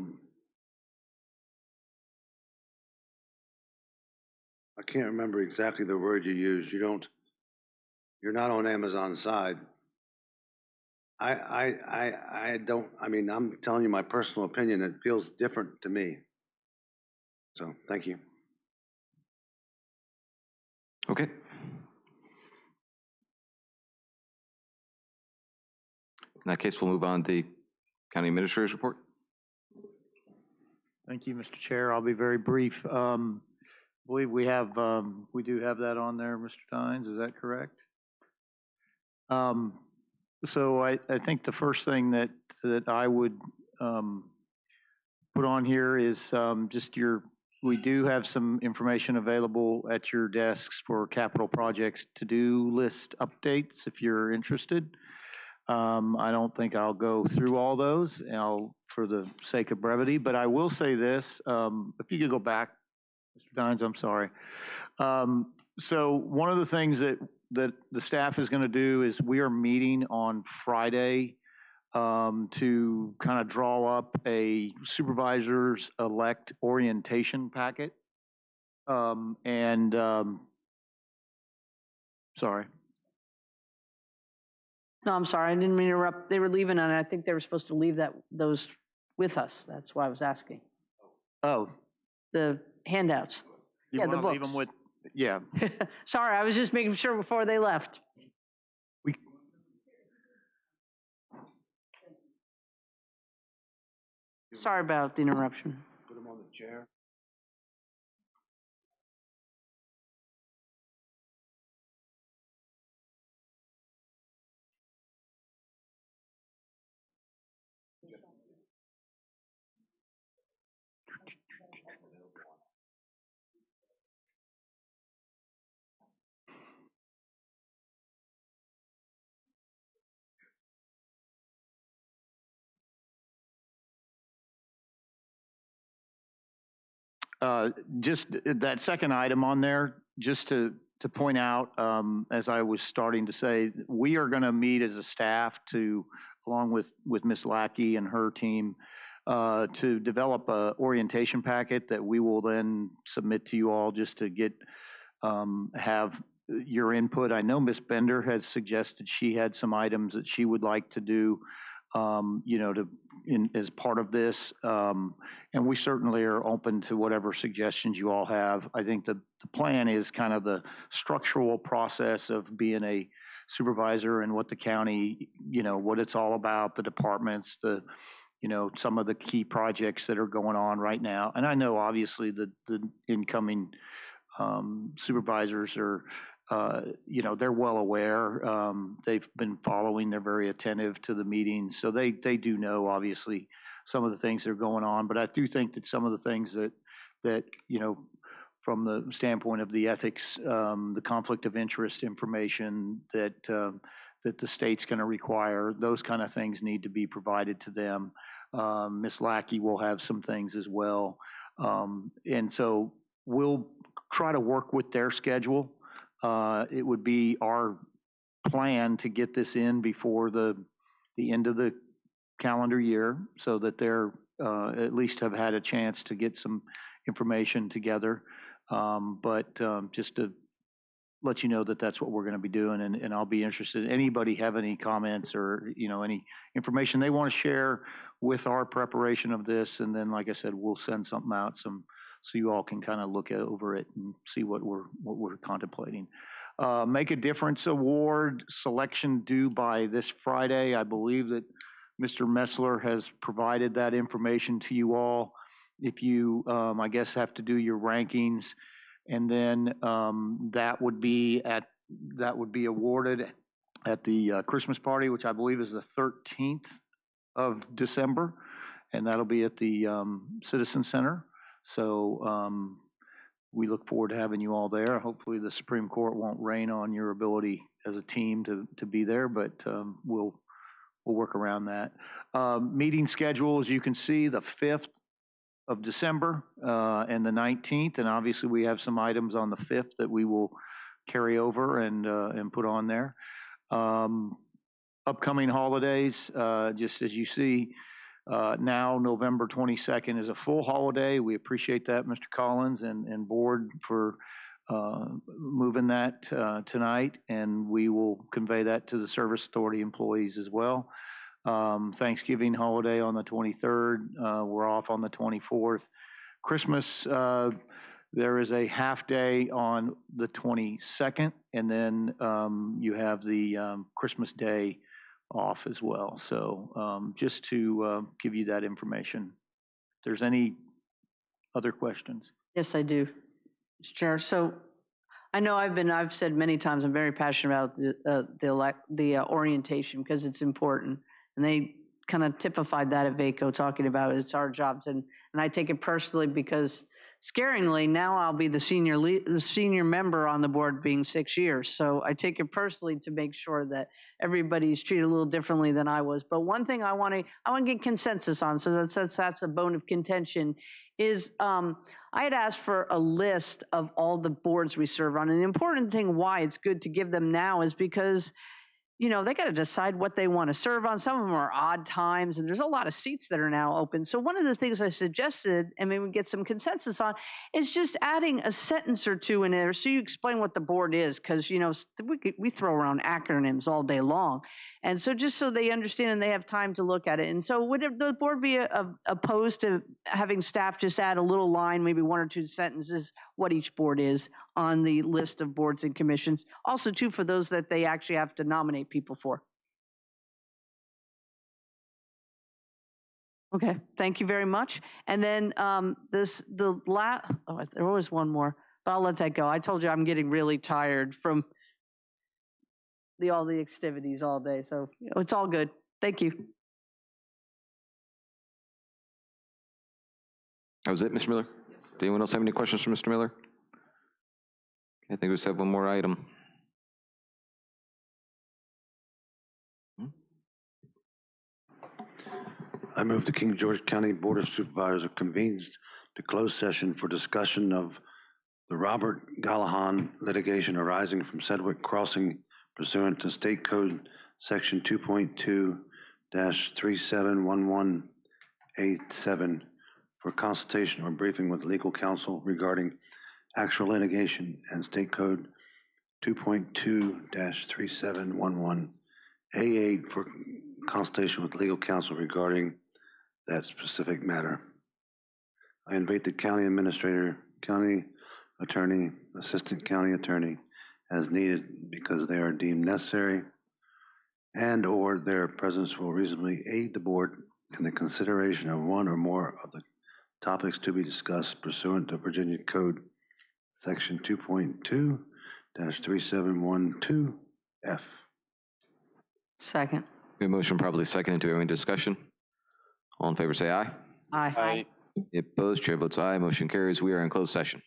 [SPEAKER 18] can't remember exactly the word you used. You're not on Amazon's side. I mean, I'm telling you my personal opinion. It feels different to me. So thank you.
[SPEAKER 1] Okay. In that case, we'll move on to the County Administrator's report.
[SPEAKER 3] Thank you, Mr. Chair. I'll be very brief. I believe we do have that on there, Mr. Dines. Is that correct? So I think the first thing that I would put on here is we do have some information available at your desks for capital projects to-do list updates if you're interested. I don't think I'll go through all those for the sake of brevity, but I will say this, if you could go back, Mr. Dines, I'm sorry. So one of the things that the staff is going to do is we are meeting on Friday to kind of draw up a supervisors elect orientation packet. Sorry.
[SPEAKER 2] No, I'm sorry, I didn't mean to interrupt. They were leaving, and I think they were supposed to leave those with us. That's why I was asking.
[SPEAKER 3] Oh.
[SPEAKER 2] The handouts.
[SPEAKER 3] You want to leave them with, yeah.
[SPEAKER 2] Sorry, I was just making sure before they left. Sorry about the interruption.
[SPEAKER 18] Put them on the chair.
[SPEAKER 3] Just that second item on there, just to point out, as I was starting to say, we are going to meet as a staff to, along with Ms. Lackey and her team, to develop a orientation packet that we will then submit to you all just to get, have your input. I know Ms. Bender has suggested she had some items that she would like to do, you know, as part of this. And we certainly are open to whatever suggestions you all have. I think the plan is kind of the structural process of being a supervisor and what the county, you know, what it's all about, the departments, you know, some of the key projects that are going on right now. And I know obviously the incoming supervisors are, you know, they're well aware. They've been following, they're very attentive to the meetings. So they do know obviously some of the things that are going on, but I do think that some of the things that, you know, from the standpoint of the ethics, the conflict of interest information that the state's going to require, those kind of things need to be provided to them. Ms. Lackey will have some things as well. And so we'll try to work with their schedule. It would be our plan to get this in before the end of the calendar year so that they're at least have had a chance to get some information together. But just to let you know that that's what we're going to be doing, and I'll be interested. Anybody have any comments or, you know, any information they want to share with our preparation of this? And then, like I said, we'll send something out so you all can kind of look over it and see what we're contemplating. Make a Difference Award selection due by this Friday. I believe that Mr. Messler has provided that information to you all. If you, I guess, have to do your rankings, and then that would be awarded at the Christmas party, which I believe is the 13th of December, and that'll be at the Citizen Center. So we look forward to having you all there. Hopefully the Supreme Court won't rain on your ability as a team to be there, but we'll work around that. Meeting schedule, as you can see, the 5th of December and the 19th, and obviously we have some items on the 5th that we will carry over and put on there. Upcoming holidays, just as you see, now November 22nd is a full holiday. We appreciate that, Mr. Collins and board, for moving that tonight, and we will convey that to the Service Authority employees as well. Thanksgiving holiday on the 23rd. We're off on the 24th. Christmas, there is a half day on the 22nd, and then you have the Christmas Day off as well. So just to give you that information. If there's any other questions?
[SPEAKER 2] Yes, I do, Mr. Chair. So I know I've said many times, I'm very passionate about the orientation because it's important. And they kind of typified that at VACO, talking about it's our jobs. And I take it personally because, scaringly, now I'll be the senior member on the board, being 6 years. So I take it personally to make sure that everybody's treated a little differently than I was. But one thing I want to get consensus on, so that's a bone of contention, is I had asked for a list of all the boards we serve on. And the important thing why it's good to give them now is because, you know, they got to decide what they want to serve on. Some of them are odd times, and there's a lot of seats that are now open. So one of the things I suggested, and maybe we get some consensus on, is just adding a sentence or two in there so you explain what the board is, because, you know, we throw around acronyms all day long. And so just so they understand and they have time to look at it. And so would the board be opposed to having staff just add a little line, maybe 1 or 2 sentences, what each board is on the list of boards and commissions? Also, too, for those that they actually have to nominate people for. Okay, thank you very much. And then there was one more, but I'll let that go. I told you I'm getting really tired from all the activities all day, so it's all good. Thank you.
[SPEAKER 1] That was it, Mr. Miller? Do anyone else have any questions for Mr. Miller? I think we just have one more item.
[SPEAKER 18] I move the King George County Board of Supervisors convenes to closed session for discussion of the Robert Gallahan litigation arising from Sedgwick Crossing pursuant to State Code Section 2.2-3711A7 for consultation or briefing with legal counsel regarding actual litigation and State Code 2.2-3711A8 for consultation with legal counsel regarding that specific matter. I invite the county administrator, county attorney, assistant county attorney as needed because they are deemed necessary and/or their presence will reasonably aid the board in the consideration of one or more of the topics to be discussed pursuant to Virginia Code Section 2.2-3712F.
[SPEAKER 2] Second.
[SPEAKER 1] We have a motion properly seconded. Do we have any discussion? All in favor say aye.
[SPEAKER 2] Aye.
[SPEAKER 1] Opposed, chair votes aye. Motion carries. We are in closed session.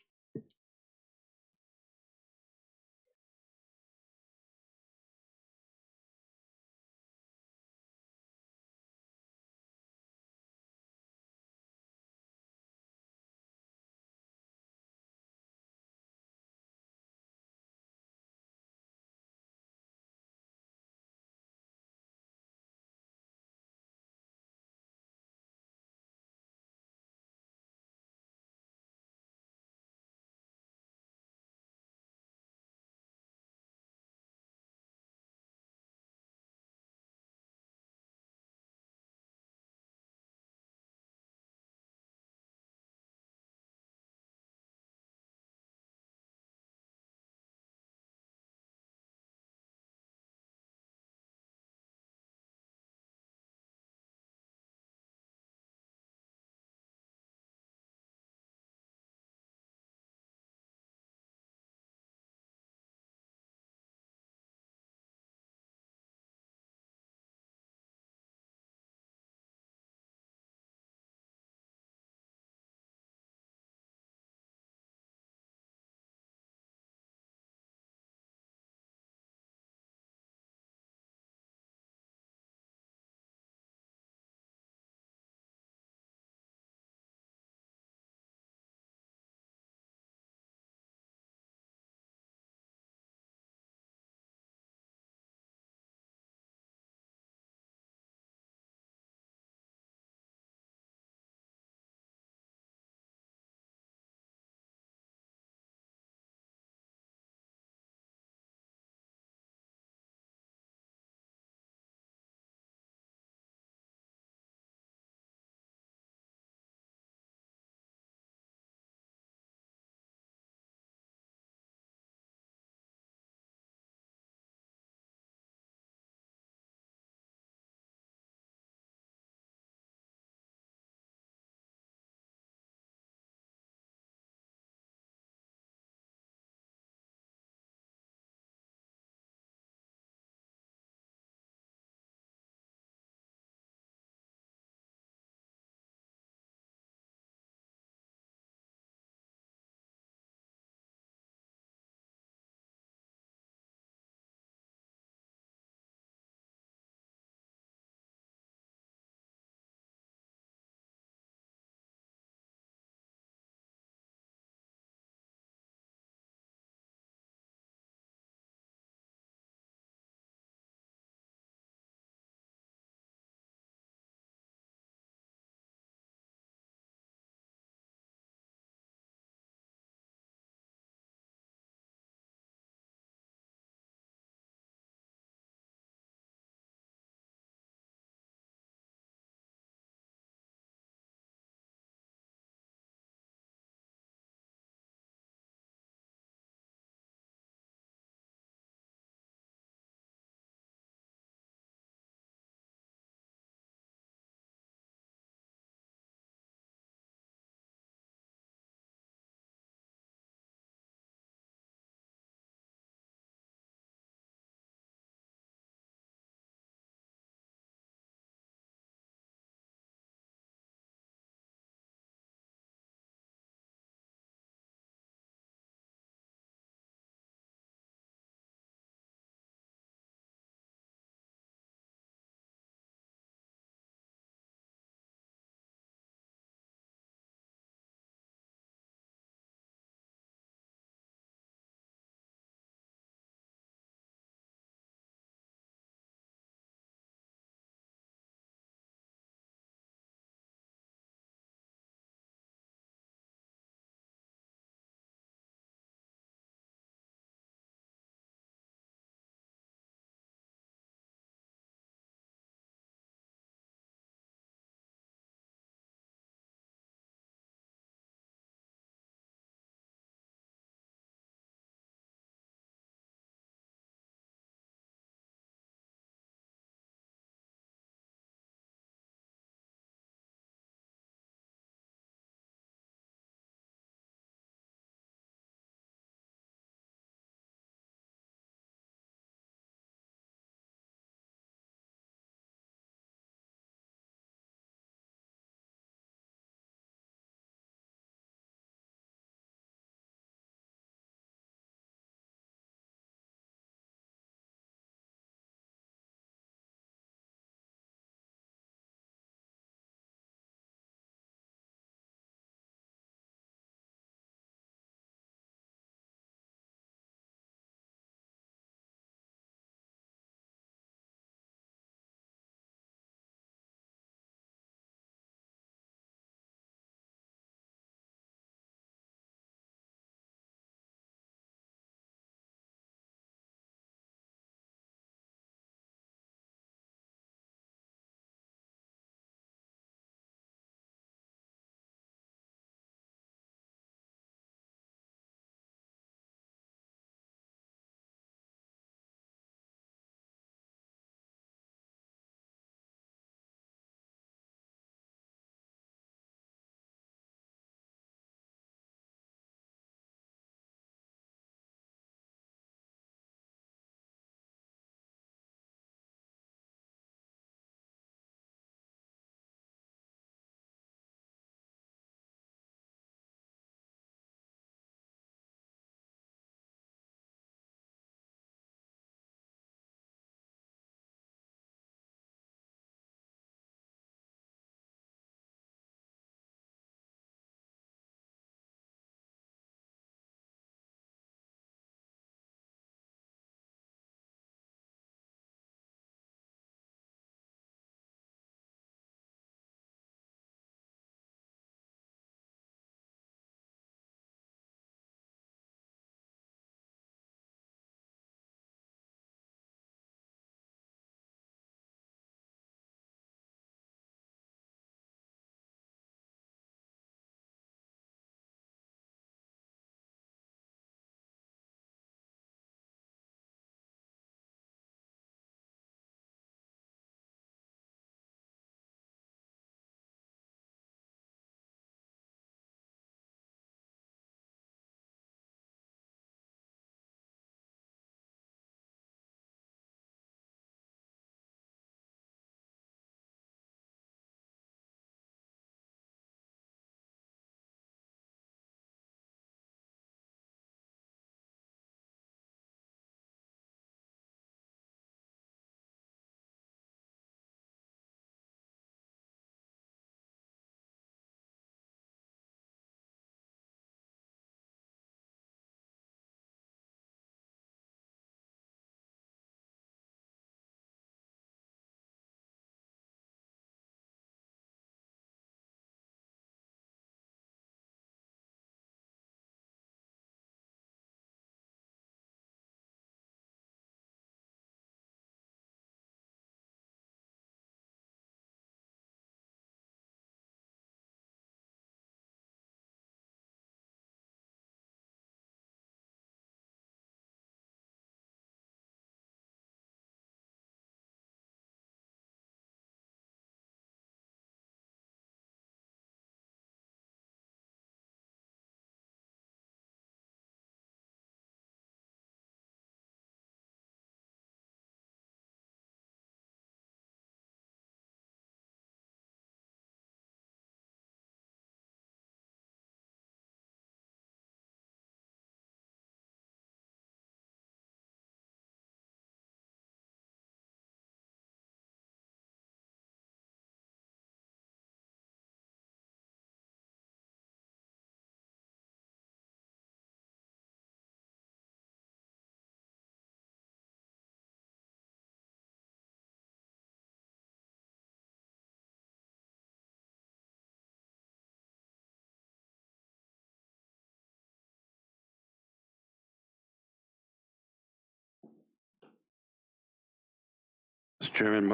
[SPEAKER 18] Chairman,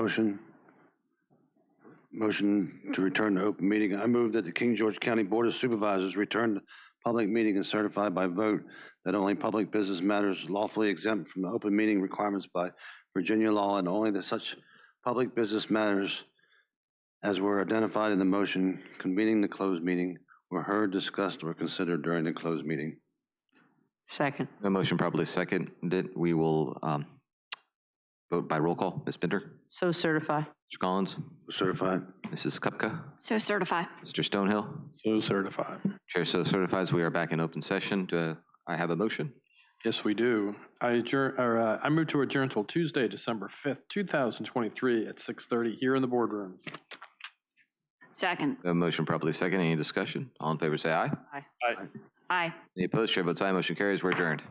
[SPEAKER 18] motion to return to open meeting. I move that the King George County Board of Supervisors return to public meeting and certify by vote that only public business matters lawfully exempt from the open meeting requirements by Virginia law, and only that such public business matters as were identified in the motion convening the closed meeting were heard, discussed, or considered during the closed meeting.
[SPEAKER 2] Second.
[SPEAKER 1] The motion properly seconded. We will vote by roll call. Ms. Binder?
[SPEAKER 2] So certify.
[SPEAKER 1] Mr. Collins?
[SPEAKER 18] Certified.
[SPEAKER 1] Mrs. Kupka?
[SPEAKER 4] So certify.
[SPEAKER 1] Mr. Stonehill?
[SPEAKER 19] So certified.
[SPEAKER 1] Chair so certifies. We are back in open session. Do I have a motion?
[SPEAKER 19] Yes, we do. I move to adjourn until Tuesday, December 5th, 2023 at 6:30 here in the boardroom.
[SPEAKER 4] Second.
[SPEAKER 1] A motion properly second. Any discussion? All in favor say aye.
[SPEAKER 2] Aye.
[SPEAKER 19] Aye.
[SPEAKER 4] Aye.
[SPEAKER 1] Any opposed? Chair votes aye. Motion carries. We're adjourned.